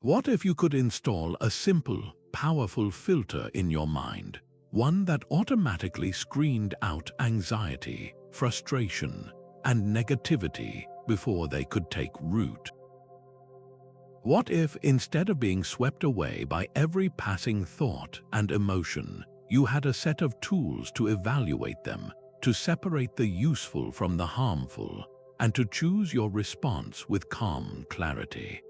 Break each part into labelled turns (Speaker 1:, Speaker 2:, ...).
Speaker 1: What if you could install a simple, powerful filter in your mind, one that automatically screened out anxiety, frustration, and negativity before they could take root? What if, instead of being swept away by every passing thought and emotion, you had a set of tools to evaluate them, to separate the useful from the harmful, and to choose your response with calm clarity?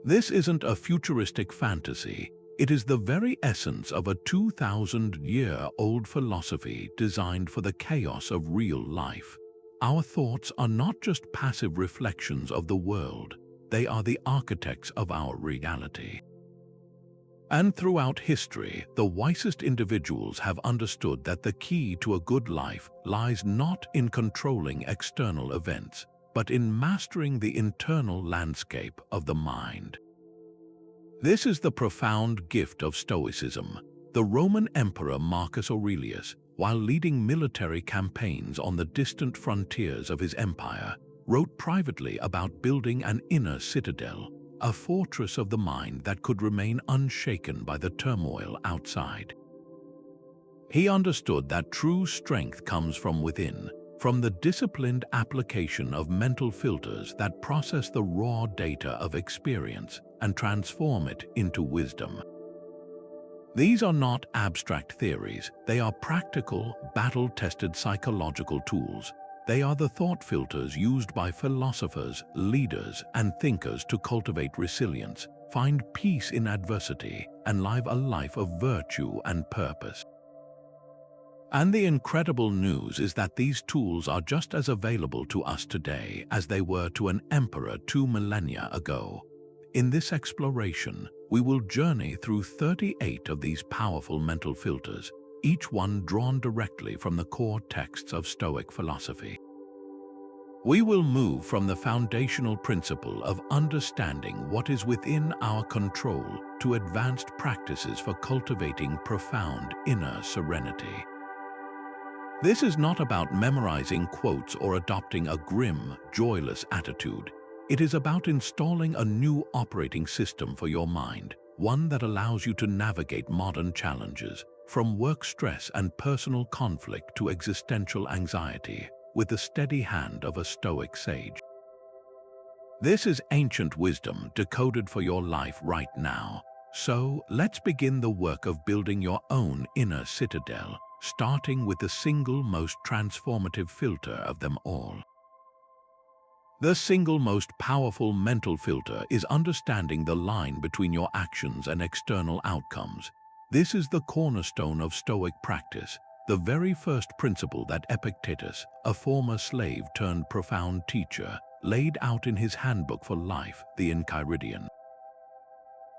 Speaker 1: This isn't a futuristic fantasy. It is the very essence of a 2,000-year-old philosophy designed for the chaos of real life. Our thoughts are not just passive reflections of the world. They are the architects of our reality. And throughout history, the wisest individuals have understood that the key to a good life lies not in controlling external events, but in mastering the internal landscape of the mind. This is the profound gift of Stoicism. The Roman Emperor Marcus Aurelius, while leading military campaigns on the distant frontiers of his empire, wrote privately about building an inner citadel, a fortress of the mind that could remain unshaken by the turmoil outside. He understood that true strength comes from within, from the disciplined application of mental filters that process the raw data of experience and transform it into wisdom. These are not abstract theories. They are practical, battle-tested psychological tools. They are the thought filters used by philosophers, leaders, and thinkers to cultivate resilience, find peace in adversity, and live a life of virtue and purpose. And the incredible news is that these tools are just as available to us today as they were to an emperor 2 millennia ago. In this exploration, we will journey through 38 of these powerful mental filters, each one drawn directly from the core texts of Stoic philosophy. We will move from the foundational principle of understanding what is within our control to advanced practices for cultivating profound inner serenity. This is not about memorizing quotes or adopting a grim, joyless attitude. It is about installing a new operating system for your mind, one that allows you to navigate modern challenges, from work stress and personal conflict to existential anxiety, with the steady hand of a Stoic sage. This is ancient wisdom decoded for your life right now. So let's begin the work of building your own inner citadel, starting with the single most transformative filter of them all. The single most powerful mental filter is understanding the line between your actions and external outcomes. This is the cornerstone of Stoic practice, the very first principle that Epictetus, a former slave turned profound teacher, laid out in his handbook for life, the Enchiridion.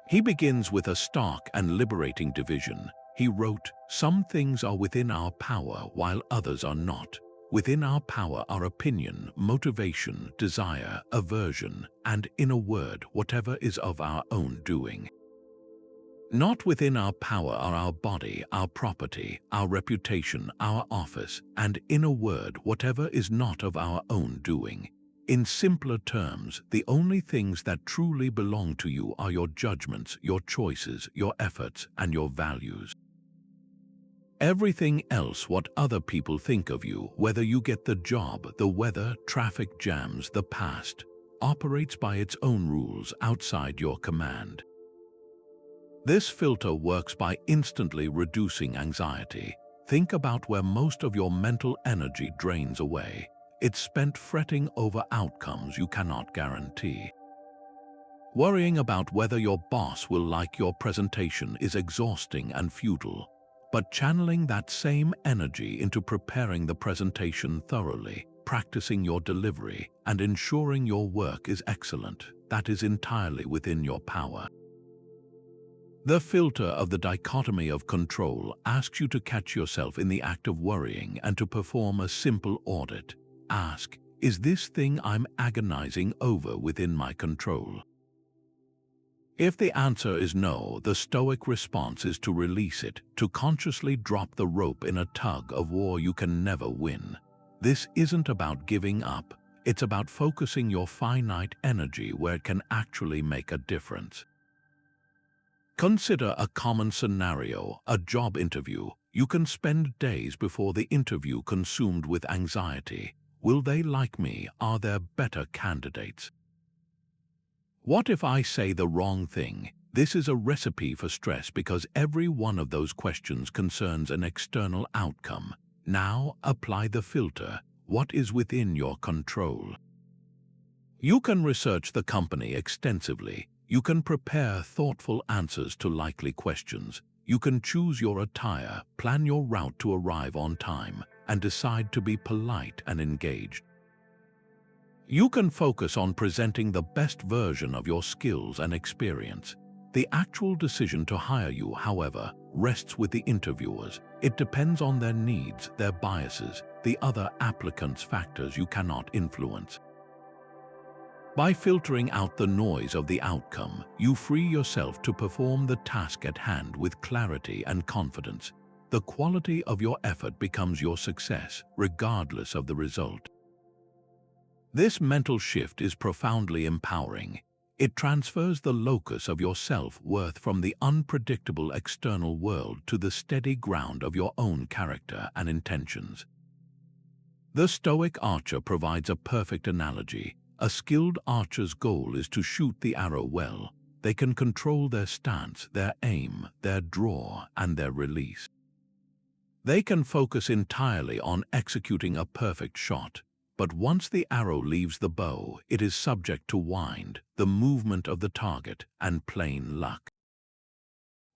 Speaker 1: He begins with a stark and liberating division. He wrote, "Some things are within our power while others are not. Within our power are opinion, motivation, desire, aversion, and, in a word, whatever is of our own doing. Not within our power are our body, our property, our reputation, our office, and, in a word, whatever is not of our own doing. In simpler terms, the only things that truly belong to you are your judgments, your choices, your efforts, and your values. Everything else, what other people think of you, whether you get the job, the weather, traffic jams, the past, operates by its own rules outside your command." This filter works by instantly reducing anxiety. Think about where most of your mental energy drains away. It's spent fretting over outcomes you cannot guarantee. Worrying about whether your boss will like your presentation is exhausting and futile, but channeling that same energy into preparing the presentation thoroughly, practicing your delivery, and ensuring your work is excellent, that is entirely within your power. The filter of the Dichotomy of Control asks you to catch yourself in the act of worrying and to perform a simple audit. Ask, is this thing I'm agonizing over within my control? If the answer is no, the Stoic response is to release it, to consciously drop the rope in a tug of war you can never win. This isn't about giving up, It's about focusing your finite energy where it can actually make a difference. Consider a common scenario, a job interview. You can spend days before the interview consumed with anxiety. Will they like me? Are there better candidates? What if I say the wrong thing? This is a recipe for stress because every one of those questions concerns an external outcome. Now apply the filter. What is within your control? You can research the company extensively. You can prepare thoughtful answers to likely questions. You can choose your attire, plan your route to arrive on time, and decide to be polite and engaged. You can focus on presenting the best version of your skills and experience. The actual decision to hire you, however, rests with the interviewers. It depends on their needs, their biases, the other applicants' factors you cannot influence. By filtering out the noise of the outcome, you free yourself to perform the task at hand with clarity and confidence. The quality of your effort becomes your success, regardless of the result. This mental shift is profoundly empowering. It transfers the locus of your self-worth from the unpredictable external world to the steady ground of your own character and intentions. The Stoic archer provides a perfect analogy. A skilled archer's goal is to shoot the arrow well. They can control their stance, their aim, their draw, and their release. They can focus entirely on executing a perfect shot. But once the arrow leaves the bow, it is subject to wind, the movement of the target, and plain luck.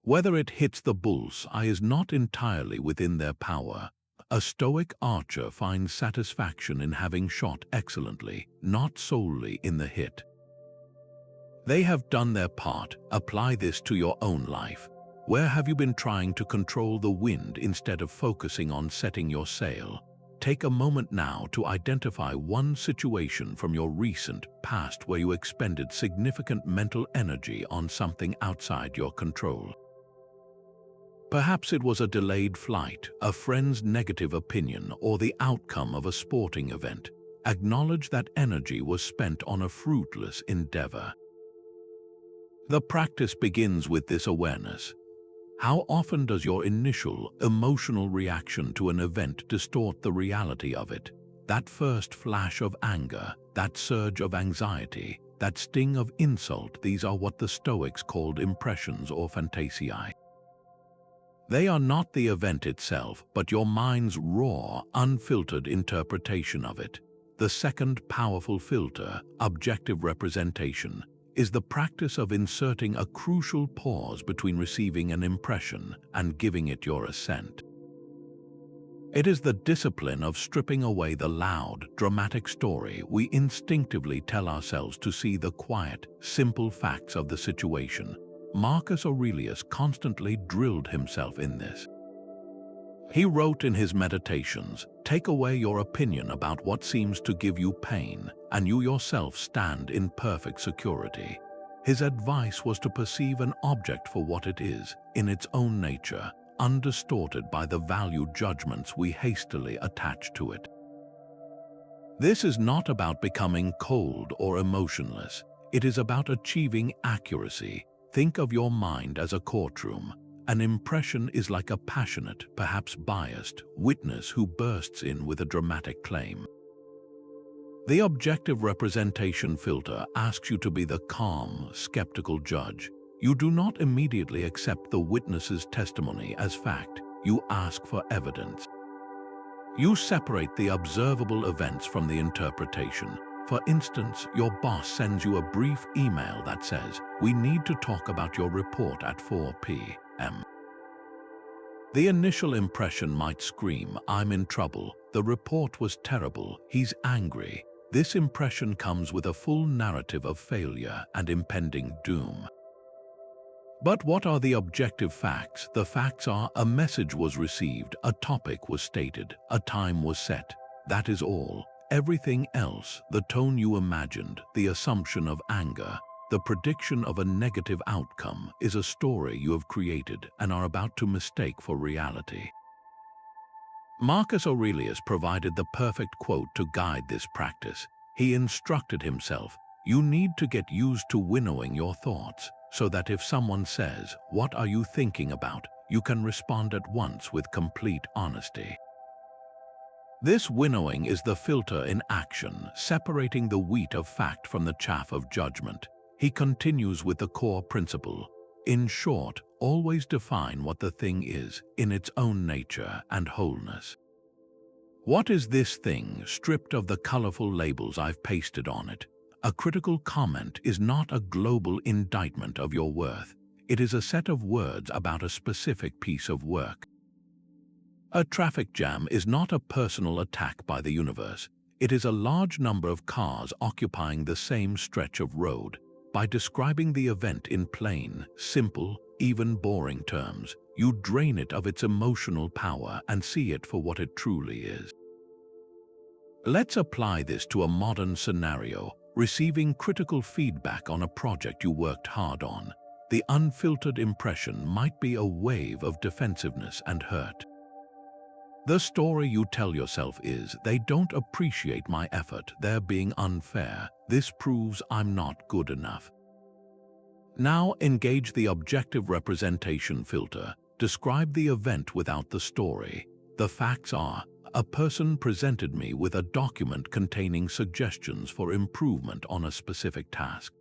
Speaker 1: Whether it hits the bull's-eye is not entirely within their power. A Stoic archer finds satisfaction in having shot excellently, not solely in the hit. They have done their part. Apply this to your own life. Where have you been trying to control the wind instead of focusing on setting your sail? Take a moment now to identify one situation from your recent past where you expended significant mental energy on something outside your control. Perhaps it was a delayed flight, a friend's negative opinion, or the outcome of a sporting event. Acknowledge that energy was spent on a fruitless endeavor. The practice begins with this awareness. How often does your initial emotional reaction to an event distort the reality of it? That first flash of anger, that surge of anxiety, that sting of insult, these are what the Stoics called impressions or Sympatheia. They are not the event itself, but your mind's raw, unfiltered interpretation of it. The second powerful filter, objective representation, is the practice of inserting a crucial pause between receiving an impression and giving it your assent. It is the discipline of stripping away the loud, dramatic story we instinctively tell ourselves to see the quiet, simple facts of the situation. Marcus Aurelius constantly drilled himself in this. He wrote in his Meditations, "Take away your opinion about what seems to give you pain, and you yourself stand in perfect security." His advice was to perceive an object for what it is, in its own nature, undistorted by the value judgments we hastily attach to it. This is not about becoming cold or emotionless. It is about achieving accuracy. Think of your mind as a courtroom. An impression is like a passionate, perhaps biased, witness who bursts in with a dramatic claim. The objective representation filter asks you to be the calm, skeptical judge. You do not immediately accept the witness's testimony as fact. You ask for evidence. You separate the observable events from the interpretation. For instance, your boss sends you a brief email that says, "We need to talk about your report at 4 p.m. The initial impression might scream, "I'm in trouble. The report was terrible. He's angry." This impression comes with a full narrative of failure and impending doom. But what are the objective facts? The facts are a message was received, a topic was stated, a time was set. That is all. Everything else, the tone you imagined, the assumption of anger, the prediction of a negative outcome, is a story you have created and are about to mistake for reality. Marcus Aurelius provided the perfect quote to guide this practice. he instructed himself, "You need to get used to winnowing your thoughts, so that if someone says, 'What are you thinking about?' you can respond at once with complete honesty." This winnowing is the filter in action, separating the wheat of fact from the chaff of judgment. He continues with the core principle. In short, always define what the thing is in its own nature and wholeness. What is this thing, stripped of the colorful labels I've pasted on it? A critical comment is not a global indictment of your worth. It is a set of words about a specific piece of work. A traffic jam is not a personal attack by the universe. It is a large number of cars occupying the same stretch of road. By describing the event in plain, simple, even boring terms, you drain it of its emotional power and see it for what it truly is. Let's apply this to a modern scenario, receiving critical feedback on a project you worked hard on. The unfiltered impression might be a wave of defensiveness and hurt. The story you tell yourself is, "They don't appreciate my effort, they're being unfair, this proves I'm not good enough." Now engage the objective representation filter. Describe the event without the story. The facts are, a person presented me with a document containing suggestions for improvement on a specific task.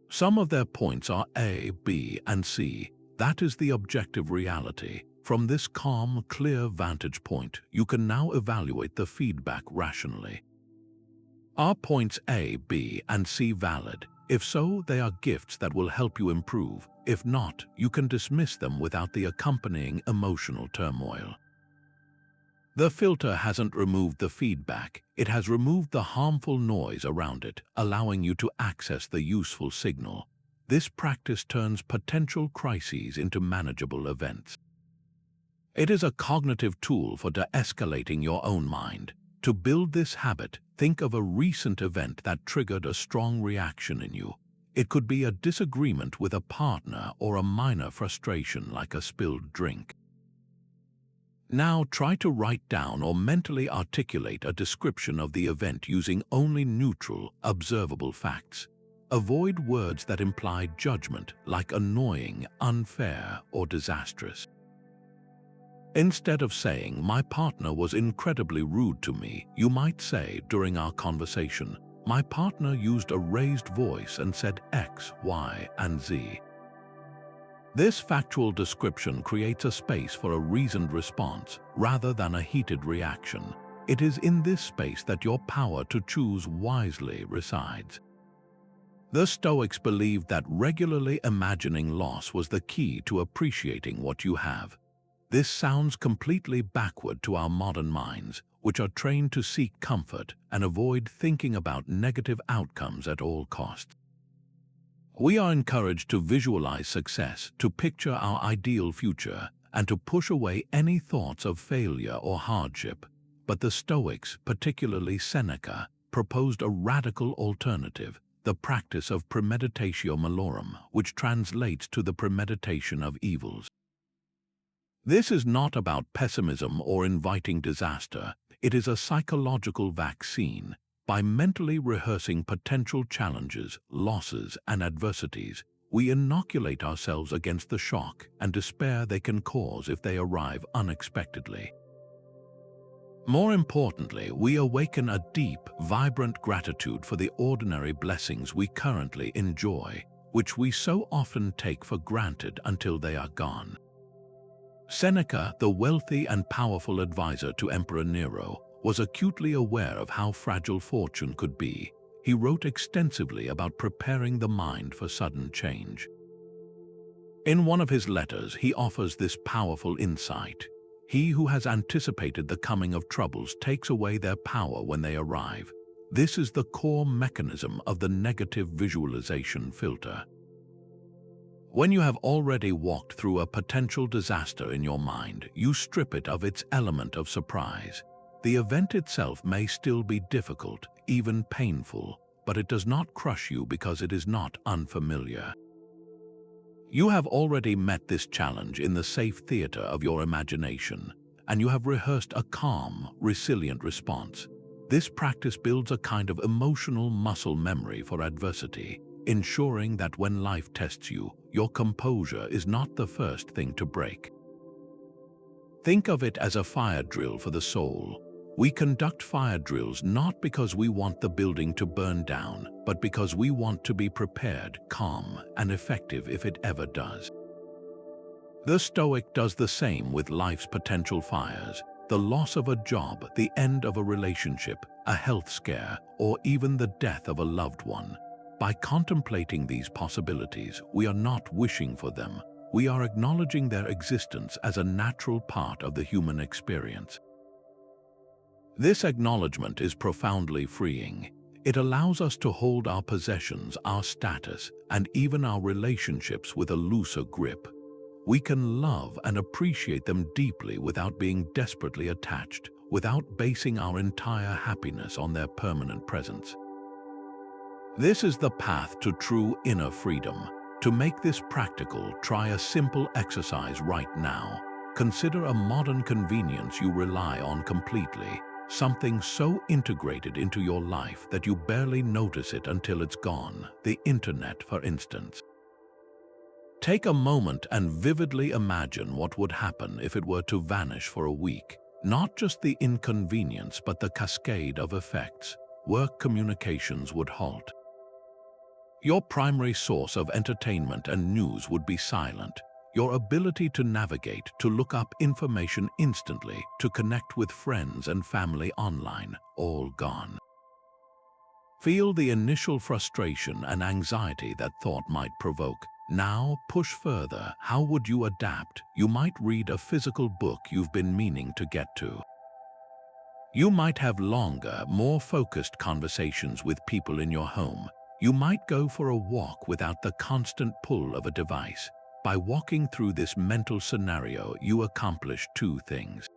Speaker 1: Some of their points are A, B, and C. That is the objective reality. From this calm, clear vantage point, you can now evaluate the feedback rationally. Are points A, B, and C valid? If so, they are gifts that will help you improve. If not, you can dismiss them without the accompanying emotional turmoil. The filter hasn't removed the feedback, it has removed the harmful noise around it, allowing you to access the useful signal. This practice turns potential crises into manageable events. It is a cognitive tool for de-escalating your own mind. To build this habit, think of a recent event that triggered a strong reaction in you. It could be a disagreement with a partner or a minor frustration like a spilled drink. Now try to write down or mentally articulate a description of the event using only neutral, observable facts. Avoid words that imply judgment, like annoying, unfair, or disastrous. Instead of saying, "My partner was incredibly rude to me," you might say during our conversation, "My partner used a raised voice and said X, Y, and Z." This factual description creates a space for a reasoned response rather than a heated reaction. It is in this space that your power to choose wisely resides. The Stoics believed that regularly imagining loss was the key to appreciating what you have. This sounds completely backward to our modern minds, which are trained to seek comfort and avoid thinking about negative outcomes at all costs. We are encouraged to visualize success, to picture our ideal future, and to push away any thoughts of failure or hardship. But the Stoics, particularly Seneca, proposed a radical alternative, the practice of premeditatio malorum, which translates to the premeditation of evils. This is not about pessimism or inviting disaster. It is a psychological vaccine. By mentally rehearsing potential challenges, losses, and adversities, we inoculate ourselves against the shock and despair they can cause if they arrive unexpectedly. More importantly, we awaken a deep, vibrant gratitude for the ordinary blessings we currently enjoy, which we so often take for granted until they are gone. Seneca, the wealthy and powerful advisor to Emperor Nero, was acutely aware of how fragile fortune could be. He wrote extensively about preparing the mind for sudden change. In one of his letters, he offers this powerful insight. He who has anticipated the coming of troubles takes away their power when they arrive. This is the core mechanism of the negative visualization filter. When you have already walked through a potential disaster in your mind, you strip it of its element of surprise. The event itself may still be difficult, even painful, but it does not crush you because it is not unfamiliar. You have already met this challenge in the safe theater of your imagination, and you have rehearsed a calm, resilient response. This practice builds a kind of emotional muscle memory for adversity, ensuring that when life tests you, your composure is not the first thing to break. Think of it as a fire drill for the soul. We conduct fire drills not because we want the building to burn down, but because we want to be prepared, calm, and effective if it ever does. The Stoic does the same with life's potential fires: the loss of a job, the end of a relationship, a health scare, or even the death of a loved one. By contemplating these possibilities, we are not wishing for them. We are acknowledging their existence as a natural part of the human experience. This acknowledgement is profoundly freeing. It allows us to hold our possessions, our status, and even our relationships with a looser grip. We can love and appreciate them deeply without being desperately attached, without basing our entire happiness on their permanent presence. This is the path to true inner freedom. To make this practical, try a simple exercise right now. Consider a modern convenience you rely on completely, something so integrated into your life that you barely notice it until it's gone. The internet, for instance. Take a moment and vividly imagine what would happen if it were to vanish for a week. Not just the inconvenience, but the cascade of effects. Work communications would halt. Your primary source of entertainment and news would be silent. Your ability to navigate, to look up information instantly, to connect with friends and family online, all gone. Feel the initial frustration and anxiety that thought might provoke. Now push further. How would you adapt? You might read a physical book you've been meaning to get to. You might have longer, more focused conversations with people in your home. You might go for a walk without the constant pull of a device. By walking through this mental scenario, you accomplish two things.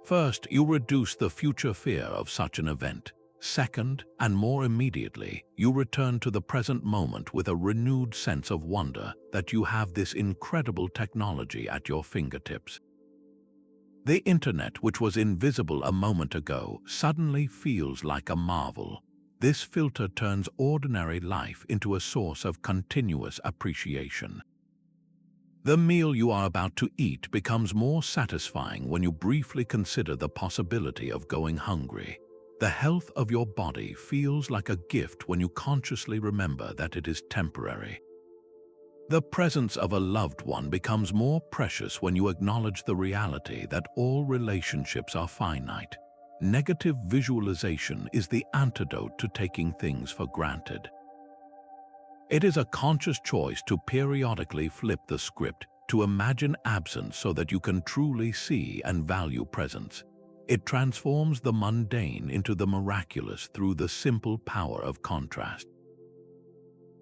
Speaker 1: First, you reduce the future fear of such an event. Second, and more immediately, you return to the present moment with a renewed sense of wonder that you have this incredible technology at your fingertips. The internet, which was invisible a moment ago, suddenly feels like a marvel. This filter turns ordinary life into a source of continuous appreciation. The meal you are about to eat becomes more satisfying when you briefly consider the possibility of going hungry. The health of your body feels like a gift when you consciously remember that it is temporary. The presence of a loved one becomes more precious when you acknowledge the reality that all relationships are finite. Negative visualization is the antidote to taking things for granted. It is a conscious choice to periodically flip the script, to imagine absence so that you can truly see and value presence. It transforms the mundane into the miraculous through the simple power of contrast.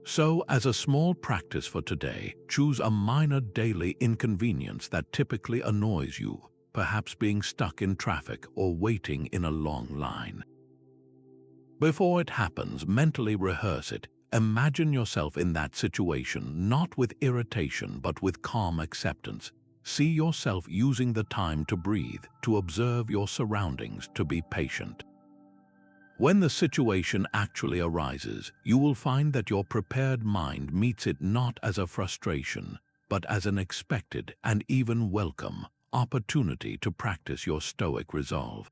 Speaker 1: So, as a small practice for today, choose a minor daily inconvenience that typically annoys you, perhaps being stuck in traffic or waiting in a long line. Before it happens, mentally rehearse it. Imagine yourself in that situation, not with irritation but with calm acceptance. See yourself using the time to breathe, to observe your surroundings, to be patient. When the situation actually arises, you will find that your prepared mind meets it not as a frustration, but as an expected and even welcome opportunity to practice your Stoic resolve.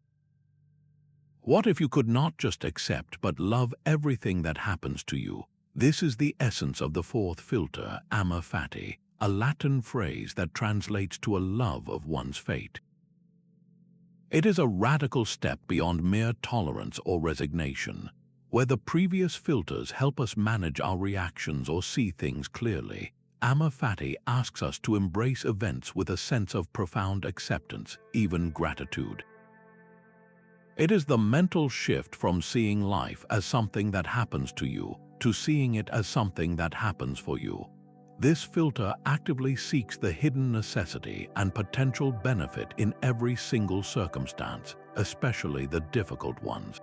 Speaker 1: What if you could not just accept but love everything that happens to you? This is the essence of the fourth filter, Amor Fati, a Latin phrase that translates to a love of one's fate. It is a radical step beyond mere tolerance or resignation. Where the previous filters help us manage our reactions or see things clearly, Amor Fati asks us to embrace events with a sense of profound acceptance, even gratitude. It is the mental shift from seeing life as something that happens to you to seeing it as something that happens for you. This filter actively seeks the hidden necessity and potential benefit in every single circumstance, especially the difficult ones.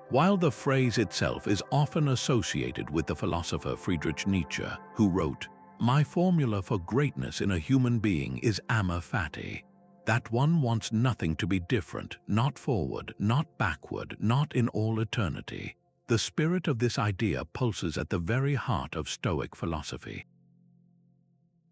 Speaker 1: While the phrase itself is often associated with the philosopher Friedrich Nietzsche, who wrote, "My formula for greatness in a human being is Amor Fati." that one wants nothing to be different, not forward, not backward, not in all eternity. The spirit of this idea pulses at the very heart of Stoic philosophy.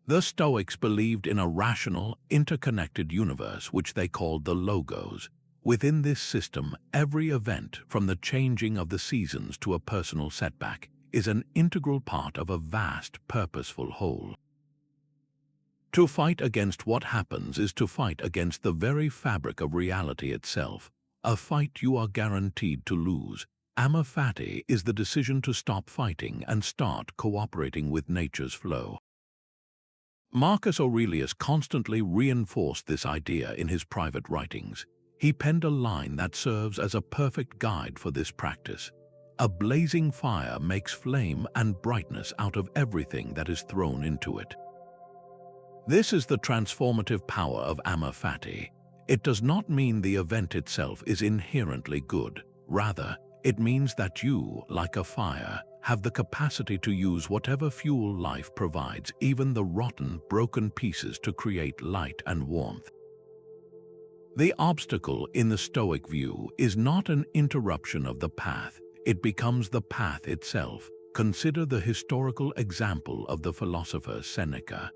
Speaker 1: The Stoics believed in a rational, interconnected universe which they called the Logos. Within this system, every event, from the changing of the seasons to a personal setback, is an integral part of a vast, purposeful whole. To fight against what happens is to fight against the very fabric of reality itself, a fight you are guaranteed to lose. Amor Fati is the decision to stop fighting and start cooperating with nature's flow. Marcus Aurelius constantly reinforced this idea in his private writings. He penned a line that serves as a perfect guide for this practice. A blazing fire makes flame and brightness out of everything that is thrown into it. This is the transformative power of Amor Fati. It does not mean the event itself is inherently good. Rather, it means that you, like a fire, have the capacity to use whatever fuel life provides, even the rotten, broken pieces, to create light and warmth. The obstacle in the Stoic view is not an interruption of the path, it becomes the path itself. Consider the historical example of the philosopher Seneca.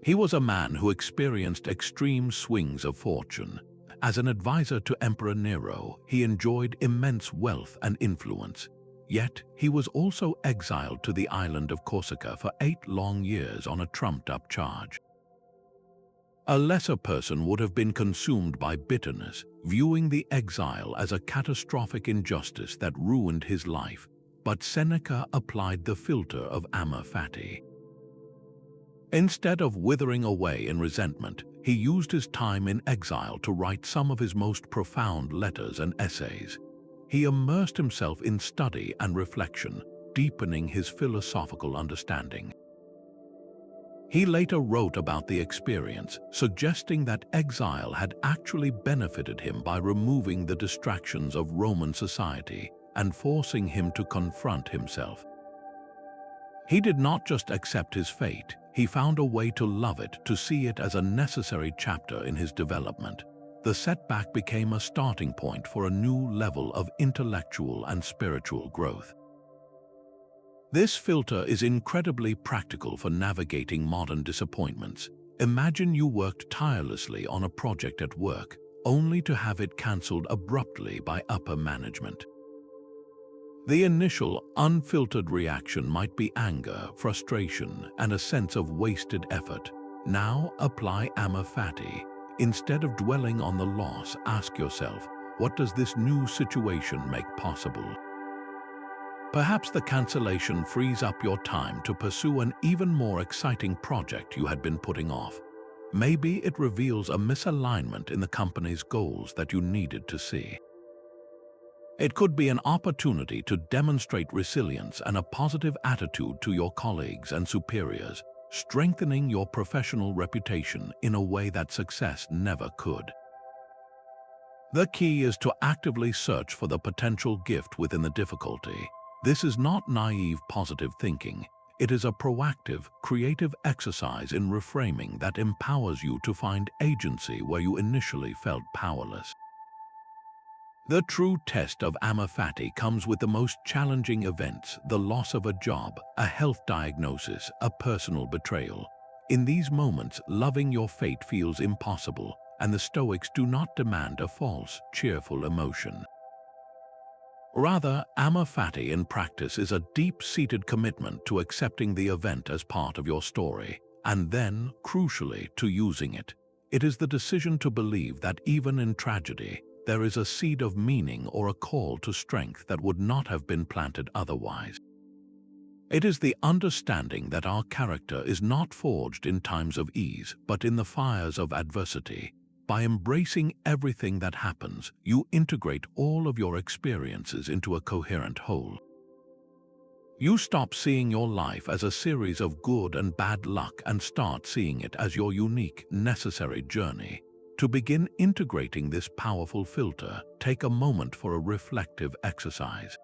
Speaker 1: He was a man who experienced extreme swings of fortune. As an advisor to Emperor Nero, he enjoyed immense wealth and influence. Yet, he was also exiled to the island of Corsica for 8 long years on a trumped-up charge. A lesser person would have been consumed by bitterness, viewing the exile as a catastrophic injustice that ruined his life, but Seneca applied the filter of Amor Fati. Instead of withering away in resentment, he used his time in exile to write some of his most profound letters and essays. He immersed himself in study and reflection, deepening his philosophical understanding. He later wrote about the experience, suggesting that exile had actually benefited him by removing the distractions of Roman society and forcing him to confront himself. He did not just accept his fate, he found a way to love it, to see it as a necessary chapter in his development. The setback became a starting point for a new level of intellectual and spiritual growth. This filter is incredibly practical for navigating modern disappointments. Imagine you worked tirelessly on a project at work, only to have it cancelled abruptly by upper management. The initial, unfiltered reaction might be anger, frustration, and a sense of wasted effort. Now apply Amor Fati. Instead of dwelling on the loss, ask yourself, what does this new situation make possible? Perhaps the cancellation frees up your time to pursue an even more exciting project you had been putting off. Maybe it reveals a misalignment in the company's goals that you needed to see. It could be an opportunity to demonstrate resilience and a positive attitude to your colleagues and superiors, strengthening your professional reputation in a way that success never could. The key is to actively search for the potential gift within the difficulty. This is not naive positive thinking. It is a proactive, creative exercise in reframing that empowers you to find agency where you initially felt powerless. The true test of Amor Fati comes with the most challenging events: the loss of a job, a health diagnosis, a personal betrayal. In these moments, loving your fate feels impossible, and the Stoics do not demand a false, cheerful emotion. Rather, Amor Fati in practice is a deep-seated commitment to accepting the event as part of your story, and then, crucially, to using it. It is the decision to believe that even in tragedy, there is a seed of meaning or a call to strength that would not have been planted otherwise. It is the understanding that our character is not forged in times of ease, but in the fires of adversity. By embracing everything that happens, you integrate all of your experiences into a coherent whole. You stop seeing your life as a series of good and bad luck and start seeing it as your unique, necessary journey. To begin integrating this powerful filter, take a moment for a reflective exercise.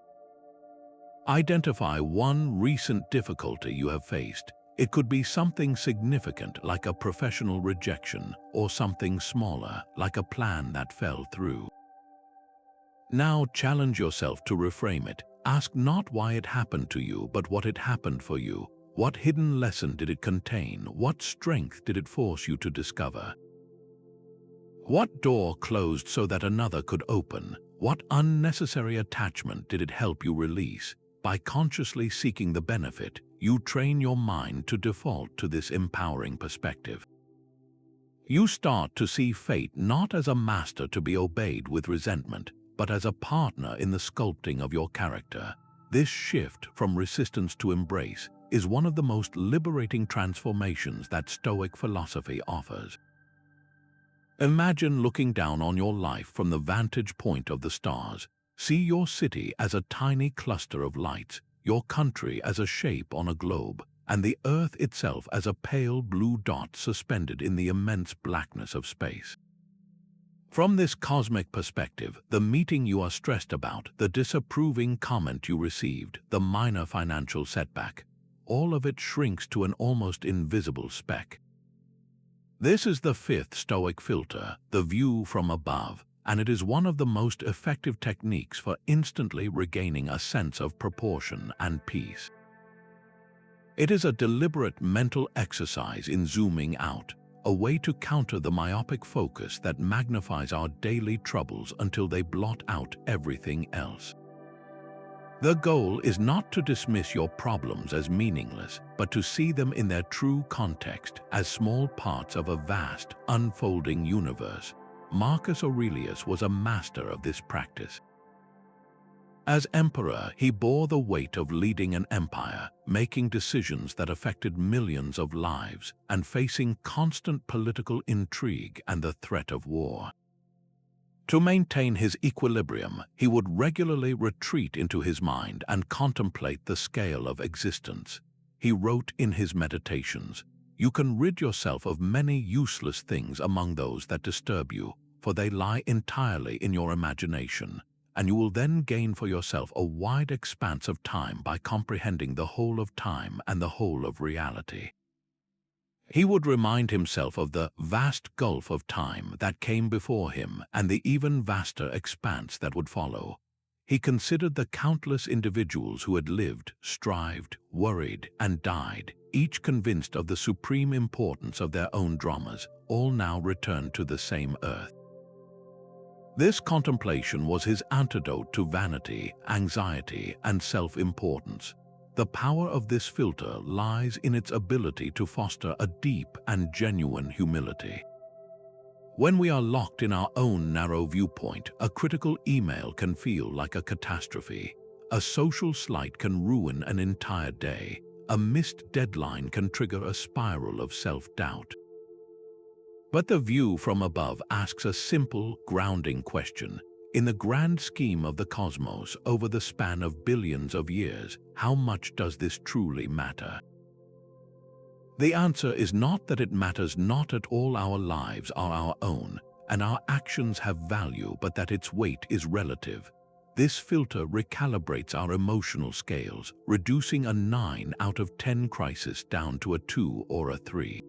Speaker 1: Identify one recent difficulty you have faced. It could be something significant like a professional rejection, or something smaller like a plan that fell through. Now challenge yourself to reframe it. Ask not why it happened to you, but what it happened for you. What hidden lesson did it contain? What strength did it force you to discover? What door closed so that another could open? What unnecessary attachment did it help you release? By consciously seeking the benefit, you train your mind to default to this empowering perspective. You start to see fate not as a master to be obeyed with resentment, but as a partner in the sculpting of your character. This shift from resistance to embrace is one of the most liberating transformations that Stoic philosophy offers. Imagine looking down on your life from the vantage point of the stars. See your city as a tiny cluster of lights, your country as a shape on a globe, and the earth itself as a pale blue dot suspended in the immense blackness of space. From this cosmic perspective, the meeting you are stressed about, the disapproving comment you received, the minor financial setback, all of it shrinks to an almost invisible speck. This is the fifth Stoic filter, the view from above, and it is one of the most effective techniques for instantly regaining a sense of proportion and peace. It is a deliberate mental exercise in zooming out, a way to counter the myopic focus that magnifies our daily troubles until they blot out everything else. The goal is not to dismiss your problems as meaningless, but to see them in their true context as small parts of a vast, unfolding universe. Marcus Aurelius was a master of this practice. As emperor, he bore the weight of leading an empire, making decisions that affected millions of lives, and facing constant political intrigue and the threat of war. To maintain his equilibrium, he would regularly retreat into his mind and contemplate the scale of existence. He wrote in his meditations, "You can rid yourself of many useless things among those that disturb you, for they lie entirely in your imagination, and you will then gain for yourself a wide expanse of time by comprehending the whole of time and the whole of reality." He would remind himself of the vast gulf of time that came before him and the even vaster expanse that would follow. He considered the countless individuals who had lived, strived, worried, and died, each convinced of the supreme importance of their own dramas, all now returned to the same earth. This contemplation was his antidote to vanity, anxiety, and self-importance. The power of this filter lies in its ability to foster a deep and genuine humility. When we are locked in our own narrow viewpoint, a critical email can feel like a catastrophe. A social slight can ruin an entire day. A missed deadline can trigger a spiral of self-doubt. But the view from above asks a simple, grounding question. In the grand scheme of the cosmos, over the span of billions of years, how much does this truly matter? The answer is not that it matters not at all. Our lives are our own, and our actions have value, but that its weight is relative. This filter recalibrates our emotional scales, reducing a 9 out of 10 crisis down to a 2 or a 3.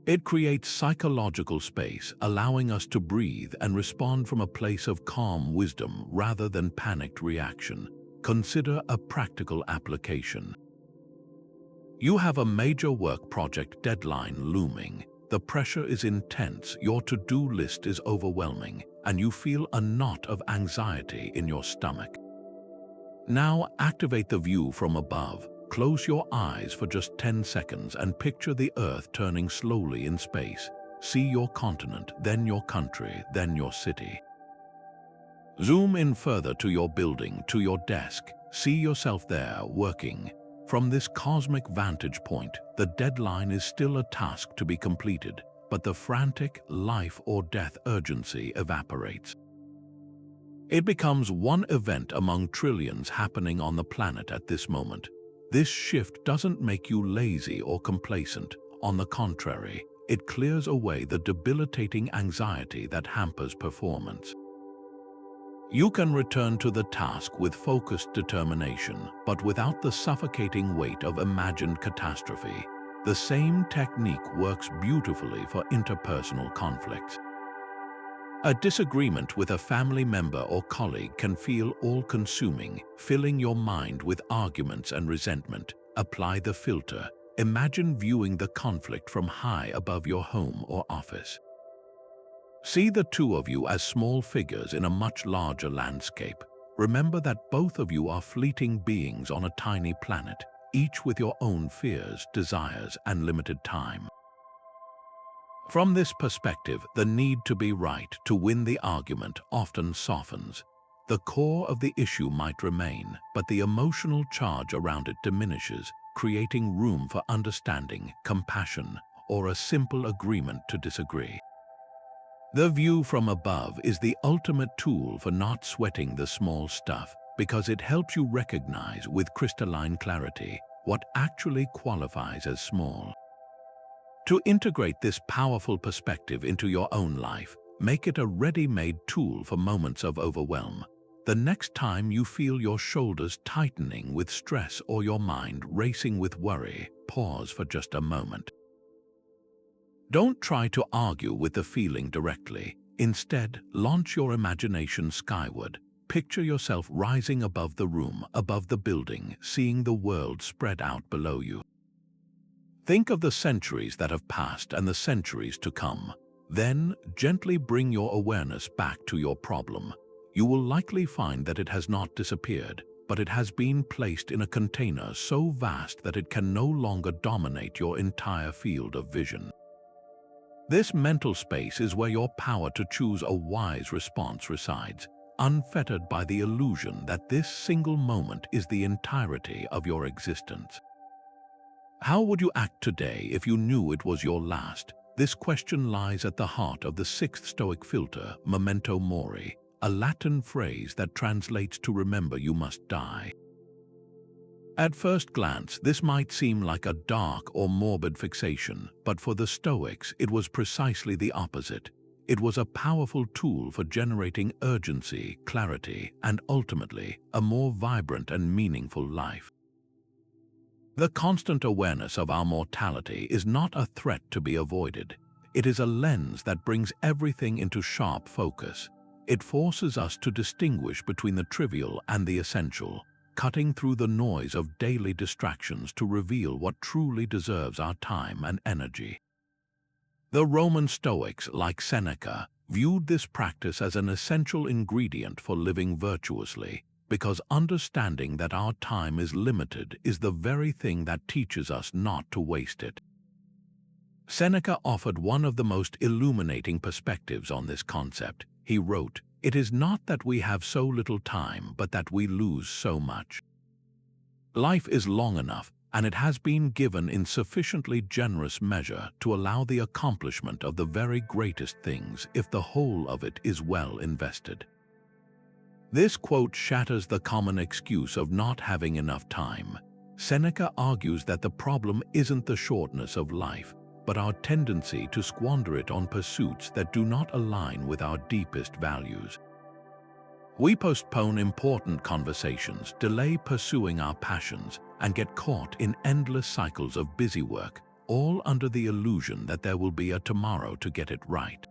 Speaker 1: It creates psychological space, allowing us to breathe and respond from a place of calm wisdom rather than panicked reaction. Consider a practical application. You have a major work project deadline looming. The pressure is intense, your to-do list is overwhelming, and you feel a knot of anxiety in your stomach. Now activate the view from above. Close your eyes for just 10 seconds and picture the Earth turning slowly in space. See your continent, then your country, then your city. Zoom in further to your building, to your desk. See yourself there, working. From this cosmic vantage point, the deadline is still a task to be completed, but the frantic life or death urgency evaporates. It becomes one event among trillions happening on the planet at this moment. This shift doesn't make you lazy or complacent. On the contrary, it clears away the debilitating anxiety that hampers performance. You can return to the task with focused determination, but without the suffocating weight of imagined catastrophe. The same technique works beautifully for interpersonal conflicts. A disagreement with a family member or colleague can feel all-consuming, filling your mind with arguments and resentment. Apply the filter. Imagine viewing the conflict from high above your home or office. See the two of you as small figures in a much larger landscape. Remember that both of you are fleeting beings on a tiny planet, each with your own fears, desires, and limited time. From this perspective, the need to be right, to win the argument, often softens. The core of the issue might remain, but the emotional charge around it diminishes, creating room for understanding, compassion, or a simple agreement to disagree. The view from above is the ultimate tool for not sweating the small stuff, because it helps you recognize with crystalline clarity what actually qualifies as small. To integrate this powerful perspective into your own life, make it a ready-made tool for moments of overwhelm. The next time you feel your shoulders tightening with stress or your mind racing with worry, pause for just a moment. Don't try to argue with the feeling directly. Instead, launch your imagination skyward. Picture yourself rising above the room, above the building, seeing the world spread out below you. Think of the centuries that have passed and the centuries to come. Then, gently bring your awareness back to your problem. You will likely find that it has not disappeared, but it has been placed in a container so vast that it can no longer dominate your entire field of vision. This mental space is where your power to choose a wise response resides, unfettered by the illusion that this single moment is the entirety of your existence. How would you act today if you knew it was your last? This question lies at the heart of the sixth Stoic filter, Memento Mori, a Latin phrase that translates to remember you must die. At first glance, this might seem like a dark or morbid fixation, but for the Stoics, it was precisely the opposite. It was a powerful tool for generating urgency, clarity, and ultimately, a more vibrant and meaningful life. The constant awareness of our mortality is not a threat to be avoided. It is a lens that brings everything into sharp focus. It forces us to distinguish between the trivial and the essential, cutting through the noise of daily distractions to reveal what truly deserves our time and energy. The Roman Stoics, like Seneca, viewed this practice as an essential ingredient for living virtuously, because understanding that our time is limited is the very thing that teaches us not to waste it. Seneca offered one of the most illuminating perspectives on this concept. He wrote, "It is not that we have so little time, but that we lose so much." Life is long enough, and it has been given in sufficiently generous measure to allow the accomplishment of the very greatest things if the whole of it is well invested. This quote shatters the common excuse of not having enough time. Seneca argues that the problem isn't the shortness of life, but our tendency to squander it on pursuits that do not align with our deepest values. We postpone important conversations, delay pursuing our passions, and get caught in endless cycles of busy work, all under the illusion that there will be a tomorrow to get it right.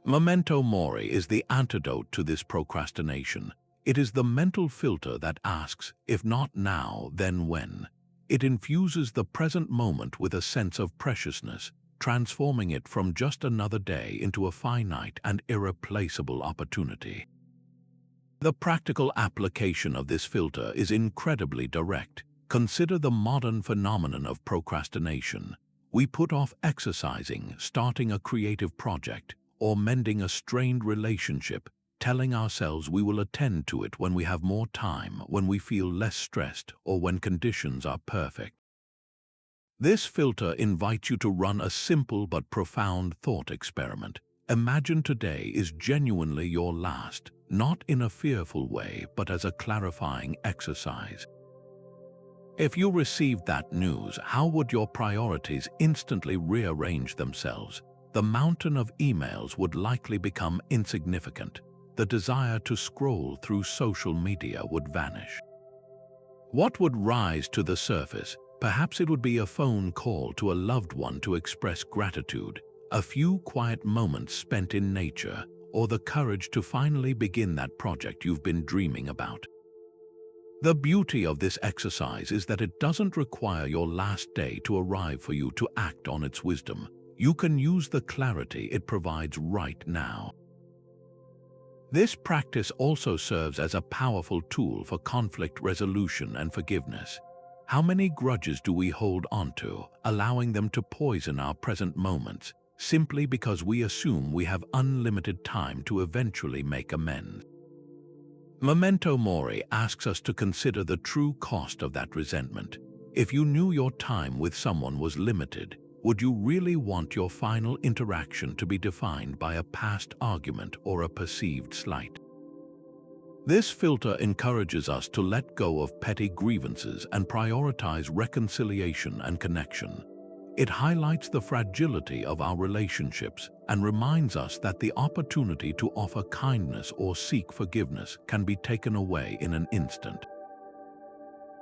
Speaker 1: Memento Mori is the antidote to this procrastination. It is the mental filter that asks, if not now, then when? It infuses the present moment with a sense of preciousness, transforming it from just another day into a finite and irreplaceable opportunity. The practical application of this filter is incredibly direct. Consider the modern phenomenon of procrastination. We put off exercising, starting a creative project, or mending a strained relationship, telling ourselves we will attend to it when we have more time, when we feel less stressed, or when conditions are perfect. This filter invites you to run a simple but profound thought experiment. Imagine today is genuinely your last, not in a fearful way, but as a clarifying exercise. If you received that news, how would your priorities instantly rearrange themselves? The mountain of emails would likely become insignificant. the desire to scroll through social media would vanish. What would rise to the surface? Perhaps it would be a phone call to a loved one to express gratitude, a few quiet moments spent in nature, or the courage to finally begin that project you've been dreaming about. The beauty of this exercise is that it doesn't require your last day to arrive for you to act on its wisdom. You can use the clarity it provides right now. This practice also serves as a powerful tool for conflict resolution and forgiveness. How many grudges do we hold onto, allowing them to poison our present moments, simply because we assume we have unlimited time to eventually make amends? Memento Mori asks us to consider the true cost of that resentment. If you knew your time with someone was limited, would you really want your final interaction to be defined by a past argument or a perceived slight? This filter encourages us to let go of petty grievances and prioritize reconciliation and connection. It highlights the fragility of our relationships and reminds us that the opportunity to offer kindness or seek forgiveness can be taken away in an instant.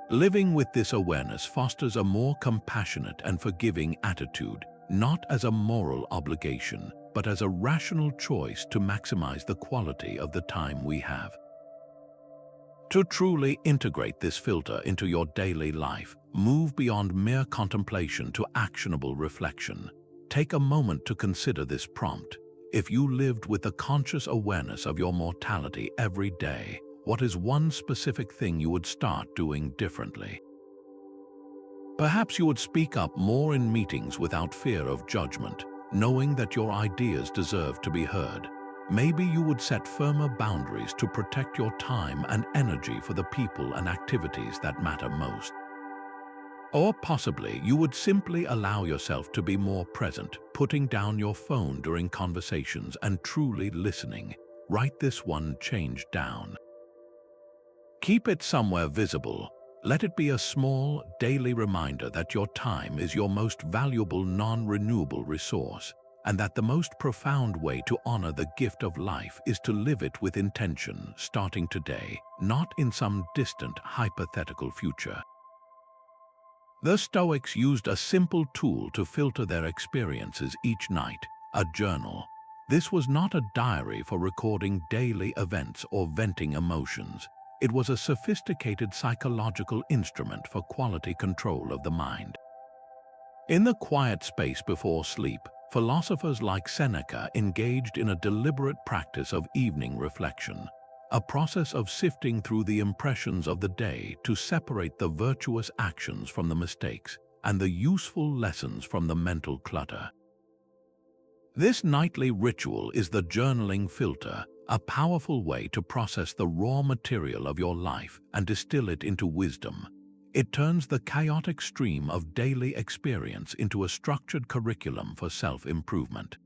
Speaker 1: Living with this awareness fosters a more compassionate and forgiving attitude, not as a moral obligation, but as a rational choice to maximize the quality of the time we have. To truly integrate this filter into your daily life, move beyond mere contemplation to actionable reflection. Take a moment to consider this prompt. If you lived with a conscious awareness of your mortality every day, what is one specific thing you would start doing differently? Perhaps you would speak up more in meetings without fear of judgment, knowing that your ideas deserve to be heard. Maybe you would set firmer boundaries to protect your time and energy for the people and activities that matter most. Or possibly you would simply allow yourself to be more present, putting down your phone during conversations and truly listening. Write this one change down. Keep it somewhere visible. Let it be a small, daily reminder that your time is your most valuable non-renewable resource, and that the most profound way to honor the gift of life is to live it with intention, starting today, not in some distant, hypothetical future. The Stoics used a simple tool to filter their experiences each night: a journal. This was not a diary for recording daily events or venting emotions. It was a sophisticated psychological instrument for quality control of the mind. In the quiet space before sleep, philosophers like Seneca engaged in a deliberate practice of evening reflection, a process of sifting through the impressions of the day to separate the virtuous actions from the mistakes and the useful lessons from the mental clutter. This nightly ritual is the journaling filter, a powerful way to process the raw material of your life and distill it into wisdom. It turns the chaotic stream of daily experience into a structured curriculum for self-improvement.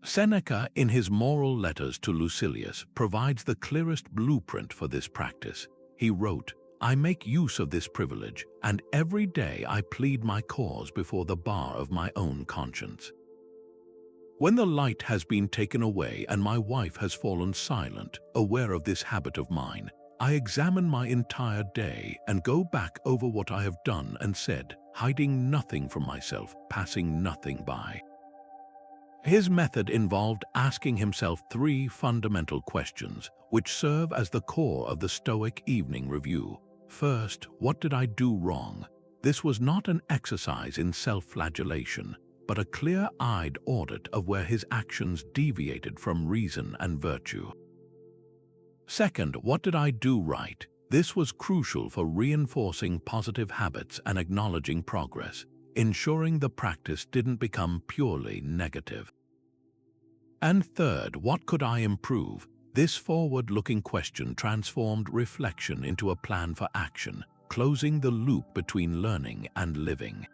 Speaker 1: Seneca, in his moral letters to Lucilius, provides the clearest blueprint for this practice. He wrote, "I make use of this privilege, and every day I plead my cause before the bar of my own conscience. When the light has been taken away and my wife has fallen silent, aware of this habit of mine, I examine my entire day and go back over what I have done and said, hiding nothing from myself, passing nothing by." His method involved asking himself 3 fundamental questions, which serve as the core of the Stoic evening review. First, what did I do wrong? This was not an exercise in self-flagellation, but a clear-eyed audit of where his actions deviated from reason and virtue. Second, what did I do right? This was crucial for reinforcing positive habits and acknowledging progress, ensuring the practice didn't become purely negative. And third, what could I improve? This forward-looking question transformed reflection into a plan for action, closing the loop between learning and living.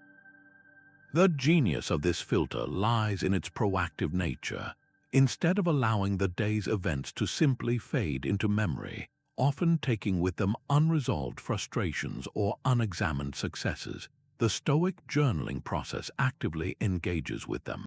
Speaker 1: The genius of this filter lies in its proactive nature. Instead of allowing the day's events to simply fade into memory, often taking with them unresolved frustrations or unexamined successes, the Stoic journaling process actively engages with them.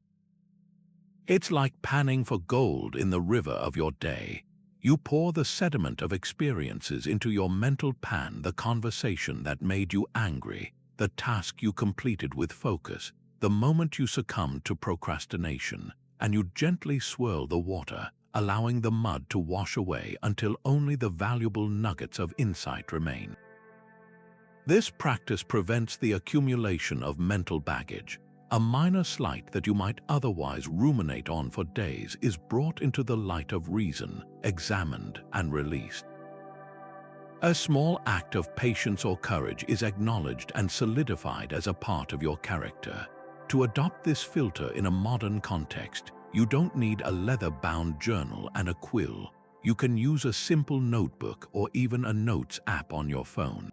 Speaker 1: It's like panning for gold in the river of your day. You pour the sediment of experiences into your mental pan, the conversation that made you angry, the task you completed with focus, the moment you succumbed to procrastination, and you gently swirl the water, allowing the mud to wash away until only the valuable nuggets of insight remain. This practice prevents the accumulation of mental baggage. A minor slight that you might otherwise ruminate on for days is brought into the light of reason, examined and released. A small act of patience or courage is acknowledged and solidified as a part of your character. To adopt this filter in a modern context, you don't need a leather-bound journal and a quill. You can use a simple notebook or even a notes app on your phone.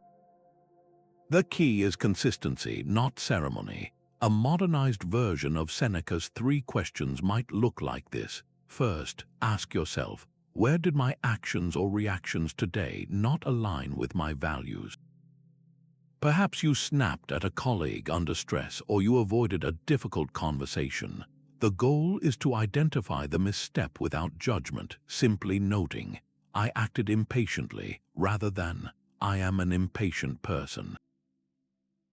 Speaker 1: The key is consistency, not ceremony. A modernized version of Seneca's 3 questions might look like this. First, ask yourself, where did my actions or reactions today not align with my values? Perhaps you snapped at a colleague under stress or you avoided a difficult conversation. The goal is to identify the misstep without judgment, simply noting, I acted impatiently, rather than, I am an impatient person.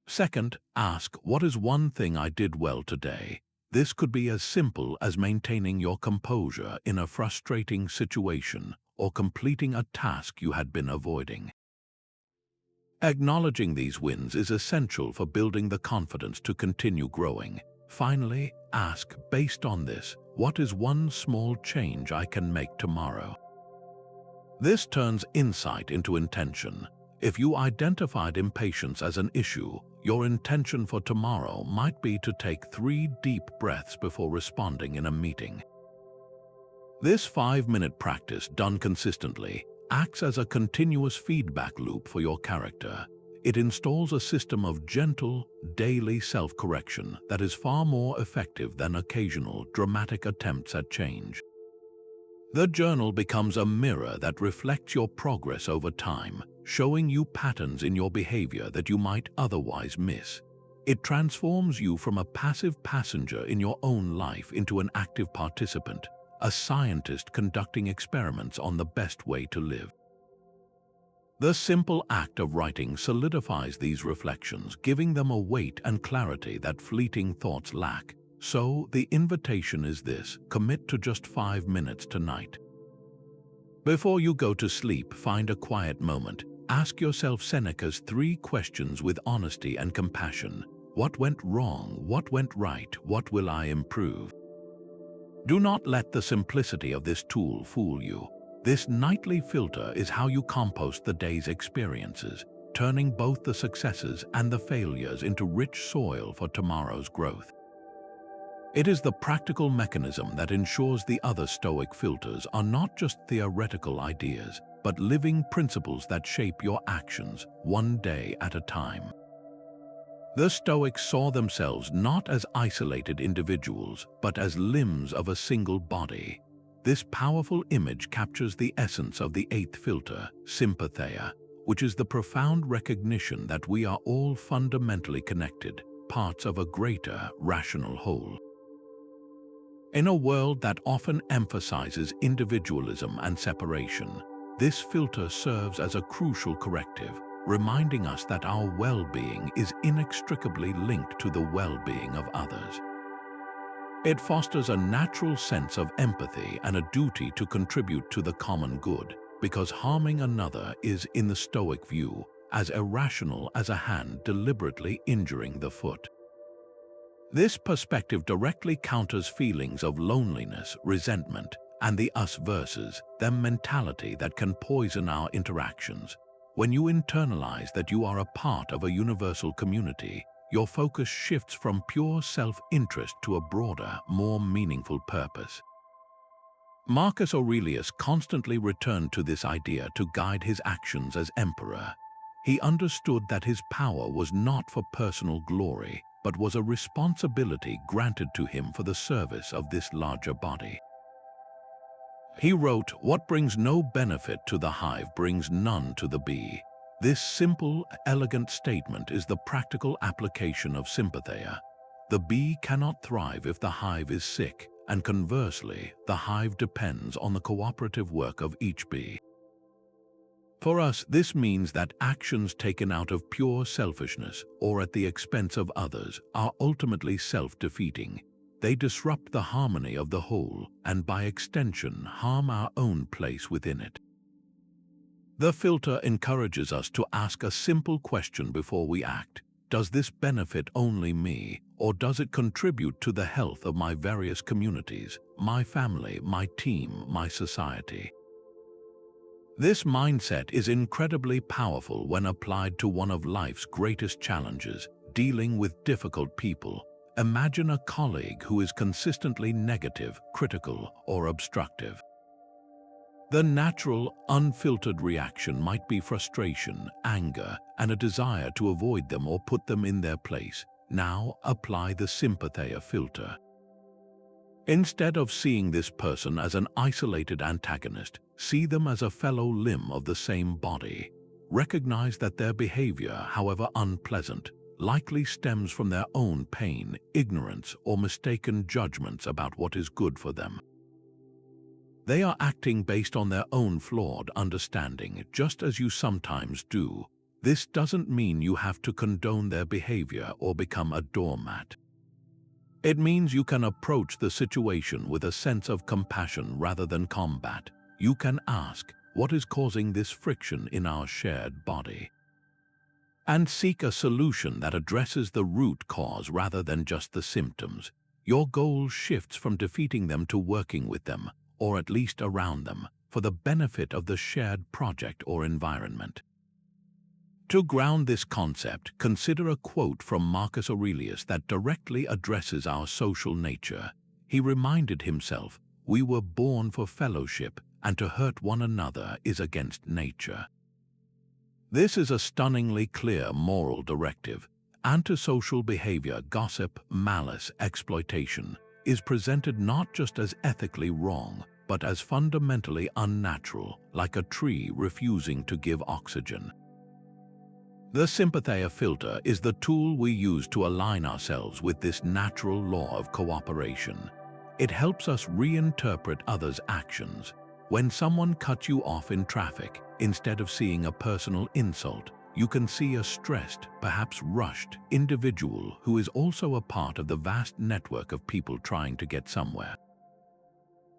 Speaker 1: Second, ask, what is one thing I did well today? This could be as simple as maintaining your composure in a frustrating situation or completing a task you had been avoiding. Acknowledging these wins is essential for building the confidence to continue growing. Finally, ask, based on this, what is one small change I can make tomorrow? This turns insight into intention. If you identified impatience as an issue, your intention for tomorrow might be to take 3 deep breaths before responding in a meeting. This 5-minute practice, done consistently, acts as a continuous feedback loop for your character. It installs a system of gentle, daily self-correction that is far more effective than occasional, dramatic attempts at change. The journal becomes a mirror that reflects your progress over time, showing you patterns in your behavior that you might otherwise miss. It transforms you from a passive passenger in your own life into an active participant, a scientist conducting experiments on the best way to live. The simple act of writing solidifies these reflections, giving them a weight and clarity that fleeting thoughts lack. So, the invitation is this: commit to just 5 minutes tonight. Before you go to sleep, find a quiet moment. Ask yourself Seneca's 3 questions with honesty and compassion. What went wrong? What went right? What will I improve? Do not let the simplicity of this tool fool you. This nightly filter is how you compost the day's experiences, turning both the successes and the failures into rich soil for tomorrow's growth. It is the practical mechanism that ensures the other Stoic filters are not just theoretical ideas, but living principles that shape your actions, one day at a time. The Stoics saw themselves not as isolated individuals, but as limbs of a single body. This powerful image captures the essence of the 8th filter, Sympatheia, which is the profound recognition that we are all fundamentally connected, parts of a greater, rational whole. In a world that often emphasizes individualism and separation, this filter serves as a crucial corrective, reminding us that our well-being is inextricably linked to the well-being of others. It fosters a natural sense of empathy and a duty to contribute to the common good, because harming another is, in the Stoic view, as irrational as a hand deliberately injuring the foot. This perspective directly counters feelings of loneliness, resentment, and the us versus them mentality that can poison our interactions. When you internalize that you are a part of a universal community, your focus shifts from pure self-interest to a broader, more meaningful purpose. Marcus Aurelius constantly returned to this idea to guide his actions as emperor. He understood that his power was not for personal glory, but was a responsibility granted to him for the service of this larger body. He wrote, "What brings no benefit to the hive brings none to the bee." This simple, elegant statement is the practical application of Sympatheia. The bee cannot thrive if the hive is sick, and conversely, the hive depends on the cooperative work of each bee. For us, this means that actions taken out of pure selfishness or at the expense of others are ultimately self-defeating. They disrupt the harmony of the whole and, by extension, harm our own place within it. The filter encourages us to ask a simple question before we act. Does this benefit only me, or does it contribute to the health of my various communities, my family, my team, my society? This mindset is incredibly powerful when applied to one of life's greatest challenges, dealing with difficult people. Imagine a colleague who is consistently negative, critical, or obstructive. The natural, unfiltered reaction might be frustration, anger, and a desire to avoid them or put them in their place. Now apply the Sympatheia filter. Instead of seeing this person as an isolated antagonist, see them as a fellow limb of the same body. Recognize that their behavior, however unpleasant, likely stems from their own pain, ignorance, or mistaken judgments about what is good for them. They are acting based on their own flawed understanding, just as you sometimes do. This doesn't mean you have to condone their behavior or become a doormat. It means you can approach the situation with a sense of compassion rather than combat. You can ask, what is causing this friction in our shared body? And seek a solution that addresses the root cause rather than just the symptoms. Your goal shifts from defeating them to working with them, or at least around them, for the benefit of the shared project or environment. To ground this concept, consider a quote from Marcus Aurelius that directly addresses our social nature. He reminded himself, "We were born for fellowship, and to hurt one another is against nature." This is a stunningly clear moral directive. Antisocial behavior, gossip, malice, exploitation, is presented not just as ethically wrong, but as fundamentally unnatural, like a tree refusing to give oxygen. The Sympatheia filter is the tool we use to align ourselves with this natural law of cooperation. It helps us reinterpret others' actions. When someone cuts you off in traffic, instead of seeing a personal insult, you can see a stressed, perhaps rushed, individual who is also a part of the vast network of people trying to get somewhere.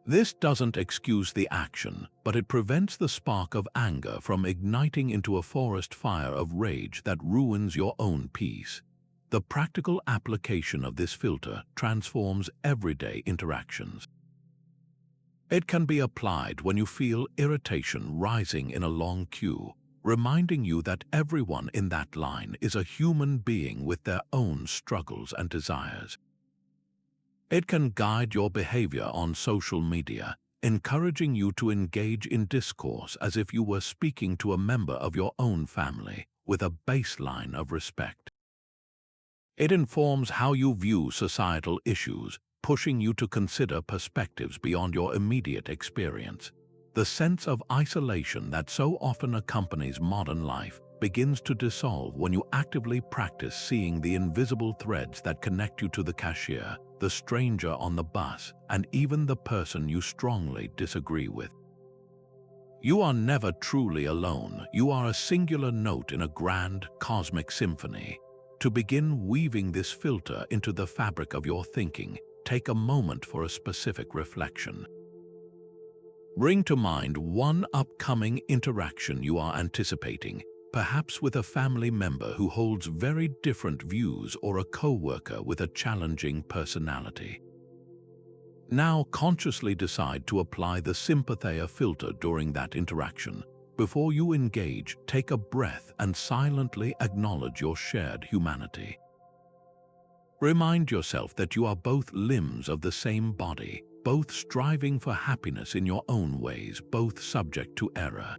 Speaker 1: This doesn't excuse the action, but it prevents the spark of anger from igniting into a forest fire of rage that ruins your own peace. The practical application of this filter transforms everyday interactions. It can be applied when you feel irritation rising in a long queue, reminding you that everyone in that line is a human being with their own struggles and desires. It can guide your behavior on social media, encouraging you to engage in discourse as if you were speaking to a member of your own family, with a baseline of respect. It informs how you view societal issues, pushing you to consider perspectives beyond your immediate experience. The sense of isolation that so often accompanies modern life begins to dissolve when you actively practice seeing the invisible threads that connect you to the cashier, the stranger on the bus, and even the person you strongly disagree with. You are never truly alone. You are a singular note in a grand, cosmic symphony. To begin weaving this filter into the fabric of your thinking, take a moment for a specific reflection. Bring to mind one upcoming interaction you are anticipating, perhaps with a family member who holds very different views or a co-worker with a challenging personality. Now consciously decide to apply the Sympatheia filter during that interaction. Before you engage, take a breath and silently acknowledge your shared humanity. Remind yourself that you are both limbs of the same body, both striving for happiness in your own ways, both subject to error.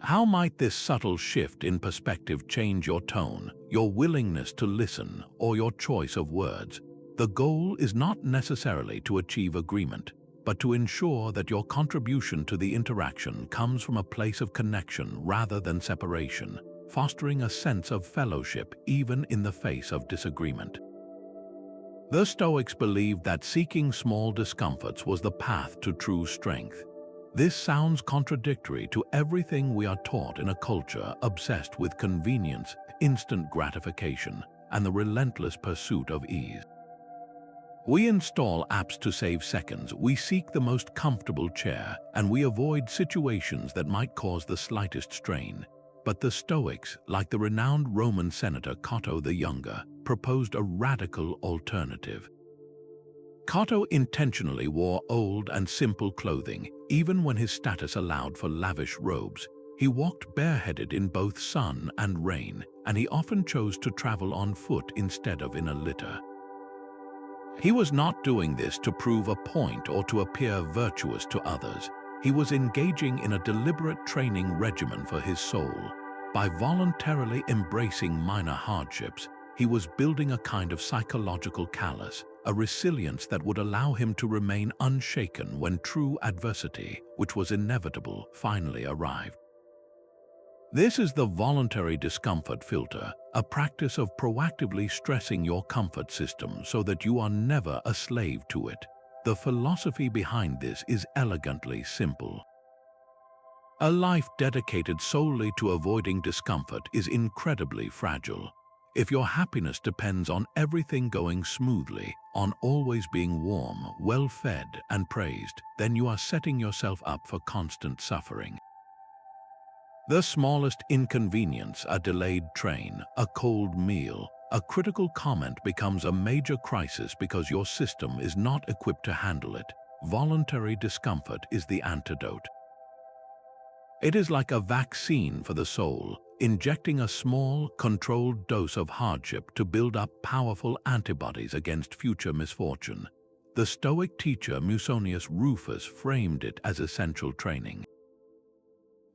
Speaker 1: How might this subtle shift in perspective change your tone, your willingness to listen, or your choice of words? The goal is not necessarily to achieve agreement, but to ensure that your contribution to the interaction comes from a place of connection rather than separation, fostering a sense of fellowship even in the face of disagreement. The Stoics believed that seeking small discomforts was the path to true strength. This sounds contradictory to everything we are taught in a culture obsessed with convenience, instant gratification, and the relentless pursuit of ease. We install apps to save seconds, we seek the most comfortable chair, and we avoid situations that might cause the slightest strain. But the Stoics, like the renowned Roman senator Cato the Younger, proposed a radical alternative. Cato intentionally wore old and simple clothing, even when his status allowed for lavish robes. He walked bareheaded in both sun and rain, and he often chose to travel on foot instead of in a litter. He was not doing this to prove a point or to appear virtuous to others. He was engaging in a deliberate training regimen for his soul. By voluntarily embracing minor hardships, he was building a kind of psychological callus, a resilience that would allow him to remain unshaken when true adversity, which was inevitable, finally arrived. This is the voluntary discomfort filter, a practice of proactively stressing your comfort system so that you are never a slave to it. The philosophy behind this is elegantly simple. A life dedicated solely to avoiding discomfort is incredibly fragile. If your happiness depends on everything going smoothly, on always being warm, well-fed, and praised, then you are setting yourself up for constant suffering. The smallest inconvenience, a delayed train, a cold meal, a critical comment becomes a major crisis because your system is not equipped to handle it. Voluntary discomfort is the antidote. It is like a vaccine for the soul, injecting a small, controlled dose of hardship to build up powerful antibodies against future misfortune. The Stoic teacher Musonius Rufus framed it as essential training.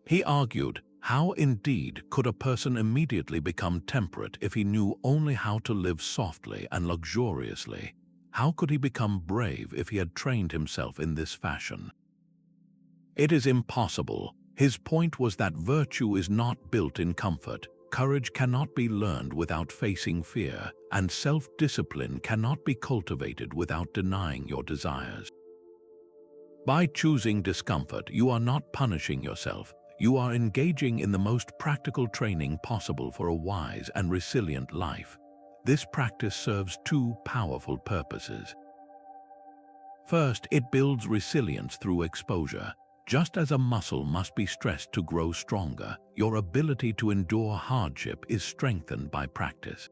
Speaker 1: He argued, how indeed could a person immediately become temperate if he knew only how to live softly and luxuriously? How could he become brave if he had trained himself in this fashion? It is impossible. His point was that virtue is not built in comfort, courage cannot be learned without facing fear, and self-discipline cannot be cultivated without denying your desires. By choosing discomfort, you are not punishing yourself. You are engaging in the most practical training possible for a wise and resilient life. This practice serves two powerful purposes. First, it builds resilience through exposure. Just as a muscle must be stressed to grow stronger, your ability to endure hardship is strengthened by practice.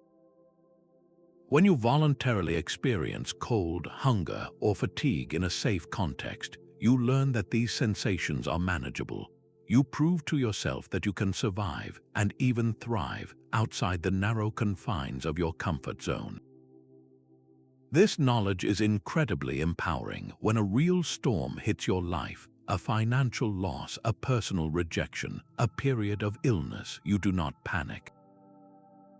Speaker 1: When you voluntarily experience cold, hunger, or fatigue in a safe context, you learn that these sensations are manageable. You prove to yourself that you can survive and even thrive outside the narrow confines of your comfort zone. This knowledge is incredibly empowering when a real storm hits your life, a financial loss, a personal rejection, a period of illness. You do not panic.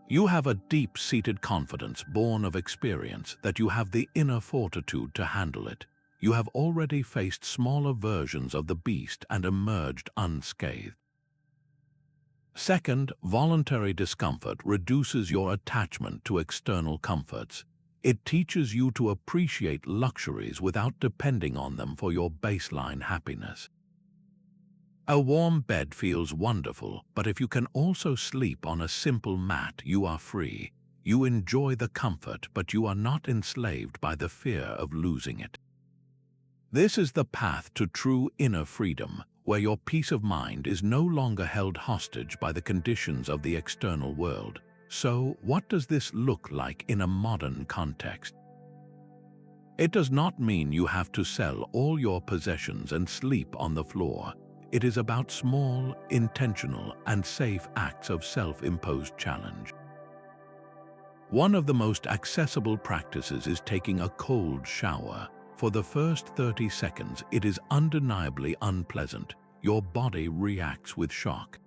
Speaker 1: You have a deep-seated confidence born of experience that you have the inner fortitude to handle it. You have already faced smaller versions of the beast and emerged unscathed. Second, voluntary discomfort reduces your attachment to external comforts. It teaches you to appreciate luxuries without depending on them for your baseline happiness. A warm bed feels wonderful, but if you can also sleep on a simple mat, you are free. You enjoy the comfort, but you are not enslaved by the fear of losing it. This is the path to true inner freedom, where your peace of mind is no longer held hostage by the conditions of the external world. So, what does this look like in a modern context? It does not mean you have to sell all your possessions and sleep on the floor. It is about small, intentional, and safe acts of self-imposed challenge. One of the most accessible practices is taking a cold shower. For the first 30 seconds, it is undeniably unpleasant. Your body reacts with shock.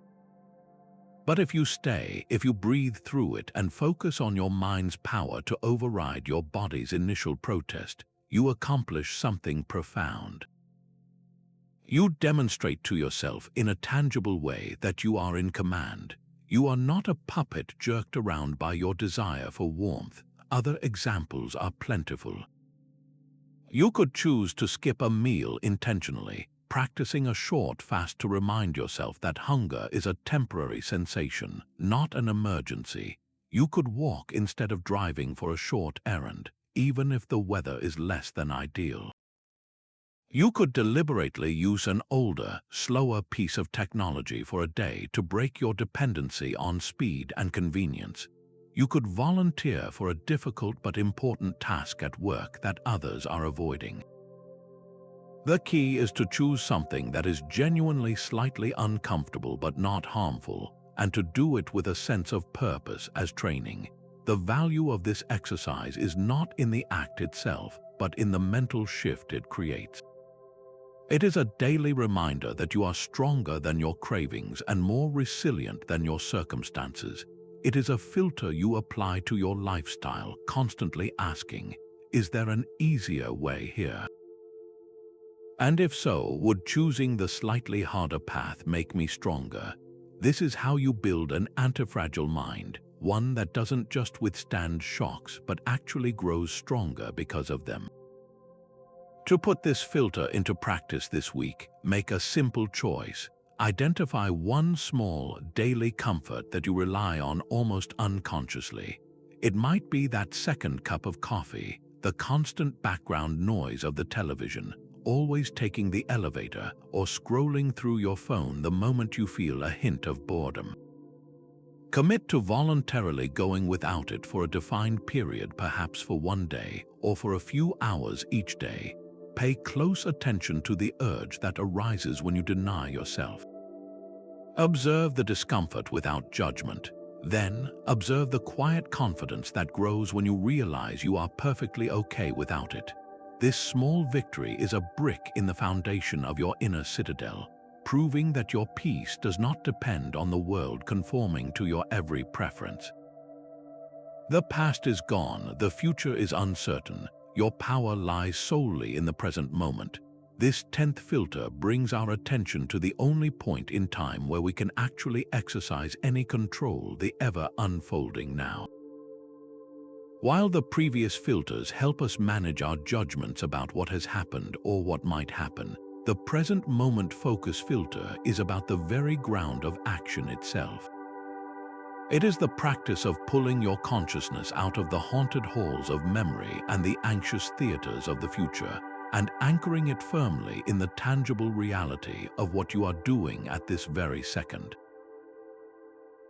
Speaker 1: But if you breathe through it and focus on your mind's power to override your body's initial protest, you accomplish something profound. You demonstrate to yourself in a tangible way that you are in command. You are not a puppet jerked around by your desire for warmth, other examples are plentiful. You could choose to skip a meal intentionally, practicing a short fast to remind yourself that hunger is a temporary sensation, not an emergency. You could walk instead of driving for a short errand, even if the weather is less than ideal. You could deliberately use an older, slower piece of technology for a day to break your dependency on speed and convenience. You could volunteer for a difficult but important task at work that others are avoiding. The key is to choose something that is genuinely slightly uncomfortable but not harmful, and to do it with a sense of purpose as training. The value of this exercise is not in the act itself, but in the mental shift it creates. It is a daily reminder that you are stronger than your cravings and more resilient than your circumstances. It is a filter you apply to your lifestyle, constantly asking, is there an easier way here? And if so, would choosing the slightly harder path make me stronger? This is how you build an antifragile mind, one that doesn't just withstand shocks but actually grows stronger because of them. To put this filter into practice this week, make a simple choice. Identify one small, daily comfort that you rely on almost unconsciously. It might be that second cup of coffee, the constant background noise of the television, always taking the elevator, or scrolling through your phone the moment you feel a hint of boredom. Commit to voluntarily going without it for a defined period, perhaps for one day, or for a few hours each day. Pay close attention to the urge that arises when you deny yourself. Observe the discomfort without judgment. Then, observe the quiet confidence that grows when you realize you are perfectly okay without it. This small victory is a brick in the foundation of your inner citadel, proving that your peace does not depend on the world conforming to your every preference. The past is gone, the future is uncertain. Your power lies solely in the present moment. This 10th filter brings our attention to the only point in time where we can actually exercise any control, the ever-unfolding now. While the previous filters help us manage our judgments about what has happened or what might happen, the present moment focus filter is about the very ground of action itself. It is the practice of pulling your consciousness out of the haunted halls of memory and the anxious theaters of the future, and anchoring it firmly in the tangible reality of what you are doing at this very second.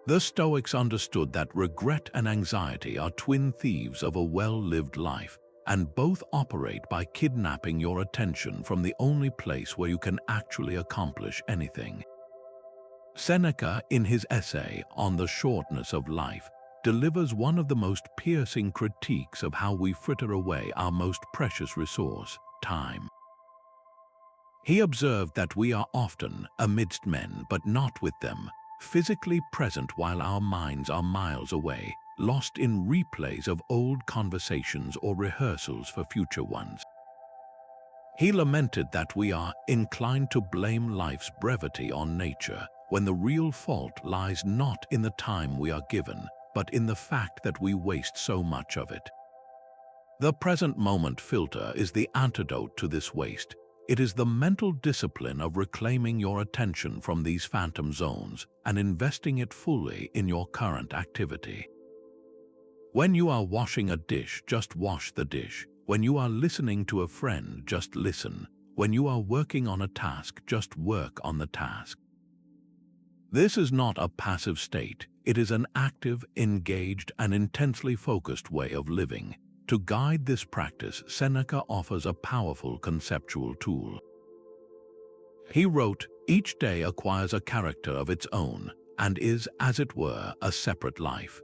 Speaker 1: The Stoics understood that regret and anxiety are twin thieves of a well-lived life, and both operate by kidnapping your attention from the only place where you can actually accomplish anything. Seneca, in his essay on the shortness of life, delivers one of the most piercing critiques of how we fritter away our most precious resource, time. He observed that we are often amidst men, but not with them, physically present while our minds are miles away, lost in replays of old conversations or rehearsals for future ones. He lamented that we are inclined to blame life's brevity on nature, when the real fault lies not in the time we are given, but in the fact that we waste so much of it. The present moment filter is the antidote to this waste. It is the mental discipline of reclaiming your attention from these phantom zones and investing it fully in your current activity. When you are washing a dish, just wash the dish. When you are listening to a friend, just listen. When you are working on a task, just work on the task. This is not a passive state. It is an active, engaged, and intensely focused way of living. To guide this practice, Seneca offers a powerful conceptual tool. He wrote, "Each day acquires a character of its own, and is, as it were, a separate life."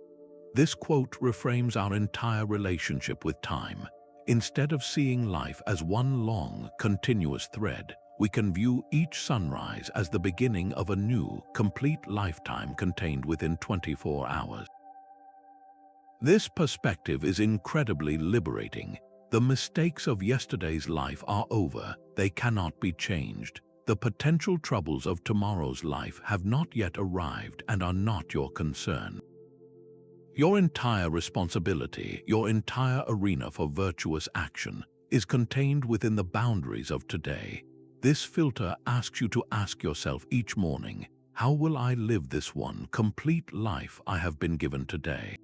Speaker 1: This quote reframes our entire relationship with time. Instead of seeing life as one long, continuous thread, we can view each sunrise as the beginning of a new, complete lifetime contained within 24 hours. This perspective is incredibly liberating. The mistakes of yesterday's life are over. They cannot be changed. The potential troubles of tomorrow's life have not yet arrived and are not your concern. Your entire responsibility, your entire arena for virtuous action, is contained within the boundaries of today. This filter asks you to ask yourself each morning, how will I live this one complete life I have been given today?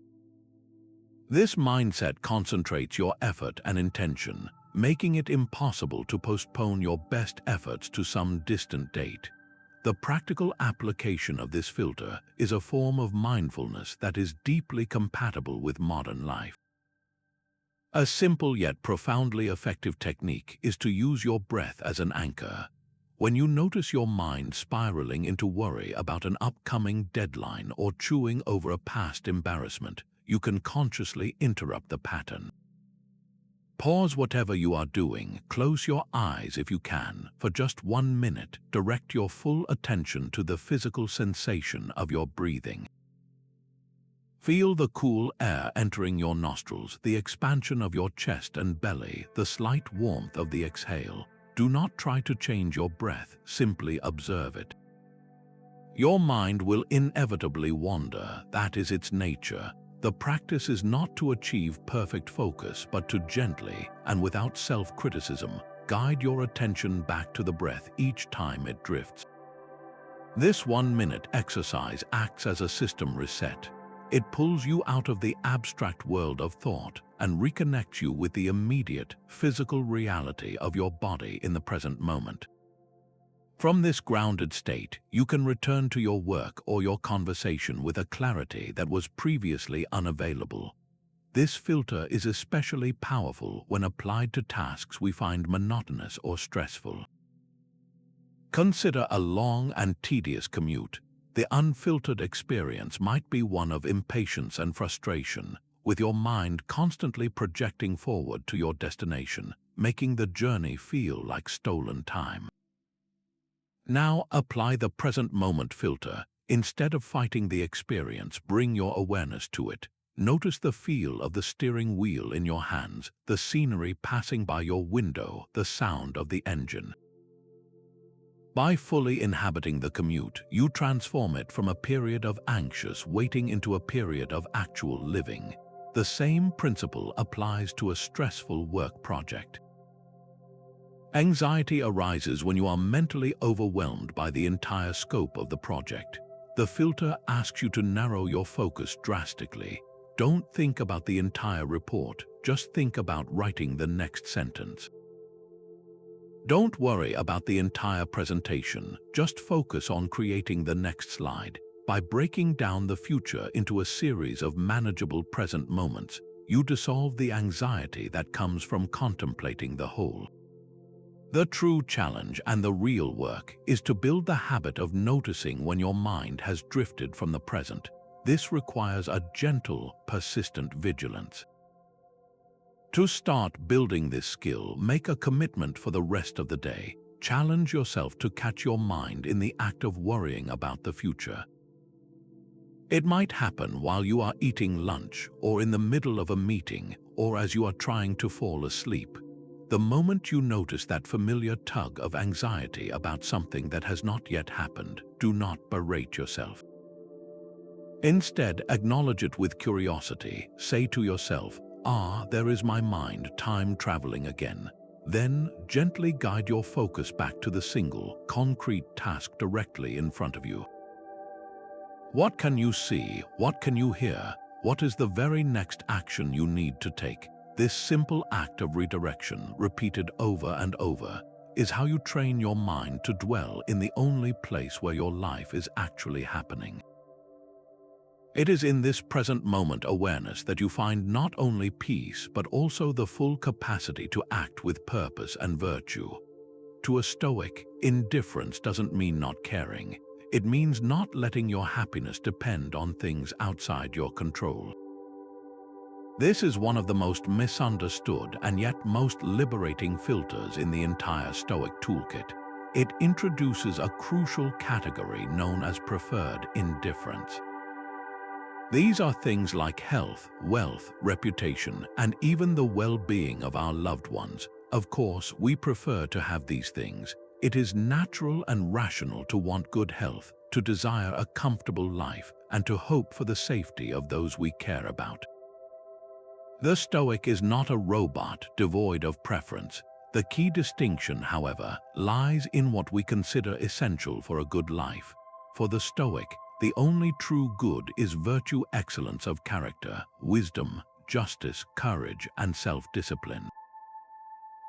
Speaker 1: This mindset concentrates your effort and intention, making it impossible to postpone your best efforts to some distant date. The practical application of this filter is a form of mindfulness that is deeply compatible with modern life. A simple yet profoundly effective technique is to use your breath as an anchor. When you notice your mind spiraling into worry about an upcoming deadline or chewing over a past embarrassment, you can consciously interrupt the pattern. Pause whatever you are doing, close your eyes if you can. For just 1 minute, direct your full attention to the physical sensation of your breathing. Feel the cool air entering your nostrils, the expansion of your chest and belly, the slight warmth of the exhale. Do not try to change your breath, simply observe it. Your mind will inevitably wander, that is its nature. The practice is not to achieve perfect focus, but to gently, and without self-criticism, guide your attention back to the breath each time it drifts. This 1-minute exercise acts as a system reset. It pulls you out of the abstract world of thought and reconnects you with the immediate, physical reality of your body in the present moment. From this grounded state, you can return to your work or your conversation with a clarity that was previously unavailable. This filter is especially powerful when applied to tasks we find monotonous or stressful. Consider a long and tedious commute. The unfiltered experience might be one of impatience and frustration, with your mind constantly projecting forward to your destination, making the journey feel like stolen time. Now apply the present moment filter. Instead of fighting the experience, bring your awareness to it. Notice the feel of the steering wheel in your hands, the scenery passing by your window, the sound of the engine. By fully inhabiting the commute, you transform it from a period of anxious waiting into a period of actual living. The same principle applies to a stressful work project. Anxiety arises when you are mentally overwhelmed by the entire scope of the project. The filter asks you to narrow your focus drastically. Don't think about the entire report, just think about writing the next sentence. Don't worry about the entire presentation, just focus on creating the next slide. By breaking down the future into a series of manageable present moments, you dissolve the anxiety that comes from contemplating the whole. The true challenge and the real work is to build the habit of noticing when your mind has drifted from the present. This requires a gentle, persistent vigilance. To start building this skill, make a commitment for the rest of the day. Challenge yourself to catch your mind in the act of worrying about the future. It might happen while you are eating lunch, or in the middle of a meeting, or as you are trying to fall asleep. The moment you notice that familiar tug of anxiety about something that has not yet happened, do not berate yourself. Instead, acknowledge it with curiosity. Say to yourself, there is my mind time traveling again. Then, gently guide your focus back to the single, concrete task directly in front of you. What can you see? What can you hear? What is the very next action you need to take? This simple act of redirection, repeated over and over, is how you train your mind to dwell in the only place where your life is actually happening. It is in this present moment awareness that you find not only peace but also the full capacity to act with purpose and virtue. To a Stoic, indifference doesn't mean not caring. It means not letting your happiness depend on things outside your control. This is one of the most misunderstood and yet most liberating filters in the entire Stoic toolkit. It introduces a crucial category known as preferred indifference. These are things like health, wealth, reputation, and even the well-being of our loved ones. Of course, we prefer to have these things. It is natural and rational to want good health, to desire a comfortable life, and to hope for the safety of those we care about. The Stoic is not a robot devoid of preference. The key distinction, however, lies in what we consider essential for a good life. For the Stoic, the only true good is virtue, excellence of character, wisdom, justice, courage, and self-discipline.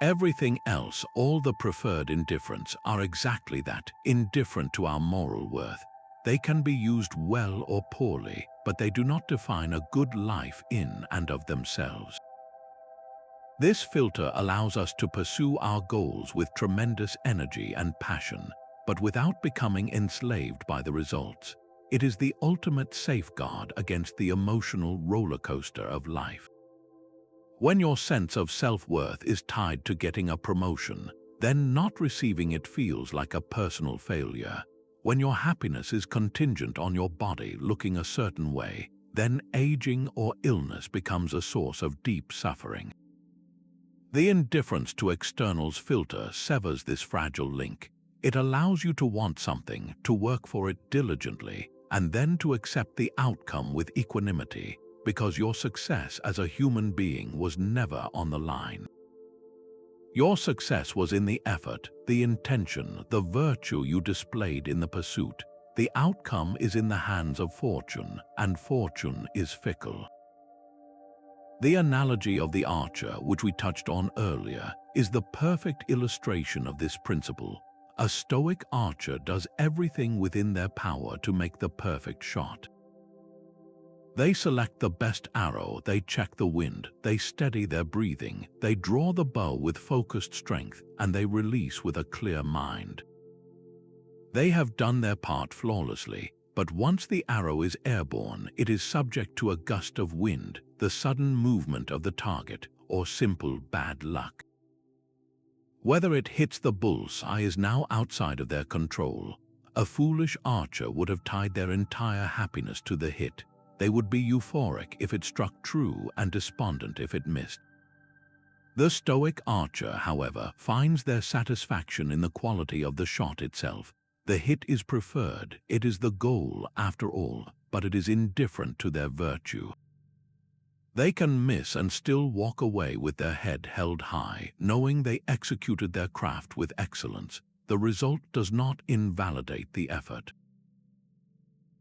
Speaker 1: Everything else, all the preferred indifference, are exactly that, indifferent to our moral worth. They can be used well or poorly, but they do not define a good life in and of themselves. This filter allows us to pursue our goals with tremendous energy and passion, but without becoming enslaved by the results. It is the ultimate safeguard against the emotional roller coaster of life. When your sense of self-worth is tied to getting a promotion, then not receiving it feels like a personal failure. When your happiness is contingent on your body looking a certain way, then aging or illness becomes a source of deep suffering. The indifference to externals filter severs this fragile link. It allows you to want something, to work for it diligently, and then to accept the outcome with equanimity, because your success as a human being was never on the line. Your success was in the effort, the intention, the virtue you displayed in the pursuit. The outcome is in the hands of fortune, and fortune is fickle. The analogy of the archer, which we touched on earlier, is the perfect illustration of this principle. A Stoic archer does everything within their power to make the perfect shot. They select the best arrow, they check the wind, they steady their breathing, they draw the bow with focused strength, and they release with a clear mind. They have done their part flawlessly, but once the arrow is airborne, it is subject to a gust of wind, the sudden movement of the target, or simple bad luck. Whether it hits the bullseye is now outside of their control. A foolish archer would have tied their entire happiness to the hit. They would be euphoric if it struck true and despondent if it missed. The Stoic archer, however, finds their satisfaction in the quality of the shot itself. The hit is preferred, it is the goal after all, but it is indifferent to their virtue. They can miss and still walk away with their head held high, knowing they executed their craft with excellence. The result does not invalidate the effort.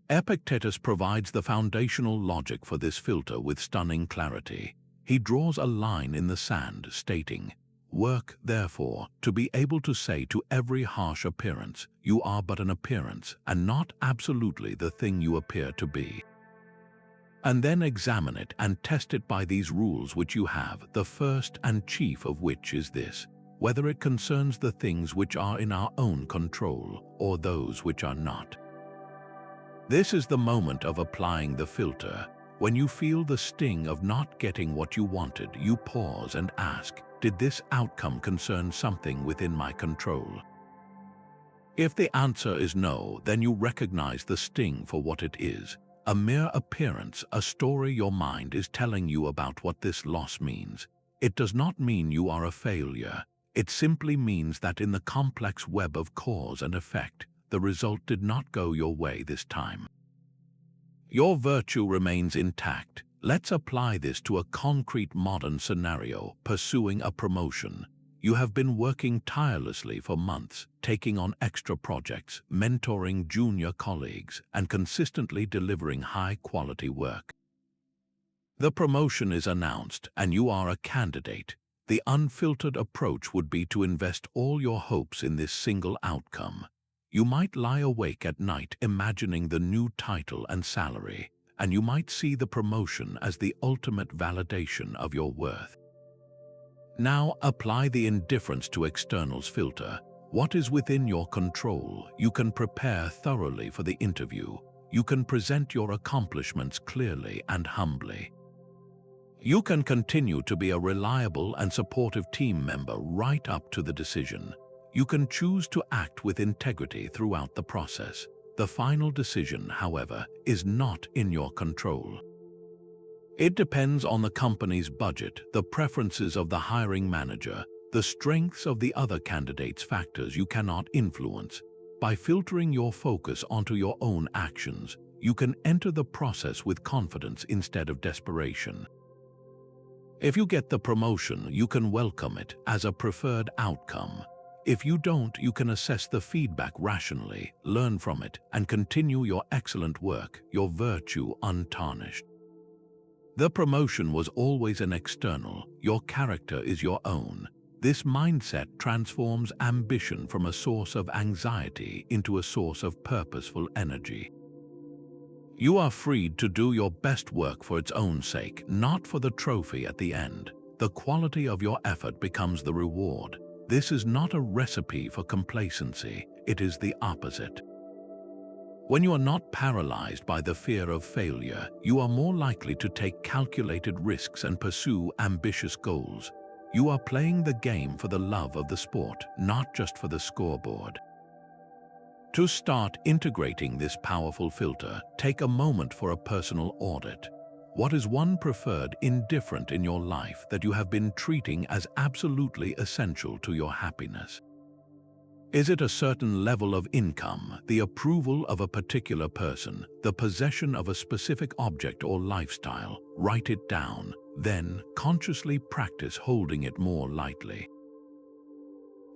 Speaker 1: Epictetus provides the foundational logic for this filter with stunning clarity. He draws a line in the sand, stating, "Work, therefore, to be able to say to every harsh appearance, you are but an appearance, and not absolutely the thing you appear to be. And then examine it and test it by these rules which you have, the first and chief of which is this, whether it concerns the things which are in our own control, or those which are not." This is the moment of applying the filter. When you feel the sting of not getting what you wanted, you pause and ask, did this outcome concern something within my control? If the answer is no, then you recognize the sting for what it is. A mere appearance, a story your mind is telling you about what this loss means. It does not mean you are a failure. It simply means that in the complex web of cause and effect, the result did not go your way this time. Your virtue remains intact. Let's apply this to a concrete modern scenario, pursuing a promotion. You have been working tirelessly for months, taking on extra projects, mentoring junior colleagues, and consistently delivering high-quality work. The promotion is announced, and you are a candidate. The unfiltered approach would be to invest all your hopes in this single outcome. You might lie awake at night imagining the new title and salary, and you might see the promotion as the ultimate validation of your worth. Now apply the indifference to externals filter. What is within your control? You can prepare thoroughly for the interview. You can present your accomplishments clearly and humbly. You can continue to be a reliable and supportive team member right up to the decision. You can choose to act with integrity throughout the process. The final decision, however, is not in your control. It depends on the company's budget, the preferences of the hiring manager, the strengths of the other candidates, factors you cannot influence. By filtering your focus onto your own actions, you can enter the process with confidence instead of desperation. If you get the promotion, you can welcome it as a preferred outcome. If you don't, you can assess the feedback rationally, learn from it, and continue your excellent work, your virtue untarnished. The promotion was always an external, your character is your own. This mindset transforms ambition from a source of anxiety into a source of purposeful energy. You are freed to do your best work for its own sake, not for the trophy at the end. The quality of your effort becomes the reward. This is not a recipe for complacency, it is the opposite. When you are not paralyzed by the fear of failure, you are more likely to take calculated risks and pursue ambitious goals. You are playing the game for the love of the sport, not just for the scoreboard. To start integrating this powerful filter, take a moment for a personal audit. What is one preferred indifferent in your life that you have been treating as absolutely essential to your happiness? Is it a certain level of income, the approval of a particular person, the possession of a specific object or lifestyle? Write it down, then consciously practice holding it more lightly.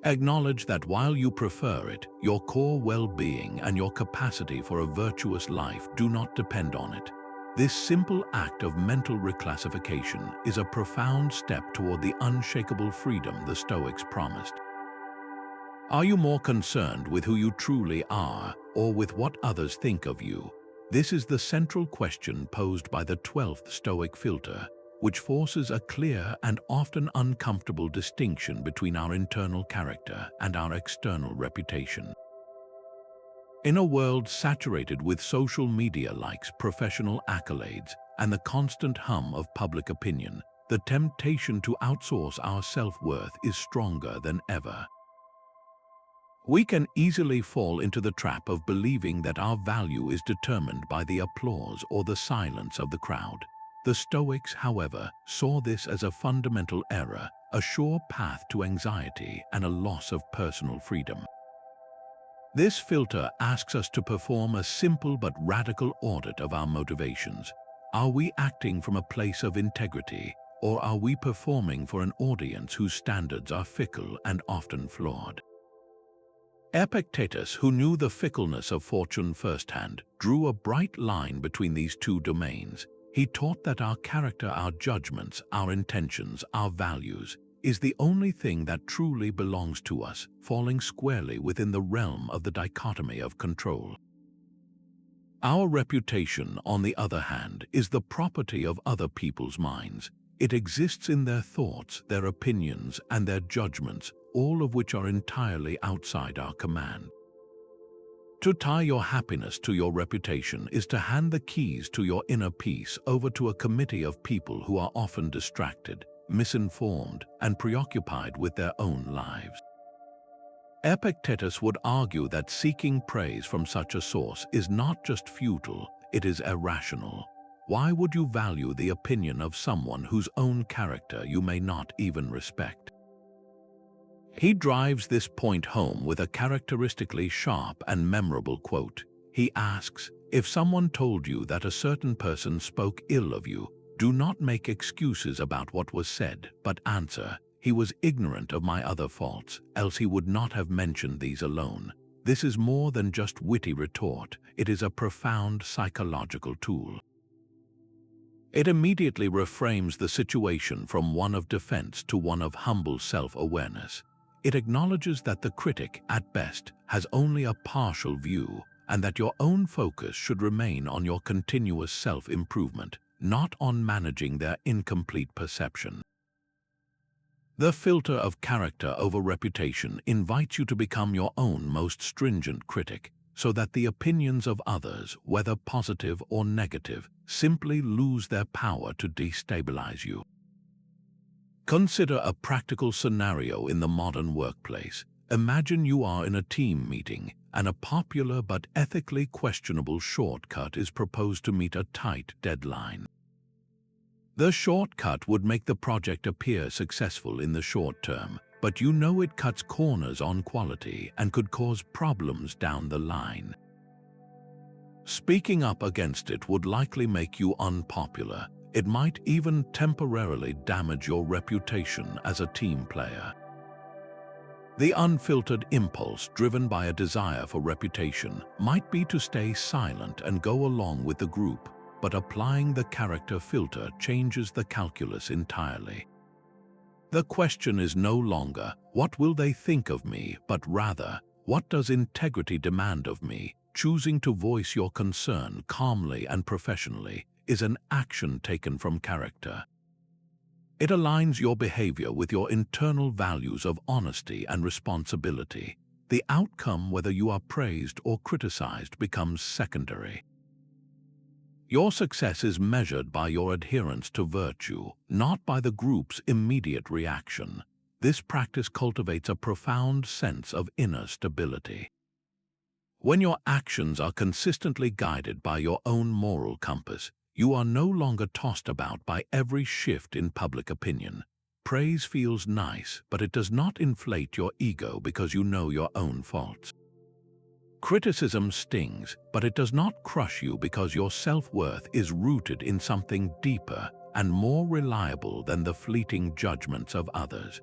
Speaker 1: Acknowledge that while you prefer it, your core well-being and your capacity for a virtuous life do not depend on it. This simple act of mental reclassification is a profound step toward the unshakable freedom the Stoics promised. Are you more concerned with who you truly are, or with what others think of you? This is the central question posed by the 12th Stoic filter, which forces a clear and often uncomfortable distinction between our internal character and our external reputation. In a world saturated with social media likes, professional accolades, and the constant hum of public opinion, the temptation to outsource our self-worth is stronger than ever. We can easily fall into the trap of believing that our value is determined by the applause or the silence of the crowd. The Stoics, however, saw this as a fundamental error, a sure path to anxiety and a loss of personal freedom. This filter asks us to perform a simple but radical audit of our motivations. Are we acting from a place of integrity, or are we performing for an audience whose standards are fickle and often flawed? Epictetus, who knew the fickleness of fortune firsthand, drew a bright line between these two domains. He taught that our character, our judgments, our intentions, our values, is the only thing that truly belongs to us, falling squarely within the realm of the dichotomy of control. Our reputation, on the other hand, is the property of other people's minds. It exists in their thoughts, their opinions, and their judgments, all of which are entirely outside our command. To tie your happiness to your reputation is to hand the keys to your inner peace over to a committee of people who are often distracted, misinformed, and preoccupied with their own lives. Epictetus would argue that seeking praise from such a source is not just futile, it is irrational. Why would you value the opinion of someone whose own character you may not even respect? He drives this point home with a characteristically sharp and memorable quote. He asks, if someone told you that a certain person spoke ill of you, do not make excuses about what was said, but answer, he was ignorant of my other faults, else he would not have mentioned these alone. This is more than just witty retort, it is a profound psychological tool. It immediately reframes the situation from one of defense to one of humble self-awareness. It acknowledges that the critic, at best, has only a partial view, and that your own focus should remain on your continuous self-improvement, not on managing their incomplete perception. The filter of character over reputation invites you to become your own most stringent critic, so that the opinions of others, whether positive or negative, simply lose their power to destabilize you. Consider a practical scenario in the modern workplace. Imagine you are in a team meeting, and a popular but ethically questionable shortcut is proposed to meet a tight deadline. The shortcut would make the project appear successful in the short term, but you know it cuts corners on quality and could cause problems down the line. Speaking up against it would likely make you unpopular. It might even temporarily damage your reputation as a team player. The unfiltered impulse driven by a desire for reputation might be to stay silent and go along with the group, but applying the character filter changes the calculus entirely. The question is no longer, what will they think of me, but rather, what does integrity demand of me? Choosing to voice your concern calmly and professionally is an action taken from character. It aligns your behavior with your internal values of honesty and responsibility. The outcome, whether you are praised or criticized, becomes secondary. Your success is measured by your adherence to virtue, not by the group's immediate reaction. This practice cultivates a profound sense of inner stability. When your actions are consistently guided by your own moral compass, you are no longer tossed about by every shift in public opinion. Praise feels nice, but it does not inflate your ego because you know your own faults. Criticism stings, but it does not crush you because your self-worth is rooted in something deeper and more reliable than the fleeting judgments of others.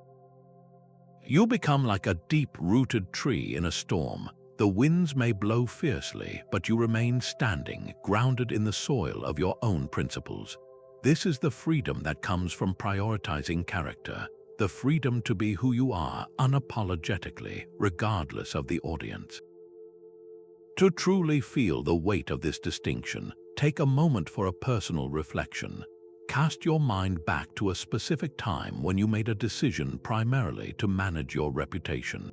Speaker 1: You become like a deep-rooted tree in a storm. The winds may blow fiercely, but you remain standing, grounded in the soil of your own principles. This is the freedom that comes from prioritizing character, the freedom to be who you are unapologetically, regardless of the audience. To truly feel the weight of this distinction, take a moment for a personal reflection. Cast your mind back to a specific time when you made a decision primarily to manage your reputation.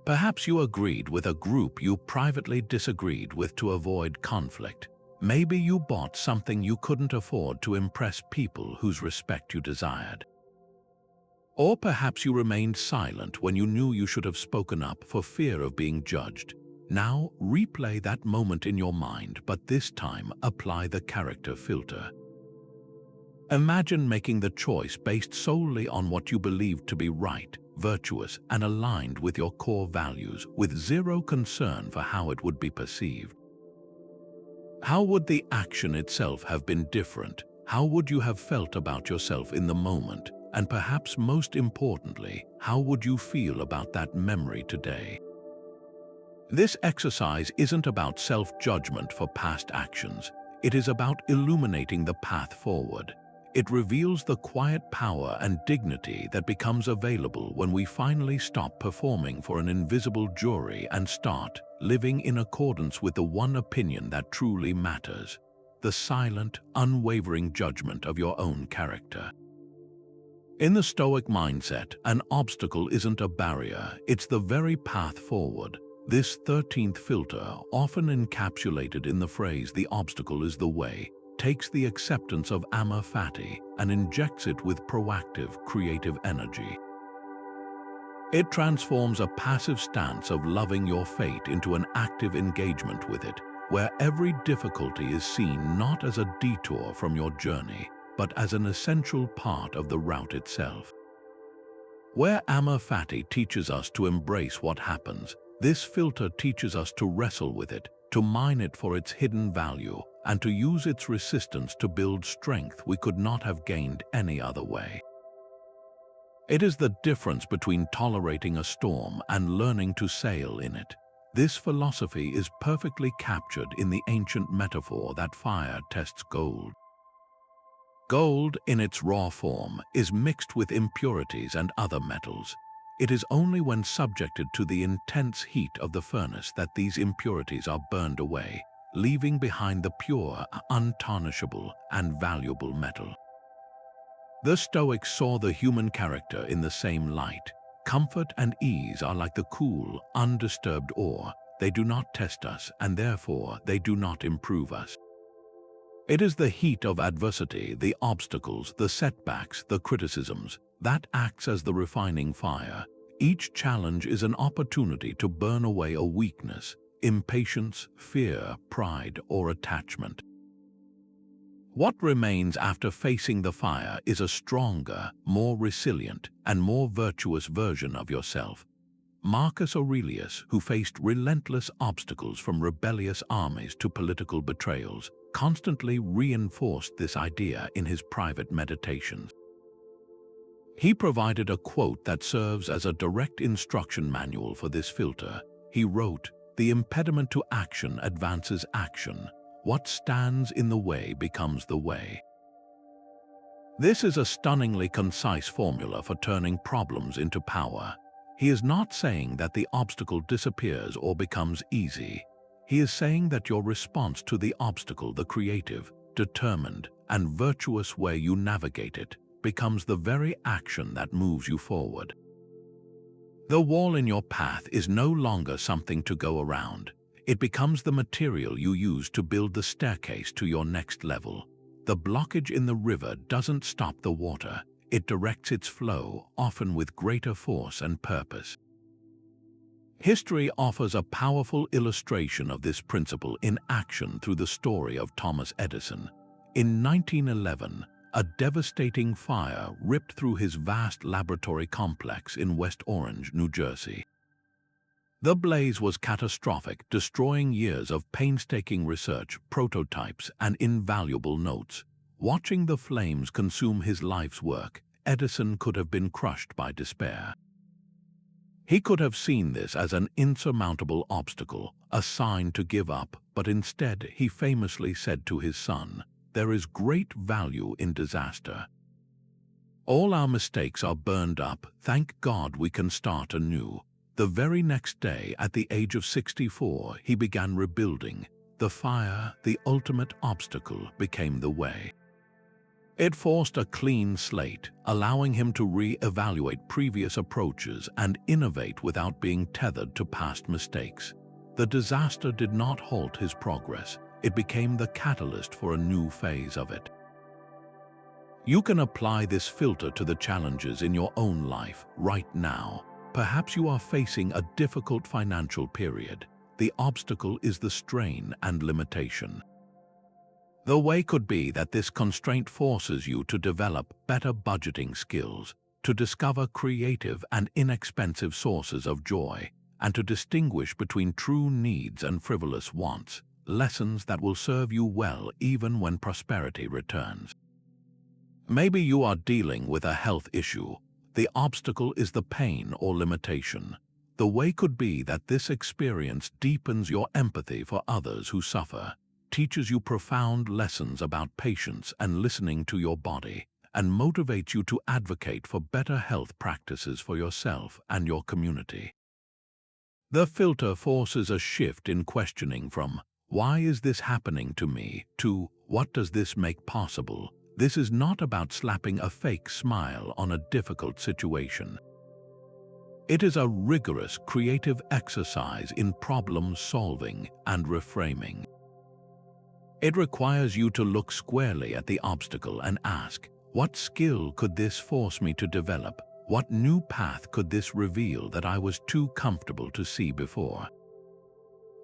Speaker 1: Perhaps you agreed with a group you privately disagreed with to avoid conflict. Maybe you bought something you couldn't afford to impress people whose respect you desired. Or perhaps you remained silent when you knew you should have spoken up for fear of being judged. Now replay that moment in your mind, but this time apply the character filter. Imagine making the choice based solely on what you believed to be right, virtuous, and aligned with your core values, with zero concern for how it would be perceived. How would the action itself have been different? How would you have felt about yourself in the moment? And perhaps most importantly, how would you feel about that memory today? This exercise isn't about self-judgment for past actions. It is about illuminating the path forward. It reveals the quiet power and dignity that becomes available when we finally stop performing for an invisible jury and start living in accordance with the one opinion that truly matters, the silent, unwavering judgment of your own character. In the Stoic mindset, an obstacle isn't a barrier, it's the very path forward. This 13th filter, often encapsulated in the phrase "the obstacle is the way," takes the acceptance of Amor Fati and injects it with proactive, creative energy. It transforms a passive stance of loving your fate into an active engagement with it, where every difficulty is seen not as a detour from your journey, but as an essential part of the route itself. Where Amor Fati teaches us to embrace what happens, this filter teaches us to wrestle with it, to mine it for its hidden value, and to use its resistance to build strength we could not have gained any other way. It is the difference between tolerating a storm and learning to sail in it. This philosophy is perfectly captured in the ancient metaphor that fire tests gold. Gold, in its raw form, is mixed with impurities and other metals. It is only when subjected to the intense heat of the furnace that these impurities are burned away, leaving behind the pure, untarnishable, and valuable metal. The Stoics saw the human character in the same light. Comfort and ease are like the cool, undisturbed ore. They do not test us, and therefore they do not improve us. It is the heat of adversity, the obstacles, the setbacks, the criticisms, that acts as the refining fire. Each challenge is an opportunity to burn away a weakness, impatience, fear, pride, or attachment. What remains after facing the fire is a stronger, more resilient, and more virtuous version of yourself. Marcus Aurelius, who faced relentless obstacles from rebellious armies to political betrayals, constantly reinforced this idea in his private meditations. He provided a quote that serves as a direct instruction manual for this filter. He wrote, "The impediment to action advances action. What stands in the way becomes the way." This is a stunningly concise formula for turning problems into power. He is not saying that the obstacle disappears or becomes easy. He is saying that your response to the obstacle, the creative, determined, and virtuous way you navigate it, becomes the very action that moves you forward. The wall in your path is no longer something to go around. It becomes the material you use to build the staircase to your next level. The blockage in the river doesn't stop the water. It directs its flow, often with greater force and purpose. History offers a powerful illustration of this principle in action through the story of Thomas Edison. In 1911, a devastating fire ripped through his vast laboratory complex in West Orange, New Jersey. The blaze was catastrophic, destroying years of painstaking research, prototypes, and invaluable notes. Watching the flames consume his life's work, Edison could have been crushed by despair. He could have seen this as an insurmountable obstacle, a sign to give up, but instead he famously said to his son, "There is great value in disaster. All our mistakes are burned up. Thank God we can start anew." The very next day, at the age of 64, he began rebuilding. The fire, the ultimate obstacle, became the way. It forced a clean slate, allowing him to re-evaluate previous approaches and innovate without being tethered to past mistakes. The disaster did not halt his progress. It became the catalyst for a new phase of it. You can apply this filter to the challenges in your own life right now. Perhaps you are facing a difficult financial period. The obstacle is the strain and limitation. The way could be that this constraint forces you to develop better budgeting skills, to discover creative and inexpensive sources of joy, and to distinguish between true needs and frivolous wants, lessons that will serve you well even when prosperity returns. Maybe you are dealing with a health issue. The obstacle is the pain or limitation. The way could be that this experience deepens your empathy for others who suffer, teaches you profound lessons about patience and listening to your body, and motivates you to advocate for better health practices for yourself and your community. The filter forces a shift in questioning from, "Why is this happening to me?" to, "What does this make possible?" This is not about slapping a fake smile on a difficult situation. It is a rigorous creative exercise in problem solving and reframing. It requires you to look squarely at the obstacle and ask, what skill could this force me to develop? What new path could this reveal that I was too comfortable to see before?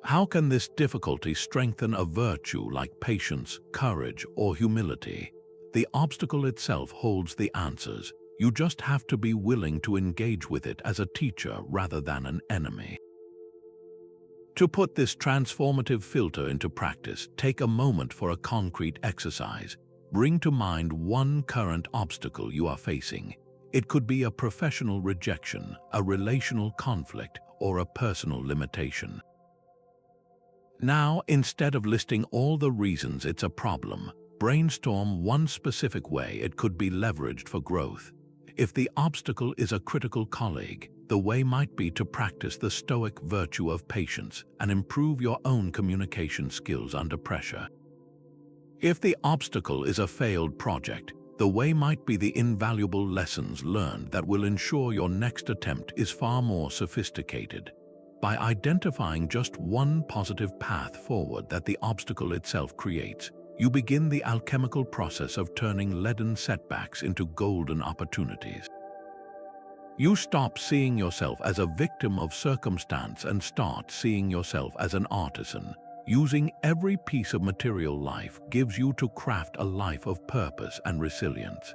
Speaker 1: How can this difficulty strengthen a virtue like patience, courage, or humility? The obstacle itself holds the answers. You just have to be willing to engage with it as a teacher rather than an enemy. To put this transformative filter into practice, take a moment for a concrete exercise. Bring to mind one current obstacle you are facing. It could be a professional rejection, a relational conflict, or a personal limitation. Now, instead of listing all the reasons it's a problem, brainstorm one specific way it could be leveraged for growth. If the obstacle is a critical colleague, the way might be to practice the Stoic virtue of patience and improve your own communication skills under pressure. If the obstacle is a failed project, the way might be the invaluable lessons learned that will ensure your next attempt is far more sophisticated. By identifying just one positive path forward that the obstacle itself creates, you begin the alchemical process of turning leaden setbacks into golden opportunities. You stop seeing yourself as a victim of circumstance and start seeing yourself as an artisan. Using every piece of material life gives you to craft a life of purpose and resilience.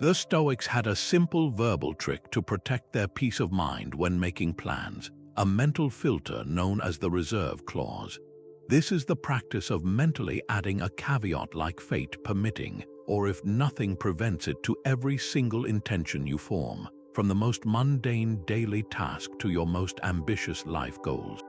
Speaker 1: The Stoics had a simple verbal trick to protect their peace of mind when making plans, a mental filter known as the reserve clause. This is the practice of mentally adding a caveat like fate permitting, or if nothing prevents it, to every single intention you form, from the most mundane daily task to your most ambitious life goals.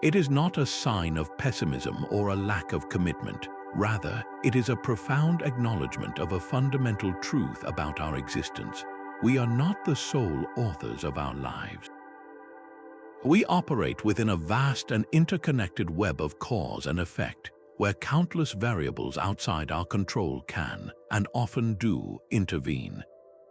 Speaker 1: It is not a sign of pessimism or a lack of commitment. Rather, it is a profound acknowledgement of a fundamental truth about our existence. We are not the sole authors of our lives. We operate within a vast and interconnected web of cause and effect, where countless variables outside our control can, and often do, intervene.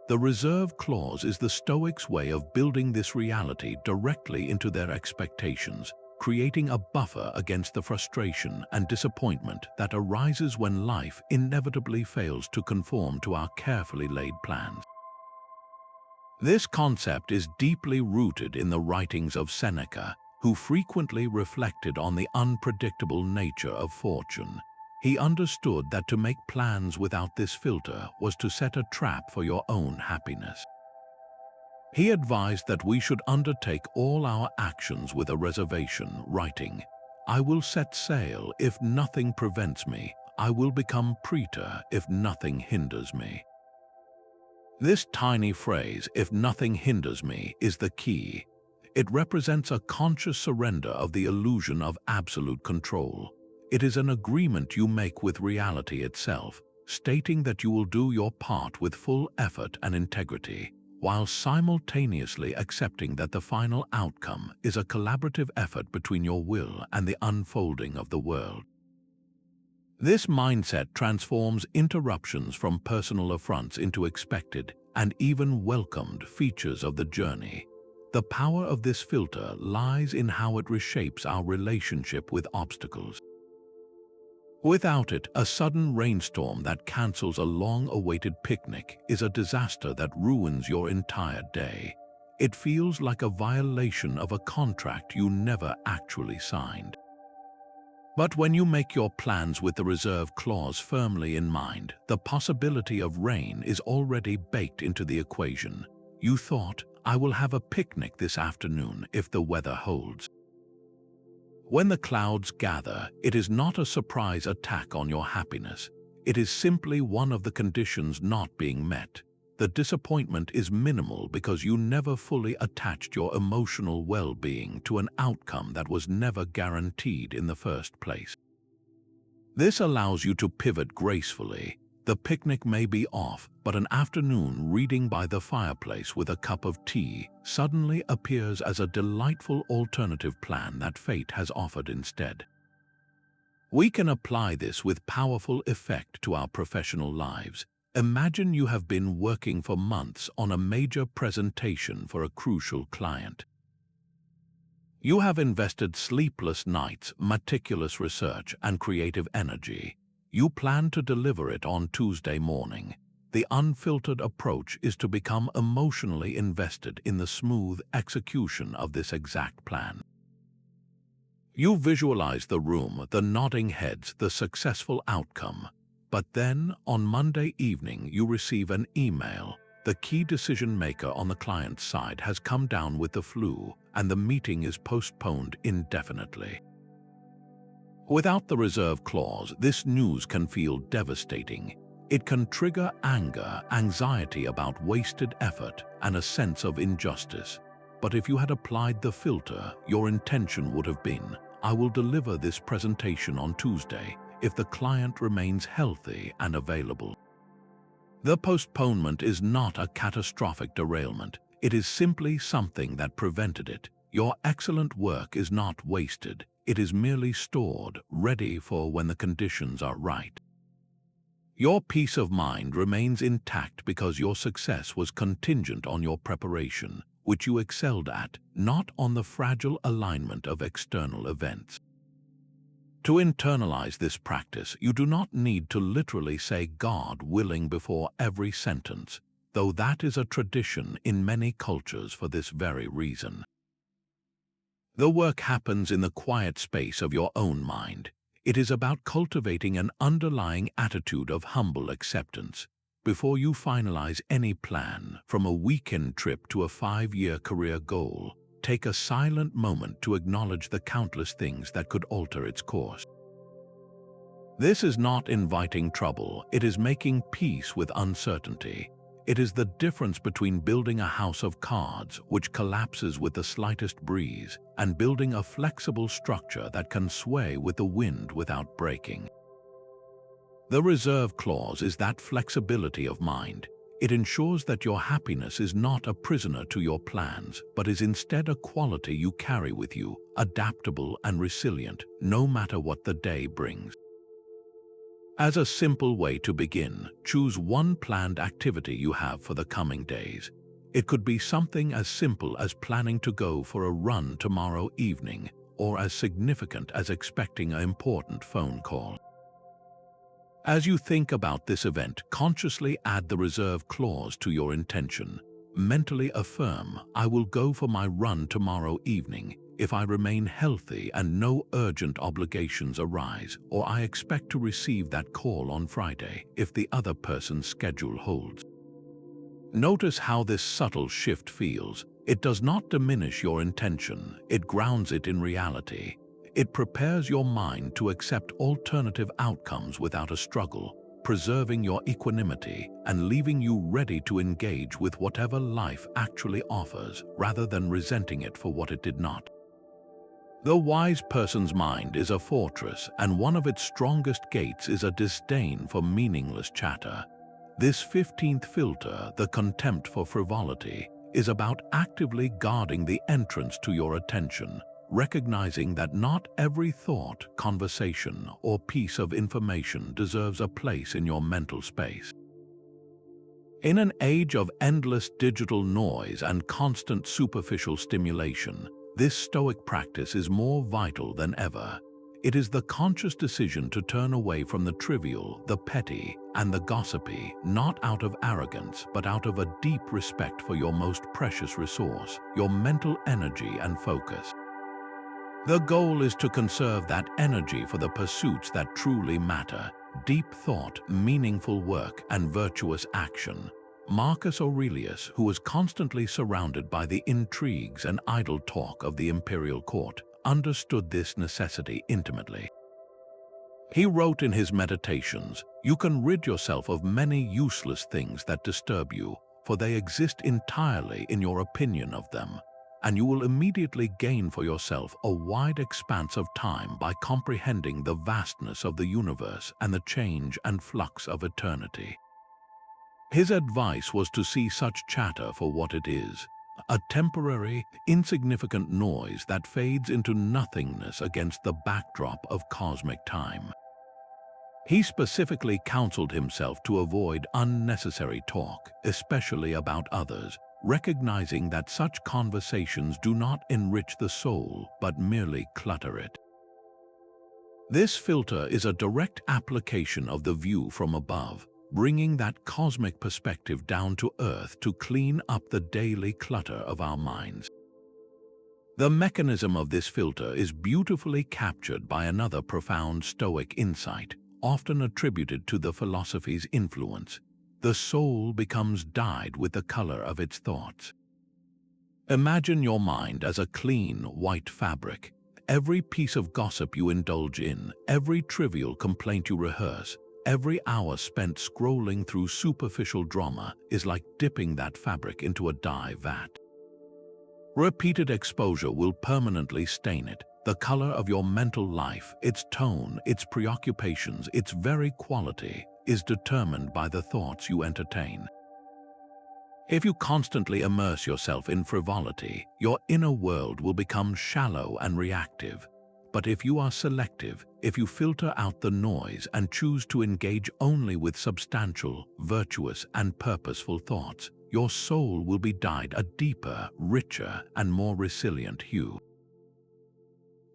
Speaker 1: The reserve clause is the Stoics' way of building this reality directly into their expectations, creating a buffer against the frustration and disappointment that arises when life inevitably fails to conform to our carefully laid plans. This concept is deeply rooted in the writings of Seneca, who frequently reflected on the unpredictable nature of fortune. He understood that to make plans without this filter was to set a trap for your own happiness. He advised that we should undertake all our actions with a reservation, writing, "I will set sail if nothing prevents me. I will become praetor if nothing hinders me." This tiny phrase, "if nothing hinders me," is the key. It represents a conscious surrender of the illusion of absolute control. It is an agreement you make with reality itself, stating that you will do your part with full effort and integrity, while simultaneously accepting that the final outcome is a collaborative effort between your will and the unfolding of the world. This mindset transforms interruptions from personal affronts into expected and even welcomed features of the journey. The power of this filter lies in how it reshapes our relationship with obstacles. Without it, a sudden rainstorm that cancels a long-awaited picnic is a disaster that ruins your entire day. It feels like a violation of a contract you never actually signed. But when you make your plans with the reserve clause firmly in mind, the possibility of rain is already baked into the equation. You thought, "I will have a picnic this afternoon if the weather holds." When the clouds gather, it is not a surprise attack on your happiness. It is simply one of the conditions not being met. The disappointment is minimal because you never fully attached your emotional well-being to an outcome that was never guaranteed in the first place. This allows you to pivot gracefully. The picnic may be off, but an afternoon reading by the fireplace with a cup of tea suddenly appears as a delightful alternative plan that fate has offered instead. We can apply this with powerful effect to our professional lives. Imagine you have been working for months on a major presentation for a crucial client. You have invested sleepless nights, meticulous research, and creative energy. You plan to deliver it on Tuesday morning. The unfiltered approach is to become emotionally invested in the smooth execution of this exact plan. You visualize the room, the nodding heads, the successful outcome. But then, on Monday evening, you receive an email. The key decision maker on the client's side has come down with the flu, and the meeting is postponed indefinitely. Without the reserve clause, this news can feel devastating. It can trigger anger, anxiety about wasted effort, and a sense of injustice. But if you had applied the filter, your intention would have been, "I will deliver this presentation on Tuesday if the client remains healthy and available." The postponement is not a catastrophic derailment. It is simply something that prevented it. Your excellent work is not wasted. It is merely stored, ready for when the conditions are right. Your peace of mind remains intact because your success was contingent on your preparation, which you excelled at, not on the fragile alignment of external events. To internalize this practice, you do not need to literally say "God willing" before every sentence, though that is a tradition in many cultures for this very reason. The work happens in the quiet space of your own mind. It is about cultivating an underlying attitude of humble acceptance. Before you finalize any plan, from a weekend trip to a 5-year career goal, take a silent moment to acknowledge the countless things that could alter its course. This is not inviting trouble, it is making peace with uncertainty. It is the difference between building a house of cards, which collapses with the slightest breeze, and building a flexible structure that can sway with the wind without breaking. The reserve clause is that flexibility of mind. It ensures that your happiness is not a prisoner to your plans, but is instead a quality you carry with you, adaptable and resilient, no matter what the day brings. As a simple way to begin, choose one planned activity you have for the coming days. It could be something as simple as planning to go for a run tomorrow evening, or as significant as expecting an important phone call. As you think about this event, consciously add the reserve clause to your intention. Mentally affirm, "I will go for my run tomorrow evening if I remain healthy and no urgent obligations arise, or I expect to receive that call on Friday if the other person's schedule holds." Notice how this subtle shift feels. It does not diminish your intention, it grounds it in reality. It prepares your mind to accept alternative outcomes without a struggle, preserving your equanimity and leaving you ready to engage with whatever life actually offers, rather than resenting it for what it did not. The wise person's mind is a fortress, and one of its strongest gates is a disdain for meaningless chatter. This 15th filter, the contempt for frivolity, is about actively guarding the entrance to your attention, recognizing that not every thought, conversation, or piece of information deserves a place in your mental space. In an age of endless digital noise and constant superficial stimulation, this Stoic practice is more vital than ever. It is the conscious decision to turn away from the trivial, the petty, and the gossipy, not out of arrogance, but out of a deep respect for your most precious resource, your mental energy and focus. The goal is to conserve that energy for the pursuits that truly matter: deep thought, meaningful work, and virtuous action. Marcus Aurelius, who was constantly surrounded by the intrigues and idle talk of the imperial court, understood this necessity intimately. He wrote in his Meditations, "You can rid yourself of many useless things that disturb you, for they exist entirely in your opinion of them, and you will immediately gain for yourself a wide expanse of time by comprehending the vastness of the universe and the change and flux of eternity." His advice was to see such chatter for what it is: a temporary, insignificant noise that fades into nothingness against the backdrop of cosmic time. He specifically counseled himself to avoid unnecessary talk, especially about others, recognizing that such conversations do not enrich the soul but merely clutter it. This filter is a direct application of the view from above, bringing that cosmic perspective down to earth to clean up the daily clutter of our minds. The mechanism of this filter is beautifully captured by another profound Stoic insight, often attributed to the philosophy's influence: the soul becomes dyed with the color of its thoughts. Imagine your mind as a clean, white fabric. Every piece of gossip you indulge in, every trivial complaint you rehearse, every hour spent scrolling through superficial drama is like dipping that fabric into a dye vat. Repeated exposure will permanently stain it. The color of your mental life, its tone, its preoccupations, its very quality, is determined by the thoughts you entertain. If you constantly immerse yourself in frivolity, your inner world will become shallow and reactive. But if you are selective, if you filter out the noise and choose to engage only with substantial, virtuous, and purposeful thoughts, your soul will be dyed a deeper, richer, and more resilient hue.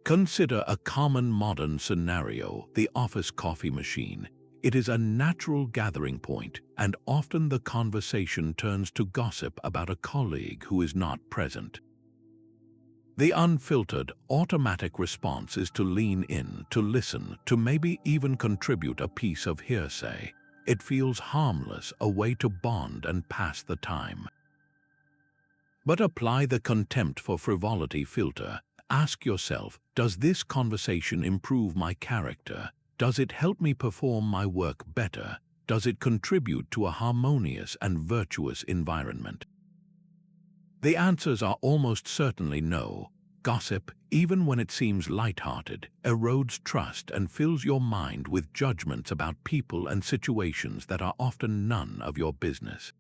Speaker 1: Consider a common modern scenario: the office coffee machine. It is a natural gathering point, and often the conversation turns to gossip about a colleague who is not present. The unfiltered, automatic response is to lean in, to listen, to maybe even contribute a piece of hearsay. It feels harmless, a way to bond and pass the time. But apply the contempt for frivolity filter. Ask yourself, does this conversation improve my character? Does it help me perform my work better? Does it contribute to a harmonious and virtuous environment? The answers are almost certainly no. Gossip, even when it seems lighthearted, erodes trust and fills your mind with judgments about people and situations that are often none of your business.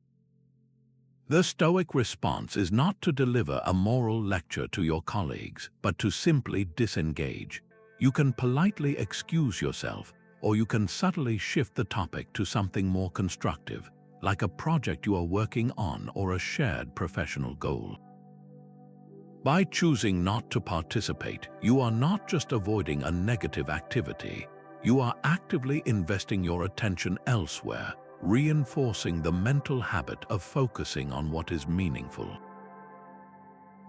Speaker 1: The Stoic response is not to deliver a moral lecture to your colleagues, but to simply disengage. You can politely excuse yourself, or you can subtly shift the topic to something more constructive, like a project you are working on or a shared professional goal. By choosing not to participate, you are not just avoiding a negative activity, you are actively investing your attention elsewhere, reinforcing the mental habit of focusing on what is meaningful.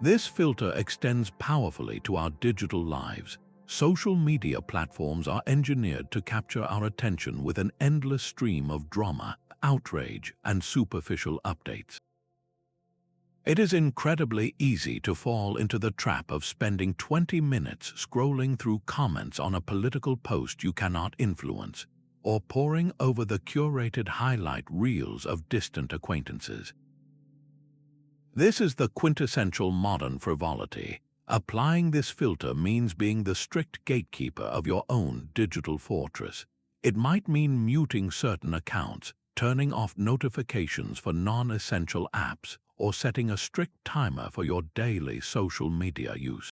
Speaker 1: This filter extends powerfully to our digital lives. Social media platforms are engineered to capture our attention with an endless stream of drama, outrage, and superficial updates. It is incredibly easy to fall into the trap of spending 20 minutes scrolling through comments on a political post you cannot influence, or poring over the curated highlight reels of distant acquaintances. This is the quintessential modern frivolity. Applying this filter means being the strict gatekeeper of your own digital fortress. It might mean muting certain accounts, turning off notifications for non-essential apps, or setting a strict timer for your daily social media use.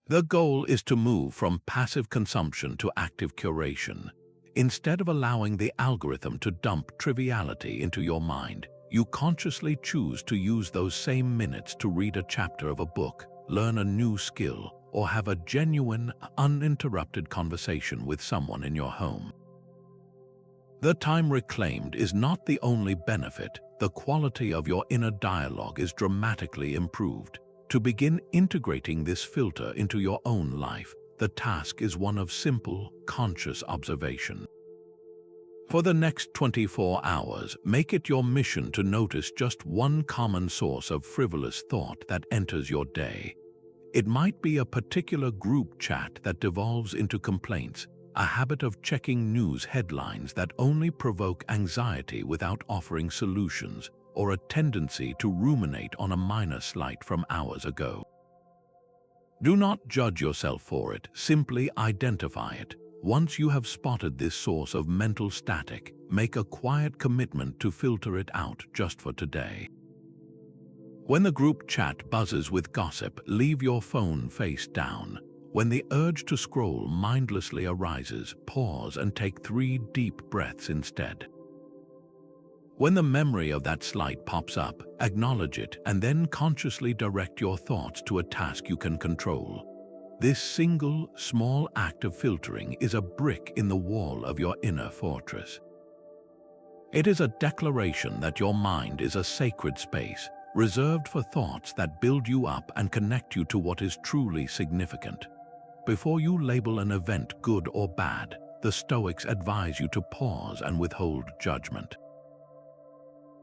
Speaker 1: The goal is to move from passive consumption to active curation. Instead of allowing the algorithm to dump triviality into your mind, you consciously choose to use those same minutes to read a chapter of a book, learn a new skill, or have a genuine, uninterrupted conversation with someone in your home. The time reclaimed is not the only benefit. The quality of your inner dialogue is dramatically improved. To begin integrating this filter into your own life, the task is one of simple, conscious observation. For the next 24 hours, make it your mission to notice just one common source of frivolous thought that enters your day. It might be a particular group chat that devolves into complaints, a habit of checking news headlines that only provoke anxiety without offering solutions, or a tendency to ruminate on a minor slight from hours ago. Do not judge yourself for it, simply identify it. Once you have spotted this source of mental static, make a quiet commitment to filter it out just for today. When the group chat buzzes with gossip, leave your phone face down. When the urge to scroll mindlessly arises, pause and take 3 deep breaths instead. When the memory of that slight pops up, acknowledge it and then consciously direct your thoughts to a task you can control. This single, small act of filtering is a brick in the wall of your inner fortress. It is a declaration that your mind is a sacred space, reserved for thoughts that build you up and connect you to what is truly significant. Before you label an event good or bad, the Stoics advise you to pause and withhold judgment.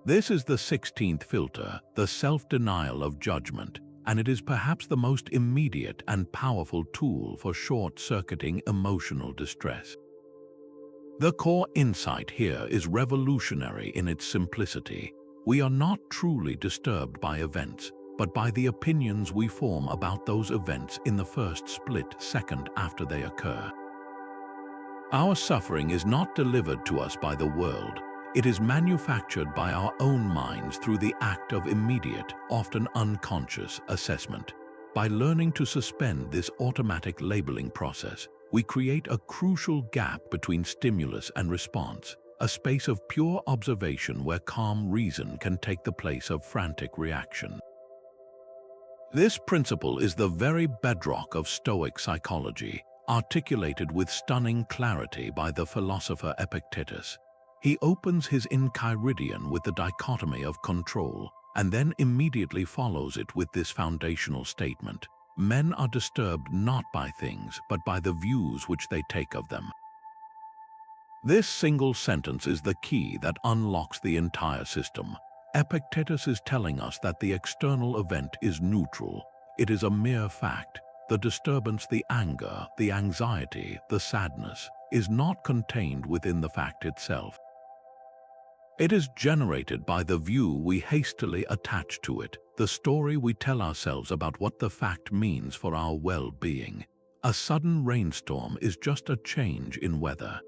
Speaker 1: This is the 16th filter, the self-denial of judgment, and it is perhaps the most immediate and powerful tool for short-circuiting emotional distress. The core insight here is revolutionary in its simplicity. We are not truly disturbed by events, but by the opinions we form about those events in the first split second after they occur. Our suffering is not delivered to us by the world. It is manufactured by our own minds through the act of immediate, often unconscious, assessment. By learning to suspend this automatic labeling process, we create a crucial gap between stimulus and response, a space of pure observation where calm reason can take the place of frantic reaction. This principle is the very bedrock of Stoic psychology, articulated with stunning clarity by the philosopher Epictetus. He opens his Enchiridion with the Dichotomy of Control, and then immediately follows it with this foundational statement: men are disturbed not by things, but by the views which they take of them. This single sentence is the key that unlocks the entire system. Epictetus is telling us that the external event is neutral. It is a mere fact. The disturbance, the anger, the anxiety, the sadness is not contained within the fact itself. It is generated by the view we hastily attach to it, the story we tell ourselves about what the fact means for our well-being. A sudden rainstorm is just a change in weather.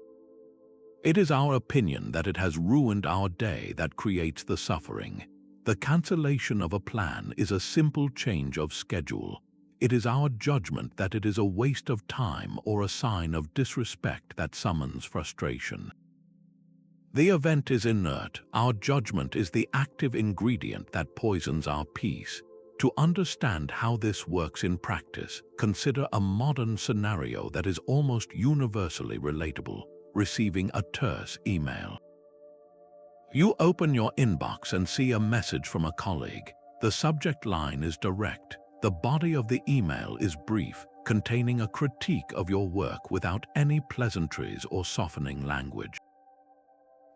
Speaker 1: It is our opinion that it has ruined our day that creates the suffering. The cancellation of a plan is a simple change of schedule. It is our judgment that it is a waste of time or a sign of disrespect that summons frustration. The event is inert. Our judgment is the active ingredient that poisons our peace. To understand how this works in practice, consider a modern scenario that is almost universally relatable: receiving a terse email. You open your inbox and see a message from a colleague. The subject line is direct. The body of the email is brief, containing a critique of your work without any pleasantries or softening language.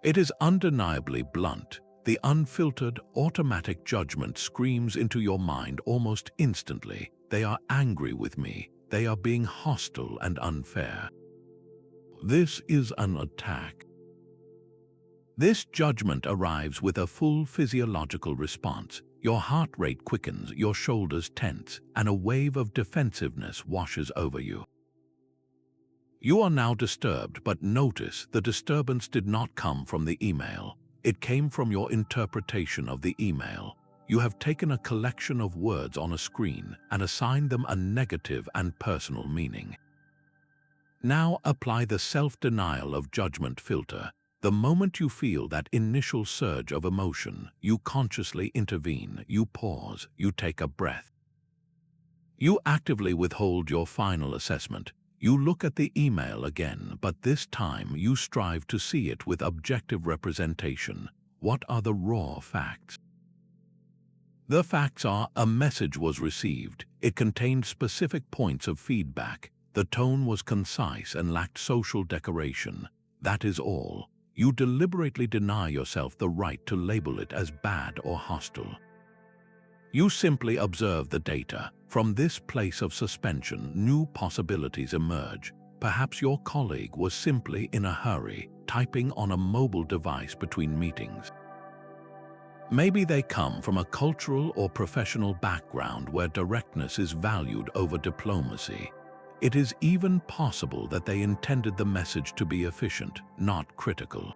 Speaker 1: It is undeniably blunt. The unfiltered, automatic judgment screams into your mind almost instantly. They are angry with me. They are being hostile and unfair. This is an attack. This judgment arrives with a full physiological response. Your heart rate quickens, your shoulders tense, and a wave of defensiveness washes over you. You are now disturbed, but notice the disturbance did not come from the email. It came from your interpretation of the email. You have taken a collection of words on a screen and assigned them a negative and personal meaning. Now apply the self-denial of judgment filter. The moment you feel that initial surge of emotion, you consciously intervene, you pause, you take a breath. You actively withhold your final assessment. You look at the email again, but this time you strive to see it with objective representation. What are the raw facts? The facts are: a message was received. It contained specific points of feedback. The tone was concise and lacked social decoration. That is all. You deliberately deny yourself the right to label it as bad or hostile. You simply observe the data. From this place of suspension, new possibilities emerge. Perhaps your colleague was simply in a hurry, typing on a mobile device between meetings. Maybe they come from a cultural or professional background where directness is valued over diplomacy. It is even possible that they intended the message to be efficient, not critical.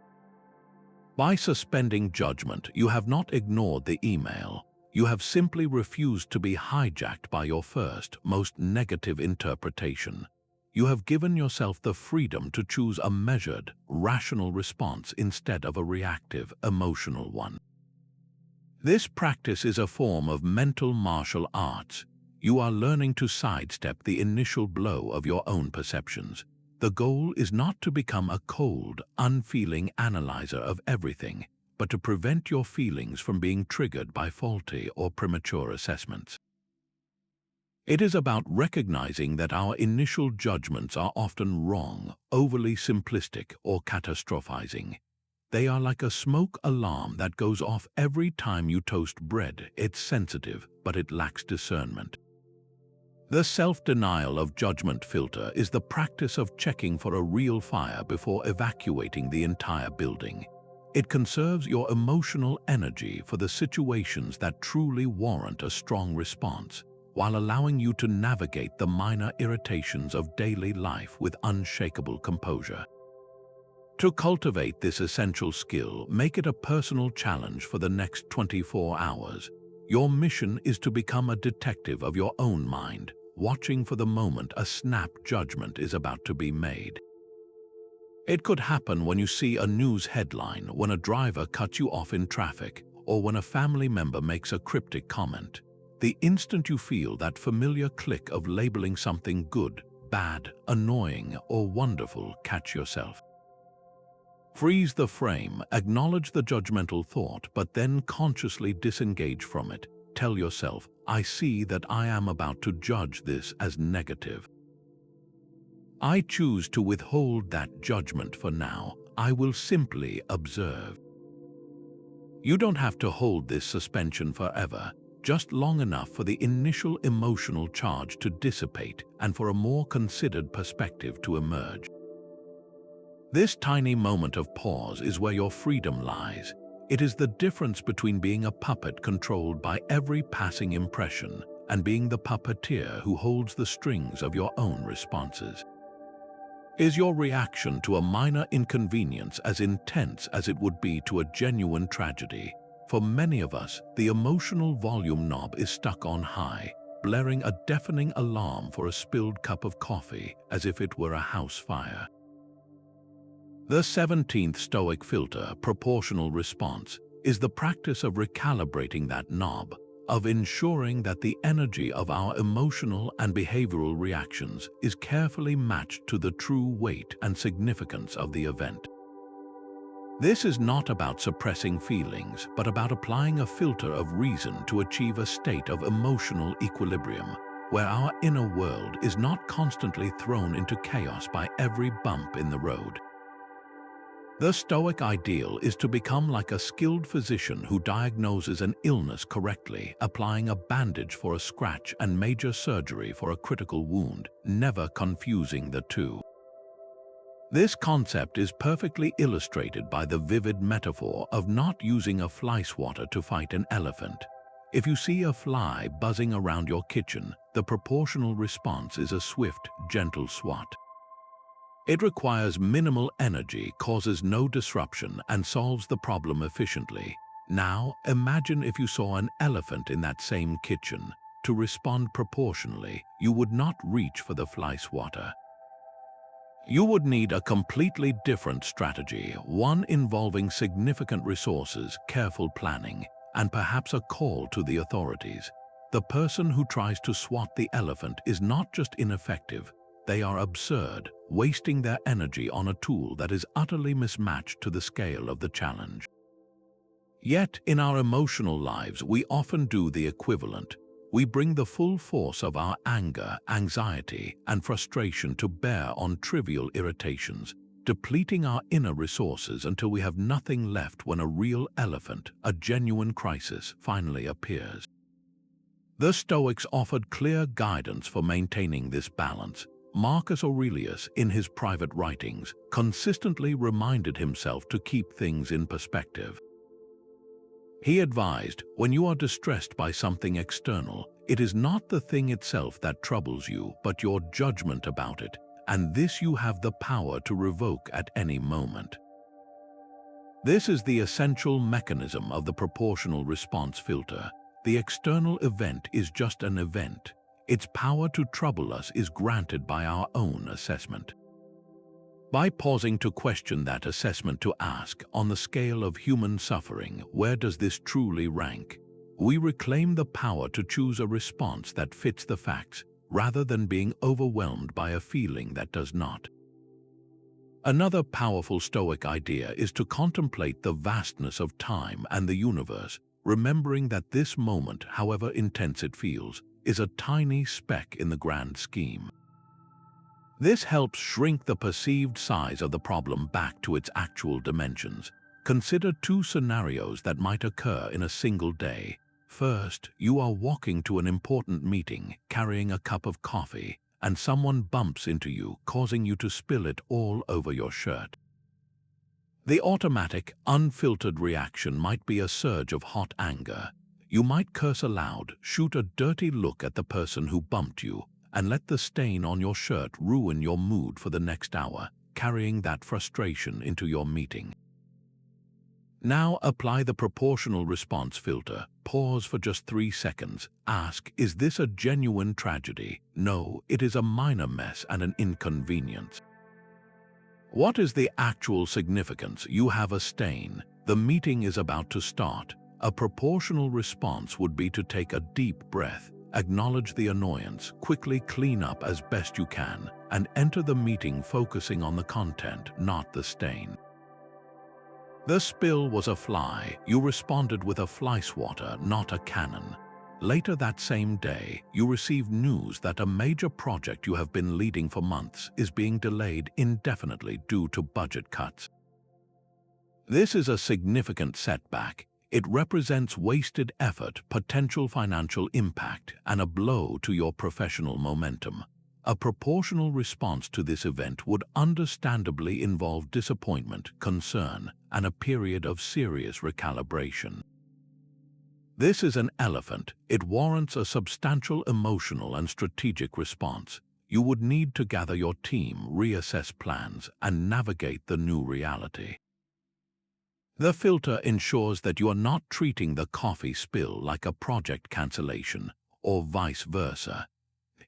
Speaker 1: By suspending judgment, you have not ignored the email. You have simply refused to be hijacked by your first, most negative interpretation. You have given yourself the freedom to choose a measured, rational response instead of a reactive, emotional one. This practice is a form of mental martial arts. You are learning to sidestep the initial blow of your own perceptions. The goal is not to become a cold, unfeeling analyzer of everything, but to prevent your feelings from being triggered by faulty or premature assessments. It is about recognizing that our initial judgments are often wrong, overly simplistic, or catastrophizing. They are like a smoke alarm that goes off every time you toast bread. It's sensitive, but it lacks discernment. The self-denial of judgment filter is the practice of checking for a real fire before evacuating the entire building. It conserves your emotional energy for the situations that truly warrant a strong response, while allowing you to navigate the minor irritations of daily life with unshakable composure. To cultivate this essential skill, make it a personal challenge for the next 24 hours. Your mission is to become a detective of your own mind, watching for the moment a snap judgment is about to be made. It could happen when you see a news headline, when a driver cuts you off in traffic, or when a family member makes a cryptic comment. The instant you feel that familiar click of labeling something good, bad, annoying, or wonderful, catch yourself. Freeze the frame, acknowledge the judgmental thought, but then consciously disengage from it. Tell yourself, I see that I am about to judge this as negative. I choose to withhold that judgment for now. I will simply observe. You don't have to hold this suspension forever, just long enough for the initial emotional charge to dissipate and for a more considered perspective to emerge. This tiny moment of pause is where your freedom lies. It is the difference between being a puppet controlled by every passing impression and being the puppeteer who holds the strings of your own responses. Is your reaction to a minor inconvenience as intense as it would be to a genuine tragedy? For many of us, the emotional volume knob is stuck on high, blaring a deafening alarm for a spilled cup of coffee as if it were a house fire. The 17th Stoic filter, proportional response, is the practice of recalibrating that knob, of ensuring that the energy of our emotional and behavioral reactions is carefully matched to the true weight and significance of the event. This is not about suppressing feelings, but about applying a filter of reason to achieve a state of emotional equilibrium, where our inner world is not constantly thrown into chaos by every bump in the road. The Stoic ideal is to become like a skilled physician who diagnoses an illness correctly, applying a bandage for a scratch and major surgery for a critical wound, never confusing the two. This concept is perfectly illustrated by the vivid metaphor of not using a fly swatter to fight an elephant. If you see a fly buzzing around your kitchen, the proportional response is a swift, gentle swat. It requires minimal energy, causes no disruption, and solves the problem efficiently. Now, imagine if you saw an elephant in that same kitchen. To respond proportionally, you would not reach for the fly swatter. You would need a completely different strategy, one involving significant resources, careful planning, and perhaps a call to the authorities. The person who tries to swat the elephant is not just ineffective, they are absurd, wasting their energy on a tool that is utterly mismatched to the scale of the challenge. Yet, in our emotional lives, we often do the equivalent. We bring the full force of our anger, anxiety, and frustration to bear on trivial irritations, depleting our inner resources until we have nothing left when a real elephant, a genuine crisis, finally appears. The Stoics offered clear guidance for maintaining this balance. Marcus Aurelius, in his private writings, consistently reminded himself to keep things in perspective. He advised, when you are distressed by something external, it is not the thing itself that troubles you, but your judgment about it, and this you have the power to revoke at any moment. This is the essential mechanism of the proportional response filter. The external event is just an event. Its power to trouble us is granted by our own assessment. By pausing to question that assessment, to ask, on the scale of human suffering, where does this truly rank? We reclaim the power to choose a response that fits the facts, rather than being overwhelmed by a feeling that does not. Another powerful Stoic idea is to contemplate the vastness of time and the universe, remembering that this moment, however intense it feels, is a tiny speck in the grand scheme. This helps shrink the perceived size of the problem back to its actual dimensions. Consider two scenarios that might occur in a single day. First, you are walking to an important meeting, carrying a cup of coffee, and someone bumps into you, causing you to spill it all over your shirt. The automatic, unfiltered reaction might be a surge of hot anger. You might curse aloud, shoot a dirty look at the person who bumped you, and let the stain on your shirt ruin your mood for the next hour, carrying that frustration into your meeting. Now apply the proportional response filter. Pause for just 3 seconds. Ask, is this a genuine tragedy? No, it is a minor mess and an inconvenience. What is the actual significance? You have a stain. The meeting is about to start. A proportional response would be to take a deep breath, acknowledge the annoyance, quickly clean up as best you can, and enter the meeting focusing on the content, not the stain. The spill was a fly. You responded with a fly swatter, not a cannon. Later that same day, you received news that a major project you have been leading for months is being delayed indefinitely due to budget cuts. This is a significant setback. It represents wasted effort, potential financial impact, and a blow to your professional momentum. A proportional response to this event would understandably involve disappointment, concern, and a period of serious recalibration. This is an elephant. It warrants a substantial emotional and strategic response. You would need to gather your team, reassess plans, and navigate the new reality. The filter ensures that you are not treating the coffee spill like a project cancellation, or vice versa.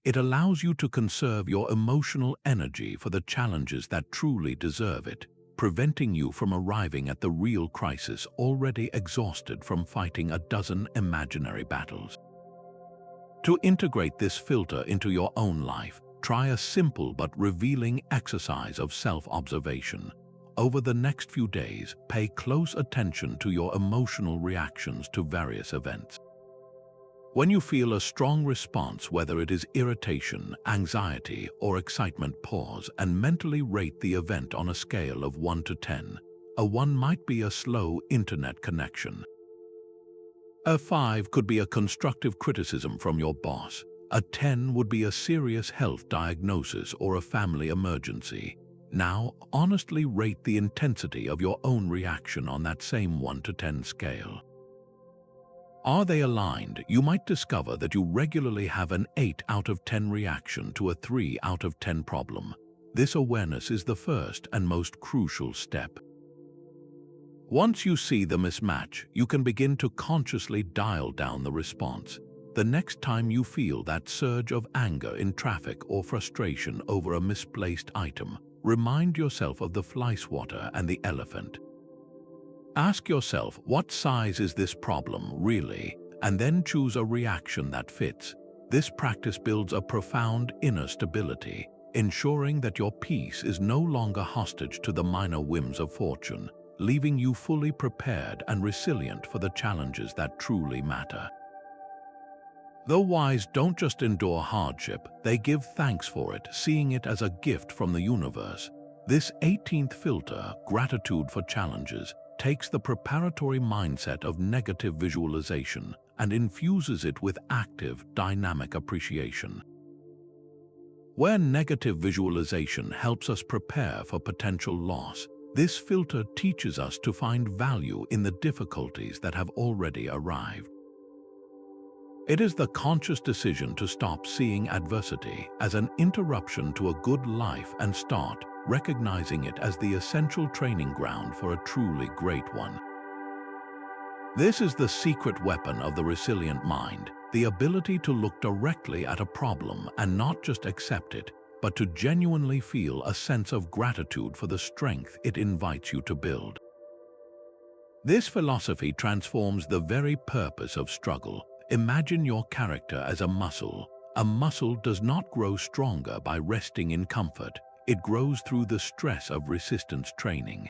Speaker 1: It allows you to conserve your emotional energy for the challenges that truly deserve it, preventing you from arriving at the real crisis already exhausted from fighting a dozen imaginary battles. To integrate this filter into your own life, try a simple but revealing exercise of self-observation. Over the next few days, pay close attention to your emotional reactions to various events. When you feel a strong response, whether it is irritation, anxiety, or excitement, pause and mentally rate the event on a scale of 1 to 10. A 1 might be a slow internet connection. A 5 could be a constructive criticism from your boss. A 10 would be a serious health diagnosis or a family emergency. Now, honestly rate the intensity of your own reaction on that same 1 to 10 scale. Are they aligned? You might discover that you regularly have an 8 out of 10 reaction to a 3 out of 10 problem. This awareness is the first and most crucial step. Once you see the mismatch, you can begin to consciously dial down the response. The next time you feel that surge of anger in traffic or frustration over a misplaced item, remind yourself of the fly swatter and the elephant. Ask yourself, what size is this problem really? And then choose a reaction that fits. This practice builds a profound inner stability, ensuring that your peace is no longer hostage to the minor whims of fortune, leaving you fully prepared and resilient for the challenges that truly matter. The wise don't just endure hardship, they give thanks for it, seeing it as a gift from the universe. This 18th filter, gratitude for challenges, takes the preparatory mindset of negative visualization and infuses it with active, dynamic appreciation. Where negative visualization helps us prepare for potential loss, this filter teaches us to find value in the difficulties that have already arrived. It is the conscious decision to stop seeing adversity as an interruption to a good life and start recognizing it as the essential training ground for a truly great one. This is the secret weapon of the resilient mind, the ability to look directly at a problem and not just accept it, but to genuinely feel a sense of gratitude for the strength it invites you to build. This philosophy transforms the very purpose of struggle. Imagine your character as a muscle. A muscle does not grow stronger by resting in comfort. It grows through the stress of resistance training.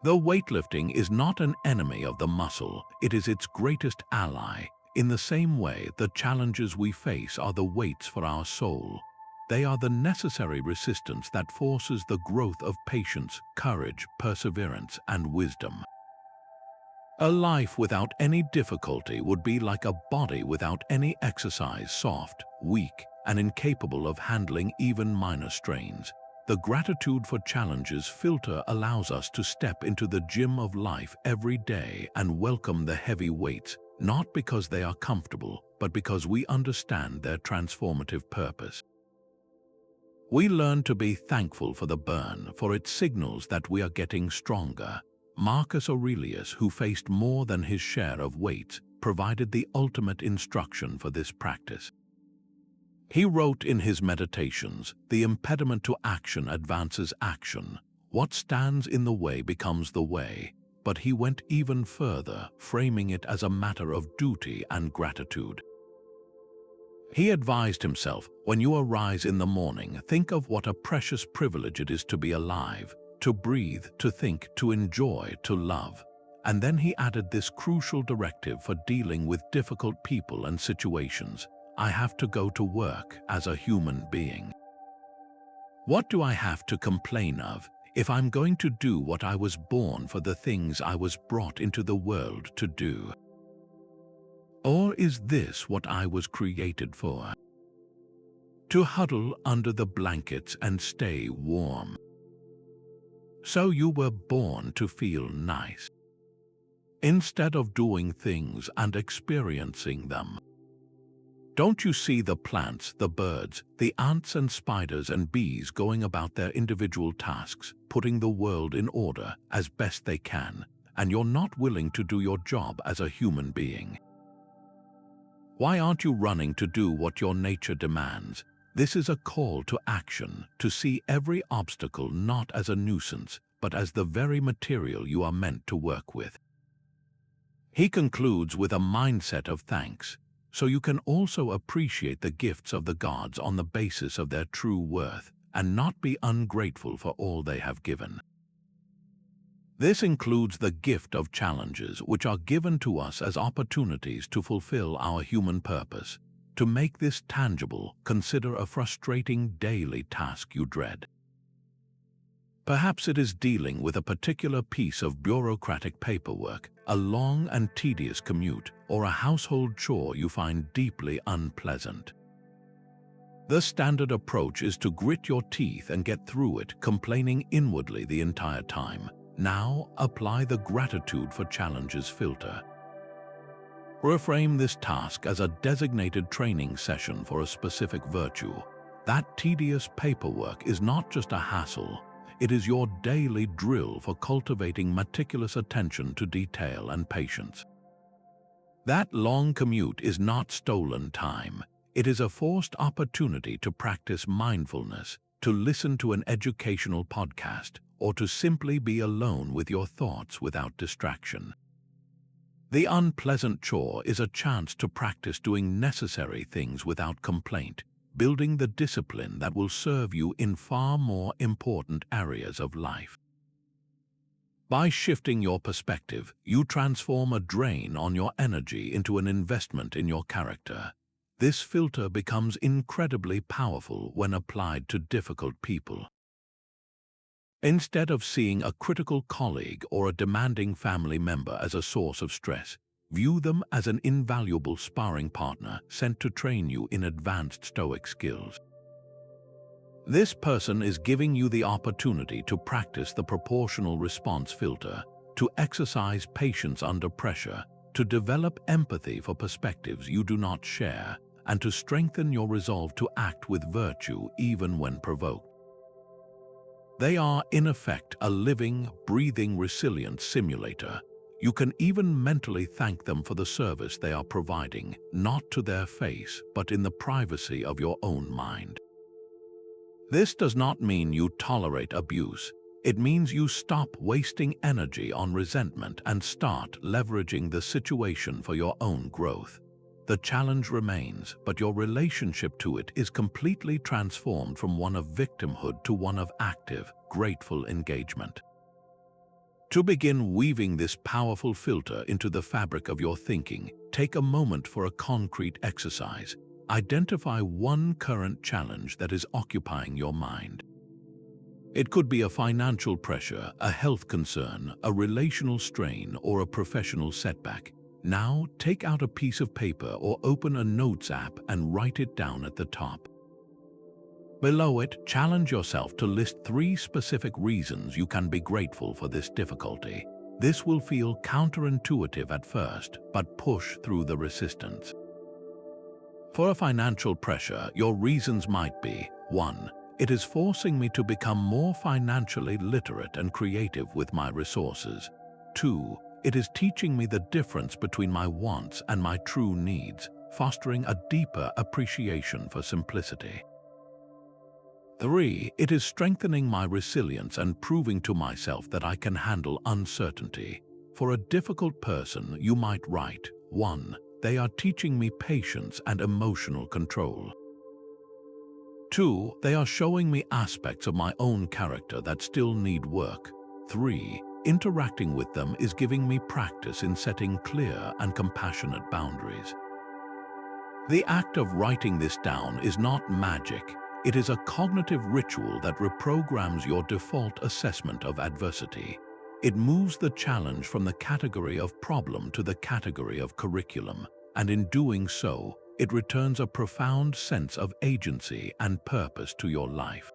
Speaker 1: Though weightlifting is not an enemy of the muscle, it is its greatest ally. In the same way, the challenges we face are the weights for our soul. They are the necessary resistance that forces the growth of patience, courage, perseverance, and wisdom. A life without any difficulty would be like a body without any exercise, soft, weak, and incapable of handling even minor strains. The gratitude for challenges filter allows us to step into the gym of life every day and welcome the heavy weights, not because they are comfortable, but because we understand their transformative purpose. We learn to be thankful for the burn, for it signals that we are getting stronger. Marcus Aurelius, who faced more than his share of weights, provided the ultimate instruction for this practice. He wrote in his Meditations, "The impediment to action advances action. What stands in the way becomes the way." But he went even further, framing it as a matter of duty and gratitude. He advised himself, when you arise in the morning, think of what a precious privilege it is to be alive, to breathe, to think, to enjoy, to love. And then he added this crucial directive for dealing with difficult people and situations. I have to go to work as a human being. What do I have to complain of? if I'm going to do what I was born for, the things I was brought into the world to do? Or is this what I was created for? To huddle under the blankets and stay warm. So you were born to feel nice, instead of doing things and experiencing them. Don't you see the plants, the birds, the ants and spiders and bees going about their individual tasks, putting the world in order as best they can, and you're not willing to do your job as a human being? Why aren't you running to do what your nature demands? This is a call to action, to see every obstacle not as a nuisance, but as the very material you are meant to work with. He concludes with a mindset of thanks, so you can also appreciate the gifts of the gods on the basis of their true worth, and not be ungrateful for all they have given. This includes the gift of challenges, which are given to us as opportunities to fulfill our human purpose. To make this tangible, consider a frustrating daily task you dread. Perhaps it is dealing with a particular piece of bureaucratic paperwork, a long and tedious commute, or a household chore you find deeply unpleasant. The standard approach is to grit your teeth and get through it, complaining inwardly the entire time. Now, apply the gratitude for challenges filter. Reframe this task as a designated training session for a specific virtue. That tedious paperwork is not just a hassle, it is your daily drill for cultivating meticulous attention to detail and patience. That long commute is not stolen time. It is a forced opportunity to practice mindfulness, to listen to an educational podcast, or to simply be alone with your thoughts without distraction. The unpleasant chore is a chance to practice doing necessary things without complaint, building the discipline that will serve you in far more important areas of life. By shifting your perspective, you transform a drain on your energy into an investment in your character. This filter becomes incredibly powerful when applied to difficult people. Instead of seeing a critical colleague or a demanding family member as a source of stress, view them as an invaluable sparring partner sent to train you in advanced Stoic skills. This person is giving you the opportunity to practice the proportional response filter, to exercise patience under pressure, to develop empathy for perspectives you do not share, and to strengthen your resolve to act with virtue even when provoked. They are, in effect, a living, breathing, resilient simulator. You can even mentally thank them for the service they are providing, not to their face, but in the privacy of your own mind. This does not mean you tolerate abuse. It means you stop wasting energy on resentment and start leveraging the situation for your own growth. The challenge remains, but your relationship to it is completely transformed from one of victimhood to one of active, grateful engagement. To begin weaving this powerful filter into the fabric of your thinking, take a moment for a concrete exercise. Identify one current challenge that is occupying your mind. It could be a financial pressure, a health concern, a relational strain, or a professional setback. Now, take out a piece of paper or open a notes app and write it down at the top. Below it, challenge yourself to list 3 specific reasons you can be grateful for this difficulty. This will feel counterintuitive at first, but push through the resistance. For a financial pressure, your reasons might be: 1. It is forcing me to become more financially literate and creative with my resources. 2. It is teaching me the difference between my wants and my true needs, fostering a deeper appreciation for simplicity. 3. It is strengthening my resilience and proving to myself that I can handle uncertainty. For a difficult person, you might write: 1. They are teaching me patience and emotional control. 2. They are showing me aspects of my own character that still need work. 3. Interacting with them is giving me practice in setting clear and compassionate boundaries. The act of writing this down is not magic. It is a cognitive ritual that reprograms your default assessment of adversity. It moves the challenge from the category of problem to the category of curriculum, and in doing so, it returns a profound sense of agency and purpose to your life.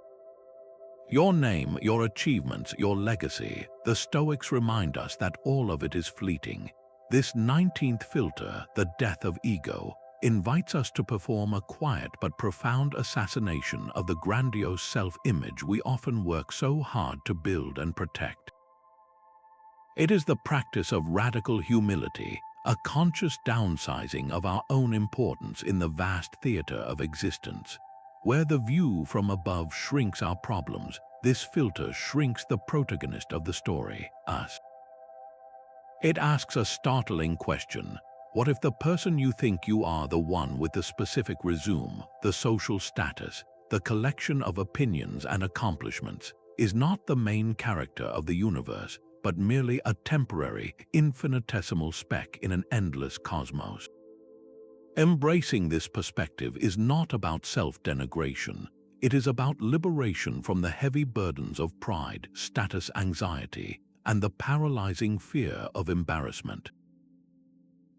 Speaker 1: Your name, your achievements, your legacy, the Stoics remind us that all of it is fleeting. This 19th filter, the death of ego, invites us to perform a quiet but profound assassination of the grandiose self-image we often work so hard to build and protect. It is the practice of radical humility, a conscious downsizing of our own importance in the vast theater of existence. Where the view from above shrinks our problems, this filter shrinks the protagonist of the story, us. It asks a startling question. What if the person you think you are, the one with the specific resume, the social status, the collection of opinions and accomplishments, is not the main character of the universe, but merely a temporary, infinitesimal speck in an endless cosmos? Embracing this perspective is not about self-denigration. It is about liberation from the heavy burdens of pride, status anxiety, and the paralyzing fear of embarrassment.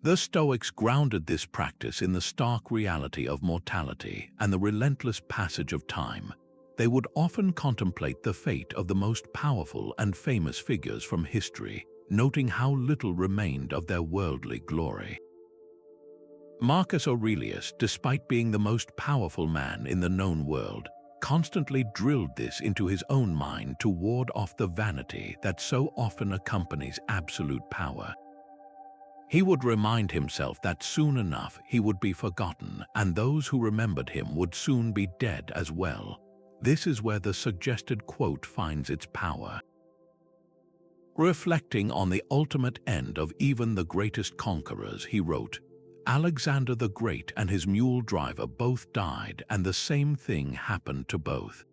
Speaker 1: The Stoics grounded this practice in the stark reality of mortality and the relentless passage of time. They would often contemplate the fate of the most powerful and famous figures from history, noting how little remained of their worldly glory. Marcus Aurelius, despite being the most powerful man in the known world, constantly drilled this into his own mind to ward off the vanity that so often accompanies absolute power. He would remind himself that soon enough he would be forgotten, and those who remembered him would soon be dead as well. This is where the suggested quote finds its power. Reflecting on the ultimate end of even the greatest conquerors, he wrote, "Alexander the Great and his mule driver both died, and the same thing happened to both."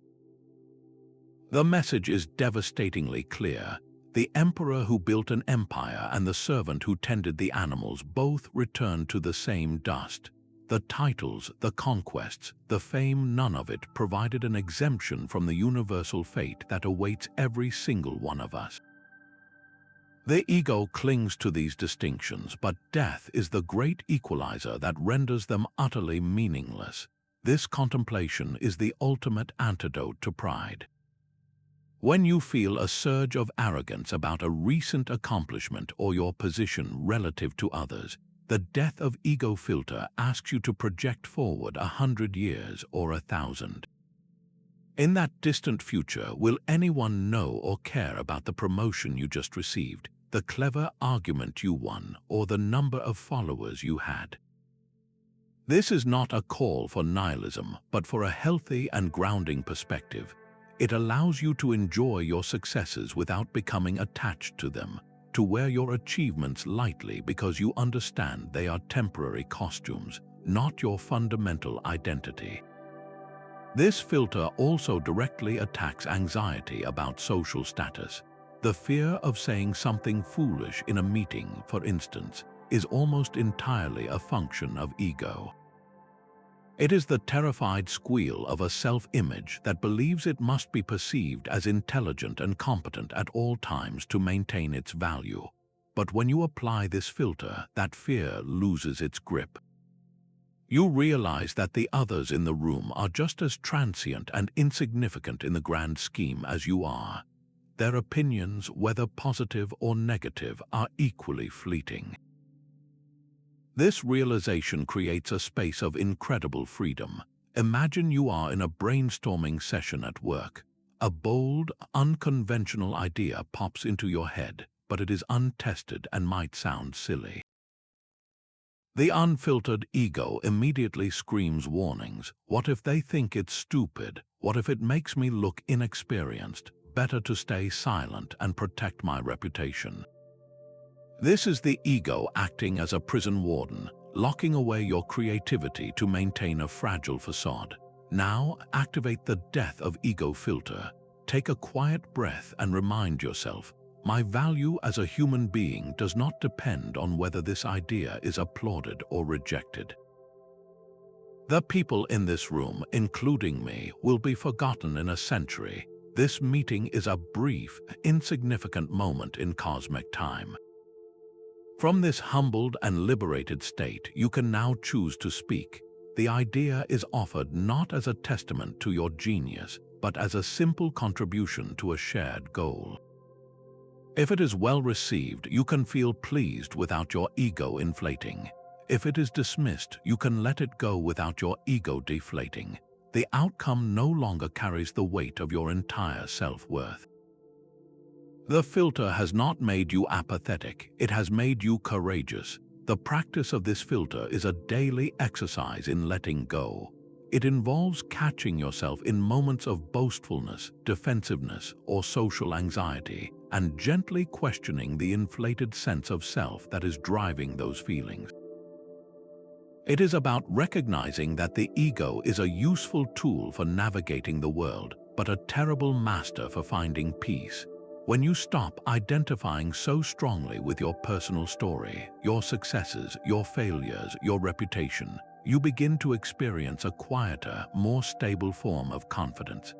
Speaker 1: The message is devastatingly clear. The emperor who built an empire and the servant who tended the animals both returned to the same dust. The titles, the conquests, the fame, none of it provided an exemption from the universal fate that awaits every single one of us. The ego clings to these distinctions, but death is the great equalizer that renders them utterly meaningless. This contemplation is the ultimate antidote to pride. When you feel a surge of arrogance about a recent accomplishment or your position relative to others, the death of ego filter asks you to project forward 100 years or 1,000. In that distant future, will anyone know or care about the promotion you just received, the clever argument you won, or the number of followers you had? This is not a call for nihilism, but for a healthy and grounding perspective. It allows you to enjoy your successes without becoming attached to them, to wear your achievements lightly because you understand they are temporary costumes, not your fundamental identity. This filter also directly attacks anxiety about social status. The fear of saying something foolish in a meeting, for instance, is almost entirely a function of ego. It is the terrified squeal of a self-image that believes it must be perceived as intelligent and competent at all times to maintain its value. But when you apply this filter, that fear loses its grip. You realize that the others in the room are just as transient and insignificant in the grand scheme as you are. Their opinions, whether positive or negative, are equally fleeting. This realization creates a space of incredible freedom. Imagine you are in a brainstorming session at work. A bold, unconventional idea pops into your head, but it is untested and might sound silly. The unfiltered ego immediately screams warnings. What if they think it's stupid? What if it makes me look inexperienced? Better to stay silent and protect my reputation. This is the ego acting as a prison warden, locking away your creativity to maintain a fragile facade. Now, activate the death of ego filter. Take a quiet breath and remind yourself, my value as a human being does not depend on whether this idea is applauded or rejected. The people in this room, including me, will be forgotten in a century. This meeting is a brief, insignificant moment in cosmic time. From this humbled and liberated state, you can now choose to speak. The idea is offered not as a testament to your genius, but as a simple contribution to a shared goal. If it is well received, you can feel pleased without your ego inflating. If it is dismissed, you can let it go without your ego deflating. The outcome no longer carries the weight of your entire self-worth. The filter has not made you apathetic, it has made you courageous. The practice of this filter is a daily exercise in letting go. It involves catching yourself in moments of boastfulness, defensiveness, or social anxiety, and gently questioning the inflated sense of self that is driving those feelings. It is about recognizing that the ego is a useful tool for navigating the world, but a terrible master for finding peace. When you stop identifying so strongly with your personal story, your successes, your failures, your reputation, you begin to experience a quieter, more stable form of confidence.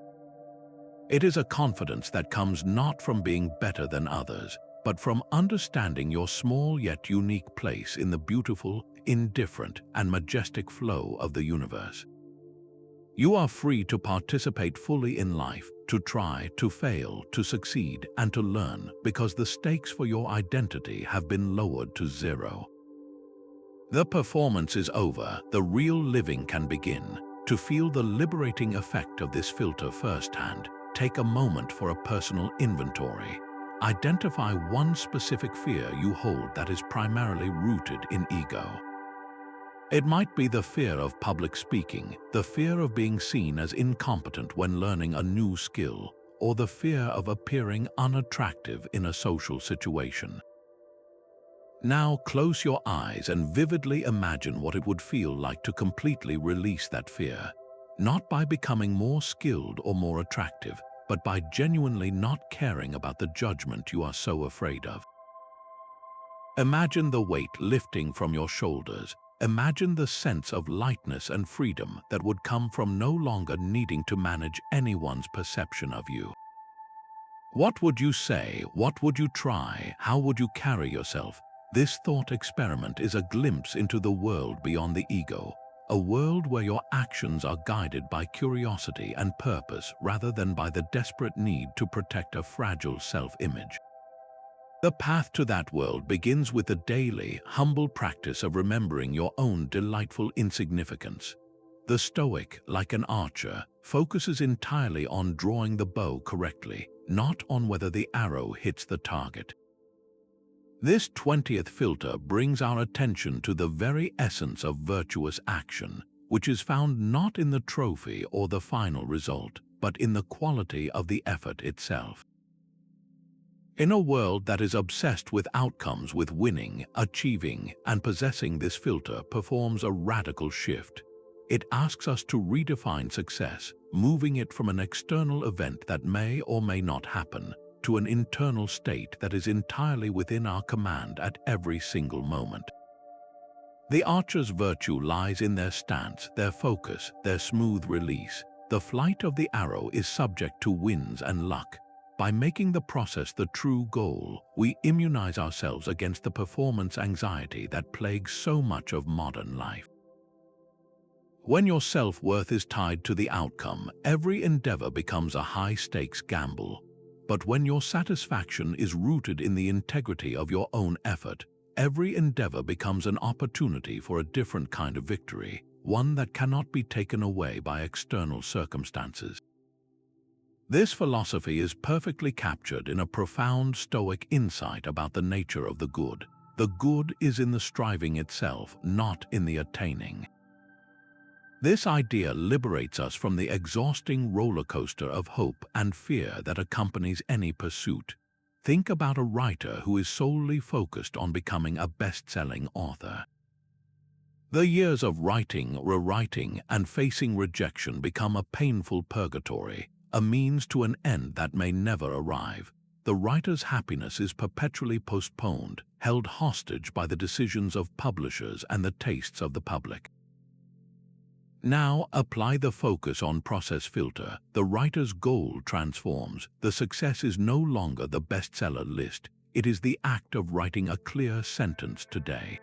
Speaker 1: It is a confidence that comes not from being better than others, but from understanding your small yet unique place in the beautiful, indifferent, and majestic flow of the universe. You are free to participate fully in life, to try, to fail, to succeed, and to learn, because the stakes for your identity have been lowered to zero. The performance is over, the real living can begin. To feel the liberating effect of this filter firsthand, take a moment for a personal inventory. Identify one specific fear you hold that is primarily rooted in ego. It might be the fear of public speaking, the fear of being seen as incompetent when learning a new skill, or the fear of appearing unattractive in a social situation. Now close your eyes and vividly imagine what it would feel like to completely release that fear, not by becoming more skilled or more attractive, but by genuinely not caring about the judgment you are so afraid of. Imagine the weight lifting from your shoulders. Imagine the sense of lightness and freedom that would come from no longer needing to manage anyone's perception of you. What would you say? What would you try? How would you carry yourself? This thought experiment is a glimpse into the world beyond the ego, a world where your actions are guided by curiosity and purpose rather than by the desperate need to protect a fragile self-image. The path to that world begins with the daily, humble practice of remembering your own delightful insignificance. The Stoic, like an archer, focuses entirely on drawing the bow correctly, not on whether the arrow hits the target. This 20th filter brings our attention to the very essence of virtuous action, which is found not in the trophy or the final result, but in the quality of the effort itself. In a world that is obsessed with outcomes, with winning, achieving, and possessing, this filter performs a radical shift. It asks us to redefine success, moving it from an external event that may or may not happen, to an internal state that is entirely within our command at every single moment. The archer's virtue lies in their stance, their focus, their smooth release. The flight of the arrow is subject to winds and luck. By making the process the true goal, we immunize ourselves against the performance anxiety that plagues so much of modern life. When your self-worth is tied to the outcome, every endeavor becomes a high-stakes gamble. But when your satisfaction is rooted in the integrity of your own effort, every endeavor becomes an opportunity for a different kind of victory, one that cannot be taken away by external circumstances. This philosophy is perfectly captured in a profound Stoic insight about the nature of the good. The good is in the striving itself, not in the attaining. This idea liberates us from the exhausting roller coaster of hope and fear that accompanies any pursuit. Think about a writer who is solely focused on becoming a best-selling author. The years of writing, rewriting, and facing rejection become a painful purgatory, a means to an end that may never arrive. The writer's happiness is perpetually postponed, held hostage by the decisions of publishers and the tastes of the public. Now apply the focus on process filter. The writer's goal transforms. The success is no longer the bestseller list. It is the act of writing a clear sentence today.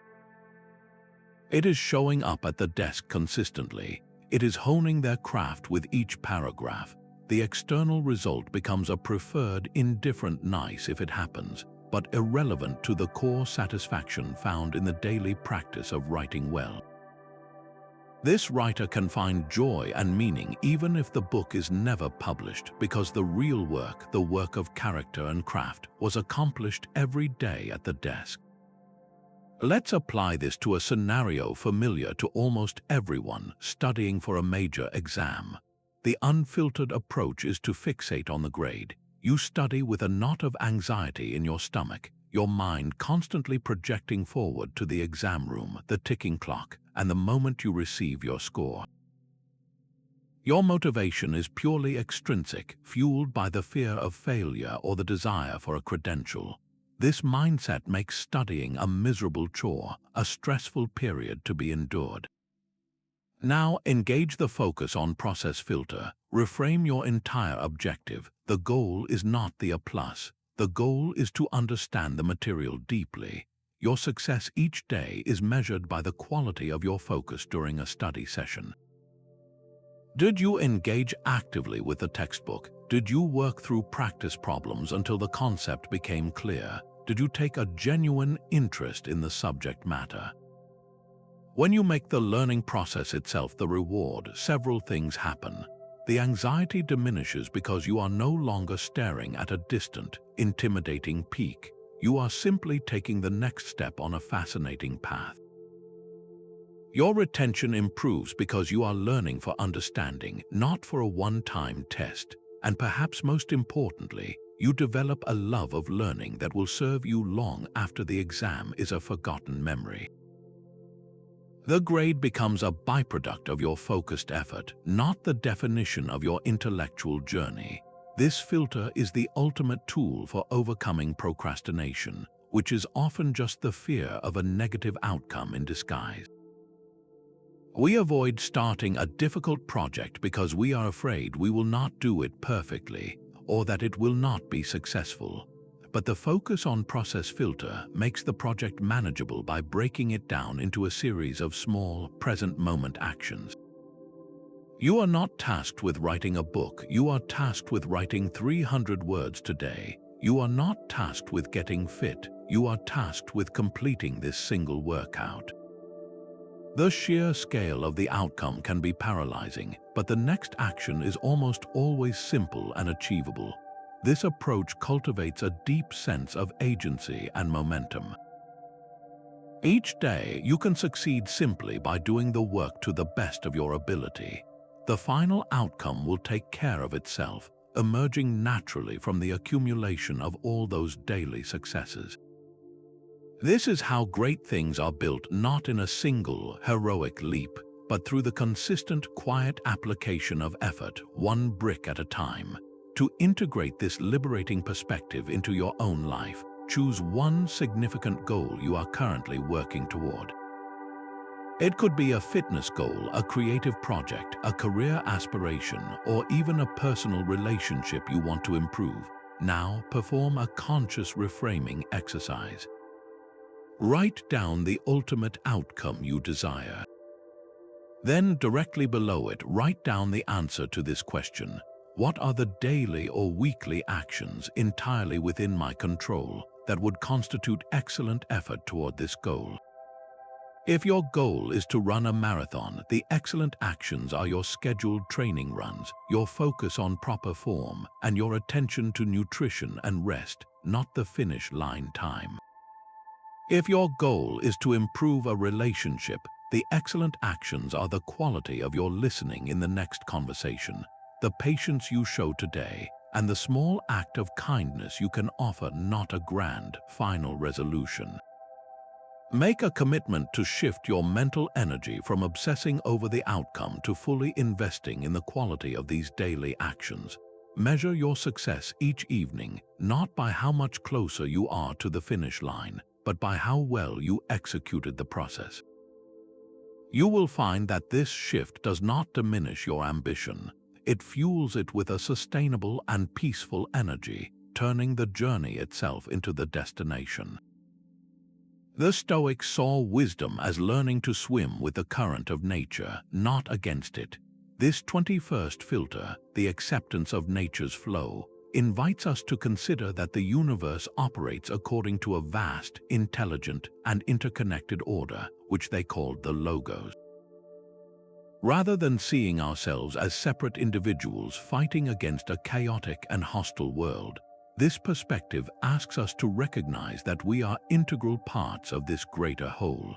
Speaker 1: It is showing up at the desk consistently. It is honing their craft with each paragraph. The external result becomes a preferred, indifferent nice if it happens, but irrelevant to the core satisfaction found in the daily practice of writing well. This writer can find joy and meaning even if the book is never published, because the real work, the work of character and craft, was accomplished every day at the desk. Let's apply this to a scenario familiar to almost everyone studying for a major exam. The unfiltered approach is to fixate on the grade. You study with a knot of anxiety in your stomach, your mind constantly projecting forward to the exam room, the ticking clock, and the moment you receive your score. Your motivation is purely extrinsic, fueled by the fear of failure or the desire for a credential. This mindset makes studying a miserable chore, a stressful period to be endured. Now engage the focus on process filter. Reframe your entire objective. The goal is not the applause. The goal is to understand the material deeply. Your success each day is measured by the quality of your focus during a study session. Did you engage actively with the textbook? Did you work through practice problems until the concept became clear? Did you take a genuine interest in the subject matter? When you make the learning process itself the reward, several things happen. The anxiety diminishes because you are no longer staring at a distant, intimidating peak. You are simply taking the next step on a fascinating path. Your retention improves because you are learning for understanding, not for a one-time test. And perhaps most importantly, you develop a love of learning that will serve you long after the exam is a forgotten memory. The grade becomes a byproduct of your focused effort, not the definition of your intellectual journey. This filter is the ultimate tool for overcoming procrastination, which is often just the fear of a negative outcome in disguise. We avoid starting a difficult project because we are afraid we will not do it perfectly or that it will not be successful. But the focus on process filter makes the project manageable by breaking it down into a series of small, present-moment actions. You are not tasked with writing a book. You are tasked with writing 300 words today. You are not tasked with getting fit. You are tasked with completing this single workout. The sheer scale of the outcome can be paralyzing, but the next action is almost always simple and achievable. This approach cultivates a deep sense of agency and momentum. Each day, you can succeed simply by doing the work to the best of your ability. The final outcome will take care of itself, emerging naturally from the accumulation of all those daily successes. This is how great things are built, not in a single, heroic leap, but through the consistent, quiet application of effort, one brick at a time. To integrate this liberating perspective into your own life, choose one significant goal you are currently working toward. It could be a fitness goal, a creative project, a career aspiration, or even a personal relationship you want to improve. Now, perform a conscious reframing exercise. Write down the ultimate outcome you desire. Then, directly below it, write down the answer to this question. What are the daily or weekly actions entirely within my control that would constitute excellent effort toward this goal? If your goal is to run a marathon, the excellent actions are your scheduled training runs, your focus on proper form, and your attention to nutrition and rest, not the finish line time. If your goal is to improve a relationship, the excellent actions are the quality of your listening in the next conversation, the patience you show today, and the small act of kindness you can offer, not a grand, final resolution. Make a commitment to shift your mental energy from obsessing over the outcome to fully investing in the quality of these daily actions. Measure your success each evening, not by how much closer you are to the finish line, but by how well you executed the process. You will find that this shift does not diminish your ambition. It fuels it with a sustainable and peaceful energy, turning the journey itself into the destination. The Stoics saw wisdom as learning to swim with the current of nature, not against it. This 21st filter, the acceptance of nature's flow, invites us to consider that the universe operates according to a vast, intelligent, and interconnected order, which they called the Logos. Rather than seeing ourselves as separate individuals fighting against a chaotic and hostile world, this perspective asks us to recognize that we are integral parts of this greater whole.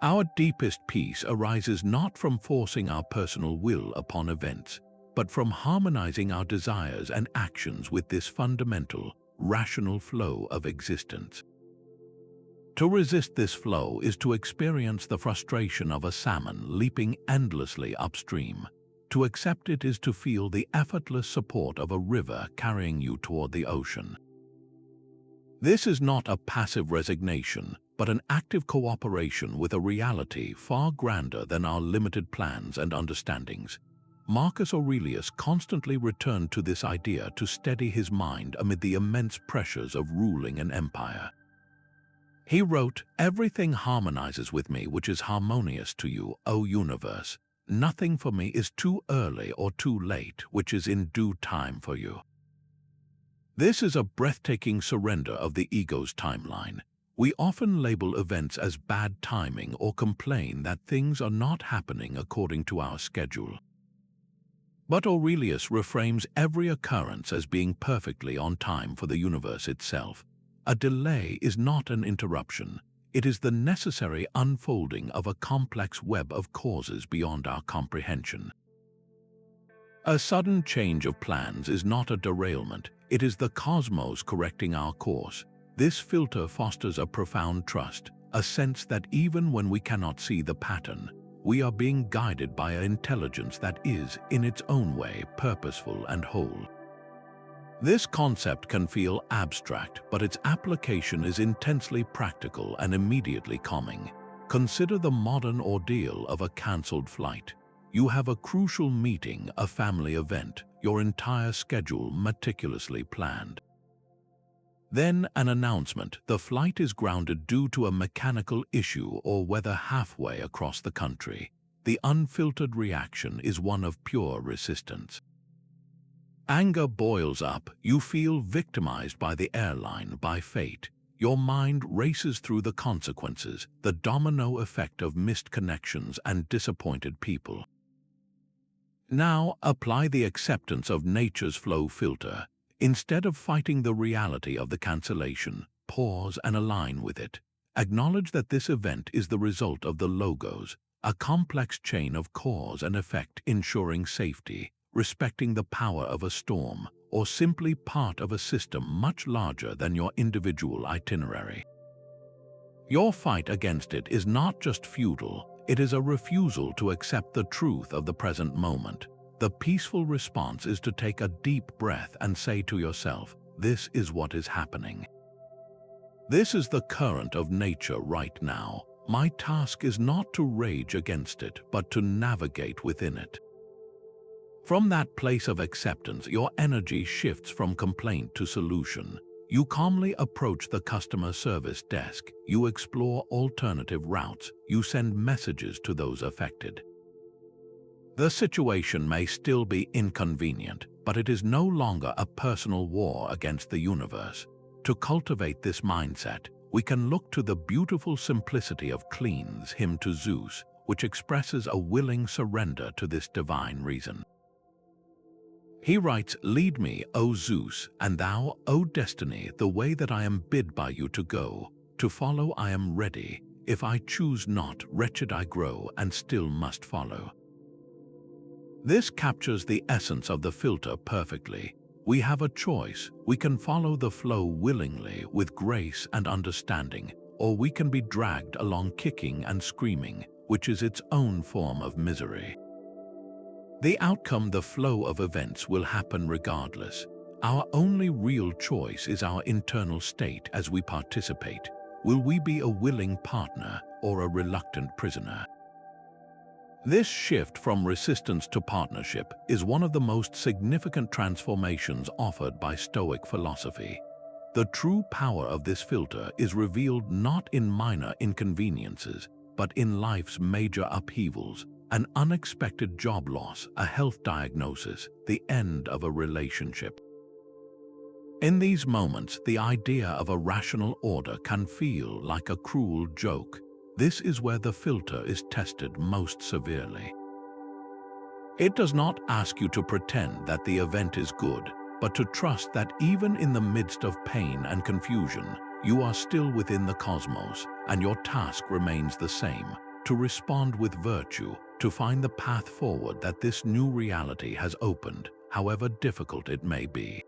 Speaker 1: Our deepest peace arises not from forcing our personal will upon events, but from harmonizing our desires and actions with this fundamental, rational flow of existence. To resist this flow is to experience the frustration of a salmon leaping endlessly upstream. To accept it is to feel the effortless support of a river carrying you toward the ocean. This is not a passive resignation, but an active cooperation with a reality far grander than our limited plans and understandings. Marcus Aurelius constantly returned to this idea to steady his mind amid the immense pressures of ruling an empire. He wrote, "Everything harmonizes with me which is harmonious to you, O universe. Nothing for me is too early or too late, which is in due time for you." This is a breathtaking surrender of the ego's timeline. We often label events as bad timing or complain that things are not happening according to our schedule. But Aurelius reframes every occurrence as being perfectly on time for the universe itself. A delay is not an interruption. It is the necessary unfolding of a complex web of causes beyond our comprehension. A sudden change of plans is not a derailment. It is the cosmos correcting our course. This filter fosters a profound trust, a sense that even when we cannot see the pattern, we are being guided by an intelligence that is, in its own way, purposeful and whole. This concept can feel abstract, but its application is intensely practical and immediately calming. Consider the modern ordeal of a cancelled flight. You have a crucial meeting, a family event, your entire schedule meticulously planned. Then an announcement: the flight is grounded due to a mechanical issue or weather halfway across the country. The unfiltered reaction is one of pure resistance. Anger boils up, you feel victimized by the airline, by fate. Your mind races through the consequences, the domino effect of missed connections and disappointed people. Now apply the acceptance of nature's flow filter. Instead of fighting the reality of the cancellation, pause and align with it. Acknowledge that this event is the result of the Logos, a complex chain of cause and effect ensuring safety, respecting the power of a storm, or simply part of a system much larger than your individual itinerary. Your fight against it is not just futile, it is a refusal to accept the truth of the present moment. The peaceful response is to take a deep breath and say to yourself, "This is what is happening. This is the current of nature right now. My task is not to rage against it, but to navigate within it." From that place of acceptance, your energy shifts from complaint to solution. You calmly approach the customer service desk. You explore alternative routes. You send messages to those affected. The situation may still be inconvenient, but it is no longer a personal war against the universe. To cultivate this mindset, we can look to the beautiful simplicity of Clean's hymn to Zeus, which expresses a willing surrender to this divine reason. He writes, "Lead me, O Zeus, and thou, O destiny, the way that I am bid by you to go. To follow I am ready. If I choose not, wretched I grow, and still must follow." This captures the essence of the filter perfectly. We have a choice. We can follow the flow willingly with grace and understanding, or we can be dragged along kicking and screaming, which is its own form of misery. The outcome, the flow of events, will happen regardless. Our only real choice is our internal state as we participate. Will we be a willing partner or a reluctant prisoner? This shift from resistance to partnership is one of the most significant transformations offered by Stoic philosophy. The true power of this filter is revealed not in minor inconveniences, but in life's major upheavals, an unexpected job loss, a health diagnosis, the end of a relationship. In these moments, the idea of a rational order can feel like a cruel joke. This is where the filter is tested most severely. It does not ask you to pretend that the event is good, but to trust that even in the midst of pain and confusion, you are still within the cosmos, and your task remains the same: to respond with virtue, to find the path forward that this new reality has opened, however difficult it may be.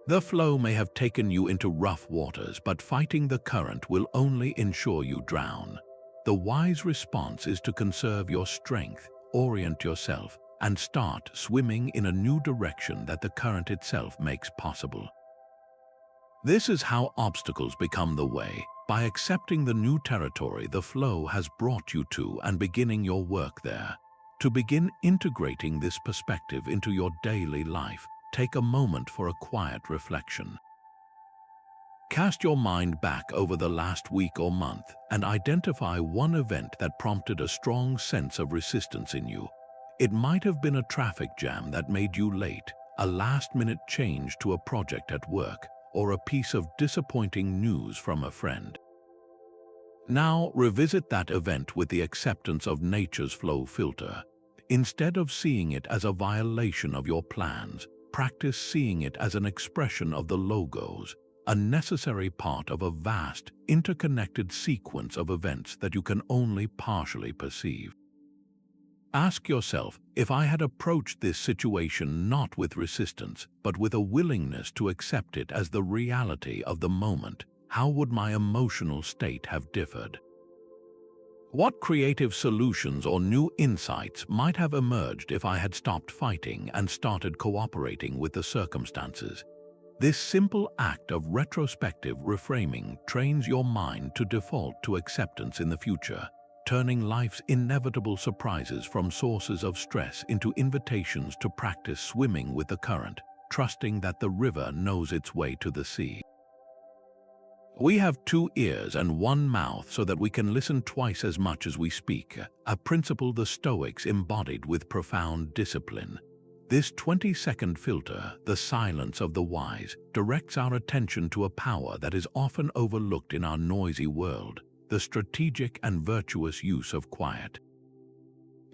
Speaker 1: The flow may have taken you into rough waters, but fighting the current will only ensure you drown. The wise response is to conserve your strength, orient yourself, and start swimming in a new direction that the current itself makes possible. This is how obstacles become the way, by accepting the new territory the flow has brought you to and beginning your work there. To begin integrating this perspective into your daily life, take a moment for a quiet reflection. Cast your mind back over the last week or month and identify one event that prompted a strong sense of resistance in you. It might have been a traffic jam that made you late, a last-minute change to a project at work, or a piece of disappointing news from a friend. Now revisit that event with the acceptance of nature's flow filter. Instead of seeing it as a violation of your plans, practice seeing it as an expression of the logos, a necessary part of a vast, interconnected sequence of events that you can only partially perceive. Ask yourself, if I had approached this situation not with resistance, but with a willingness to accept it as the reality of the moment, how would my emotional state have differed? What creative solutions or new insights might have emerged if I had stopped fighting and started cooperating with the circumstances? This simple act of retrospective reframing trains your mind to default to acceptance in the future, turning life's inevitable surprises from sources of stress into invitations to practice swimming with the current, trusting that the river knows its way to the sea. We have 2 ears and 1 mouth so that we can listen twice as much as we speak, a principle the Stoics embodied with profound discipline. This 20-second filter, the silence of the wise, directs our attention to a power that is often overlooked in our noisy world: the strategic and virtuous use of quiet.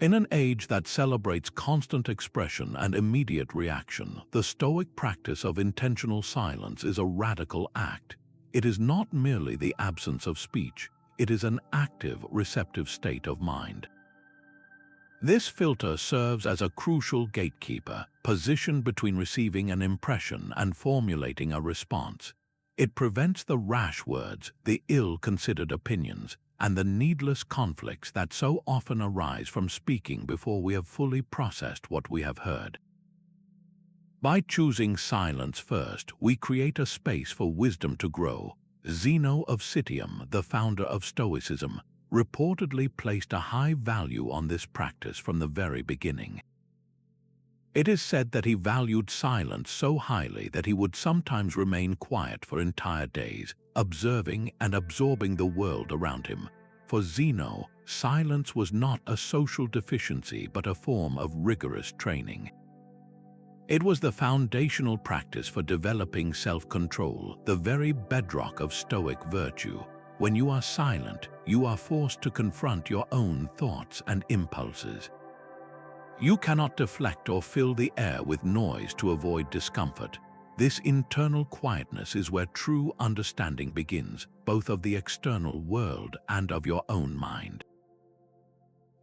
Speaker 1: In an age that celebrates constant expression and immediate reaction, the Stoic practice of intentional silence is a radical act. It is not merely the absence of speech, it is an active, receptive state of mind. This filter serves as a crucial gatekeeper, positioned between receiving an impression and formulating a response. It prevents the rash words, the ill-considered opinions, and the needless conflicts that so often arise from speaking before we have fully processed what we have heard. By choosing silence first, we create a space for wisdom to grow. Zeno of Citium, the founder of Stoicism, reportedly placed a high value on this practice from the very beginning. It is said that he valued silence so highly that he would sometimes remain quiet for entire days, observing and absorbing the world around him. For Zeno, silence was not a social deficiency but a form of rigorous training. It was the foundational practice for developing self-control, the very bedrock of Stoic virtue. When you are silent, you are forced to confront your own thoughts and impulses. You cannot deflect or fill the air with noise to avoid discomfort. This internal quietness is where true understanding begins, both of the external world and of your own mind.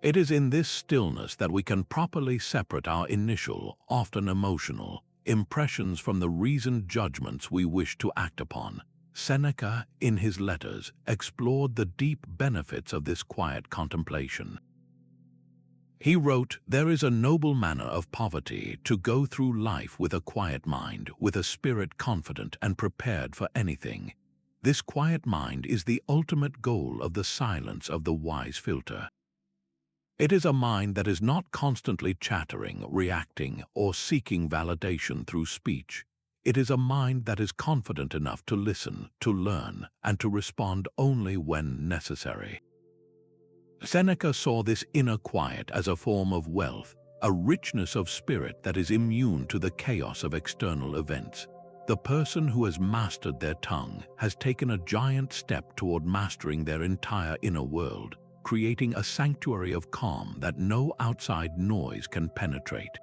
Speaker 1: It is in this stillness that we can properly separate our initial, often emotional, impressions from the reasoned judgments we wish to act upon. Seneca, in his letters, explored the deep benefits of this quiet contemplation. He wrote, "There is a noble manner of poverty to go through life with a quiet mind, with a spirit confident and prepared for anything. This quiet mind is the ultimate goal of the silence of the wise filter." It is a mind that is not constantly chattering, reacting, or seeking validation through speech. It is a mind that is confident enough to listen, to learn, and to respond only when necessary. Seneca saw this inner quiet as a form of wealth, a richness of spirit that is immune to the chaos of external events. The person who has mastered their tongue has taken a giant step toward mastering their entire inner world, creating a sanctuary of calm that no outside noise can penetrate.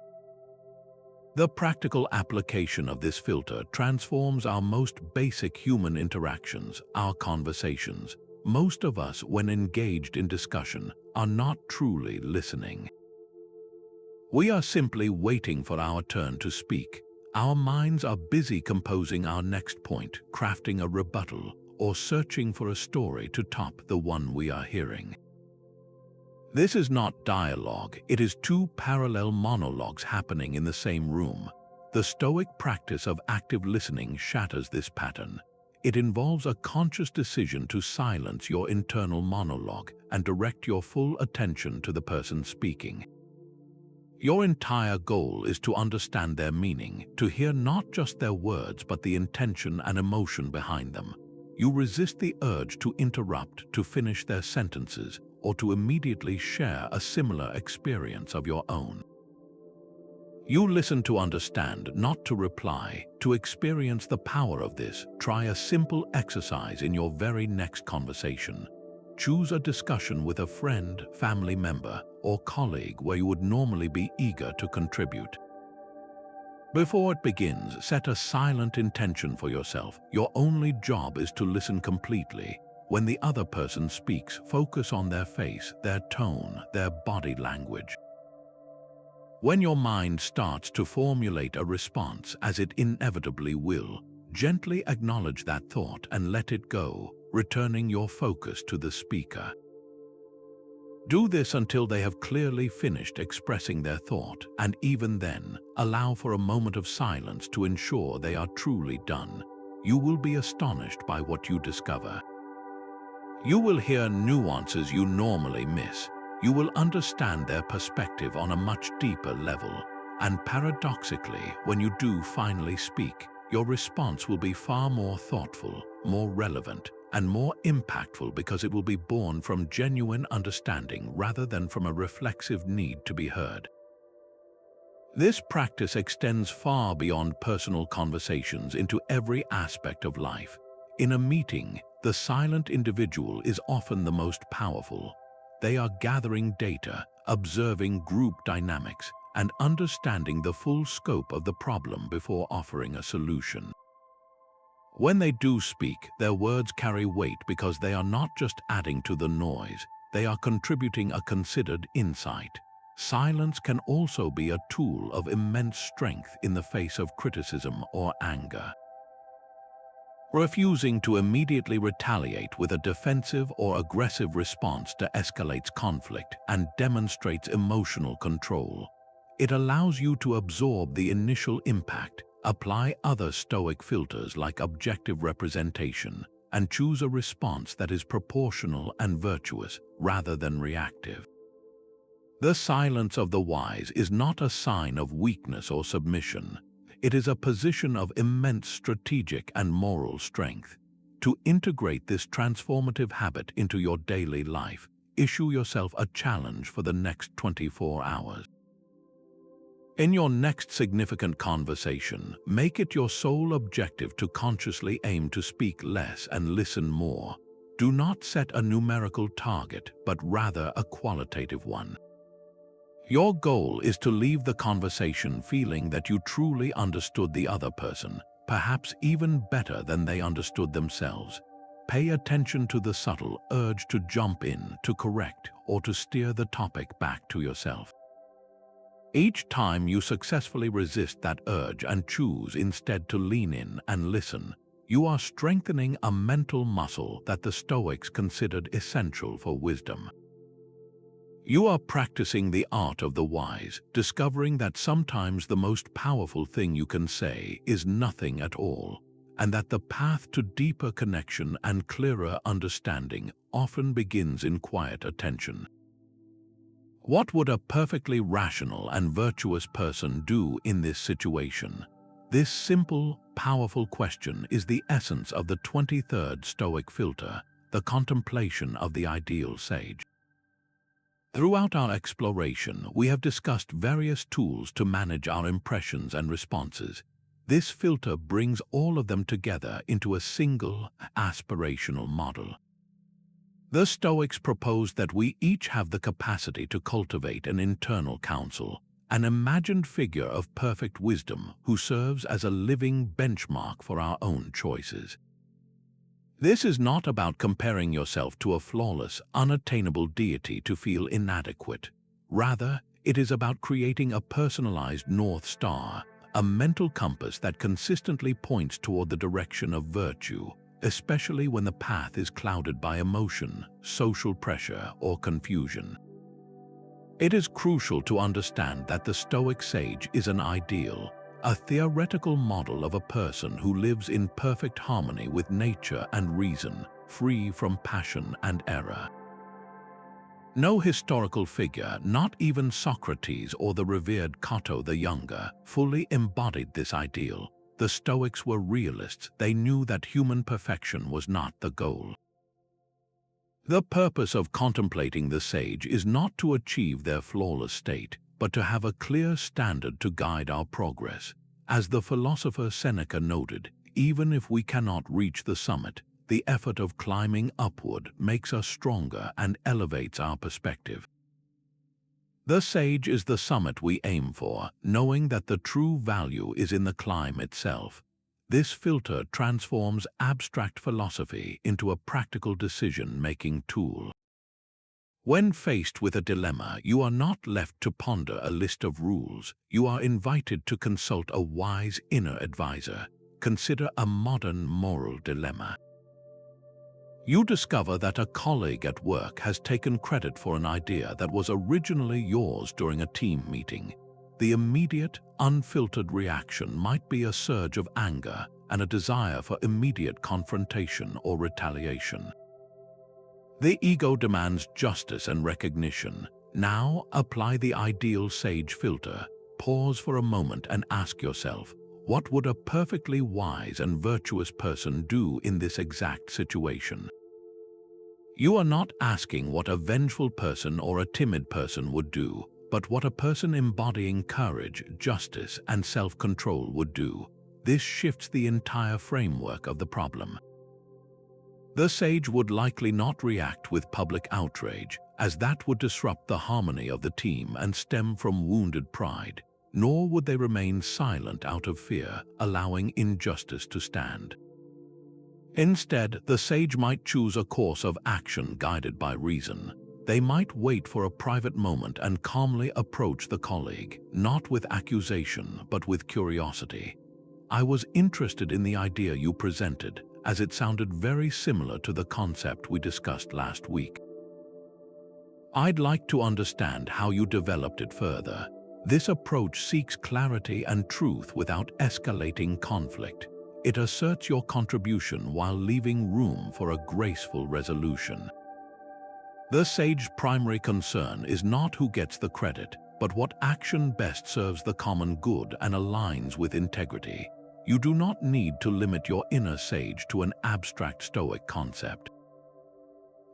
Speaker 1: The practical application of this filter transforms our most basic human interactions, our conversations. Most of us, when engaged in discussion, are not truly listening. We are simply waiting for our turn to speak. Our minds are busy composing our next point, crafting a rebuttal, or searching for a story to top the one we are hearing. This is not dialogue, it is two parallel monologues happening in the same room. The Stoic practice of active listening shatters this pattern. It involves a conscious decision to silence your internal monologue and direct your full attention to the person speaking. Your entire goal is to understand their meaning, to hear not just their words but the intention and emotion behind them. You resist the urge to interrupt, to finish their sentences, or to immediately share a similar experience of your own. You listen to understand, not to reply. To experience the power of this, try a simple exercise in your very next conversation. Choose a discussion with a friend, family member, or colleague where you would normally be eager to contribute. Before it begins, set a silent intention for yourself. Your only job is to listen completely. When the other person speaks, focus on their face, their tone, their body language. When your mind starts to formulate a response, as it inevitably will, gently acknowledge that thought and let it go, returning your focus to the speaker. Do this until they have clearly finished expressing their thought, and even then, allow for a moment of silence to ensure they are truly done. You will be astonished by what you discover. You will hear nuances you normally miss. You will understand their perspective on a much deeper level. And paradoxically, when you do finally speak, your response will be far more thoughtful, more relevant, and more impactful because it will be born from genuine understanding rather than from a reflexive need to be heard. This practice extends far beyond personal conversations into every aspect of life. In a meeting, the silent individual is often the most powerful. They are gathering data, observing group dynamics, and understanding the full scope of the problem before offering a solution. When they do speak, their words carry weight because they are not just adding to the noise, they are contributing a considered insight. Silence can also be a tool of immense strength in the face of criticism or anger. Refusing to immediately retaliate with a defensive or aggressive response de-escalates conflict and demonstrates emotional control. It allows you to absorb the initial impact, apply other Stoic filters like objective representation, and choose a response that is proportional and virtuous rather than reactive. The silence of the wise is not a sign of weakness or submission. It is a position of immense strategic and moral strength. To integrate this transformative habit into your daily life, issue yourself a challenge for the next 24 hours. In your next significant conversation, make it your sole objective to consciously aim to speak less and listen more. Do not set a numerical target, but rather a qualitative one. Your goal is to leave the conversation feeling that you truly understood the other person, perhaps even better than they understood themselves. Pay attention to the subtle urge to jump in, to correct, or to steer the topic back to yourself. Each time you successfully resist that urge and choose instead to lean in and listen, you are strengthening a mental muscle that the Stoics considered essential for wisdom. You are practicing the art of the wise, discovering that sometimes the most powerful thing you can say is nothing at all, and that the path to deeper connection and clearer understanding often begins in quiet attention. What would a perfectly rational and virtuous person do in this situation? This simple, powerful question is the essence of the 23rd Stoic filter, the contemplation of the ideal sage. Throughout our exploration, we have discussed various tools to manage our impressions and responses. This filter brings all of them together into a single, aspirational model. The Stoics proposed that we each have the capacity to cultivate an internal counsel, an imagined figure of perfect wisdom who serves as a living benchmark for our own choices. This is not about comparing yourself to a flawless, unattainable deity to feel inadequate. Rather, it is about creating a personalized North Star, a mental compass that consistently points toward the direction of virtue, especially when the path is clouded by emotion, social pressure, or confusion. It is crucial to understand that the Stoic sage is an ideal, a theoretical model of a person who lives in perfect harmony with nature and reason, free from passion and error. No historical figure, not even Socrates or the revered Cato the Younger, fully embodied this ideal. The Stoics were realists. They knew that human perfection was not the goal. The purpose of contemplating the sage is not to achieve their flawless state, but to have a clear standard to guide our progress. As the philosopher Seneca noted, even if we cannot reach the summit, the effort of climbing upward makes us stronger and elevates our perspective. The sage is the summit we aim for, knowing that the true value is in the climb itself. This filter transforms abstract philosophy into a practical decision-making tool. When faced with a dilemma, you are not left to ponder a list of rules. You are invited to consult a wise inner advisor. Consider a modern moral dilemma. You discover that a colleague at work has taken credit for an idea that was originally yours during a team meeting. The immediate, unfiltered reaction might be a surge of anger and a desire for immediate confrontation or retaliation. The ego demands justice and recognition. Now, apply the ideal sage filter. Pause for a moment and ask yourself, what would a perfectly wise and virtuous person do in this exact situation? You are not asking what a vengeful person or a timid person would do, but what a person embodying courage, justice, and self-control would do. This shifts the entire framework of the problem. The sage would likely not react with public outrage, as that would disrupt the harmony of the team and stem from wounded pride, nor would they remain silent out of fear, allowing injustice to stand. Instead, the sage might choose a course of action guided by reason. They might wait for a private moment and calmly approach the colleague, not with accusation, but with curiosity. I was interested in the idea you presented, as it sounded very similar to the concept we discussed last week. I'd like to understand how you developed it further. This approach seeks clarity and truth without escalating conflict. It asserts your contribution while leaving room for a graceful resolution. The sage's primary concern is not who gets the credit, but what action best serves the common good and aligns with integrity. You do not need to limit your inner sage to an abstract Stoic concept.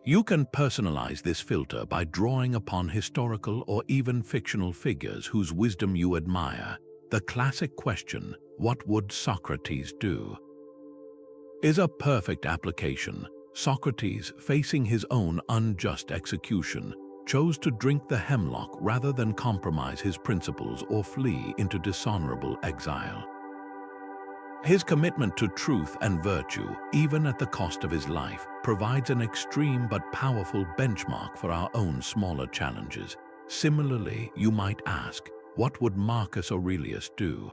Speaker 1: You can personalize this filter by drawing upon historical or even fictional figures whose wisdom you admire. The classic question, what would Socrates do, is a perfect application. Socrates, facing his own unjust execution, chose to drink the hemlock rather than compromise his principles or flee into dishonorable exile. His commitment to truth and virtue, even at the cost of his life, provides an extreme but powerful benchmark for our own smaller challenges. Similarly, you might ask, what would Marcus Aurelius do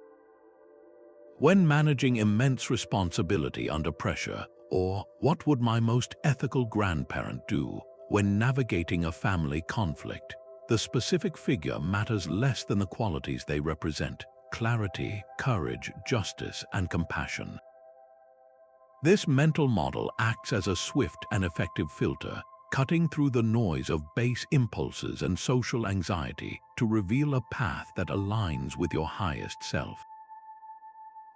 Speaker 1: when managing immense responsibility under pressure? Or, what would my most ethical grandparent do when navigating a family conflict? The specific figure matters less than the qualities they represent: clarity, courage, justice, and compassion. This mental model acts as a swift and effective filter, cutting through the noise of base impulses and social anxiety to reveal a path that aligns with your highest self.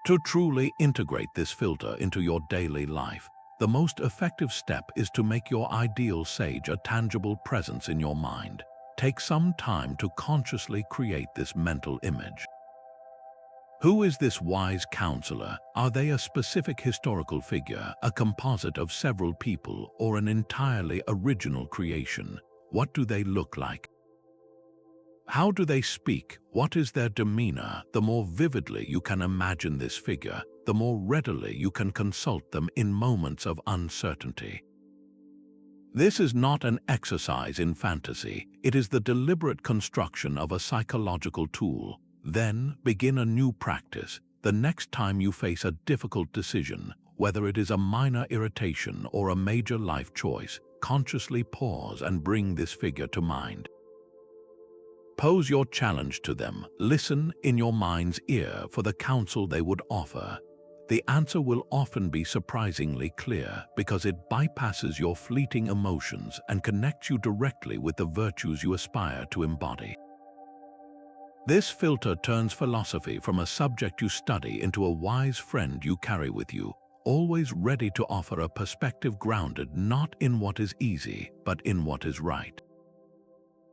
Speaker 1: To truly integrate this filter into your daily life, the most effective step is to make your ideal sage a tangible presence in your mind. Take some time to consciously create this mental image. Who is this wise counselor? Are they a specific historical figure, a composite of several people, or an entirely original creation? What do they look like? How do they speak? What is their demeanor? The more vividly you can imagine this figure, the more readily you can consult them in moments of uncertainty. This is not an exercise in fantasy. It is the deliberate construction of a psychological tool. Then begin a new practice. The next time you face a difficult decision, whether it is a minor irritation or a major life choice, consciously pause and bring this figure to mind. Pose your challenge to them. Listen in your mind's ear for the counsel they would offer. The answer will often be surprisingly clear because it bypasses your fleeting emotions and connects you directly with the virtues you aspire to embody. This filter turns philosophy from a subject you study into a wise friend you carry with you, always ready to offer a perspective grounded not in what is easy, but in what is right.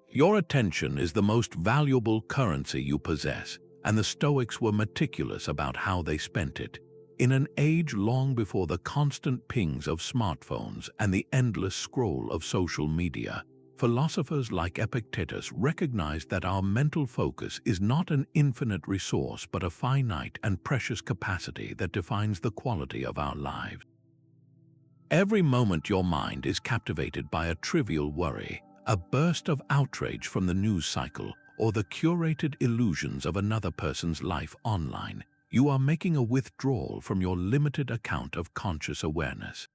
Speaker 1: Your attention is the most valuable currency you possess, and the Stoics were meticulous about how they spent it. In an age long before the constant pings of smartphones and the endless scroll of social media, philosophers like Epictetus recognized that our mental focus is not an infinite resource but a finite and precious capacity that defines the quality of our lives. Every moment your mind is captivated by a trivial worry, a burst of outrage from the news cycle, or the curated illusions of another person's life online, you are making a withdrawal from your limited account of conscious awareness.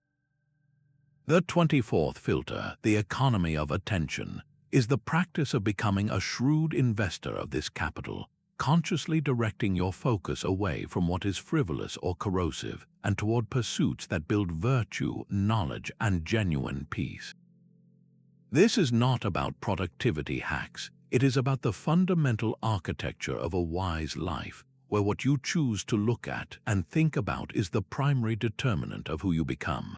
Speaker 1: The 24th filter, the economy of attention, is the practice of becoming a shrewd investor of this capital, consciously directing your focus away from what is frivolous or corrosive and toward pursuits that build virtue, knowledge, and genuine peace. This is not about productivity hacks. It is about the fundamental architecture of a wise life, where what you choose to look at and think about is the primary determinant of who you become.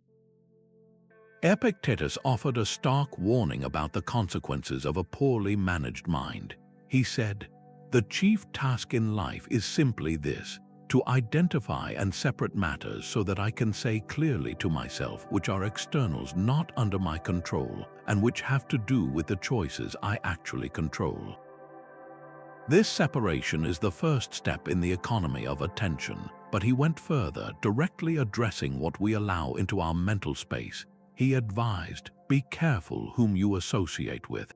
Speaker 1: Epictetus offered a stark warning about the consequences of a poorly managed mind. He said, "The chief task in life is simply this, to identify and separate matters so that I can say clearly to myself which are externals not under my control and which have to do with the choices I actually control." This separation is the first step in the economy of attention, but he went further, directly addressing what we allow into our mental space. He advised, be careful whom you associate with.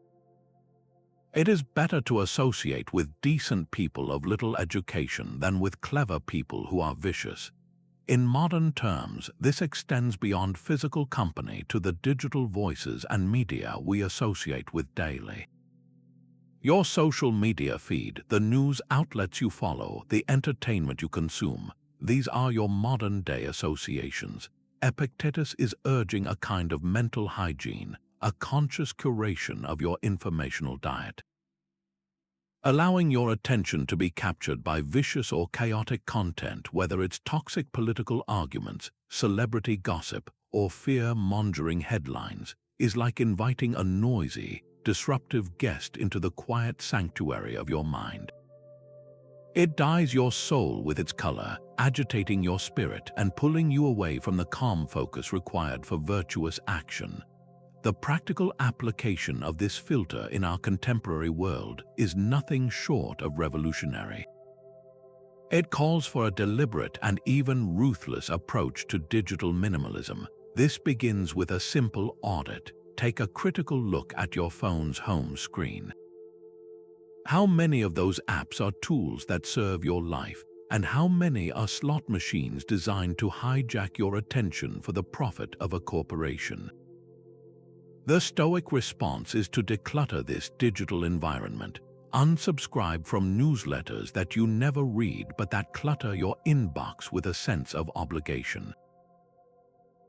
Speaker 1: It is better to associate with decent people of little education than with clever people who are vicious. In modern terms, this extends beyond physical company to the digital voices and media we associate with daily. Your social media feed, the news outlets you follow, the entertainment you consume, these are your modern-day associations. Epictetus is urging a kind of mental hygiene, a conscious curation of your informational diet. Allowing your attention to be captured by vicious or chaotic content, whether it's toxic political arguments, celebrity gossip, or fear-mongering headlines, is like inviting a noisy, disruptive guest into the quiet sanctuary of your mind. It dyes your soul with its color, agitating your spirit and pulling you away from the calm focus required for virtuous action. The practical application of this filter in our contemporary world is nothing short of revolutionary. It calls for a deliberate and even ruthless approach to digital minimalism. This begins with a simple audit. Take a critical look at your phone's home screen. How many of those apps are tools that serve your life, and how many are slot machines designed to hijack your attention for the profit of a corporation? The Stoic response is to declutter this digital environment. Unsubscribe from newsletters that you never read but that clutter your inbox with a sense of obligation.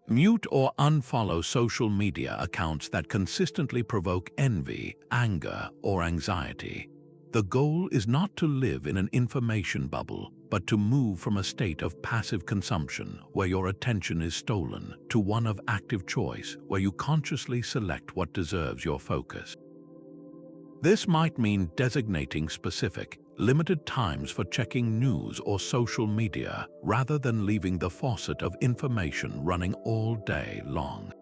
Speaker 1: Mute or unfollow social media accounts that consistently provoke envy, anger, or anxiety. The goal is not to live in an information bubble, but to move from a state of passive consumption, where your attention is stolen, to one of active choice, where you consciously select what deserves your focus. This might mean designating specific, limited times for checking news or social media, rather than leaving the faucet of information running all day long.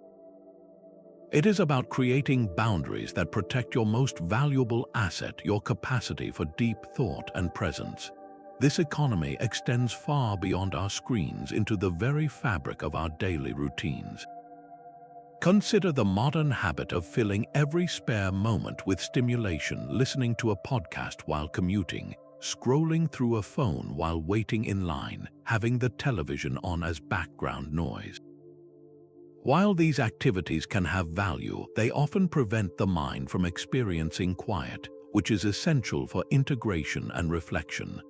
Speaker 1: It is about creating boundaries that protect your most valuable asset, your capacity for deep thought and presence. This economy extends far beyond our screens into the very fabric of our daily routines. Consider the modern habit of filling every spare moment with stimulation, listening to a podcast while commuting, scrolling through a phone while waiting in line, having the television on as background noise. While these activities can have value, they often prevent the mind from experiencing quiet, which is essential for integration and reflection.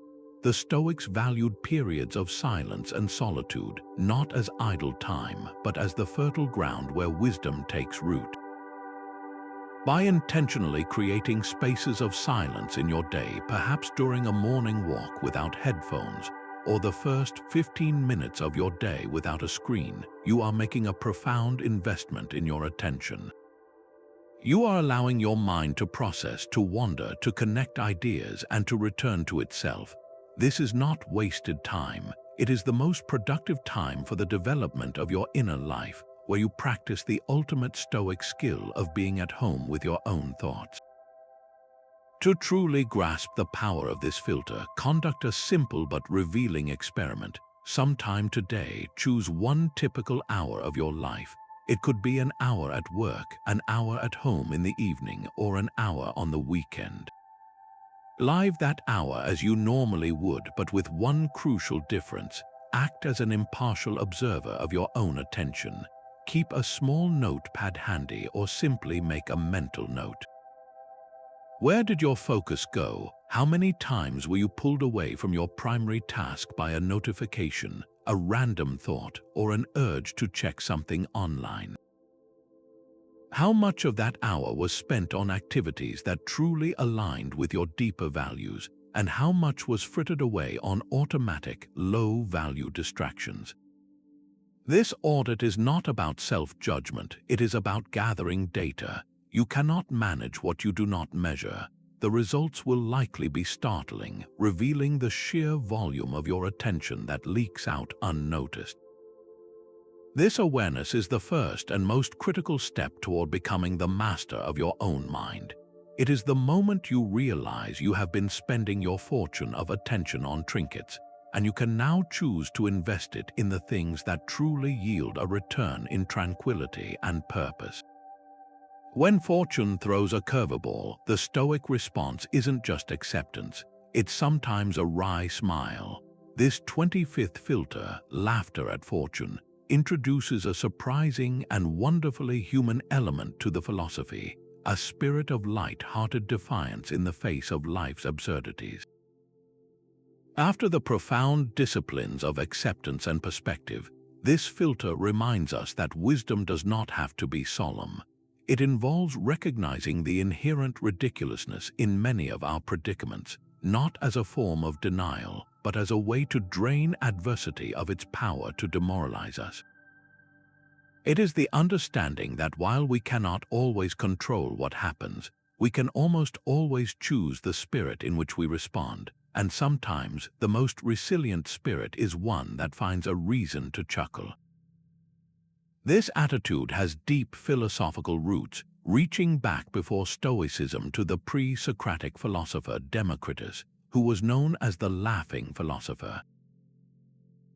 Speaker 1: The Stoics valued periods of silence and solitude, not as idle time, but as the fertile ground where wisdom takes root. By intentionally creating spaces of silence in your day, perhaps during a morning walk without headphones, or the first 15 minutes of your day without a screen, you are making a profound investment in your attention. You are allowing your mind to process, to wander, to connect ideas, and to return to itself. This is not wasted time. It is the most productive time for the development of your inner life, where you practice the ultimate Stoic skill of being at home with your own thoughts. To truly grasp the power of this filter, conduct a simple but revealing experiment. Sometime today, choose one typical hour of your life. It could be an hour at work, an hour at home in the evening, or an hour on the weekend. Live that hour as you normally would, but with one crucial difference. Act as an impartial observer of your own attention. Keep a small notepad handy or simply make a mental note. Where did your focus go? How many times were you pulled away from your primary task by a notification, a random thought, or an urge to check something online? How much of that hour was spent on activities that truly aligned with your deeper values, and how much was frittered away on automatic, low-value distractions? This audit is not about self-judgment, it is about gathering data. You cannot manage what you do not measure. The results will likely be startling, revealing the sheer volume of your attention that leaks out unnoticed. This awareness is the first and most critical step toward becoming the master of your own mind. It is the moment you realize you have been spending your fortune of attention on trinkets, and you can now choose to invest it in the things that truly yield a return in tranquility and purpose. When fortune throws a curveball, the Stoic response isn't just acceptance, it's sometimes a wry smile. This 25th filter, laughter at fortune, introduces a surprising and wonderfully human element to the philosophy, a spirit of light-hearted defiance in the face of life's absurdities. After the profound disciplines of acceptance and perspective, this filter reminds us that wisdom does not have to be solemn. It involves recognizing the inherent ridiculousness in many of our predicaments, not as a form of denial, but as a way to drain adversity of its power to demoralize us. It is the understanding that while we cannot always control what happens, we can almost always choose the spirit in which we respond, and sometimes the most resilient spirit is one that finds a reason to chuckle. This attitude has deep philosophical roots, reaching back before Stoicism to the pre-Socratic philosopher Democritus, who was known as the laughing philosopher.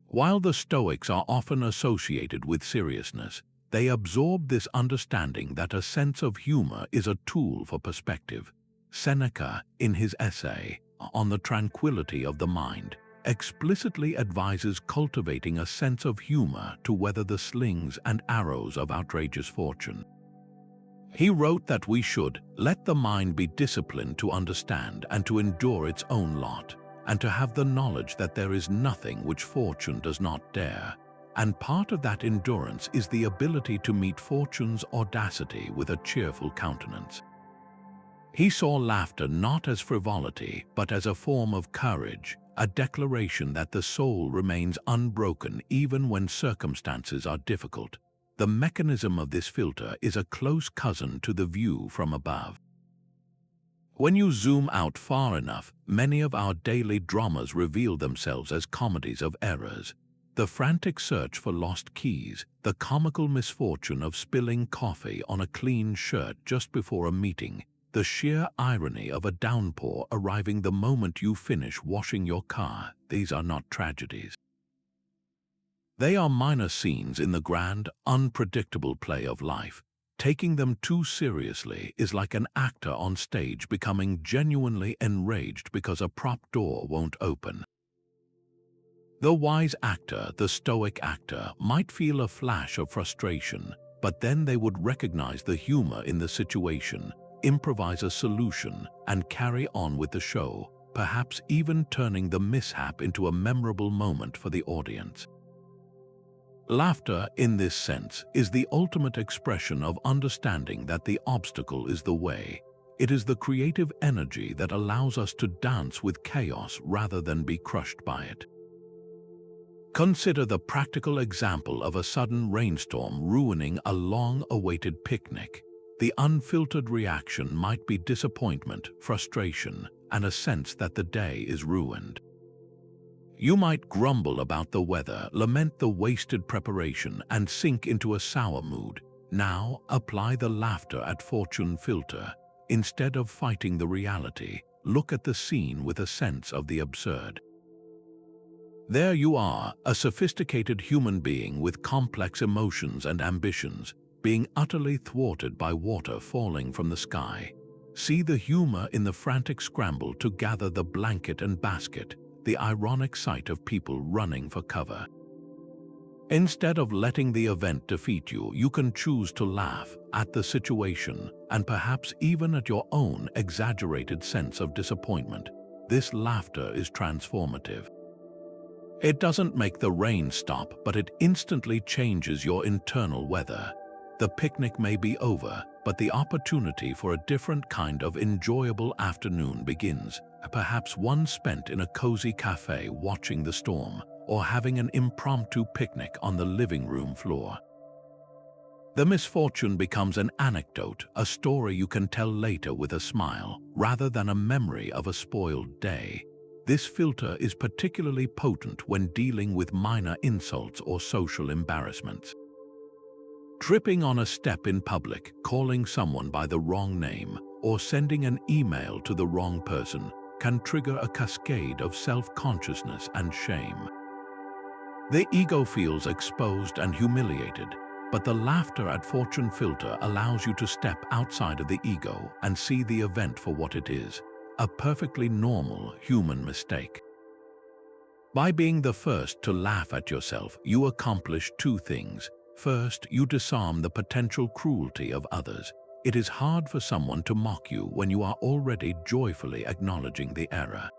Speaker 1: While the Stoics are often associated with seriousness, they absorb this understanding that a sense of humor is a tool for perspective. Seneca, in his essay on the tranquility of the mind, explicitly advises cultivating a sense of humor to weather the slings and arrows of outrageous fortune. He wrote that we should let the mind be disciplined to understand and to endure its own lot, and to have the knowledge that there is nothing which fortune does not dare, and part of that endurance is the ability to meet fortune's audacity with a cheerful countenance. He saw laughter not as frivolity, but as a form of courage, a declaration that the soul remains unbroken even when circumstances are difficult. The mechanism of this filter is a close cousin to the view from above. When you zoom out far enough, many of our daily dramas reveal themselves as comedies of errors. The frantic search for lost keys, the comical misfortune of spilling coffee on a clean shirt just before a meeting, the sheer irony of a downpour arriving the moment you finish washing your car. These are not tragedies. They are minor scenes in the grand, unpredictable play of life. Taking them too seriously is like an actor on stage becoming genuinely enraged because a prop door won't open. The wise actor, the Stoic actor, might feel a flash of frustration, but then they would recognize the humor in the situation, improvise a solution, and carry on with the show, perhaps even turning the mishap into a memorable moment for the audience. Laughter, in this sense, is the ultimate expression of understanding that the obstacle is the way. It is the creative energy that allows us to dance with chaos rather than be crushed by it. Consider the practical example of a sudden rainstorm ruining a long-awaited picnic. The unfiltered reaction might be disappointment, frustration, and a sense that the day is ruined. You might grumble about the weather, lament the wasted preparation, and sink into a sour mood. Now, apply the laughter at fortune filter. Instead of fighting the reality, look at the scene with a sense of the absurd. There you are, a sophisticated human being with complex emotions and ambitions, being utterly thwarted by water falling from the sky. See the humor in the frantic scramble to gather the blanket and basket, the ironic sight of people running for cover. Instead of letting the event defeat you, you can choose to laugh at the situation and perhaps even at your own exaggerated sense of disappointment. This laughter is transformative. It doesn't make the rain stop, but it instantly changes your internal weather. The picnic may be over, but the opportunity for a different kind of enjoyable afternoon begins, perhaps one spent in a cozy cafe watching the storm, or having an impromptu picnic on the living room floor. The misfortune becomes an anecdote, a story you can tell later with a smile, rather than a memory of a spoiled day. This filter is particularly potent when dealing with minor insults or social embarrassments. Tripping on a step in public, calling someone by the wrong name, or sending an email to the wrong person can trigger a cascade of self-consciousness and shame. The ego feels exposed and humiliated, but the laughter at fortune filter allows you to step outside of the ego and see the event for what it is, a perfectly normal human mistake. By being the first to laugh at yourself, you accomplish two things. First, you disarm the potential cruelty of others. It is hard for someone to mock you when you are already joyfully acknowledging the error.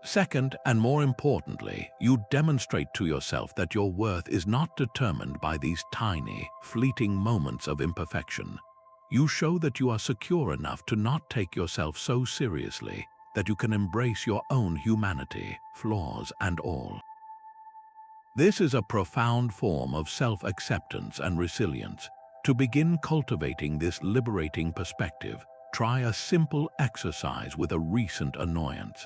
Speaker 1: Second, and more importantly, you demonstrate to yourself that your worth is not determined by these tiny, fleeting moments of imperfection. You show that you are secure enough to not take yourself so seriously, that you can embrace your own humanity, flaws and all. This is a profound form of self-acceptance and resilience. To begin cultivating this liberating perspective, try a simple exercise with a recent annoyance.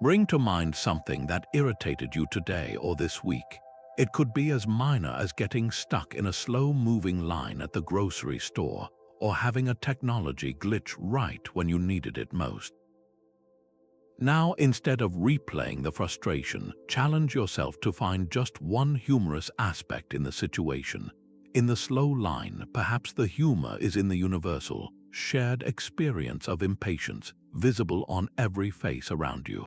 Speaker 1: Bring to mind something that irritated you today or this week. It could be as minor as getting stuck in a slow-moving line at the grocery store or having a technology glitch right when you needed it most. Now, instead of replaying the frustration, challenge yourself to find just one humorous aspect in the situation. In the slow line, perhaps the humor is in the universal, shared experience of impatience, visible on every face around you.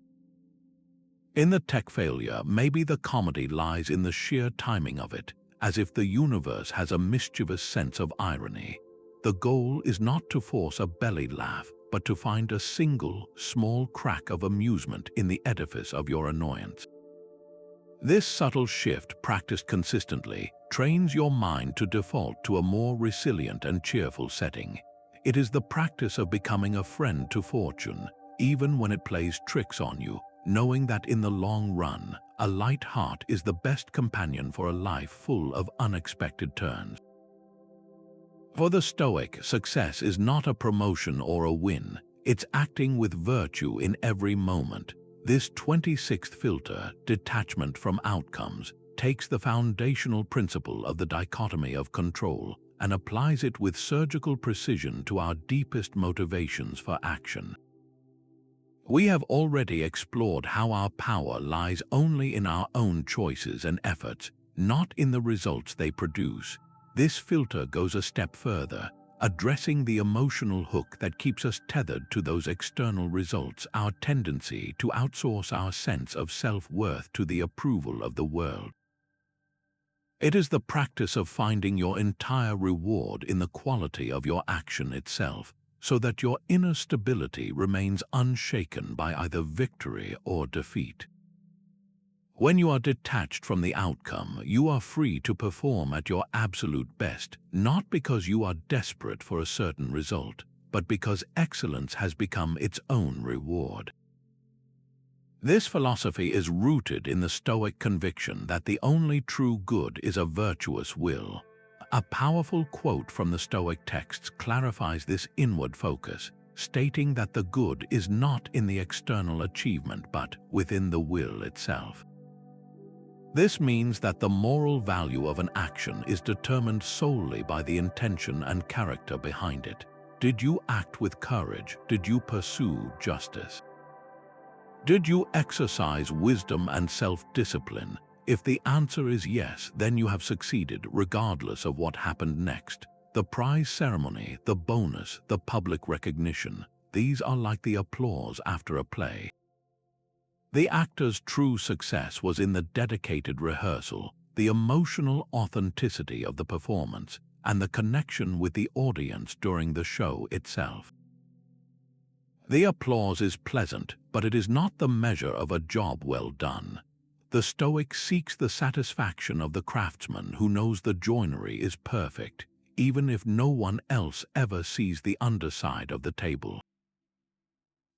Speaker 1: In the tech failure, maybe the comedy lies in the sheer timing of it, as if the universe has a mischievous sense of irony. The goal is not to force a belly laugh, but to find a single, small crack of amusement in the edifice of your annoyance. This subtle shift, practiced consistently, trains your mind to default to a more resilient and cheerful setting. It is the practice of becoming a friend to fortune, even when it plays tricks on you, knowing that in the long run, a light heart is the best companion for a life full of unexpected turns. For the Stoic, success is not a promotion or a win, it's acting with virtue in every moment. This 26th filter, detachment from outcomes, takes the foundational principle of the dichotomy of control and applies it with surgical precision to our deepest motivations for action. We have already explored how our power lies only in our own choices and efforts, not in the results they produce. This filter goes a step further, addressing the emotional hook that keeps us tethered to those external results, our tendency to outsource our sense of self-worth to the approval of the world. It is the practice of finding your entire reward in the quality of your action itself, so that your inner stability remains unshaken by either victory or defeat. When you are detached from the outcome, you are free to perform at your absolute best, not because you are desperate for a certain result, but because excellence has become its own reward. This philosophy is rooted in the Stoic conviction that the only true good is a virtuous will. A powerful quote from the Stoic texts clarifies this inward focus, stating that the good is not in the external achievement but within the will itself. This means that the moral value of an action is determined solely by the intention and character behind it. Did you act with courage? Did you pursue justice? Did you exercise wisdom and self-discipline? If the answer is yes, then you have succeeded regardless of what happened next. The prize ceremony, the bonus, the public recognition, these are like the applause after a play. The actor's true success was in the dedicated rehearsal, the emotional authenticity of the performance, and the connection with the audience during the show itself. The applause is pleasant, but it is not the measure of a job well done. The Stoic seeks the satisfaction of the craftsman who knows the joinery is perfect, even if no one else ever sees the underside of the table.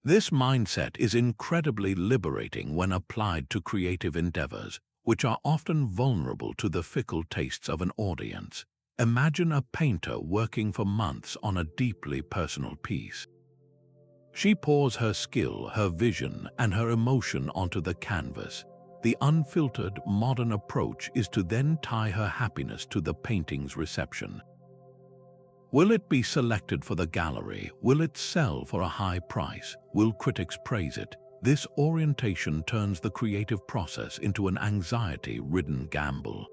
Speaker 1: This mindset is incredibly liberating when applied to creative endeavors, which are often vulnerable to the fickle tastes of an audience. Imagine a painter working for months on a deeply personal piece. She pours her skill, her vision, and her emotion onto the canvas. The unfiltered, modern approach is to then tie her happiness to the painting's reception. Will it be selected for the gallery? Will it sell for a high price? Will critics praise it? This orientation turns the creative process into an anxiety-ridden gamble.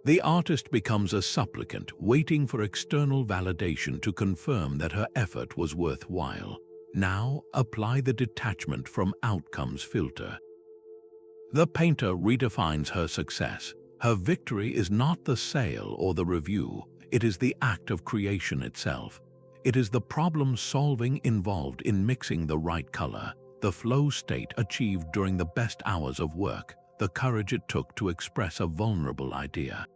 Speaker 1: The artist becomes a supplicant, waiting for external validation to confirm that her effort was worthwhile. Now, apply the detachment from outcomes filter. The painter redefines her success. Her victory is not the sale or the review. It is the act of creation itself. It is the problem-solving involved in mixing the right color, the flow state achieved during the best hours of work, the courage it took to express a vulnerable idea.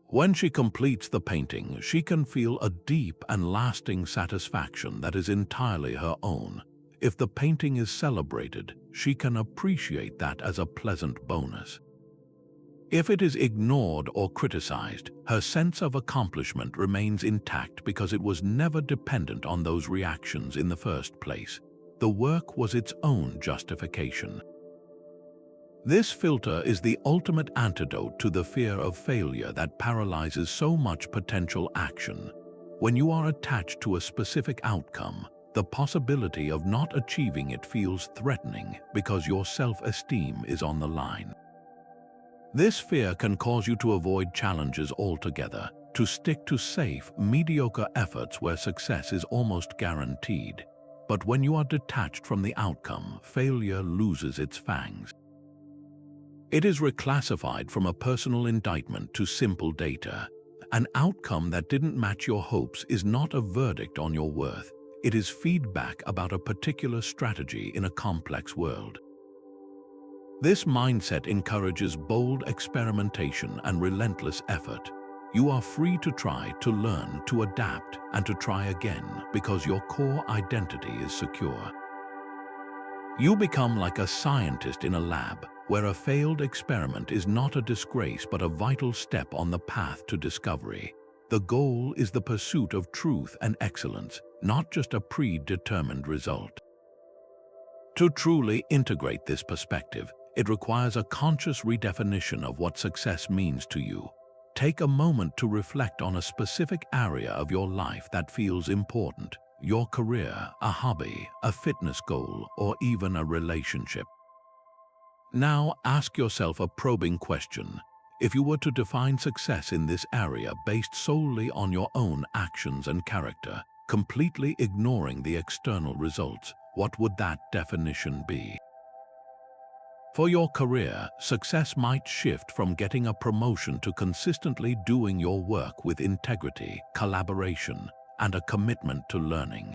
Speaker 1: When she completes the painting, she can feel a deep and lasting satisfaction that is entirely her own. If the painting is celebrated, she can appreciate that as a pleasant bonus. If it is ignored or criticized, her sense of accomplishment remains intact because it was never dependent on those reactions in the first place. The work was its own justification. This filter is the ultimate antidote to the fear of failure that paralyzes so much potential action. When you are attached to a specific outcome, the possibility of not achieving it feels threatening because your self-esteem is on the line. This fear can cause you to avoid challenges altogether, to stick to safe, mediocre efforts where success is almost guaranteed. But when you are detached from the outcome, failure loses its fangs. It is reclassified from a personal indictment to simple data. An outcome that didn't match your hopes is not a verdict on your worth. It is feedback about a particular strategy in a complex world. This mindset encourages bold experimentation and relentless effort. You are free to try, to learn, to adapt, and to try again because your core identity is secure. You become like a scientist in a lab, where a failed experiment is not a disgrace but a vital step on the path to discovery. The goal is the pursuit of truth and excellence, not just a predetermined result. To truly integrate this perspective, it requires a conscious redefinition of what success means to you. Take a moment to reflect on a specific area of your life that feels important: your career, a hobby, a fitness goal, or even a relationship. Now ask yourself a probing question. If you were to define success in this area based solely on your own actions and character, completely ignoring the external results, what would that definition be? For your career, success might shift from getting a promotion to consistently doing your work with integrity, collaboration, and a commitment to learning.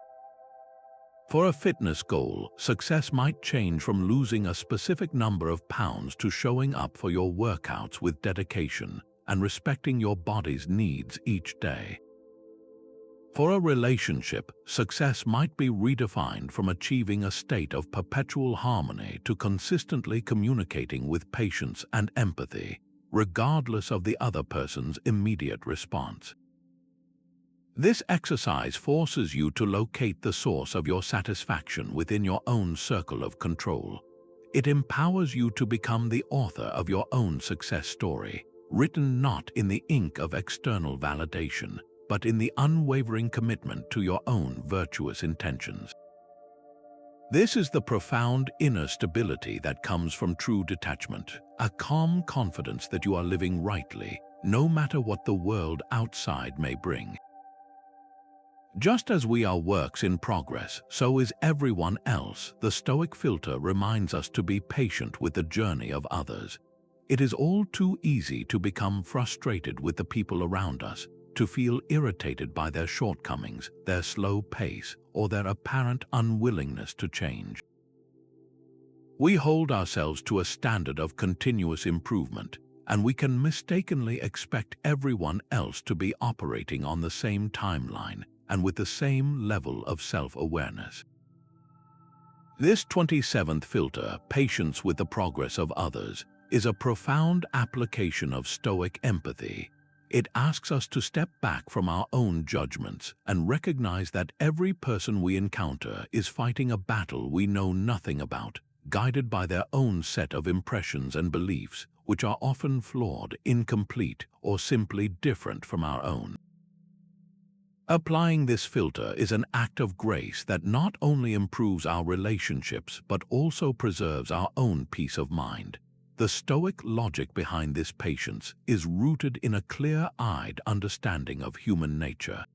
Speaker 1: For a fitness goal, success might change from losing a specific number of pounds to showing up for your workouts with dedication and respecting your body's needs each day. For a relationship, success might be redefined from achieving a state of perpetual harmony to consistently communicating with patience and empathy, regardless of the other person's immediate response. This exercise forces you to locate the source of your satisfaction within your own circle of control. It empowers you to become the author of your own success story, written not in the ink of external validation, but in the unwavering commitment to your own virtuous intentions. This is the profound inner stability that comes from true detachment, a calm confidence that you are living rightly, no matter what the world outside may bring. Just as we are works in progress, so is everyone else. The Stoic filter reminds us to be patient with the journey of others. It is all too easy to become frustrated with the people around us, to feel irritated by their shortcomings, their slow pace, or their apparent unwillingness to change. We hold ourselves to a standard of continuous improvement, and we can mistakenly expect everyone else to be operating on the same timeline and with the same level of self-awareness. This 27th filter, patience with the progress of others, is a profound application of Stoic empathy. It asks us to step back from our own judgments and recognize that every person we encounter is fighting a battle we know nothing about, guided by their own set of impressions and beliefs, which are often flawed, incomplete, or simply different from our own. Applying this filter is an act of grace that not only improves our relationships but also preserves our own peace of mind. The Stoic logic behind this patience is rooted in a clear-eyed understanding of human nature.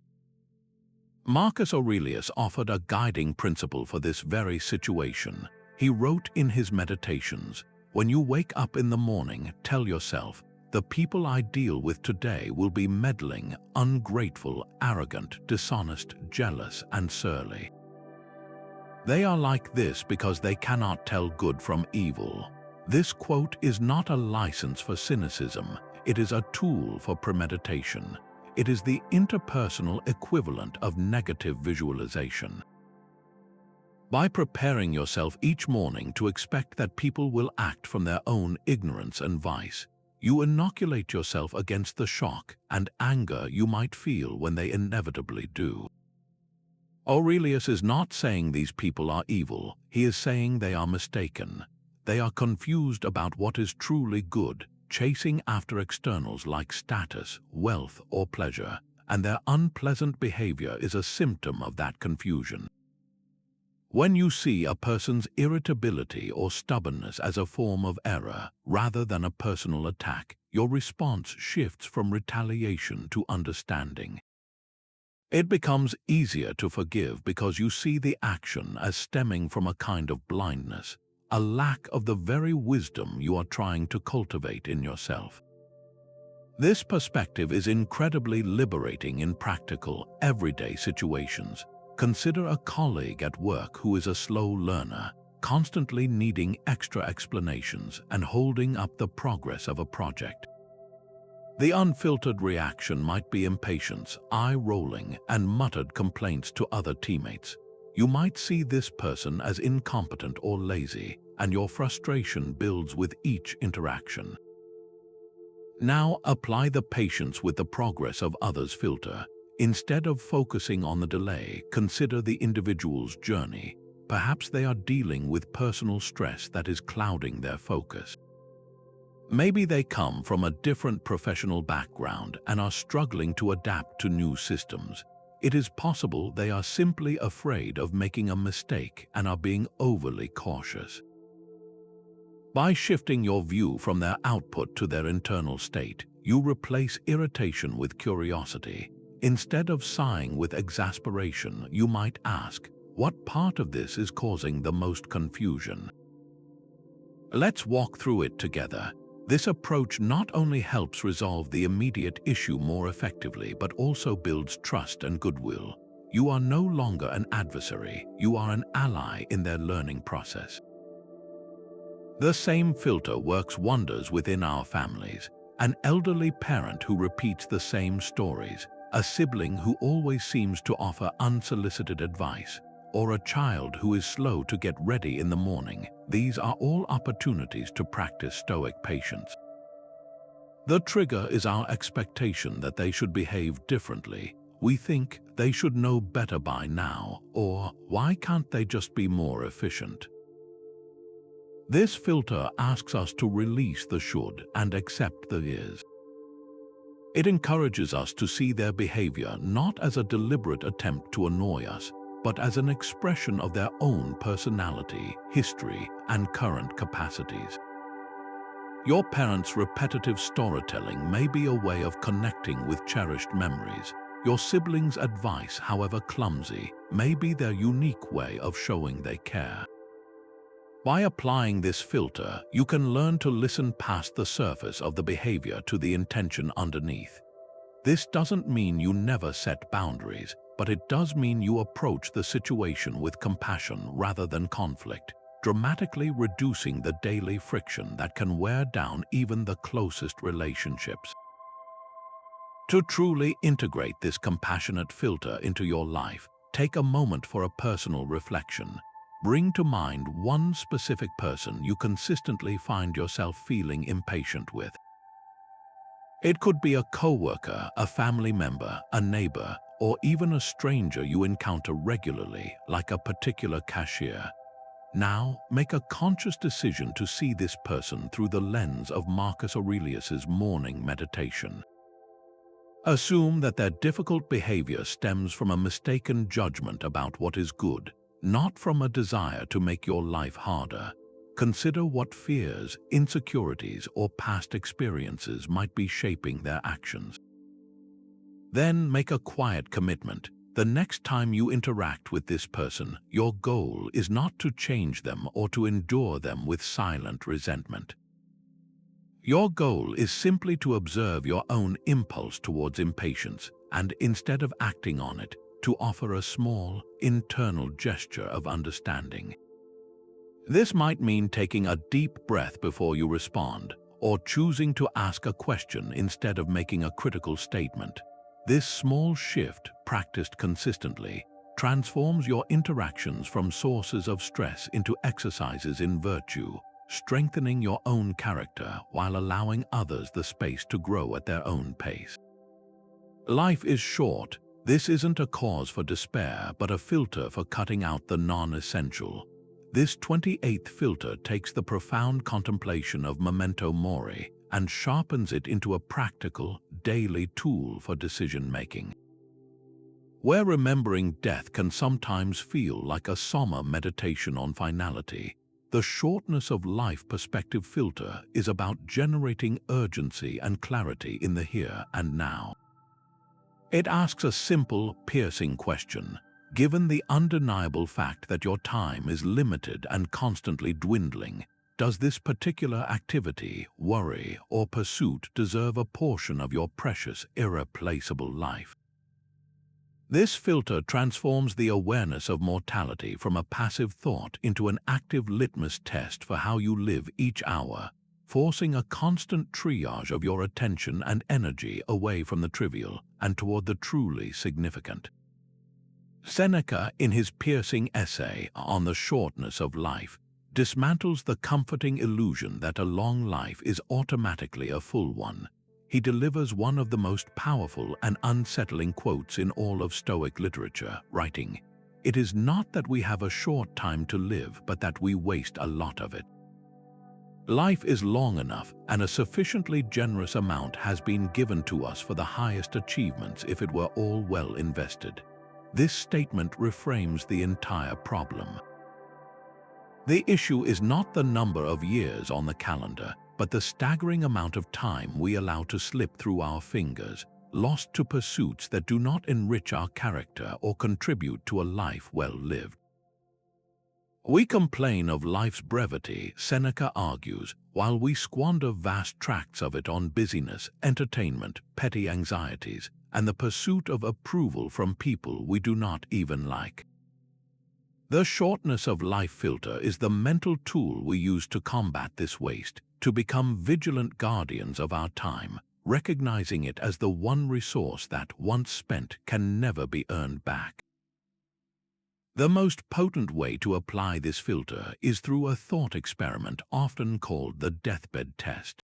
Speaker 1: Marcus Aurelius offered a guiding principle for this very situation. He wrote in his Meditations, "When you wake up in the morning, tell yourself, the people I deal with today will be meddling, ungrateful, arrogant, dishonest, jealous, and surly. They are like this because they cannot tell good from evil." This quote is not a license for cynicism, it is a tool for premeditation. It is the interpersonal equivalent of negative visualization. By preparing yourself each morning to expect that people will act from their own ignorance and vice, you inoculate yourself against the shock and anger you might feel when they inevitably do. Aurelius is not saying these people are evil, he is saying they are mistaken. They are confused about what is truly good, chasing after externals like status, wealth, or pleasure, and their unpleasant behavior is a symptom of that confusion. When you see a person's irritability or stubbornness as a form of error rather than a personal attack, your response shifts from retaliation to understanding. It becomes easier to forgive because you see the action as stemming from a kind of blindness, a lack of the very wisdom you are trying to cultivate in yourself. This perspective is incredibly liberating in practical, everyday situations. Consider a colleague at work who is a slow learner. constantly needing extra explanations and holding up the progress of a project. The unfiltered reaction might be impatience, eye-rolling, and muttered complaints to other teammates. You might see this person as incompetent or lazy, and your frustration builds with each interaction. Now apply the patience with the progress of others filter. Instead of focusing on the delay, consider the individual's journey. Perhaps they are dealing with personal stress that is clouding their focus. Maybe they come from a different professional background and are struggling to adapt to new systems. It is possible they are simply afraid of making a mistake and are being overly cautious. By shifting your view from their output to their internal state, you replace irritation with curiosity. Instead of sighing with exasperation, you might ask, what part of this is causing the most confusion? Let's walk through it together. This approach not only helps resolve the immediate issue more effectively, but also builds trust and goodwill. You are no longer an adversary, you are an ally in their learning process. The same filter works wonders within our families. An elderly parent who repeats the same stories, a sibling who always seems to offer unsolicited advice, or a child who is slow to get ready in the morning. These are all opportunities to practice Stoic patience. The trigger is our expectation that they should behave differently. We think they should know better by now, or why can't they just be more efficient? This filter asks us to release the should and accept the is. It encourages us to see their behavior not as a deliberate attempt to annoy us, but as an expression of their own personality, history, and current capacities. Your parents' repetitive storytelling may be a way of connecting with cherished memories. Your siblings' advice, however clumsy, may be their unique way of showing they care. By applying this filter, you can learn to listen past the surface of the behavior to the intention underneath. This doesn't mean you never set boundaries, but it does mean you approach the situation with compassion rather than conflict, dramatically reducing the daily friction that can wear down even the closest relationships. To truly integrate this compassionate filter into your life, take a moment for a personal reflection. Bring to mind one specific person you consistently find yourself feeling impatient with. It could be a coworker, a family member, a neighbor, or even a stranger you encounter regularly, like a particular cashier. Now, make a conscious decision to see this person through the lens of Marcus Aurelius's morning meditation. Assume that their difficult behavior stems from a mistaken judgment about what is good, not from a desire to make your life harder. Consider what fears, insecurities, or past experiences might be shaping their actions. Then make a quiet commitment. The next time you interact with this person, your goal is not to change them or to endure them with silent resentment. Your goal is simply to observe your own impulse towards impatience and, instead of acting on it, to offer a small, internal gesture of understanding. This might mean taking a deep breath before you respond, or choosing to ask a question instead of making a critical statement. This small shift, practiced consistently, transforms your interactions from sources of stress into exercises in virtue, strengthening your own character while allowing others the space to grow at their own pace. Life is short. This isn't a cause for despair, but a filter for cutting out the non-essential. This 28th filter takes the profound contemplation of Memento Mori and sharpens it into a practical, daily tool for decision-making. Where remembering death can sometimes feel like a somber meditation on finality, the shortness of life perspective filter is about generating urgency and clarity in the here and now. It asks a simple, piercing question. Given the undeniable fact that your time is limited and constantly dwindling, does this particular activity, worry, or pursuit deserve a portion of your precious, irreplaceable life? This filter transforms the awareness of mortality from a passive thought into an active litmus test for how you live each hour, forcing a constant triage of your attention and energy away from the trivial and toward the truly significant. Seneca, in his piercing essay on the shortness of life, dismantles the comforting illusion that a long life is automatically a full one. He delivers one of the most powerful and unsettling quotes in all of Stoic literature, writing, "It is not that we have a short time to live, but that we waste a lot of it." Life is long enough, and a sufficiently generous amount has been given to us for the highest achievements if it were all well invested. This statement reframes the entire problem. The issue is not the number of years on the calendar, but the staggering amount of time we allow to slip through our fingers, lost to pursuits that do not enrich our character or contribute to a life well lived. We complain of life's brevity, Seneca argues, while we squander vast tracts of it on busyness, entertainment, petty anxieties, and the pursuit of approval from people we do not even like. The shortness of life filter is the mental tool we use to combat this waste, to become vigilant guardians of our time, recognizing it as the one resource that, once spent, can never be earned back. The most potent way to apply this filter is through a thought experiment often called the deathbed test.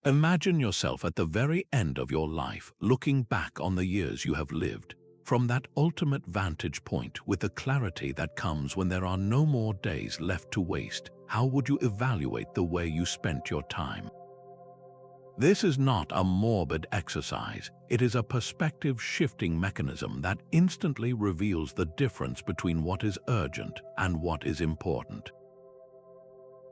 Speaker 1: Imagine yourself at the very end of your life, looking back on the years you have lived. From that ultimate vantage point, with the clarity that comes when there are no more days left to waste, how would you evaluate the way you spent your time? This is not a morbid exercise. It is a perspective-shifting mechanism that instantly reveals the difference between what is urgent and what is important.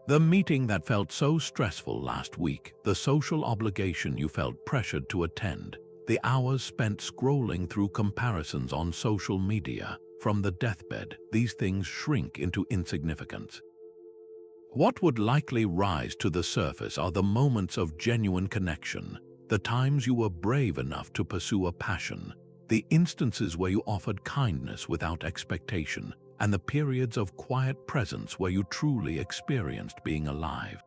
Speaker 1: The meeting that felt so stressful last week, the social obligation you felt pressured to attend, the hours spent scrolling through comparisons on social media, from the deathbed, these things shrink into insignificance. What would likely rise to the surface are the moments of genuine connection, the times you were brave enough to pursue a passion, the instances where you offered kindness without expectation, and the periods of quiet presence where you truly experienced being alive.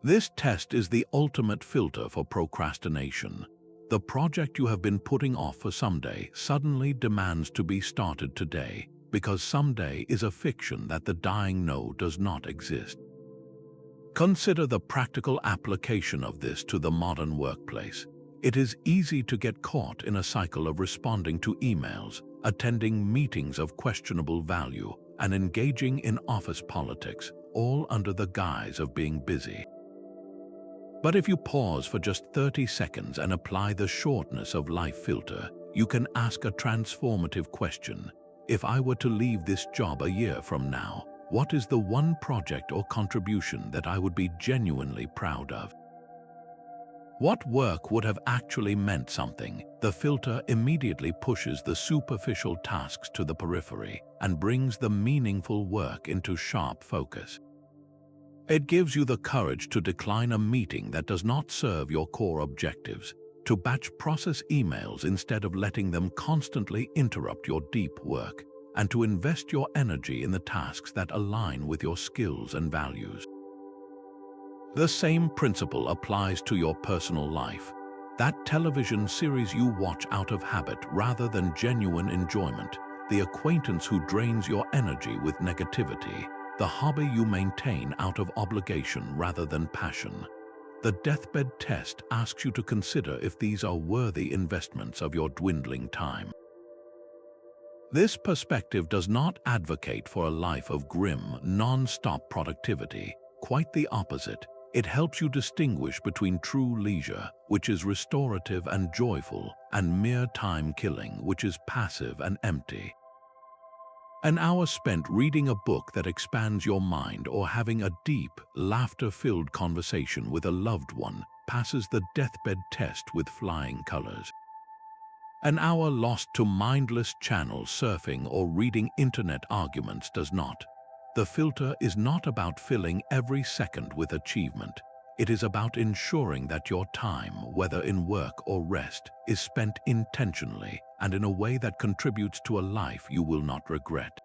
Speaker 1: This test is the ultimate filter for procrastination. The project you have been putting off for someday suddenly demands to be started today, because someday is a fiction that the dying know does not exist. Consider the practical application of this to the modern workplace. It is easy to get caught in a cycle of responding to emails, attending meetings of questionable value, and engaging in office politics, all under the guise of being busy. But if you pause for just 30 seconds and apply the shortness of life filter, you can ask a transformative question. If I were to leave this job a year from now, what is the one project or contribution that I would be genuinely proud of? What work would have actually meant something? The filter immediately pushes the superficial tasks to the periphery and brings the meaningful work into sharp focus. It gives you the courage to decline a meeting that does not serve your core objectives, to batch process emails instead of letting them constantly interrupt your deep work, and to invest your energy in the tasks that align with your skills and values. The same principle applies to your personal life. That television series you watch out of habit rather than genuine enjoyment, the acquaintance who drains your energy with negativity, the hobby you maintain out of obligation rather than passion. The deathbed test asks you to consider if these are worthy investments of your dwindling time. This perspective does not advocate for a life of grim, non-stop productivity. Quite the opposite. It helps you distinguish between true leisure, which is restorative and joyful, and mere time killing, which is passive and empty. An hour spent reading a book that expands your mind or having a deep, laughter-filled conversation with a loved one passes the deathbed test with flying colors. An hour lost to mindless channel surfing or reading internet arguments does not. The filter is not about filling every second with achievement. It is about ensuring that your time, whether in work or rest, is spent intentionally and in a way that contributes to a life you will not regret.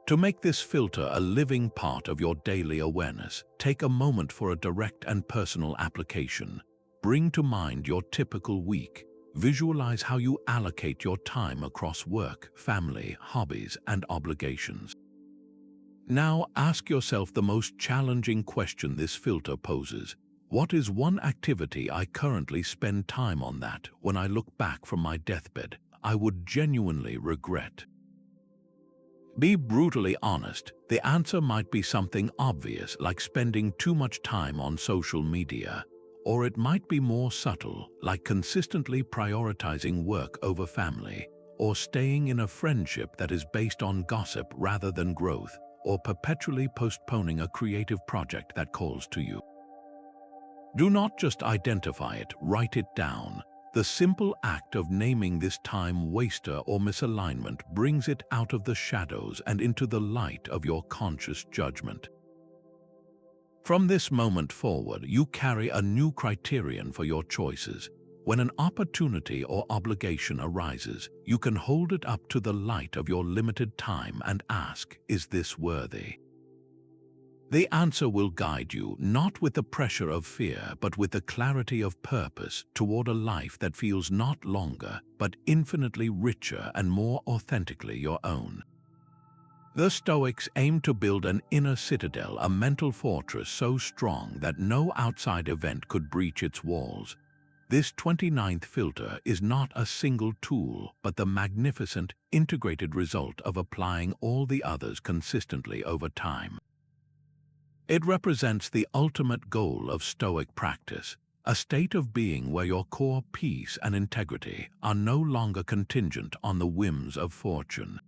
Speaker 1: To make this filter a living part of your daily awareness, take a moment for a direct and personal application. Bring to mind your typical week. Visualize how you allocate your time across work, family, hobbies, and obligations. Now ask yourself the most challenging question this filter poses. What is one activity I currently spend time on that, when I look back from my deathbed, I would genuinely regret? Be brutally honest. The answer might be something obvious, like spending too much time on social media, or it might be more subtle, like consistently prioritizing work over family, or staying in a friendship that is based on gossip rather than growth, or perpetually postponing a creative project that calls to you. Do not just identify it, write it down. The simple act of naming this time waster or misalignment brings it out of the shadows and into the light of your conscious judgment. From this moment forward, you carry a new criterion for your choices. When an opportunity or obligation arises, you can hold it up to the light of your limited time and ask, is this worthy? The answer will guide you, not with the pressure of fear, but with the clarity of purpose toward a life that feels not longer, but infinitely richer and more authentically your own. The Stoics aim to build an inner citadel, a mental fortress so strong that no outside event could breach its walls. This 29th filter is not a single tool, but the magnificent, integrated result of applying all the others consistently over time. It represents the ultimate goal of Stoic practice, a state of being where your core peace and integrity are no longer contingent on the whims of fortune.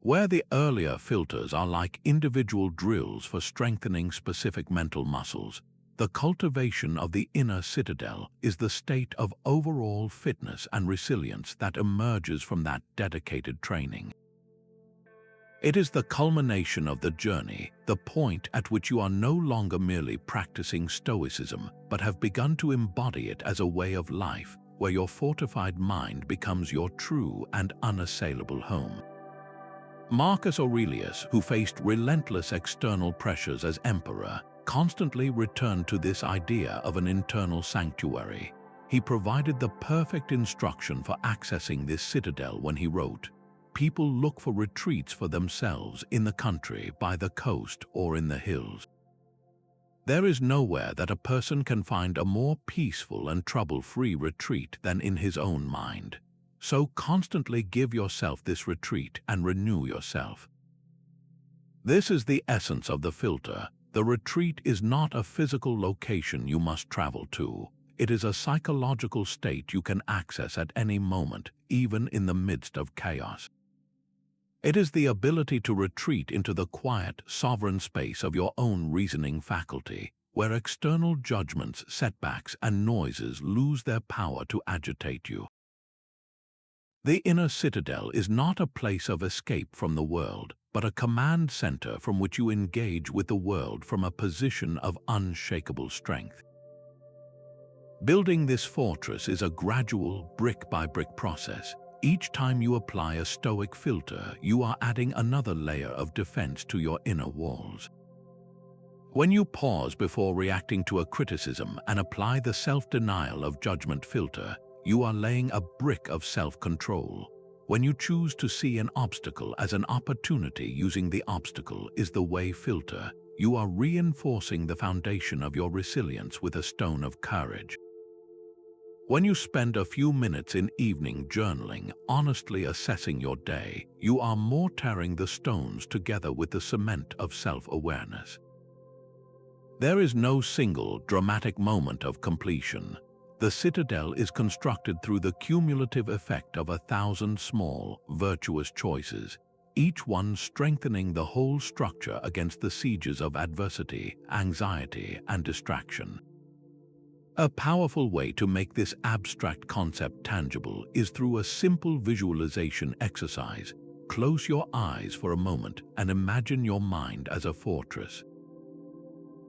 Speaker 1: Where the earlier filters are like individual drills for strengthening specific mental muscles, the cultivation of the inner citadel is the state of overall fitness and resilience that emerges from that dedicated training. It is the culmination of the journey, the point at which you are no longer merely practicing Stoicism, but have begun to embody it as a way of life, where your fortified mind becomes your true and unassailable home. Marcus Aurelius, who faced relentless external pressures as emperor, constantly returned to this idea of an internal sanctuary. He provided the perfect instruction for accessing this citadel when he wrote, "People look for retreats for themselves in the country, by the coast, or in the hills. There is nowhere that a person can find a more peaceful and trouble-free retreat than in his own mind. So constantly give yourself this retreat and renew yourself." This is the essence of the filter. The retreat is not a physical location you must travel to. It is a psychological state you can access at any moment, even in the midst of chaos. It is the ability to retreat into the quiet, sovereign space of your own reasoning faculty, where external judgments, setbacks, and noises lose their power to agitate you. The inner citadel is not a place of escape from the world, but a command center from which you engage with the world from a position of unshakable strength. Building this fortress is a gradual, brick-by-brick process. Each time you apply a Stoic filter, you are adding another layer of defense to your inner walls. When you pause before reacting to a criticism and apply the self-denial of judgment filter, you are laying a brick of self-control. When you choose to see an obstacle as an opportunity using the obstacle is the way filter, you are reinforcing the foundation of your resilience with a stone of courage. When you spend a few minutes in evening journaling, honestly assessing your day, you are mortaring the stones together with the cement of self-awareness. There is no single dramatic moment of completion. The citadel is constructed through the cumulative effect of 1,000 small, virtuous choices, each one strengthening the whole structure against the sieges of adversity, anxiety, and distraction. A powerful way to make this abstract concept tangible is through a simple visualization exercise. Close your eyes for a moment and imagine your mind as a fortress.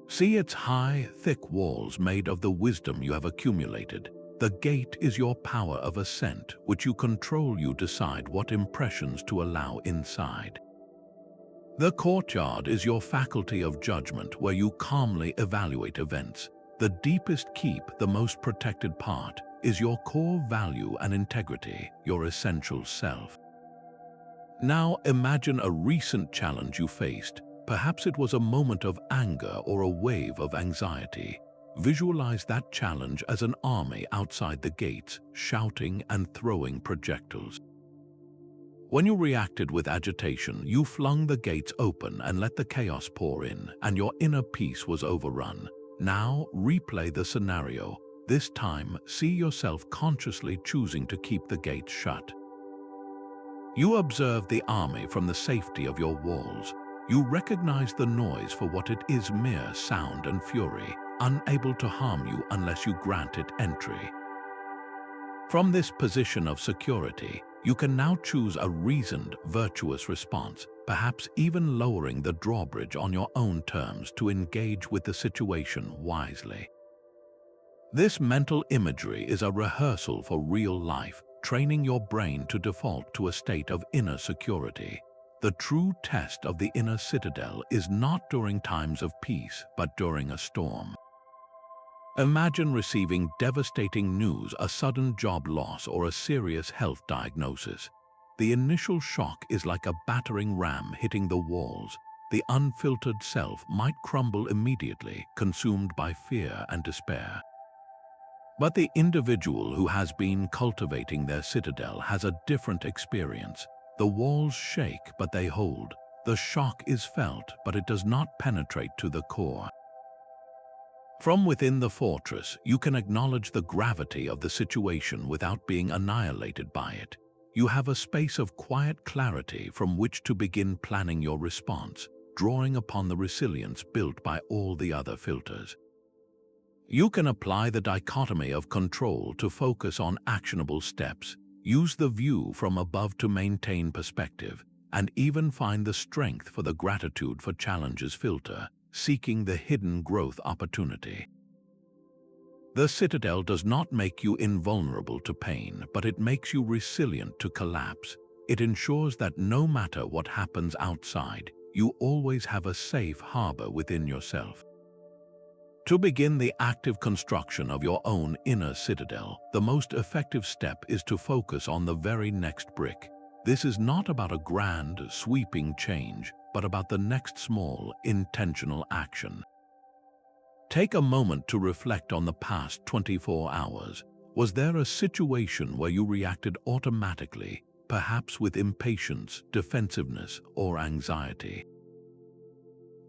Speaker 1: See its high, thick walls made of the wisdom you have accumulated. The gate is your power of ascent, which you control. You decide what impressions to allow inside. The courtyard is your faculty of judgment, where you calmly evaluate events. The deepest keep, the most protected part, is your core value and integrity, your essential self. Now imagine a recent challenge you faced. Perhaps it was a moment of anger or a wave of anxiety. Visualize that challenge as an army outside the gates, shouting and throwing projectiles. When you reacted with agitation, you flung the gates open and let the chaos pour in, and your inner peace was overrun. Now replay the scenario. This time, see yourself consciously choosing to keep the gates shut. You observe the army from the safety of your walls. You recognize the noise for what it is: mere sound and fury, unable to harm you unless you grant it entry. From this position of security, you can now choose a reasoned, virtuous response, perhaps even lowering the drawbridge on your own terms to engage with the situation wisely. This mental imagery is a rehearsal for real life, training your brain to default to a state of inner security. The true test of the inner citadel is not during times of peace, but during a storm. Imagine receiving devastating news, a sudden job loss or a serious health diagnosis. The initial shock is like a battering ram hitting the walls. The unfiltered self might crumble immediately, consumed by fear and despair. But the individual who has been cultivating their citadel has a different experience. The walls shake, but they hold. The shock is felt, but it does not penetrate to the core. From within the fortress, you can acknowledge the gravity of the situation without being annihilated by it. You have a space of quiet clarity from which to begin planning your response, drawing upon the resilience built by all the other filters. You can apply the dichotomy of control to focus on actionable steps, use the view from above to maintain perspective, and even find the strength for the gratitude for challenges filter, seeking the hidden growth opportunity. The citadel does not make you invulnerable to pain, but it makes you resilient to collapse. It ensures that no matter what happens outside, you always have a safe harbor within yourself. To begin the active construction of your own inner citadel, the most effective step is to focus on the very next brick. This is not about a grand, sweeping change, but about the next small, intentional action. Take a moment to reflect on the past 24 hours. Was there a situation where you reacted automatically, perhaps with impatience, defensiveness, or anxiety?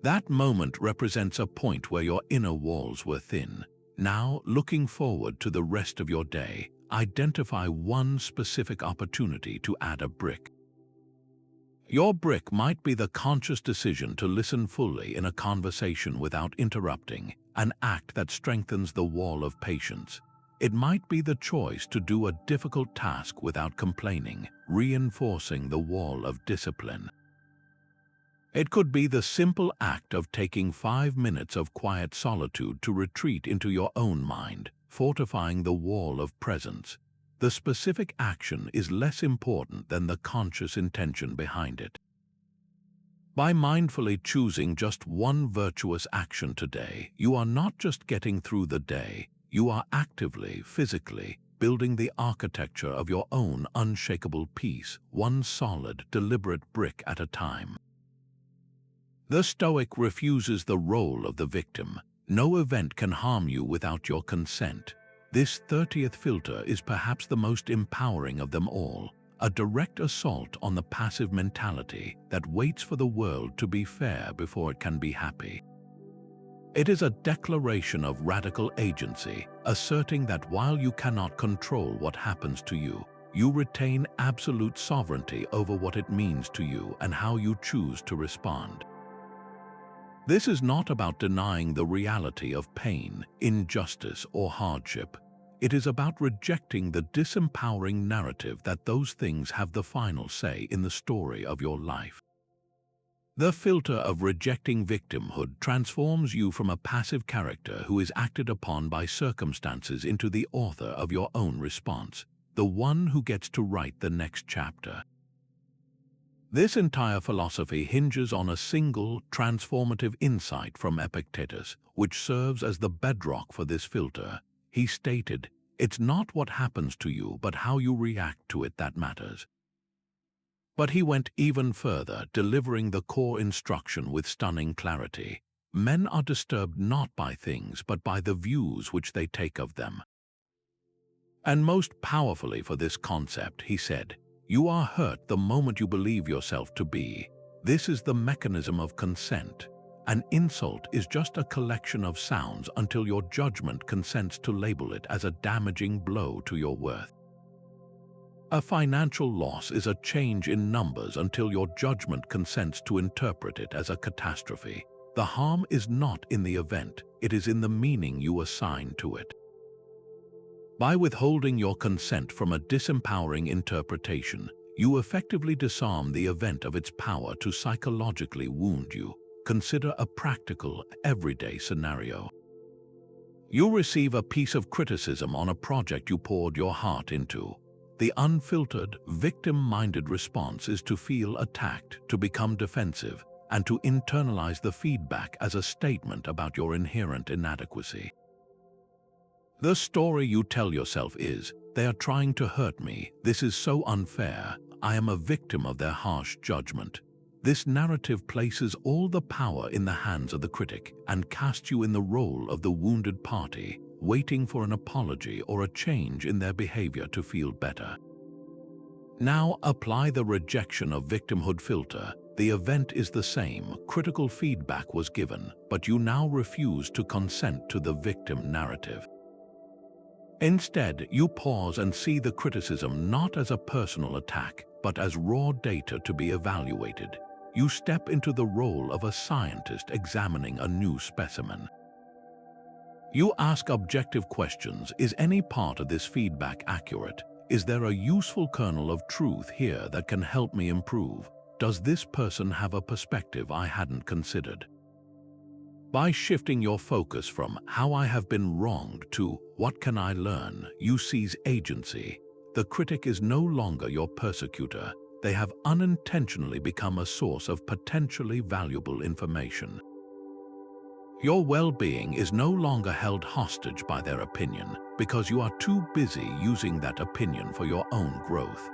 Speaker 1: That moment represents a point where your inner walls were thin. Now, looking forward to the rest of your day, identify one specific opportunity to add a brick. Your brick might be the conscious decision to listen fully in a conversation without interrupting, an act that strengthens the wall of patience. It might be the choice to do a difficult task without complaining, reinforcing the wall of discipline. It could be the simple act of taking 5 minutes of quiet solitude to retreat into your own mind, fortifying the wall of presence. The specific action is less important than the conscious intention behind it. By mindfully choosing just one virtuous action today, you are not just getting through the day, you are actively, physically, building the architecture of your own unshakable peace, one solid, deliberate brick at a time. The Stoic refuses the role of the victim. No event can harm you without your consent. This 30th filter is perhaps the most empowering of them all, a direct assault on the passive mentality that waits for the world to be fair before it can be happy. It is a declaration of radical agency, asserting that while you cannot control what happens to you, you retain absolute sovereignty over what it means to you and how you choose to respond. This is not about denying the reality of pain, injustice, or hardship. It is about rejecting the disempowering narrative that those things have the final say in the story of your life. The filter of rejecting victimhood transforms you from a passive character who is acted upon by circumstances into the author of your own response, the one who gets to write the next chapter. This entire philosophy hinges on a single, transformative insight from Epictetus, which serves as the bedrock for this filter. He stated, "It's not what happens to you, but how you react to it that matters." But he went even further, delivering the core instruction with stunning clarity. Men are disturbed not by things, but by the views which they take of them. And most powerfully for this concept, he said, "You are hurt the moment you believe yourself to be. This is the mechanism of consent. An insult is just a collection of sounds until your judgment consents to label it as a damaging blow to your worth. A financial loss is a change in numbers until your judgment consents to interpret it as a catastrophe. The harm is not in the event, it is in the meaning you assign to it." By withholding your consent from a disempowering interpretation, you effectively disarm the event of its power to psychologically wound you. Consider a practical, everyday scenario. You receive a piece of criticism on a project you poured your heart into. The unfiltered, victim-minded response is to feel attacked, to become defensive, and to internalize the feedback as a statement about your inherent inadequacy. The story you tell yourself is, "They are trying to hurt me, this is so unfair, I am a victim of their harsh judgment." This narrative places all the power in the hands of the critic and casts you in the role of the wounded party, waiting for an apology or a change in their behavior to feel better. Now apply the rejection of victimhood filter. The event is the same, critical feedback was given, but you now refuse to consent to the victim narrative. Instead, you pause and see the criticism not as a personal attack, but as raw data to be evaluated. You step into the role of a scientist examining a new specimen. You ask objective questions. Is any part of this feedback accurate? Is there a useful kernel of truth here that can help me improve? Does this person have a perspective I hadn't considered? By shifting your focus from "how I have been wronged" to "what can I learn," you seize agency. The critic is no longer your persecutor. They have unintentionally become a source of potentially valuable information. Your well-being is no longer held hostage by their opinion because you are too busy using that opinion for your own growth.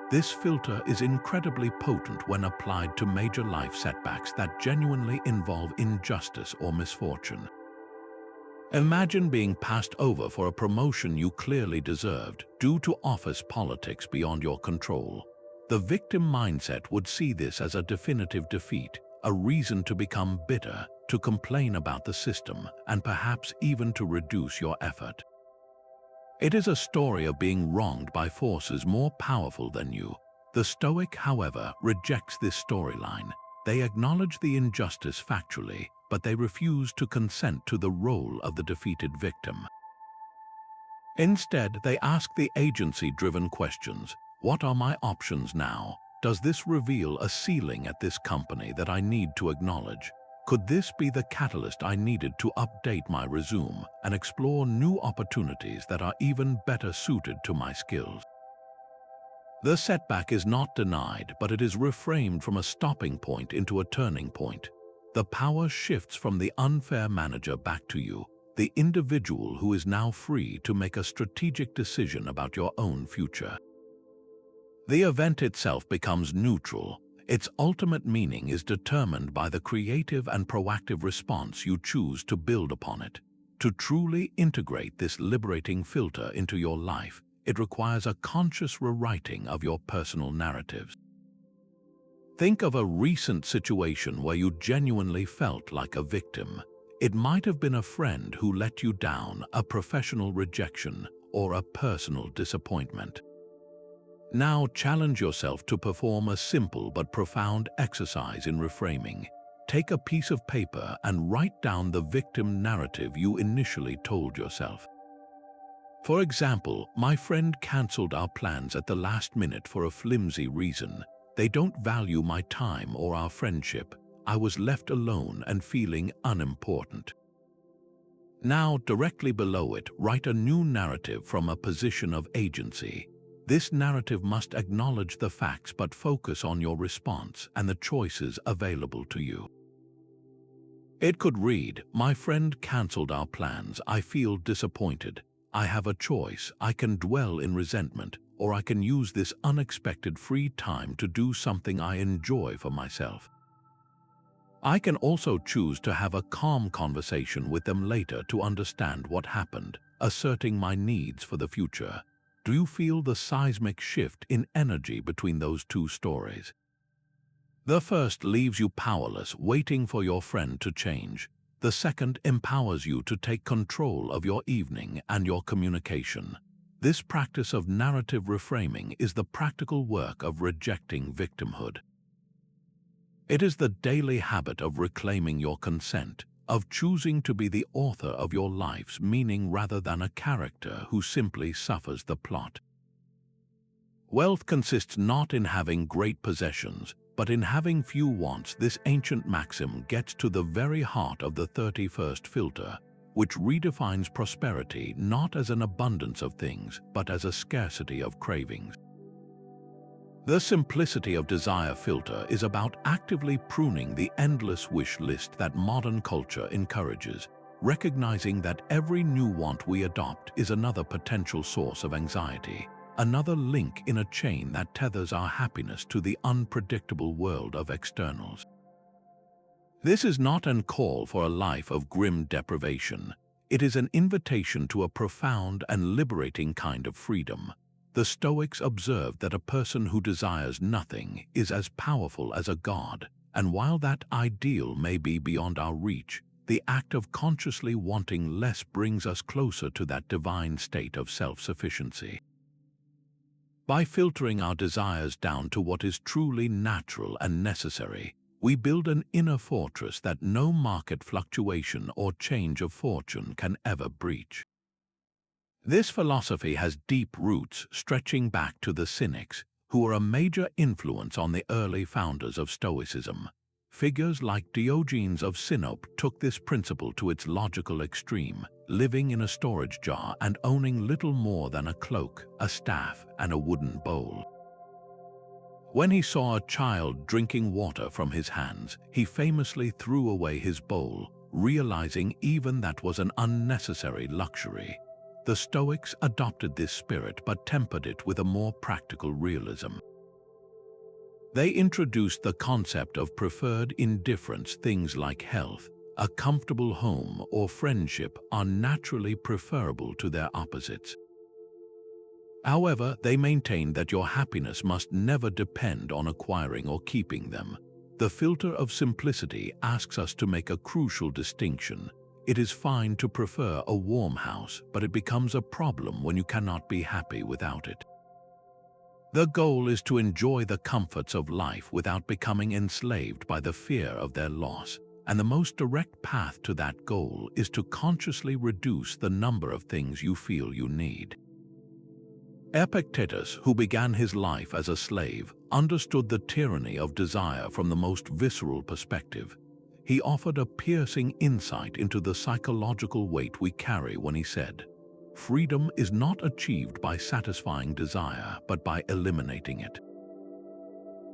Speaker 1: This filter is incredibly potent when applied to major life setbacks that genuinely involve injustice or misfortune. Imagine being passed over for a promotion you clearly deserved due to office politics beyond your control. The victim mindset would see this as a definitive defeat, a reason to become bitter, to complain about the system, and perhaps even to reduce your effort. It is a story of being wronged by forces more powerful than you. The Stoic, however, rejects this storyline. They acknowledge the injustice factually, but they refuse to consent to the role of the defeated victim. Instead, they ask the agency-driven questions. What are my options now? Does this reveal a ceiling at this company that I need to acknowledge? Could this be the catalyst I needed to update my resume and explore new opportunities that are even better suited to my skills? The setback is not denied, but it is reframed from a stopping point into a turning point. The power shifts from the unfair manager back to you, the individual who is now free to make a strategic decision about your own future. The event itself becomes neutral. Its ultimate meaning is determined by the creative and proactive response you choose to build upon it. To truly integrate this liberating filter into your life, it requires a conscious rewriting of your personal narratives. Think of a recent situation where you genuinely felt like a victim. It might have been a friend who let you down, a professional rejection, or a personal disappointment. Now challenge yourself to perform a simple but profound exercise in reframing. Take a piece of paper and write down the victim narrative you initially told yourself. For example, my friend cancelled our plans at the last minute for a flimsy reason. They don't value my time or our friendship. I was left alone and feeling unimportant. Now, directly below it, write a new narrative from a position of agency. This narrative must acknowledge the facts but focus on your response and the choices available to you. It could read, "My friend cancelled our plans. I feel disappointed. I have a choice. I can dwell in resentment, or I can use this unexpected free time to do something I enjoy for myself. I can also choose to have a calm conversation with them later to understand what happened, asserting my needs for the future." Do you feel the seismic shift in energy between those two stories? The first leaves you powerless, waiting for your friend to change. The second empowers you to take control of your evening and your communication. This practice of narrative reframing is the practical work of rejecting victimhood. It is the daily habit of reclaiming your consent, of choosing to be the author of your life's meaning rather than a character who simply suffers the plot. Wealth consists not in having great possessions, but in having few wants. This ancient maxim gets to the very heart of the 31st filter, which redefines prosperity not as an abundance of things, but as a scarcity of cravings. The simplicity of desire filter is about actively pruning the endless wish list that modern culture encourages, recognizing that every new want we adopt is another potential source of anxiety, another link in a chain that tethers our happiness to the unpredictable world of externals. This is not an call for a life of grim deprivation. It is an invitation to a profound and liberating kind of freedom. The Stoics observed that a person who desires nothing is as powerful as a god, and while that ideal may be beyond our reach, the act of consciously wanting less brings us closer to that divine state of self-sufficiency. By filtering our desires down to what is truly natural and necessary, we build an inner fortress that no market fluctuation or change of fortune can ever breach. This philosophy has deep roots stretching back to the Cynics, who were a major influence on the early founders of Stoicism. Figures like Diogenes of Sinope took this principle to its logical extreme, living in a storage jar and owning little more than a cloak, a staff, and a wooden bowl. When he saw a child drinking water from his hands, he famously threw away his bowl, realizing even that was an unnecessary luxury. The Stoics adopted this spirit but tempered it with a more practical realism. They introduced the concept of preferred indifference. Things like health, a comfortable home, or friendship are naturally preferable to their opposites. However, they maintained that your happiness must never depend on acquiring or keeping them. The filter of simplicity asks us to make a crucial distinction. It is fine to prefer a warm house, but it becomes a problem when you cannot be happy without it. The goal is to enjoy the comforts of life without becoming enslaved by the fear of their loss, and the most direct path to that goal is to consciously reduce the number of things you feel you need. Epictetus, who began his life as a slave, understood the tyranny of desire from the most visceral perspective. He offered a piercing insight into the psychological weight we carry when he said, "Freedom is not achieved by satisfying desire, but by eliminating it."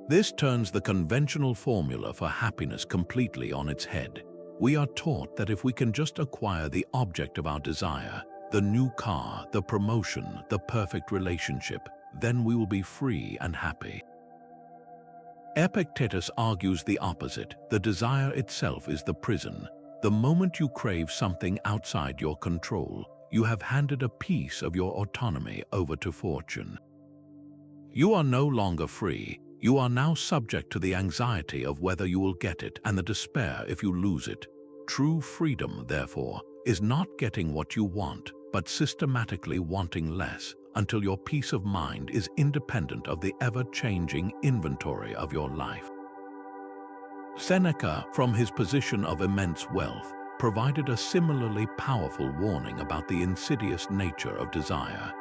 Speaker 1: This turns the conventional formula for happiness completely on its head. We are taught that if we can just acquire the object of our desire, the new car, the promotion, the perfect relationship, then we will be free and happy. Epictetus argues the opposite. The desire itself is the prison. The moment you crave something outside your control, you have handed a piece of your autonomy over to fortune. You are no longer free. You are now subject to the anxiety of whether you will get it and the despair if you lose it. True freedom, therefore, is not getting what you want, but systematically wanting less, until your peace of mind is independent of the ever-changing inventory of your life. Seneca, from his position of immense wealth, provided a similarly powerful warning about the insidious nature of desire.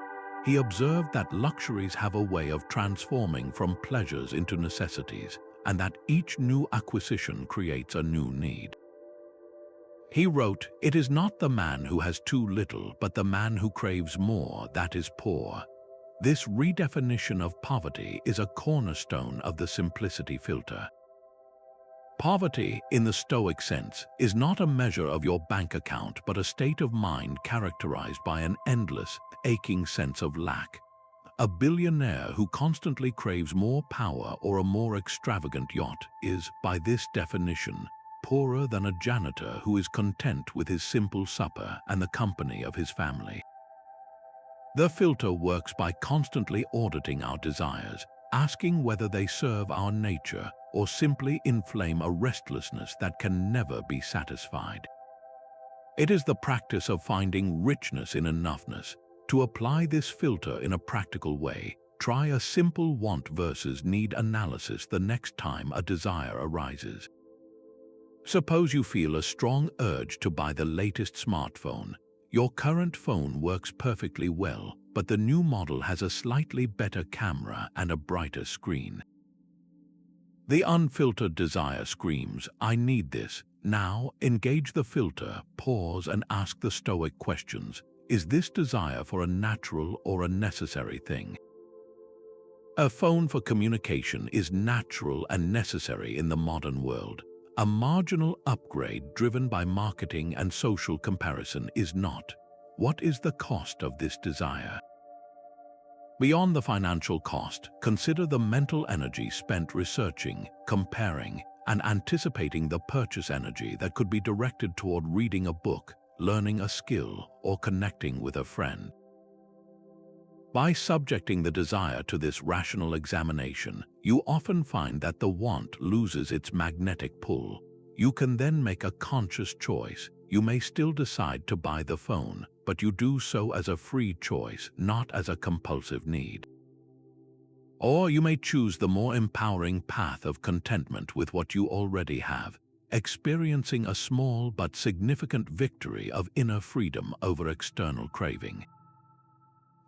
Speaker 1: He observed that luxuries have a way of transforming from pleasures into necessities, and that each new acquisition creates a new need. He wrote, "It is not the man who has too little, but the man who craves more that is poor." This redefinition of poverty is a cornerstone of the simplicity filter. Poverty, in the Stoic sense, is not a measure of your bank account but a state of mind characterized by an endless, aching sense of lack. A billionaire who constantly craves more power or a more extravagant yacht is, by this definition, poorer than a janitor who is content with his simple supper and the company of his family. The filter works by constantly auditing our desires, asking whether they serve our nature or simply inflame a restlessness that can never be satisfied. It is the practice of finding richness in enoughness. To apply this filter in a practical way, try a simple want versus need analysis the next time a desire arises. Suppose you feel a strong urge to buy the latest smartphone. Your current phone works perfectly well, but the new model has a slightly better camera and a brighter screen. The unfiltered desire screams, "I need this." Now, engage the filter, pause and ask the Stoic questions. Is this desire for a natural or a necessary thing? A phone for communication is natural and necessary in the modern world. A marginal upgrade driven by marketing and social comparison is not. What is the cost of this desire? Beyond the financial cost, consider the mental energy spent researching, comparing, and anticipating the purchase energy that could be directed toward reading a book, learning a skill, or connecting with a friend. By subjecting the desire to this rational examination, you often find that the want loses its magnetic pull. You can then make a conscious choice. You may still decide to buy the phone, but you do so as a free choice, not as a compulsive need. Or you may choose the more empowering path of contentment with what you already have, experiencing a small but significant victory of inner freedom over external craving.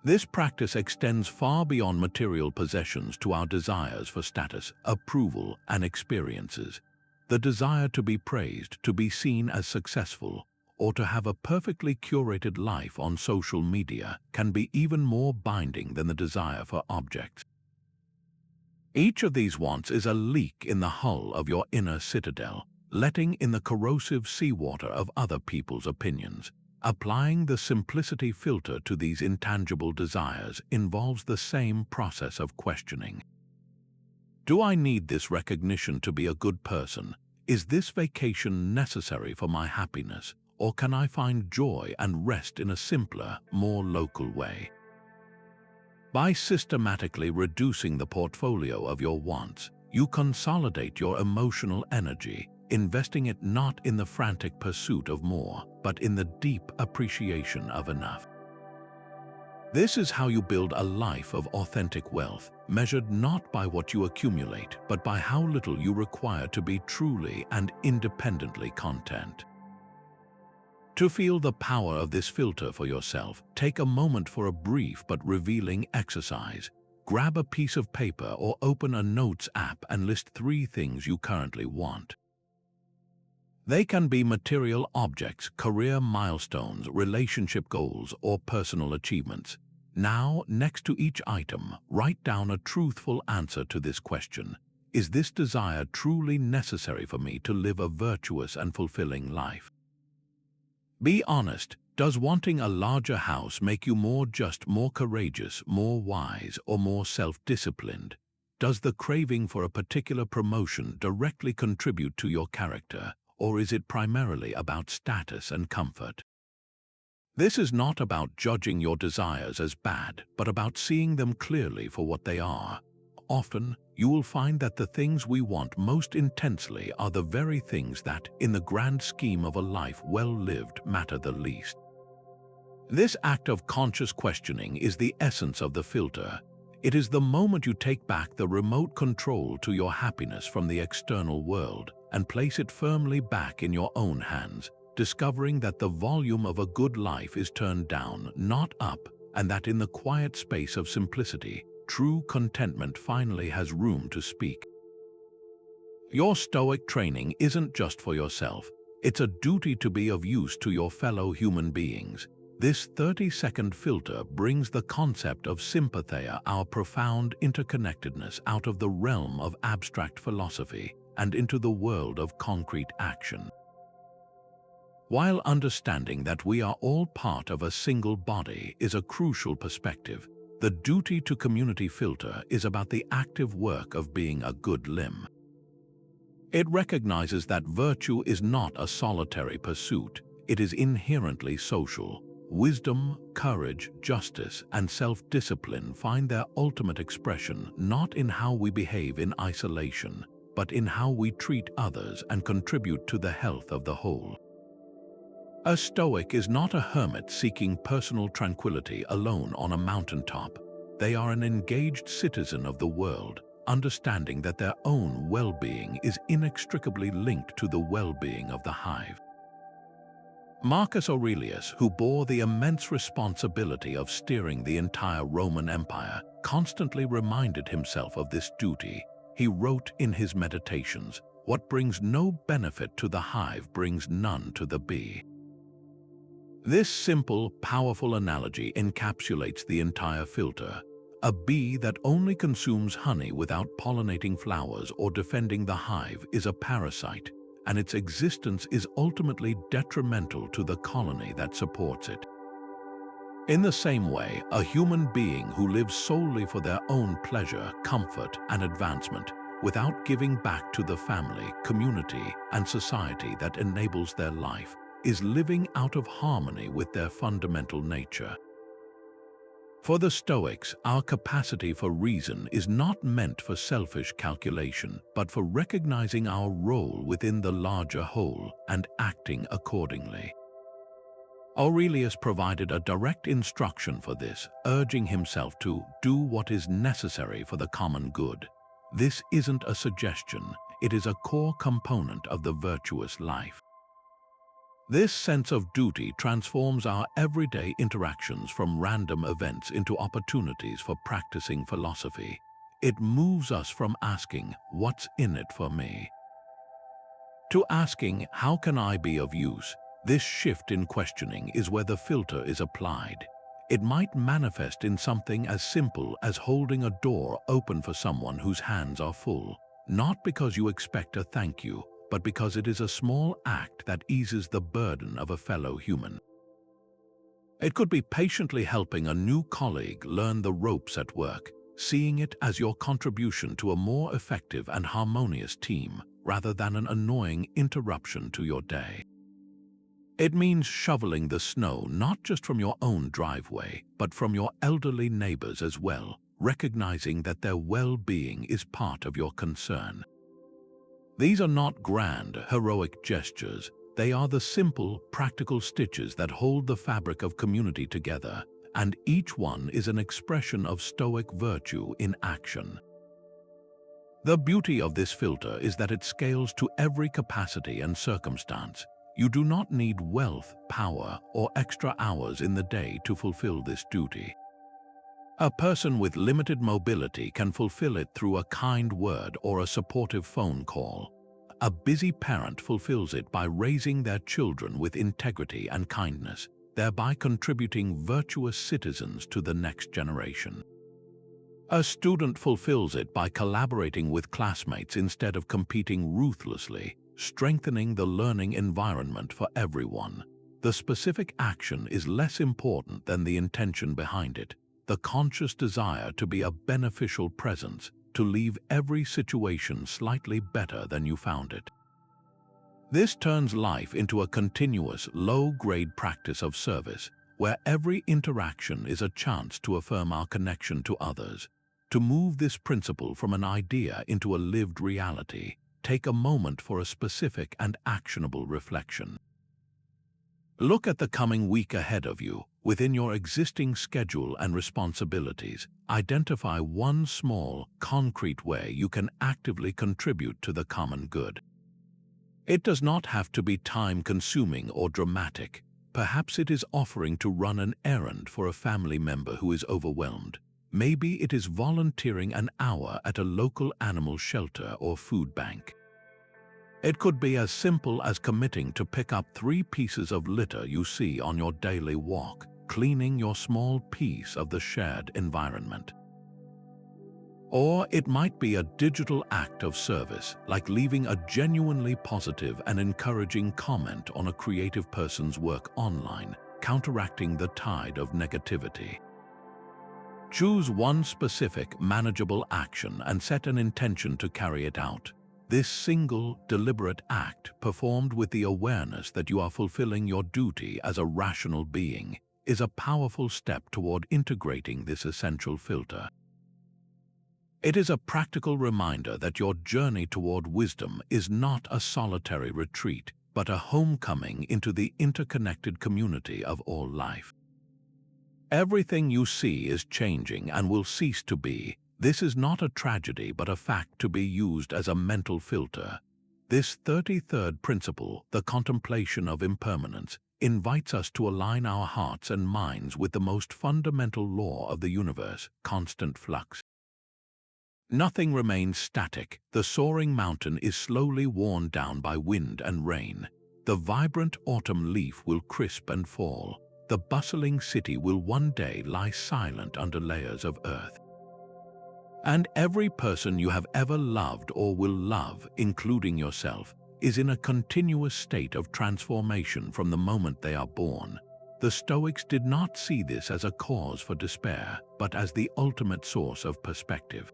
Speaker 1: This practice extends far beyond material possessions to our desires for status, approval, and experiences. The desire to be praised, to be seen as successful, or to have a perfectly curated life on social media can be even more binding than the desire for objects. Each of these wants is a leak in the hull of your inner citadel, letting in the corrosive seawater of other people's opinions. Applying the simplicity filter to these intangible desires involves the same process of questioning. Do I need this recognition to be a good person? Is this vacation necessary for my happiness? Or can I find joy and rest in a simpler, more local way? By systematically reducing the portfolio of your wants, you consolidate your emotional energy, investing it not in the frantic pursuit of more, but in the deep appreciation of enough. This is how you build a life of authentic wealth, measured not by what you accumulate, but by how little you require to be truly and independently content. To feel the power of this filter for yourself, take a moment for a brief but revealing exercise. Grab a piece of paper or open a notes app and list 3 things you currently want. They can be material objects, career milestones, relationship goals, or personal achievements. Now, next to each item, write down a truthful answer to this question. Is this desire truly necessary for me to live a virtuous and fulfilling life? Be honest. Does wanting a larger house make you more just, more courageous, more wise, or more self-disciplined? Does the craving for a particular promotion directly contribute to your character? Or is it primarily about status and comfort? This is not about judging your desires as bad, but about seeing them clearly for what they are. Often, you will find that the things we want most intensely are the very things that, in the grand scheme of a life well lived, matter the least. This act of conscious questioning is the essence of the filter. It is the moment you take back the remote control to your happiness from the external world and place it firmly back in your own hands, discovering that the volume of a good life is turned down, not up, and that in the quiet space of simplicity, true contentment finally has room to speak. Your Stoic training isn't just for yourself. It's a duty to be of use to your fellow human beings. This 30-second filter brings the concept of Sympatheia, our profound interconnectedness, out of the realm of abstract philosophy and into the world of concrete action. While understanding that we are all part of a single body is a crucial perspective, the duty to community filter is about the active work of being a good limb. It recognizes that virtue is not a solitary pursuit, it is inherently social. Wisdom, courage, justice, and self-discipline find their ultimate expression not in how we behave in isolation, but in how we treat others and contribute to the health of the whole. A Stoic is not a hermit seeking personal tranquility alone on a mountaintop. They are an engaged citizen of the world, understanding that their own well-being is inextricably linked to the well-being of the hive. Marcus Aurelius, who bore the immense responsibility of steering the entire Roman Empire, constantly reminded himself of this duty. He wrote in his Meditations, "What brings no benefit to the hive brings none to the bee." This simple, powerful analogy encapsulates the entire filter. A bee that only consumes honey without pollinating flowers or defending the hive is a parasite, and its existence is ultimately detrimental to the colony that supports it. In the same way, a human being who lives solely for their own pleasure, comfort, and advancement, without giving back to the family, community, and society that enables their life, is living out of harmony with their fundamental nature. For the Stoics, our capacity for reason is not meant for selfish calculation, but for recognizing our role within the larger whole and acting accordingly. Aurelius provided a direct instruction for this, urging himself to do what is necessary for the common good. This isn't a suggestion, it is a core component of the virtuous life. This sense of duty transforms our everyday interactions from random events into opportunities for practicing philosophy. It moves us from asking, "What's in it for me?" to asking, "How can I be of use?" This shift in questioning is where the filter is applied. It might manifest in something as simple as holding a door open for someone whose hands are full, not because you expect a thank you, but because it is a small act that eases the burden of a fellow human. It could be patiently helping a new colleague learn the ropes at work, seeing it as your contribution to a more effective and harmonious team, rather than an annoying interruption to your day. It means shoveling the snow not just from your own driveway, but from your elderly neighbors as well, recognizing that their well-being is part of your concern. These are not grand, heroic gestures. They are the simple, practical stitches that hold the fabric of community together, and each one is an expression of Stoic virtue in action. The beauty of this filter is that it scales to every capacity and circumstance. You do not need wealth, power, or extra hours in the day to fulfill this duty. A person with limited mobility can fulfill it through a kind word or a supportive phone call. A busy parent fulfills it by raising their children with integrity and kindness, thereby contributing virtuous citizens to the next generation. A student fulfills it by collaborating with classmates instead of competing ruthlessly, strengthening the learning environment for everyone. The specific action is less important than the intention behind it, the conscious desire to be a beneficial presence, to leave every situation slightly better than you found it. This turns life into a continuous, low-grade practice of service, where every interaction is a chance to affirm our connection to others. To move this principle from an idea into a lived reality, take a moment for a specific and actionable reflection. Look at the coming week ahead of you. Within your existing schedule and responsibilities, identify one small, concrete way you can actively contribute to the common good. It does not have to be time-consuming or dramatic. Perhaps it is offering to run an errand for a family member who is overwhelmed. Maybe it is volunteering an hour at a local animal shelter or food bank. It could be as simple as committing to pick up 3 pieces of litter you see on your daily walk, cleaning your small piece of the shared environment. Or it might be a digital act of service, like leaving a genuinely positive and encouraging comment on a creative person's work online, counteracting the tide of negativity. Choose one specific, manageable action and set an intention to carry it out. This single, deliberate act, performed with the awareness that you are fulfilling your duty as a rational being, is a powerful step toward integrating this essential filter. It is a practical reminder that your journey toward wisdom is not a solitary retreat, but a homecoming into the interconnected community of all life. Everything you see is changing and will cease to be. This is not a tragedy, but a fact to be used as a mental filter. This 33rd principle, the contemplation of impermanence, invites us to align our hearts and minds with the most fundamental law of the universe, constant flux. Nothing remains static. The soaring mountain is slowly worn down by wind and rain. The vibrant autumn leaf will crisp and fall. The bustling city will one day lie silent under layers of earth. And every person you have ever loved or will love, including yourself, is in a continuous state of transformation from the moment they are born. The Stoics did not see this as a cause for despair, but as the ultimate source of perspective.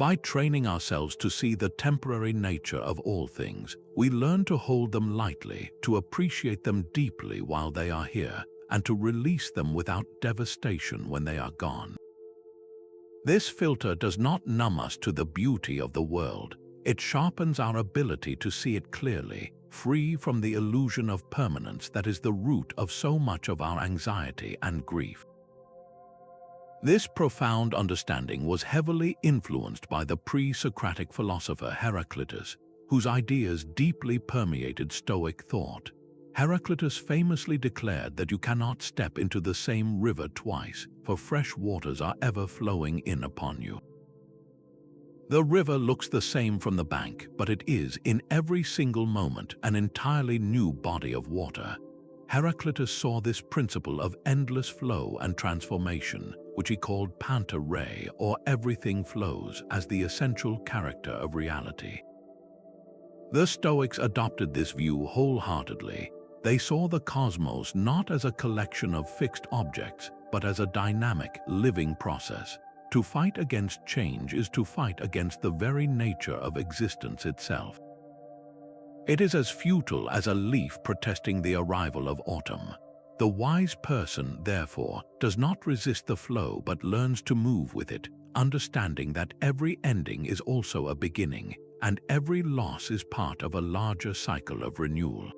Speaker 1: By training ourselves to see the temporary nature of all things, we learn to hold them lightly, to appreciate them deeply while they are here, and to release them without devastation when they are gone. This filter does not numb us to the beauty of the world. It sharpens our ability to see it clearly, free from the illusion of permanence that is the root of so much of our anxiety and grief. This profound understanding was heavily influenced by the pre-Socratic philosopher Heraclitus, whose ideas deeply permeated Stoic thought. Heraclitus famously declared that you cannot step into the same river twice, for fresh waters are ever flowing in upon you. The river looks the same from the bank, but it is, in every single moment, an entirely new body of water. Heraclitus saw this principle of endless flow and transformation, which he called panta rhei, or everything flows, as the essential character of reality. The Stoics adopted this view wholeheartedly. They saw the cosmos not as a collection of fixed objects, but as a dynamic, living process. To fight against change is to fight against the very nature of existence itself. It is as futile as a leaf protesting the arrival of autumn. The wise person, therefore, does not resist the flow but learns to move with it, understanding that every ending is also a beginning, and every loss is part of a larger cycle of renewal.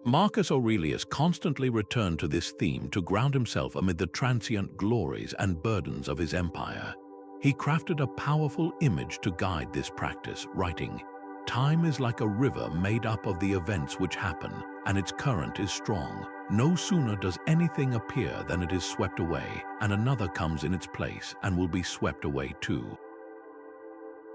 Speaker 1: Marcus Aurelius constantly returned to this theme to ground himself amid the transient glories and burdens of his empire. He crafted a powerful image to guide this practice, writing, "Time is like a river made up of the events which happen, and its current is strong. No sooner does anything appear than it is swept away, and another comes in its place and will be swept away too."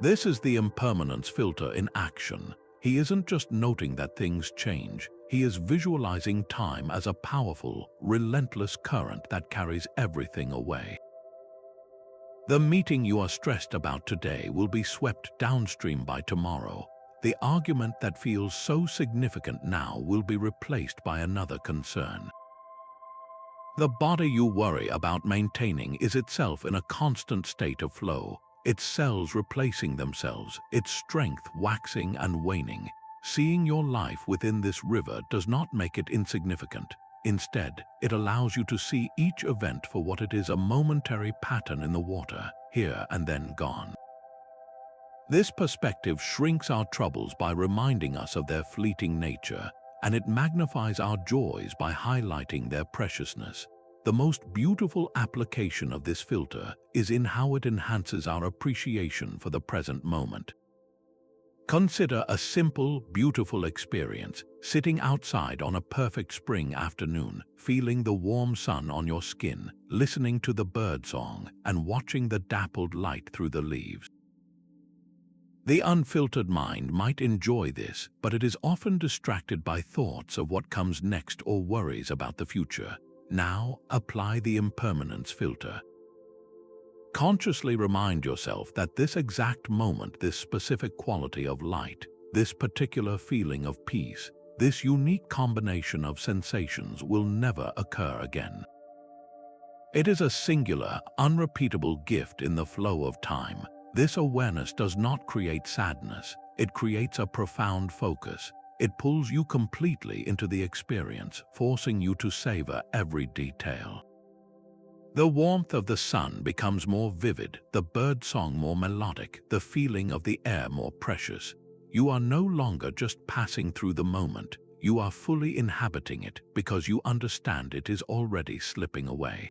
Speaker 1: This is the impermanence filter in action. He isn't just noting that things change, he is visualizing time as a powerful, relentless current that carries everything away. The meeting you are stressed about today will be swept downstream by tomorrow. The argument that feels so significant now will be replaced by another concern. The body you worry about maintaining is itself in a constant state of flow, its cells replacing themselves, its strength waxing and waning. Seeing your life within this river does not make it insignificant. Instead, it allows you to see each event for what it is, a momentary pattern in the water, here and then gone. This perspective shrinks our troubles by reminding us of their fleeting nature, and it magnifies our joys by highlighting their preciousness. The most beautiful application of this filter is in how it enhances our appreciation for the present moment. Consider a simple, beautiful experience, sitting outside on a perfect spring afternoon, feeling the warm sun on your skin, listening to the birdsong, and watching the dappled light through the leaves. The unfiltered mind might enjoy this, but it is often distracted by thoughts of what comes next or worries about the future. Now, apply the impermanence filter. Consciously remind yourself that this exact moment, this specific quality of light, this particular feeling of peace, this unique combination of sensations will never occur again. It is a singular, unrepeatable gift in the flow of time. This awareness does not create sadness, it creates a profound focus. It pulls you completely into the experience, forcing you to savor every detail. The warmth of the sun becomes more vivid, the bird song more melodic, the feeling of the air more precious. You are no longer just passing through the moment, you are fully inhabiting it because you understand it is already slipping away.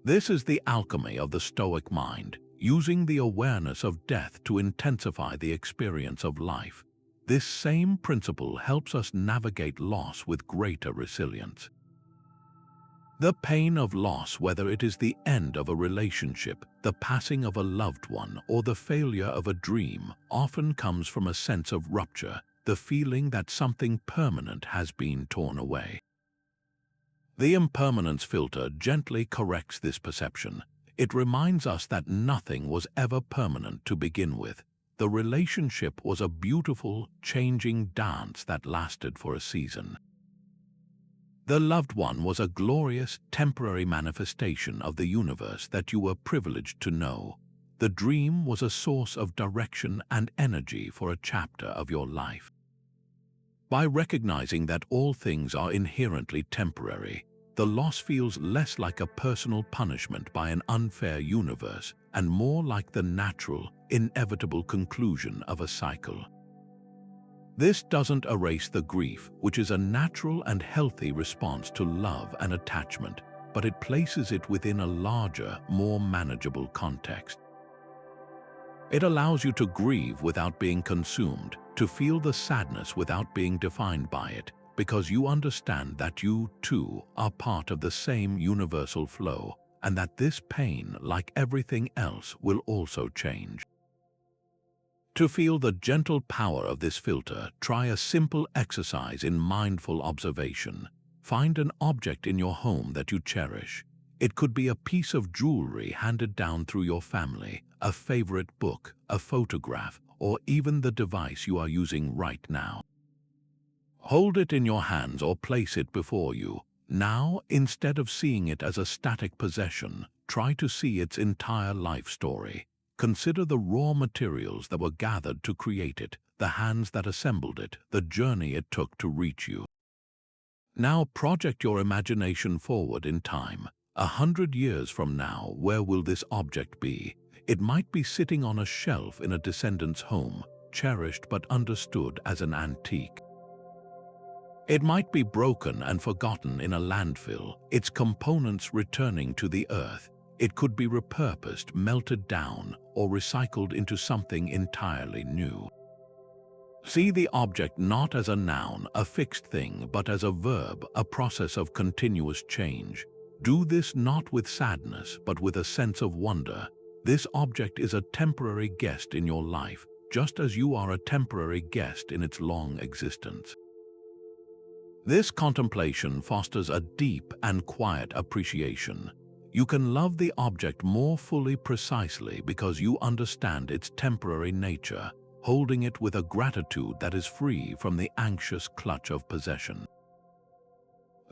Speaker 1: This is the alchemy of the Stoic mind, using the awareness of death to intensify the experience of life. This same principle helps us navigate loss with greater resilience. The pain of loss, whether it is the end of a relationship, the passing of a loved one, or the failure of a dream, often comes from a sense of rupture, the feeling that something permanent has been torn away. The impermanence filter gently corrects this perception. It reminds us that nothing was ever permanent to begin with. The relationship was a beautiful, changing dance that lasted for a season. The loved one was a glorious, temporary manifestation of the universe that you were privileged to know. The dream was a source of direction and energy for a chapter of your life. By recognizing that all things are inherently temporary, the loss feels less like a personal punishment by an unfair universe and more like the natural, inevitable conclusion of a cycle. This doesn't erase the grief, which is a natural and healthy response to love and attachment, but it places it within a larger, more manageable context. It allows you to grieve without being consumed, to feel the sadness without being defined by it, because you understand that you, too, are part of the same universal flow, and that this pain, like everything else, will also change. To feel the gentle power of this filter, try a simple exercise in mindful observation. Find an object in your home that you cherish. It could be a piece of jewelry handed down through your family, a favorite book, a photograph, or even the device you are using right now. Hold it in your hands or place it before you. Now, instead of seeing it as a static possession, try to see its entire life story. Consider the raw materials that were gathered to create it, the hands that assembled it, the journey it took to reach you. Now project your imagination forward in time. 100 years from now, where will this object be? It might be sitting on a shelf in a descendant's home, cherished but understood as an antique. It might be broken and forgotten in a landfill, its components returning to the earth. It could be repurposed, melted down, or recycled into something entirely new. See the object not as a noun, a fixed thing, but as a verb, a process of continuous change. Do this not with sadness, but with a sense of wonder. This object is a temporary guest in your life, just as you are a temporary guest in its long existence. This contemplation fosters a deep and quiet appreciation. You can love the object more fully precisely because you understand its temporary nature, holding it with a gratitude that is free from the anxious clutch of possession.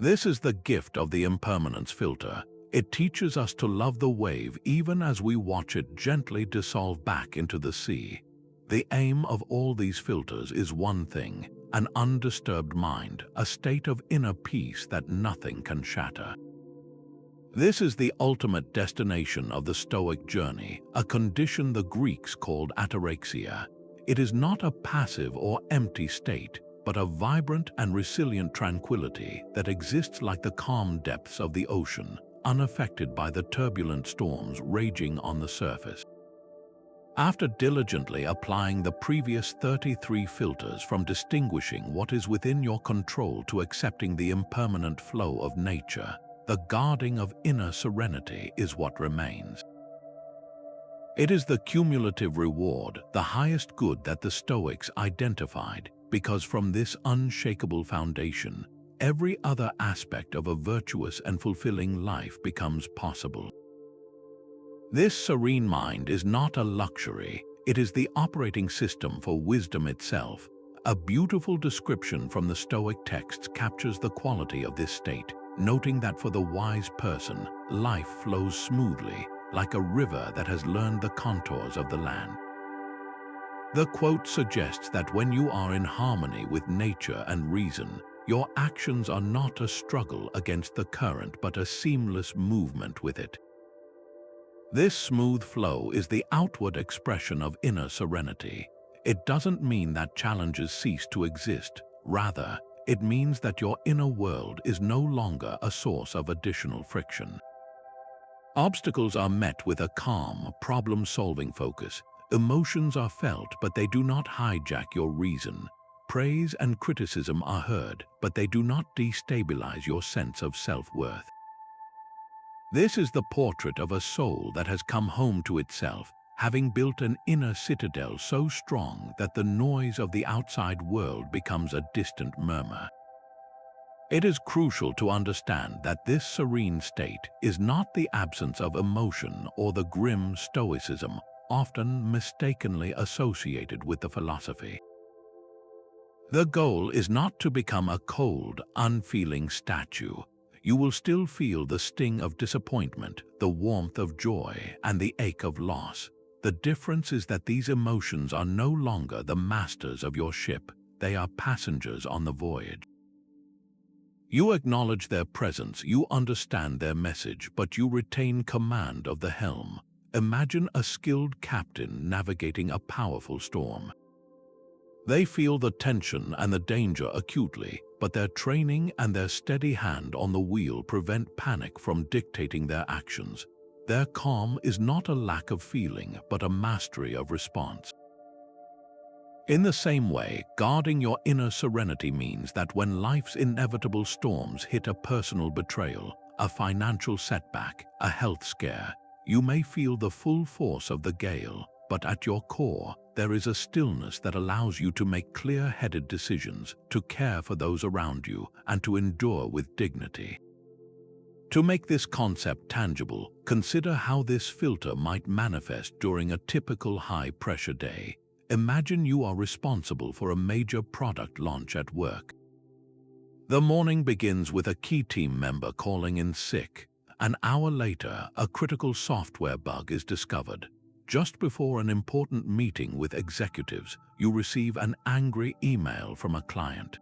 Speaker 1: This is the gift of the impermanence filter. It teaches us to love the wave even as we watch it gently dissolve back into the sea. The aim of all these filters is one thing: an undisturbed mind, a state of inner peace that nothing can shatter. This is the ultimate destination of the Stoic journey, a condition the Greeks called ataraxia. It is not a passive or empty state, but a vibrant and resilient tranquility that exists like the calm depths of the ocean, unaffected by the turbulent storms raging on the surface. After diligently applying the previous 33 filters, from distinguishing what is within your control to accepting the impermanent flow of nature, the guarding of inner serenity is what remains. It is the cumulative reward, the highest good that the Stoics identified, because from this unshakable foundation, every other aspect of a virtuous and fulfilling life becomes possible. This serene mind is not a luxury, it is the operating system for wisdom itself. A beautiful description from the Stoic texts captures the quality of this state, noting that for the wise person, life flows smoothly, like a river that has learned the contours of the land. The quote suggests that when you are in harmony with nature and reason, your actions are not a struggle against the current but a seamless movement with it. This smooth flow is the outward expression of inner serenity. It doesn't mean that challenges cease to exist. Rather, it means that your inner world is no longer a source of additional friction. Obstacles are met with a calm, problem-solving focus. Emotions are felt, but they do not hijack your reason. Praise and criticism are heard, but they do not destabilize your sense of self-worth. This is the portrait of a soul that has come home to itself, having built an inner citadel so strong that the noise of the outside world becomes a distant murmur. It is crucial to understand that this serene state is not the absence of emotion or the grim stoicism often mistakenly associated with the philosophy. The goal is not to become a cold, unfeeling statue. You will still feel the sting of disappointment, the warmth of joy, and the ache of loss. The difference is that these emotions are no longer the masters of your ship. They are passengers on the voyage. You acknowledge their presence, you understand their message, but you retain command of the helm. Imagine a skilled captain navigating a powerful storm. They feel the tension and the danger acutely, but their training and their steady hand on the wheel prevent panic from dictating their actions. Their calm is not a lack of feeling, but a mastery of response. In the same way, guarding your inner serenity means that when life's inevitable storms hit a personal betrayal, a financial setback, a health scare, you may feel the full force of the gale, but at your core, there is a stillness that allows you to make clear-headed decisions, to care for those around you, and to endure with dignity. To make this concept tangible, consider how this filter might manifest during a typical high-pressure day. Imagine you are responsible for a major product launch at work. The morning begins with a key team member calling in sick. An hour later, a critical software bug is discovered. Just before an important meeting with executives, you receive an angry email from a client.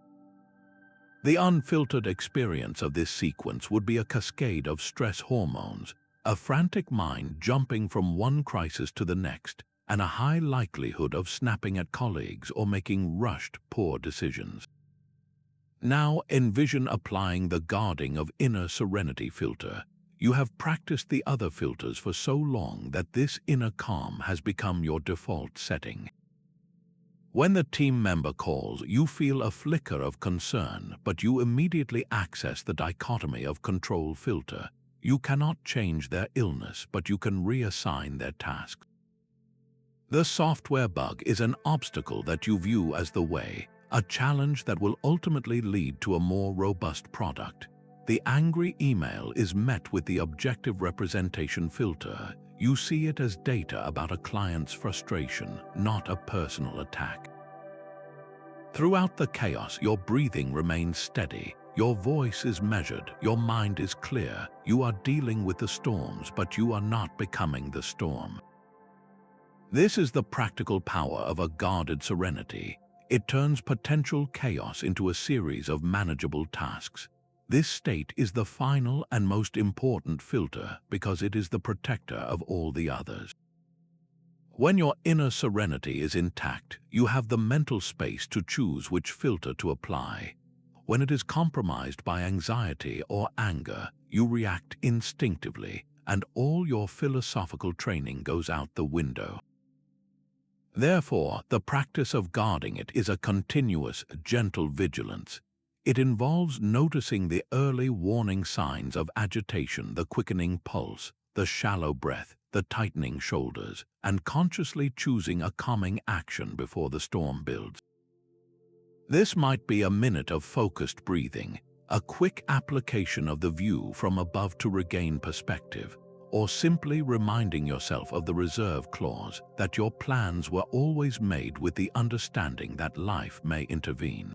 Speaker 1: The unfiltered experience of this sequence would be a cascade of stress hormones, a frantic mind jumping from one crisis to the next, and a high likelihood of snapping at colleagues or making rushed, poor decisions. Now envision applying the guarding of inner serenity filter. You have practiced the other filters for so long that this inner calm has become your default setting. When the team member calls, you feel a flicker of concern, but you immediately access the dichotomy of control filter. You cannot change their illness, but you can reassign their tasks. The software bug is an obstacle that you view as the way, a challenge that will ultimately lead to a more robust product. The angry email is met with the objective representation filter. You see it as data about a client's frustration, not a personal attack. Throughout the chaos, your breathing remains steady, your voice is measured, your mind is clear. You are dealing with the storms, but you are not becoming the storm. This is the practical power of a guarded serenity. It turns potential chaos into a series of manageable tasks. This state is the final and most important filter because it is the protector of all the others. When your inner serenity is intact, you have the mental space to choose which filter to apply. When it is compromised by anxiety or anger, you react instinctively, and all your philosophical training goes out the window. Therefore, the practice of guarding it is a continuous, gentle vigilance. It involves noticing the early warning signs of agitation, the quickening pulse, the shallow breath, the tightening shoulders, and consciously choosing a calming action before the storm builds. This might be a minute of focused breathing, a quick application of the view from above to regain perspective, or simply reminding yourself of the reserve clause that your plans were always made with the understanding that life may intervene.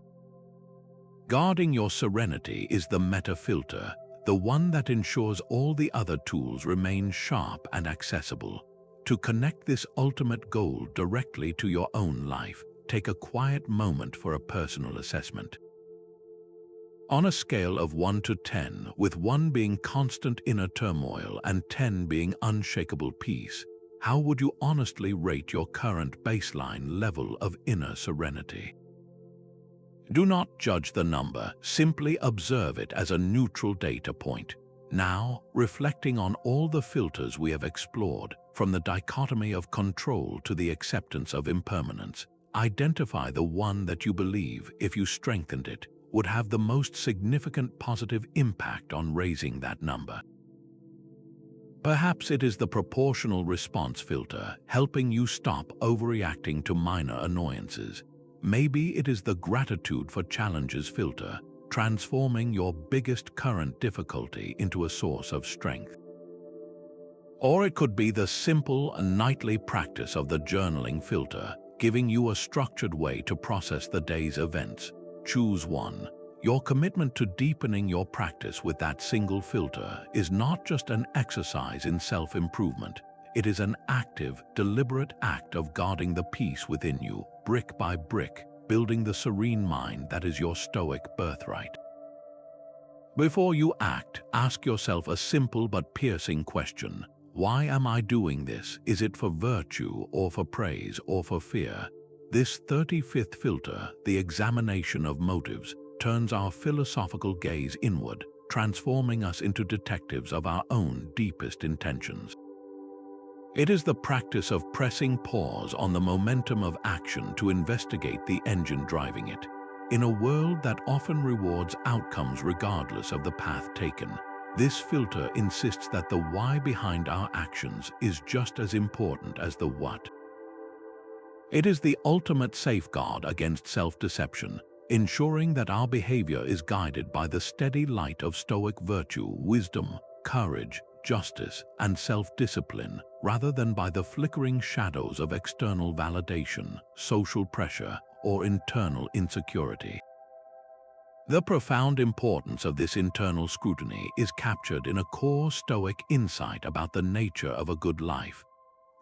Speaker 1: Guarding your serenity is the meta filter, the one that ensures all the other tools remain sharp and accessible. To connect this ultimate goal directly to your own life, take a quiet moment for a personal assessment. On a scale of 1 to 10, with 1 being constant inner turmoil and 10 being unshakable peace, how would you honestly rate your current baseline level of inner serenity? Do not judge the number, simply observe it as a neutral data point. Now, reflecting on all the filters we have explored, from the dichotomy of control to the acceptance of impermanence, identify the one that you believe, if you strengthened it, would have the most significant positive impact on raising that number. Perhaps it is the proportional response filter, helping you stop overreacting to minor annoyances. Maybe it is the gratitude for challenges filter, transforming your biggest current difficulty into a source of strength. Or it could be the simple nightly practice of the journaling filter, giving you a structured way to process the day's events. Choose one. Your commitment to deepening your practice with that single filter is not just an exercise in self-improvement. It is an active, deliberate act of guarding the peace within you, brick by brick, building the serene mind that is your Stoic birthright. Before you act, ask yourself a simple but piercing question. Why am I doing this? Is it for virtue, or for praise, or for fear? This 35th filter, the examination of motives, turns our philosophical gaze inward, transforming us into detectives of our own deepest intentions. It is the practice of pressing pause on the momentum of action to investigate the engine driving it. In a world that often rewards outcomes regardless of the path taken, this filter insists that the why behind our actions is just as important as the what. It is the ultimate safeguard against self-deception, ensuring that our behavior is guided by the steady light of Stoic virtue, wisdom, courage, justice, and self-discipline, rather than by the flickering shadows of external validation, social pressure, or internal insecurity. The profound importance of this internal scrutiny is captured in a core Stoic insight about the nature of a good life.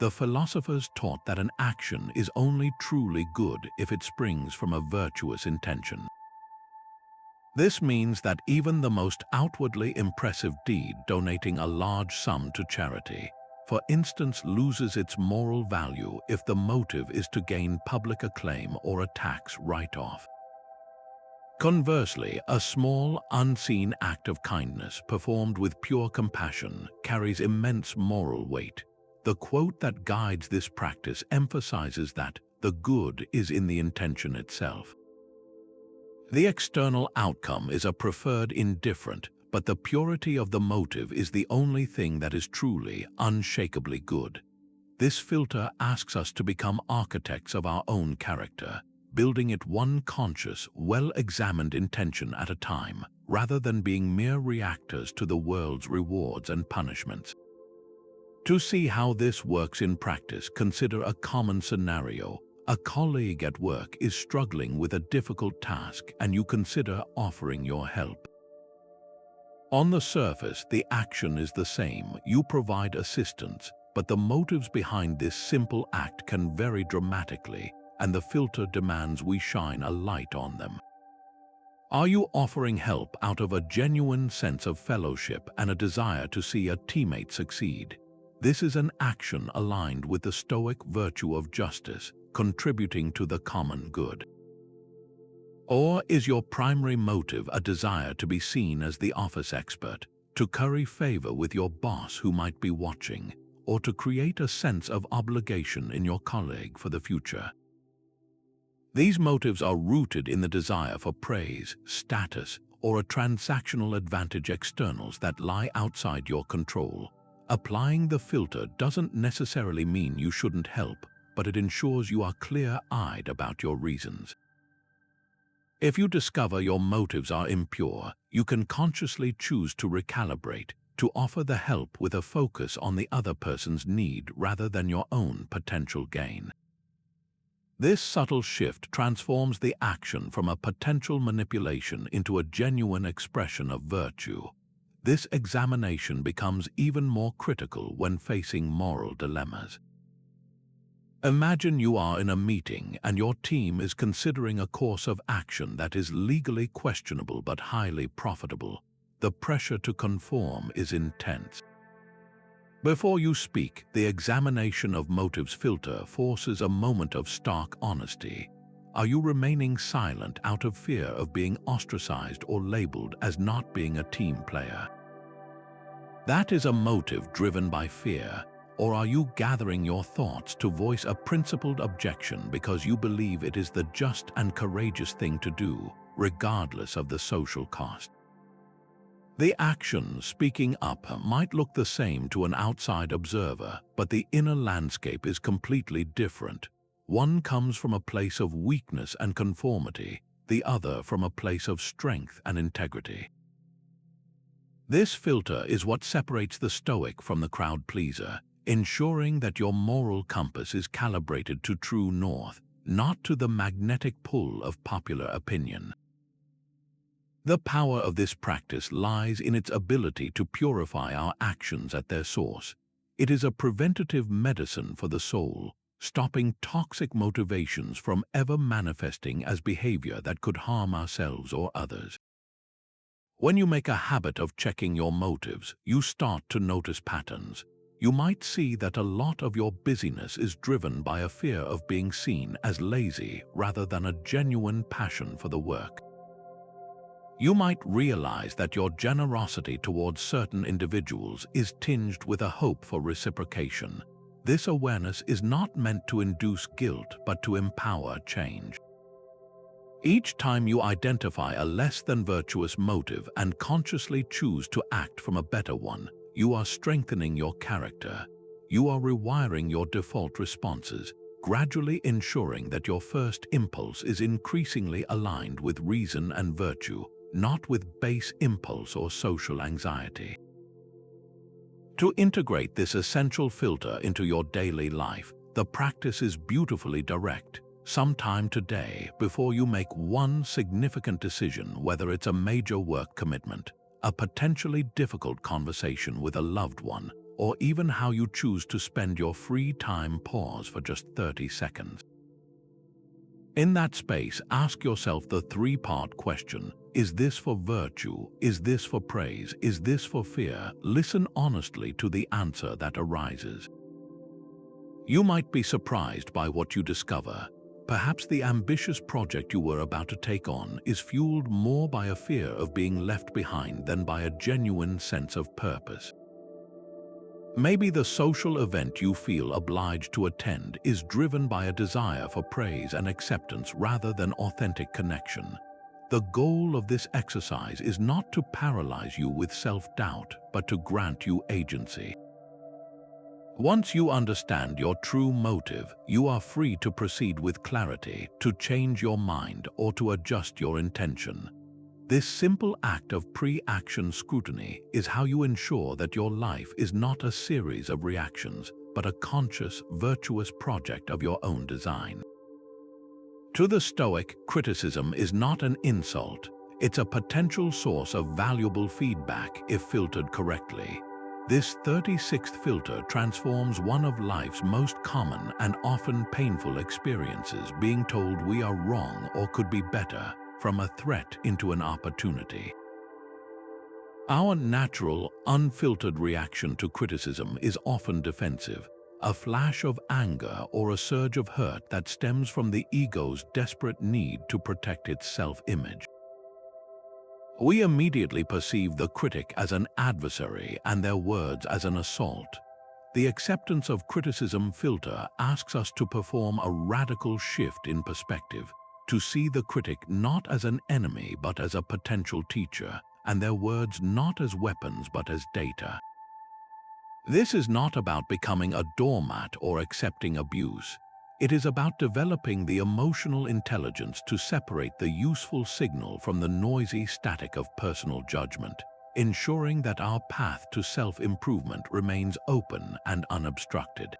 Speaker 1: The philosophers taught that an action is only truly good if it springs from a virtuous intention. This means that even the most outwardly impressive deed, donating a large sum to charity, for instance, loses its moral value if the motive is to gain public acclaim or a tax write-off. Conversely, a small, unseen act of kindness performed with pure compassion carries immense moral weight. The quote that guides this practice emphasizes that the good is in the intention itself. The external outcome is a preferred indifferent, but the purity of the motive is the only thing that is truly, unshakably good. This filter asks us to become architects of our own character, building it one conscious, well-examined intention at a time, rather than being mere reactors to the world's rewards and punishments. To see how this works in practice, consider a common scenario. A colleague at work is struggling with a difficult task and you consider offering your help. On the surface, the action is the same. You provide assistance, but the motives behind this simple act can vary dramatically, and the filter demands we shine a light on them. Are you offering help out of a genuine sense of fellowship and a desire to see a teammate succeed? This is an action aligned with the Stoic virtue of justice, contributing to the common good. Or is your primary motive a desire to be seen as the office expert, to curry favor with your boss who might be watching, or to create a sense of obligation in your colleague for the future? These motives are rooted in the desire for praise, status, or a transactional advantage externals that lie outside your control. Applying the filter doesn't necessarily mean you shouldn't help, but it ensures you are clear-eyed about your reasons. If you discover your motives are impure, you can consciously choose to recalibrate, to offer the help with a focus on the other person's need rather than your own potential gain. This subtle shift transforms the action from a potential manipulation into a genuine expression of virtue. This examination becomes even more critical when facing moral dilemmas. Imagine you are in a meeting and your team is considering a course of action that is legally questionable but highly profitable. The pressure to conform is intense. Before you speak, the examination of motives filter forces a moment of stark honesty. Are you remaining silent out of fear of being ostracized or labeled as not being a team player? That is a motive driven by fear. Or are you gathering your thoughts to voice a principled objection because you believe it is the just and courageous thing to do, regardless of the social cost? The action, speaking up, might look the same to an outside observer, but the inner landscape is completely different. One comes from a place of weakness and conformity, the other from a place of strength and integrity. This filter is what separates the Stoic from the crowd pleaser, ensuring that your moral compass is calibrated to true north, not to the magnetic pull of popular opinion. The power of this practice lies in its ability to purify our actions at their source. It is a preventative medicine for the soul, stopping toxic motivations from ever manifesting as behavior that could harm ourselves or others. When you make a habit of checking your motives, you start to notice patterns. You might see that a lot of your busyness is driven by a fear of being seen as lazy rather than a genuine passion for the work. You might realize that your generosity towards certain individuals is tinged with a hope for reciprocation. This awareness is not meant to induce guilt but to empower change. Each time you identify a less than virtuous motive and consciously choose to act from a better one, you are strengthening your character. You are rewiring your default responses, gradually ensuring that your first impulse is increasingly aligned with reason and virtue, not with base impulse or social anxiety. To integrate this essential filter into your daily life, the practice is beautifully direct. Sometime today, before you make one significant decision, whether it's a major work commitment, a potentially difficult conversation with a loved one, or even how you choose to spend your free time, pause for just 30 seconds. In that space, ask yourself the three-part question: is this for virtue? Is this for praise? Is this for fear? Listen honestly to the answer that arises. You might be surprised by what you discover. Perhaps the ambitious project you were about to take on is fueled more by a fear of being left behind than by a genuine sense of purpose. Maybe the social event you feel obliged to attend is driven by a desire for praise and acceptance rather than authentic connection. The goal of this exercise is not to paralyze you with self-doubt, but to grant you agency. Once you understand your true motive, you are free to proceed with clarity, to change your mind, or to adjust your intention. This simple act of pre-action scrutiny is how you ensure that your life is not a series of reactions, but a conscious, virtuous project of your own design. To the Stoic, criticism is not an insult. It's a potential source of valuable feedback if filtered correctly. This 36th filter transforms one of life's most common and often painful experiences, being told we are wrong or could be better, from a threat into an opportunity. Our natural, unfiltered reaction to criticism is often defensive, a flash of anger or a surge of hurt that stems from the ego's desperate need to protect its self-image. We immediately perceive the critic as an adversary and their words as an assault. The acceptance of criticism filter asks us to perform a radical shift in perspective, to see the critic not as an enemy but as a potential teacher, and their words not as weapons but as data. This is not about becoming a doormat or accepting abuse. It is about developing the emotional intelligence to separate the useful signal from the noisy static of personal judgment, ensuring that our path to self-improvement remains open and unobstructed.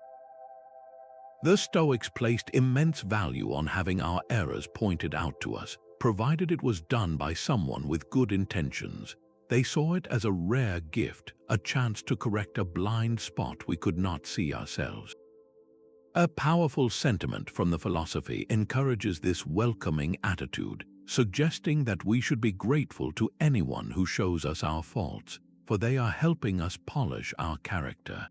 Speaker 1: The Stoics placed immense value on having our errors pointed out to us, provided it was done by someone with good intentions. They saw it as a rare gift, a chance to correct a blind spot we could not see ourselves. A powerful sentiment from the philosophy encourages this welcoming attitude, suggesting that we should be grateful to anyone who shows us our faults, for they are helping us polish our character.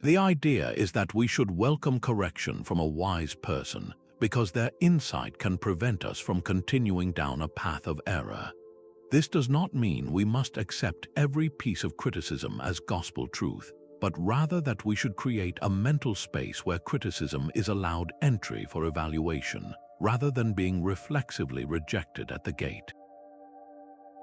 Speaker 1: The idea is that we should welcome correction from a wise person, because their insight can prevent us from continuing down a path of error. This does not mean we must accept every piece of criticism as gospel truth, but rather that we should create a mental space where criticism is allowed entry for evaluation, rather than being reflexively rejected at the gate.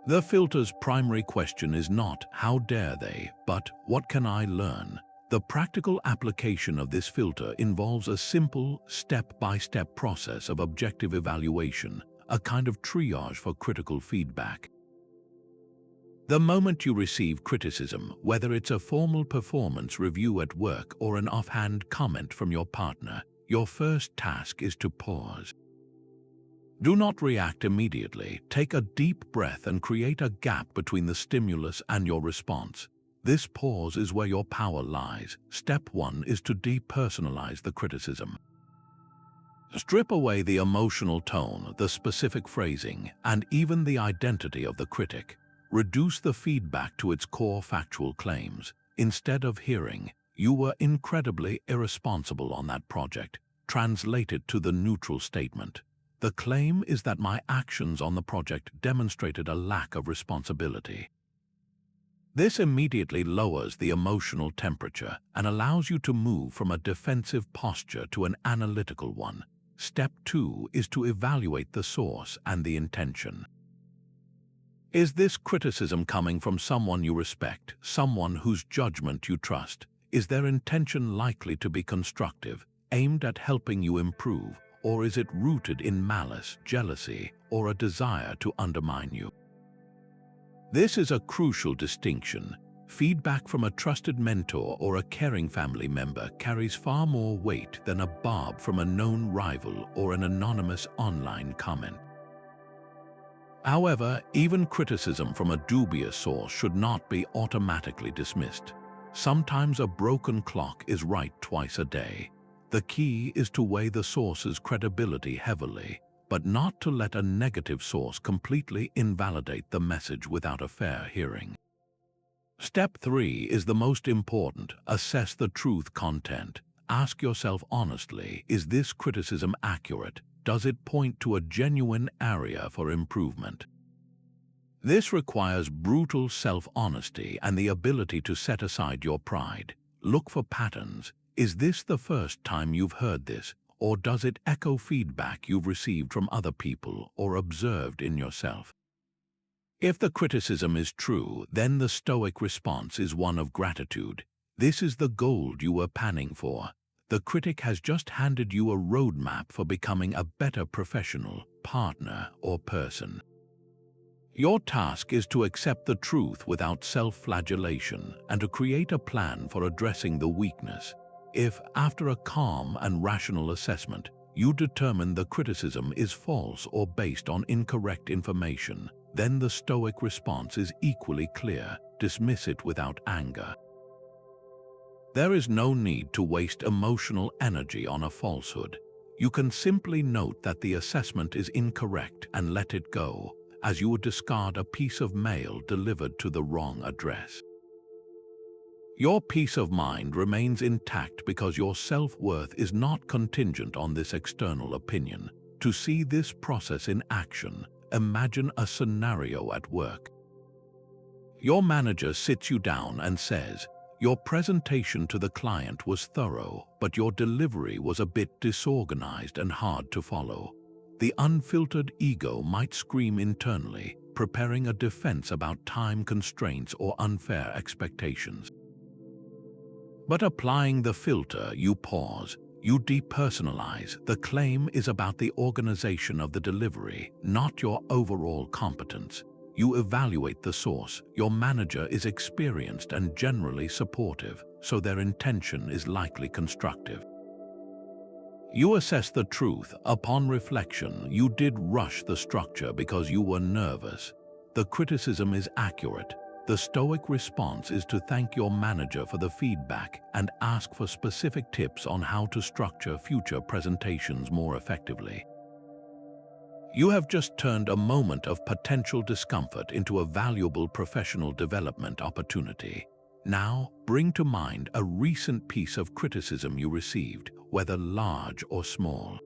Speaker 1: The filter's primary question is not, how dare they, but what can I learn? The practical application of this filter involves a simple, step-by-step process of objective evaluation, a kind of triage for critical feedback. The moment you receive criticism, whether it's a formal performance review at work or an offhand comment from your partner, your first task is to pause. Do not react immediately. Take a deep breath and create a gap between the stimulus and your response. This pause is where your power lies. Step 1 is to depersonalize the criticism. Strip away the emotional tone, the specific phrasing, and even the identity of the critic. Reduce the feedback to its core factual claims. Instead of hearing, "You were incredibly irresponsible on that project," translate it to the neutral statement. The claim is that my actions on the project demonstrated a lack of responsibility. This immediately lowers the emotional temperature and allows you to move from a defensive posture to an analytical one. Step 2 is to evaluate the source and the intention. Is this criticism coming from someone you respect, someone whose judgment you trust? Is their intention likely to be constructive, aimed at helping you improve, or is it rooted in malice, jealousy, or a desire to undermine you? This is a crucial distinction. Feedback from a trusted mentor or a caring family member carries far more weight than a barb from a known rival or an anonymous online comment. However, even criticism from a dubious source should not be automatically dismissed. Sometimes a broken clock is right twice a day. The key is to weigh the source's credibility heavily, but not to let a negative source completely invalidate the message without a fair hearing. Step 3 is the most important. Assess the truth content. Ask yourself honestly, is this criticism accurate? Does it point to a genuine area for improvement? This requires brutal self-honesty and the ability to set aside your pride. Look for patterns. Is this the first time you've heard this? Or does it echo feedback you've received from other people or observed in yourself? If the criticism is true, then the Stoic response is one of gratitude. This is the gold you were panning for. The critic has just handed you a roadmap for becoming a better professional, partner, or person. Your task is to accept the truth without self-flagellation and to create a plan for addressing the weakness. If, after a calm and rational assessment, you determine the criticism is false or based on incorrect information, then the Stoic response is equally clear: dismiss it without anger. There is no need to waste emotional energy on a falsehood. You can simply note that the assessment is incorrect and let it go, as you would discard a piece of mail delivered to the wrong address. Your peace of mind remains intact because your self-worth is not contingent on this external opinion. To see this process in action, imagine a scenario at work. Your manager sits you down and says, "Your presentation to the client was thorough, but your delivery was a bit disorganized and hard to follow." The unfiltered ego might scream internally, preparing a defense about time constraints or unfair expectations. But applying the filter, you pause, you depersonalize. The claim is about the organization of the delivery, not your overall competence. You evaluate the source. Your manager is experienced and generally supportive, so their intention is likely constructive. You assess the truth. Upon reflection, you did rush the structure because you were nervous. The criticism is accurate. The Stoic response is to thank your manager for the feedback and ask for specific tips on how to structure future presentations more effectively. You have just turned a moment of potential discomfort into a valuable professional development opportunity. Now, bring to mind a recent piece of criticism you received, whether large or small.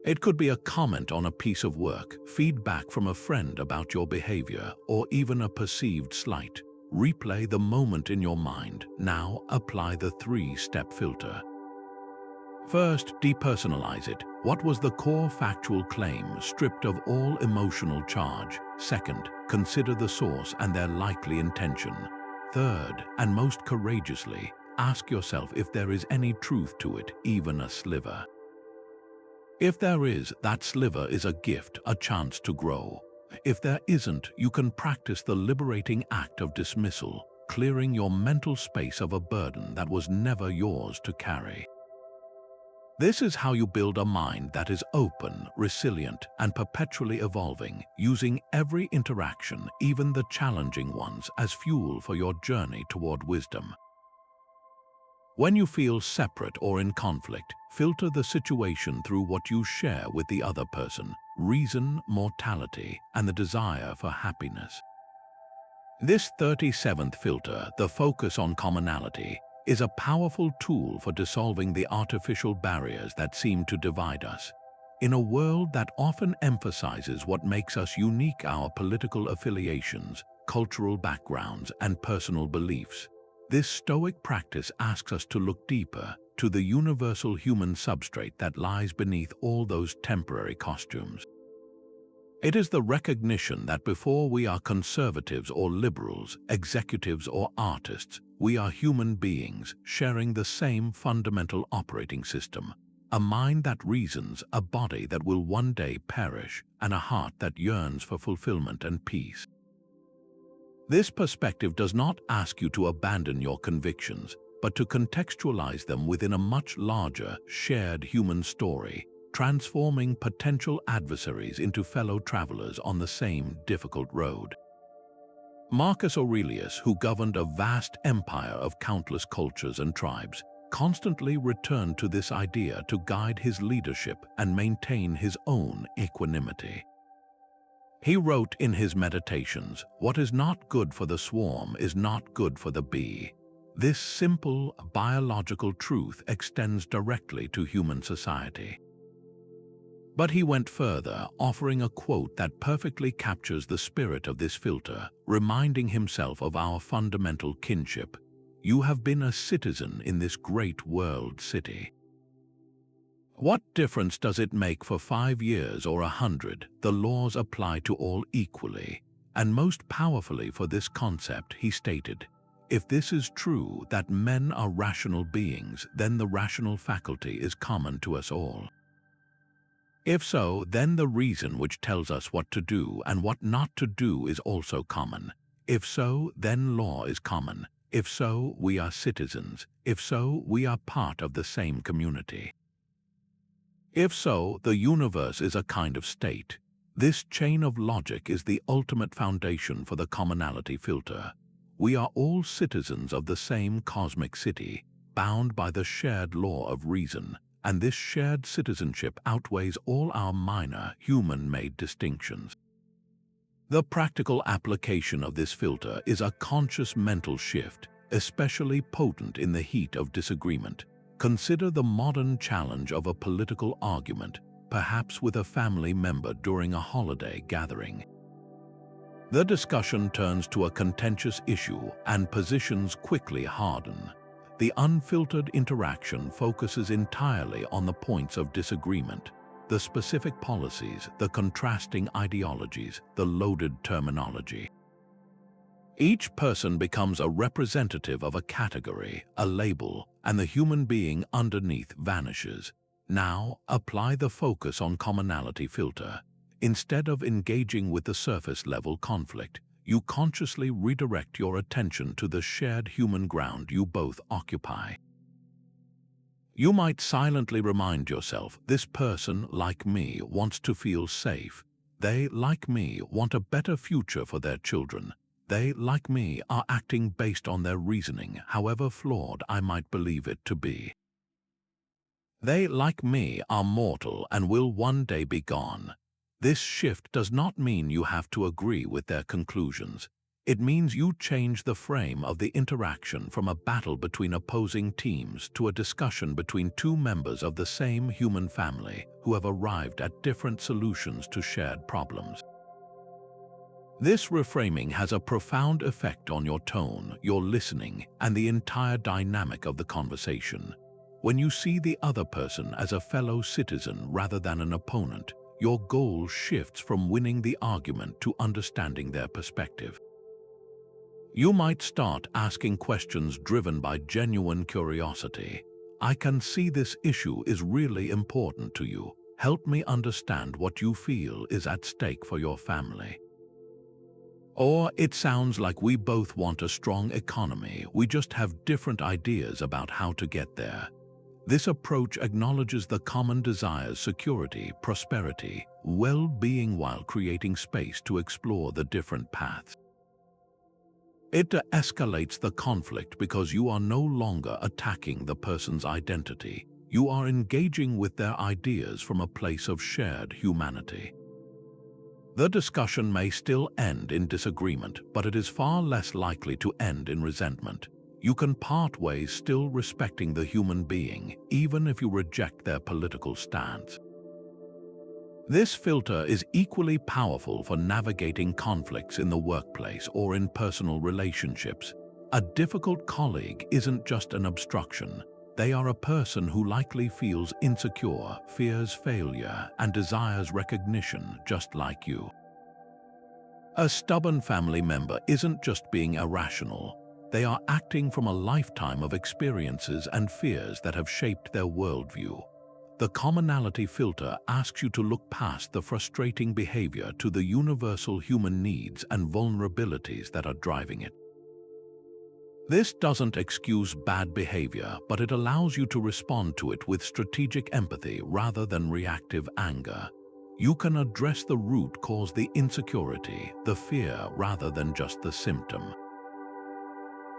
Speaker 1: It could be a comment on a piece of work, feedback from a friend about your behavior, or even a perceived slight. Replay the moment in your mind. Now, apply the three-step filter. First, depersonalize it. What was the core factual claim, stripped of all emotional charge? Second, consider the source and their likely intention. Third, and most courageously, ask yourself if there is any truth to it, even a sliver. If there is, that sliver is a gift, a chance to grow. If there isn't, you can practice the liberating act of dismissal, clearing your mental space of a burden that was never yours to carry. This is how you build a mind that is open, resilient, and perpetually evolving, using every interaction, even the challenging ones, as fuel for your journey toward wisdom. When you feel separate or in conflict, filter the situation through what you share with the other person: reason, mortality, and the desire for happiness. This 37th filter, the focus on commonality, is a powerful tool for dissolving the artificial barriers that seem to divide us. In a world that often emphasizes what makes us unique, our political affiliations, cultural backgrounds, and personal beliefs, this Stoic practice asks us to look deeper, to the universal human substrate that lies beneath all those temporary costumes. It is the recognition that before we are conservatives or liberals, executives or artists, we are human beings sharing the same fundamental operating system: a mind that reasons, a body that will one day perish, and a heart that yearns for fulfillment and peace. This perspective does not ask you to abandon your convictions, but to contextualize them within a much larger, shared human story, transforming potential adversaries into fellow travelers on the same difficult road. Marcus Aurelius, who governed a vast empire of countless cultures and tribes, constantly returned to this idea to guide his leadership and maintain his own equanimity. He wrote in his Meditations, "What is not good for the swarm is not good for the bee." This simple biological truth extends directly to human society. But he went further, offering a quote that perfectly captures the spirit of this filter, reminding himself of our fundamental kinship: "You have been a citizen in this great world city." What difference does it make for 5 years or 100? The laws apply to all equally. And most powerfully for this concept, he stated, "If this is true, that men are rational beings, then the rational faculty is common to us all. If so, then the reason which tells us what to do and what not to do is also common. If so, then law is common. If so, we are citizens. If so, we are part of the same community. If so, the universe is a kind of state." This chain of logic is the ultimate foundation for the commonality filter. We are all citizens of the same cosmic city, bound by the shared law of reason, and this shared citizenship outweighs all our minor, human-made distinctions. The practical application of this filter is a conscious mental shift, especially potent in the heat of disagreement. Consider the modern challenge of a political argument, perhaps with a family member during a holiday gathering. The discussion turns to a contentious issue and positions quickly harden. The unfiltered interaction focuses entirely on the points of disagreement, the specific policies, the contrasting ideologies, the loaded terminology. Each person becomes a representative of a category, a label, and the human being underneath vanishes. Now, apply the focus on commonality filter. Instead of engaging with the surface-level conflict, you consciously redirect your attention to the shared human ground you both occupy. You might silently remind yourself, this person, like me, wants to feel safe. They, like me, want a better future for their children. They, like me, are acting based on their reasoning, however flawed I might believe it to be. They, like me, are mortal and will one day be gone. This shift does not mean you have to agree with their conclusions. It means you change the frame of the interaction from a battle between opposing teams to a discussion between two members of the same human family who have arrived at different solutions to shared problems. This reframing has a profound effect on your tone, your listening, and the entire dynamic of the conversation. When you see the other person as a fellow citizen rather than an opponent, your goal shifts from winning the argument to understanding their perspective. You might start asking questions driven by genuine curiosity. I can see this issue is really important to you. Help me understand what you feel is at stake for your family. Or it sounds like we both want a strong economy, we just have different ideas about how to get there. This approach acknowledges the common desires, security, prosperity, well-being while creating space to explore the different paths. It de-escalates the conflict because you are no longer attacking the person's identity. You are engaging with their ideas from a place of shared humanity. The discussion may still end in disagreement, but it is far less likely to end in resentment. You can part ways still respecting the human being, even if you reject their political stance. This filter is equally powerful for navigating conflicts in the workplace or in personal relationships. A difficult colleague isn't just an obstruction. They are a person who likely feels insecure, fears failure, and desires recognition just like you. A stubborn family member isn't just being irrational. They are acting from a lifetime of experiences and fears that have shaped their worldview. The commonality filter asks you to look past the frustrating behavior to the universal human needs and vulnerabilities that are driving it. This doesn't excuse bad behavior, but it allows you to respond to it with strategic empathy rather than reactive anger. You can address the root cause, the insecurity, the fear, rather than just the symptom.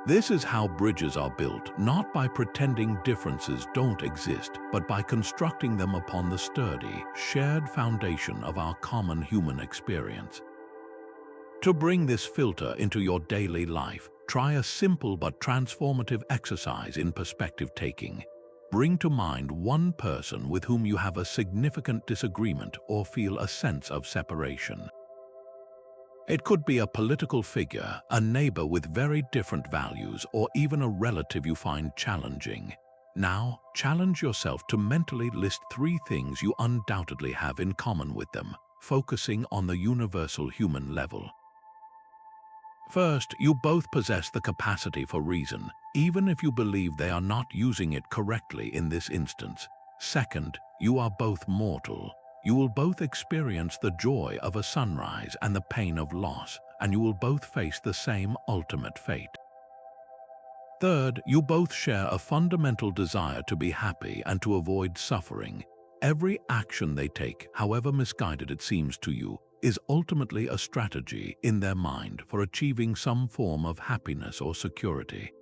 Speaker 1: This is how bridges are built, not by pretending differences don't exist, but by constructing them upon the sturdy, shared foundation of our common human experience. To bring this filter into your daily life, try a simple but transformative exercise in perspective taking. Bring to mind one person with whom you have a significant disagreement or feel a sense of separation. It could be a political figure, a neighbor with very different values, or even a relative you find challenging. Now, challenge yourself to mentally list 3 things you undoubtedly have in common with them, focusing on the universal human level. First, you both possess the capacity for reason, even if you believe they are not using it correctly in this instance. Second, you are both mortal. You will both experience the joy of a sunrise and the pain of loss, and you will both face the same ultimate fate. Third, you both share a fundamental desire to be happy and to avoid suffering. Every action they take, however misguided it seems to you, is ultimately a strategy in their mind for achieving some form of happiness or security.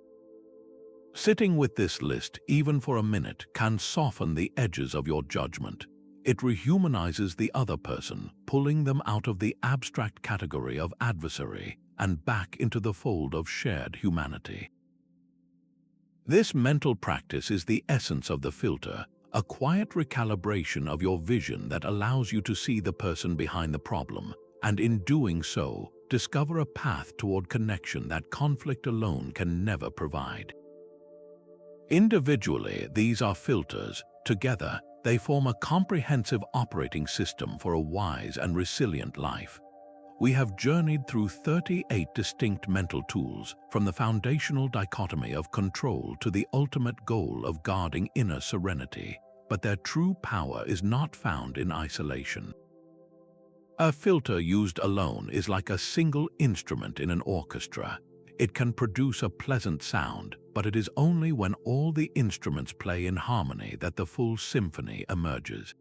Speaker 1: Sitting with this list, even for a minute, can soften the edges of your judgment. It rehumanizes the other person, pulling them out of the abstract category of adversary and back into the fold of shared humanity. This mental practice is the essence of the filter, a quiet recalibration of your vision that allows you to see the person behind the problem, and in doing so, discover a path toward connection that conflict alone can never provide. Individually, these are filters. Together, they form a comprehensive operating system for a wise and resilient life. we have journeyed through 38 distinct mental tools, from the foundational dichotomy of control to the ultimate goal of guarding inner serenity. But their true power is not found in isolation. A filter used alone is like a single instrument in an orchestra. It can produce a pleasant sound, but it is only when all the instruments play in harmony that the full symphony emerges.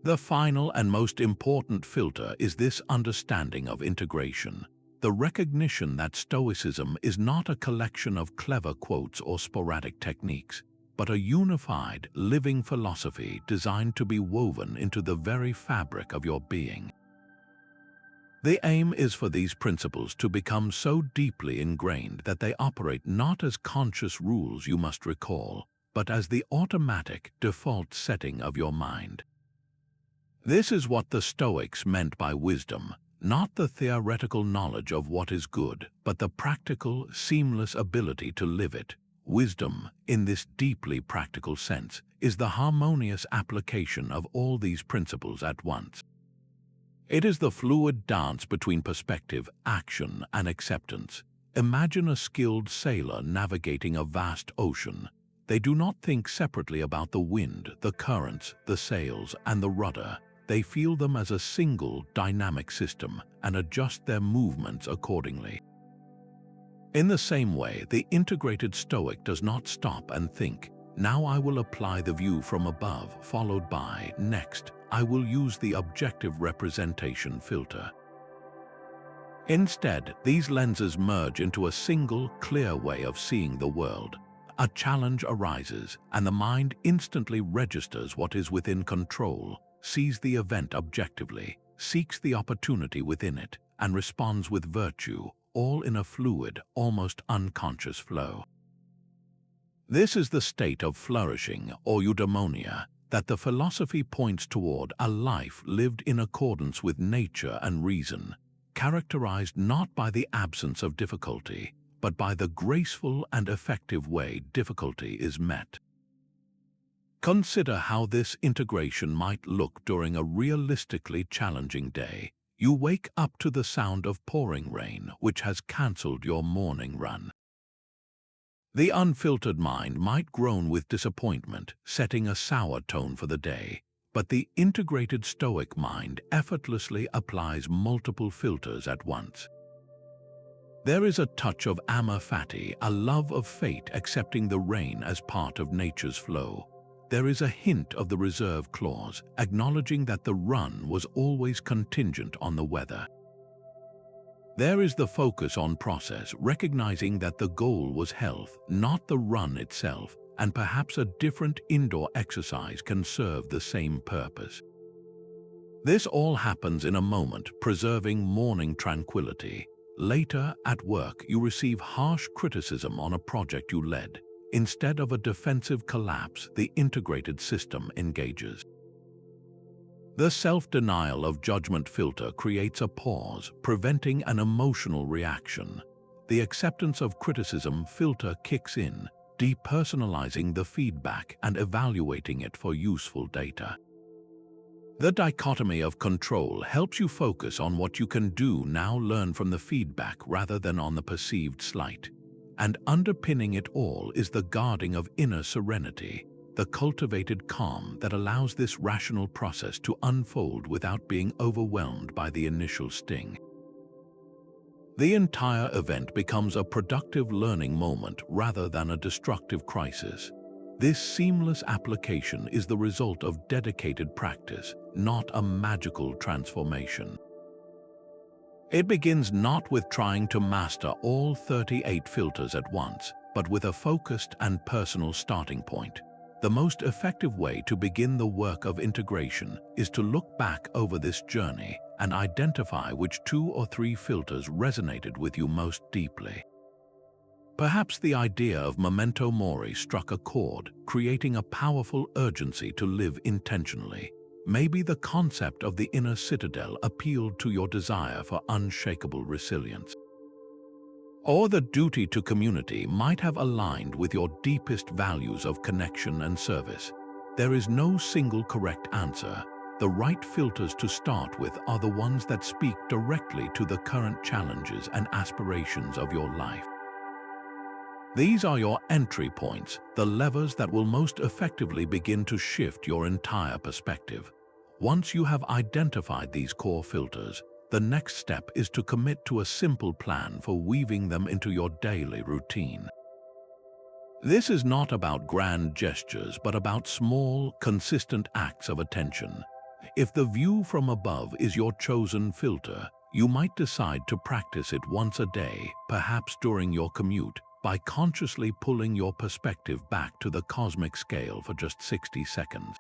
Speaker 1: The final and most important filter is this understanding of integration, the recognition that Stoicism is not a collection of clever quotes or sporadic techniques, but a unified, living philosophy designed to be woven into the very fabric of your being. The aim is for these principles to become so deeply ingrained that they operate not as conscious rules you must recall, but as the automatic, default setting of your mind. This is what the Stoics meant by wisdom, not the theoretical knowledge of what is good, but the practical, seamless ability to live it. Wisdom, in this deeply practical sense, is the harmonious application of all these principles at once. It is the fluid dance between perspective, action, and acceptance. Imagine a skilled sailor navigating a vast ocean. They do not think separately about the wind, the currents, the sails, and the rudder. They feel them as a single, dynamic system and adjust their movements accordingly. In the same way, the integrated Stoic does not stop and think, "Now I will apply the view from above," followed by, "Next, I will use the objective representation filter." Instead, these lenses merge into a single, clear way of seeing the world. A challenge arises, and the mind instantly registers what is within control, sees the event objectively, seeks the opportunity within it, and responds with virtue, all in a fluid, almost unconscious flow. This is the state of flourishing, or eudaimonia, that the philosophy points toward, a life lived in accordance with nature and reason, characterized not by the absence of difficulty, but by the graceful and effective way difficulty is met. Consider how this integration might look during a realistically challenging day. You wake up to the sound of pouring rain, which has cancelled your morning run. The unfiltered mind might groan with disappointment, setting a sour tone for the day, but the integrated Stoic mind effortlessly applies multiple filters at once. There is a touch of Amor Fati, a love of fate accepting the rain as part of nature's flow. There is a hint of the reserve clause, acknowledging that the run was always contingent on the weather. There is the focus on process, recognizing that the goal was health, not the run itself, and perhaps a different indoor exercise can serve the same purpose. This all happens in a moment, preserving morning tranquility. Later, at work, you receive harsh criticism on a project you led. Instead of a defensive collapse, the integrated system engages. The self-denial of judgment filter creates a pause, preventing an emotional reaction. The acceptance of criticism filter kicks in, depersonalizing the feedback and evaluating it for useful data. The dichotomy of control helps you focus on what you can do now, learn from the feedback rather than on the perceived slight. And underpinning it all is the guarding of inner serenity, the cultivated calm that allows this rational process to unfold without being overwhelmed by the initial sting. The entire event becomes a productive learning moment rather than a destructive crisis. This seamless application is the result of dedicated practice, not a magical transformation. It begins not with trying to master all 38 filters at once, but with a focused and personal starting point. The most effective way to begin the work of integration is to look back over this journey and identify which 2 or 3 filters resonated with you most deeply. Perhaps the idea of Memento Mori struck a chord, creating a powerful urgency to live intentionally. Maybe the concept of the inner citadel appealed to your desire for unshakable resilience. Or the duty to community might have aligned with your deepest values of connection and service. There is no single correct answer. the right filters to start with are the ones that speak directly to the current challenges and aspirations of your life. These are your entry points, the levers that will most effectively begin to shift your entire perspective. Once you have identified these core filters, the next step is to commit to a simple plan for weaving them into your daily routine. This is not about grand gestures, but about small, consistent acts of attention. If the view from above is your chosen filter, you might decide to practice it once a day, perhaps during your commute, by consciously pulling your perspective back to the cosmic scale for just 60 seconds.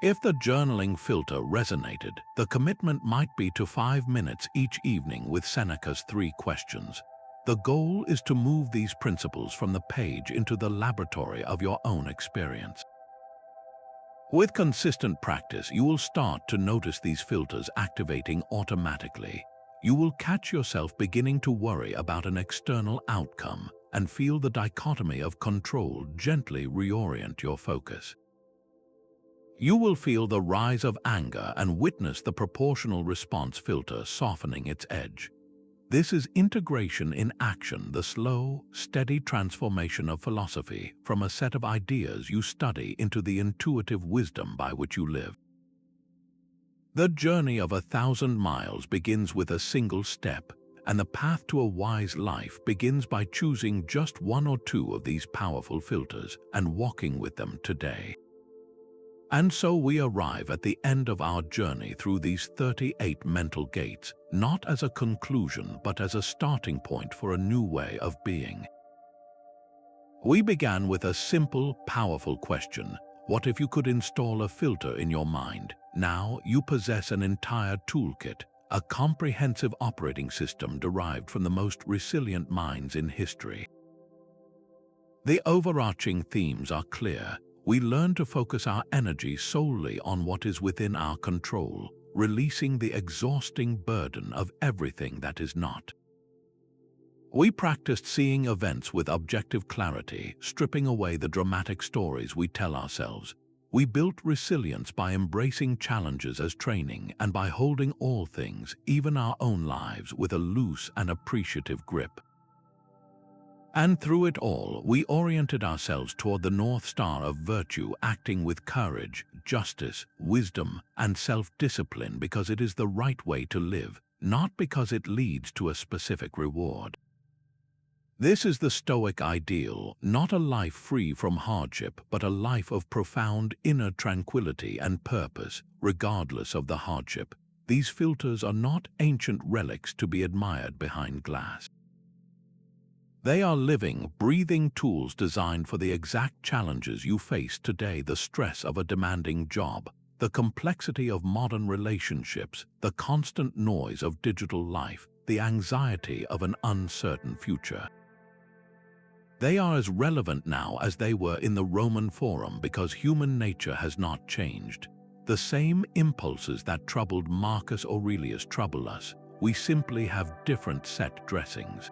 Speaker 1: If the journaling filter resonated, the commitment might be to 5 minutes each evening with Seneca's 3 questions. The goal is to move these principles from the page into the laboratory of your own experience. With consistent practice, you will start to notice these filters activating automatically. You will catch yourself beginning to worry about an external outcome and feel the dichotomy of control gently reorient your focus. You will feel the rise of anger and witness the proportional response filter softening its edge. This is integration in action, the slow, steady transformation of philosophy from a set of ideas you study into the intuitive wisdom by which you live. The journey of 1,000 miles begins with a single step, and the path to a wise life begins by choosing just 1 or 2 of these powerful filters and walking with them today. And so we arrive at the end of our journey through these 38 mental gates, not as a conclusion but as a starting point for a new way of being. We began with a simple, powerful question: what if you could install a filter in your mind? Now you possess an entire toolkit, a comprehensive operating system derived from the most resilient minds in history. The overarching themes are clear. We learn to focus our energy solely on what is within our control, releasing the exhausting burden of everything that is not. We practiced seeing events with objective clarity, stripping away the dramatic stories we tell ourselves. We built resilience by embracing challenges as training and by holding all things, even our own lives, with a loose and appreciative grip. And through it all, we oriented ourselves toward the North Star of virtue, acting with courage, justice, wisdom, and self-discipline because it is the right way to live, not because it leads to a specific reward. This is the Stoic ideal, not a life free from hardship, but a life of profound inner tranquility and purpose, regardless of the hardship. These filters are not ancient relics to be admired behind glass. They are living, breathing tools designed for the exact challenges you face today: the stress of a demanding job, the complexity of modern relationships, the constant noise of digital life, the anxiety of an uncertain future. They are as relevant now as they were in the Roman Forum because human nature has not changed. The same impulses that troubled Marcus Aurelius trouble us. We simply have different set dressings.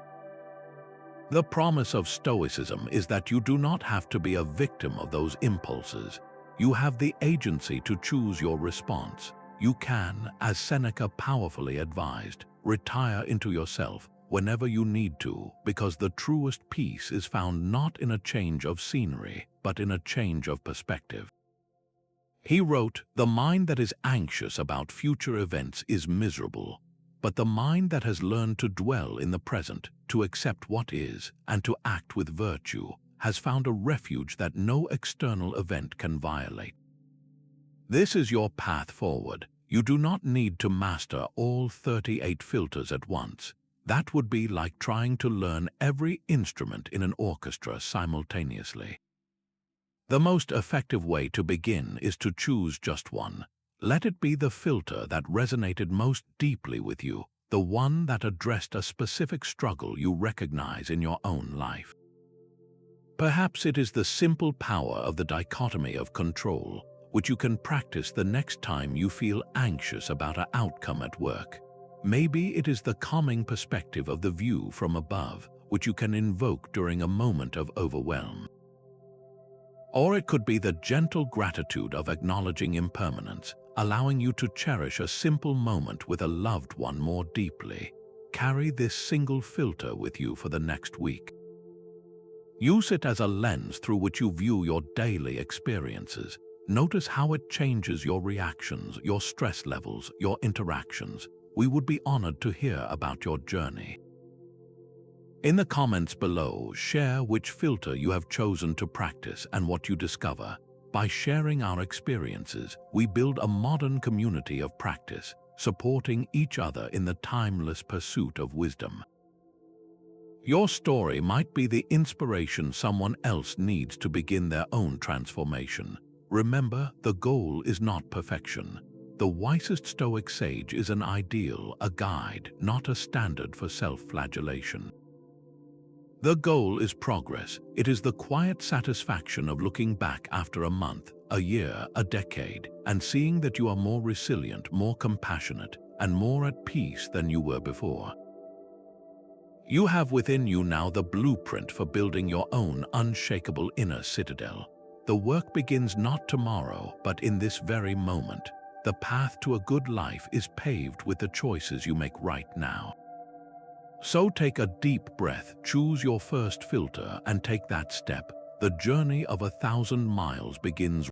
Speaker 1: The promise of Stoicism is that you do not have to be a victim of those impulses. You have the agency to choose your response. You can, as Seneca powerfully advised, retire into yourself whenever you need to, because the truest peace is found not in a change of scenery, but in a change of perspective. He wrote, "The mind that is anxious about future events is miserable. But the mind that has learned to dwell in the present, to accept what is, and to act with virtue, has found a refuge that no external event can violate." This is your path forward. You do not need to master all 38 filters at once. That would be like trying to learn every instrument in an orchestra simultaneously. The most effective way to begin is to choose just one. Let it be the filter that resonated most deeply with you, the one that addressed a specific struggle you recognize in your own life. Perhaps it is the simple power of the dichotomy of control, which you can practice the next time you feel anxious about an outcome at work. Maybe it is the calming perspective of the view from above, which you can invoke during a moment of overwhelm. Or it could be the gentle gratitude of acknowledging impermanence, allowing you to cherish a simple moment with a loved one more deeply. Carry this single filter with you for the next week. Use it as a lens through which you view your daily experiences. Notice how it changes your reactions, your stress levels, your interactions. We would be honored to hear about your journey. In the comments below, share which filter you have chosen to practice and what you discover. By sharing our experiences, we build a modern community of practice, supporting each other in the timeless pursuit of wisdom. Your story might be the inspiration someone else needs to begin their own transformation. Remember, the goal is not perfection. The wisest Stoic sage is an ideal, a guide, not a standard for self-flagellation. The goal is progress. It is the quiet satisfaction of looking back after a month, a year, a decade, and seeing that you are more resilient, more compassionate, and more at peace than you were before. You have within you now the blueprint for building your own unshakable inner citadel. The work begins not tomorrow, but in this very moment. The path to a good life is paved with the choices you make right now. So take a deep breath, choose your first filter, and take that step. The journey of 1,000 miles begins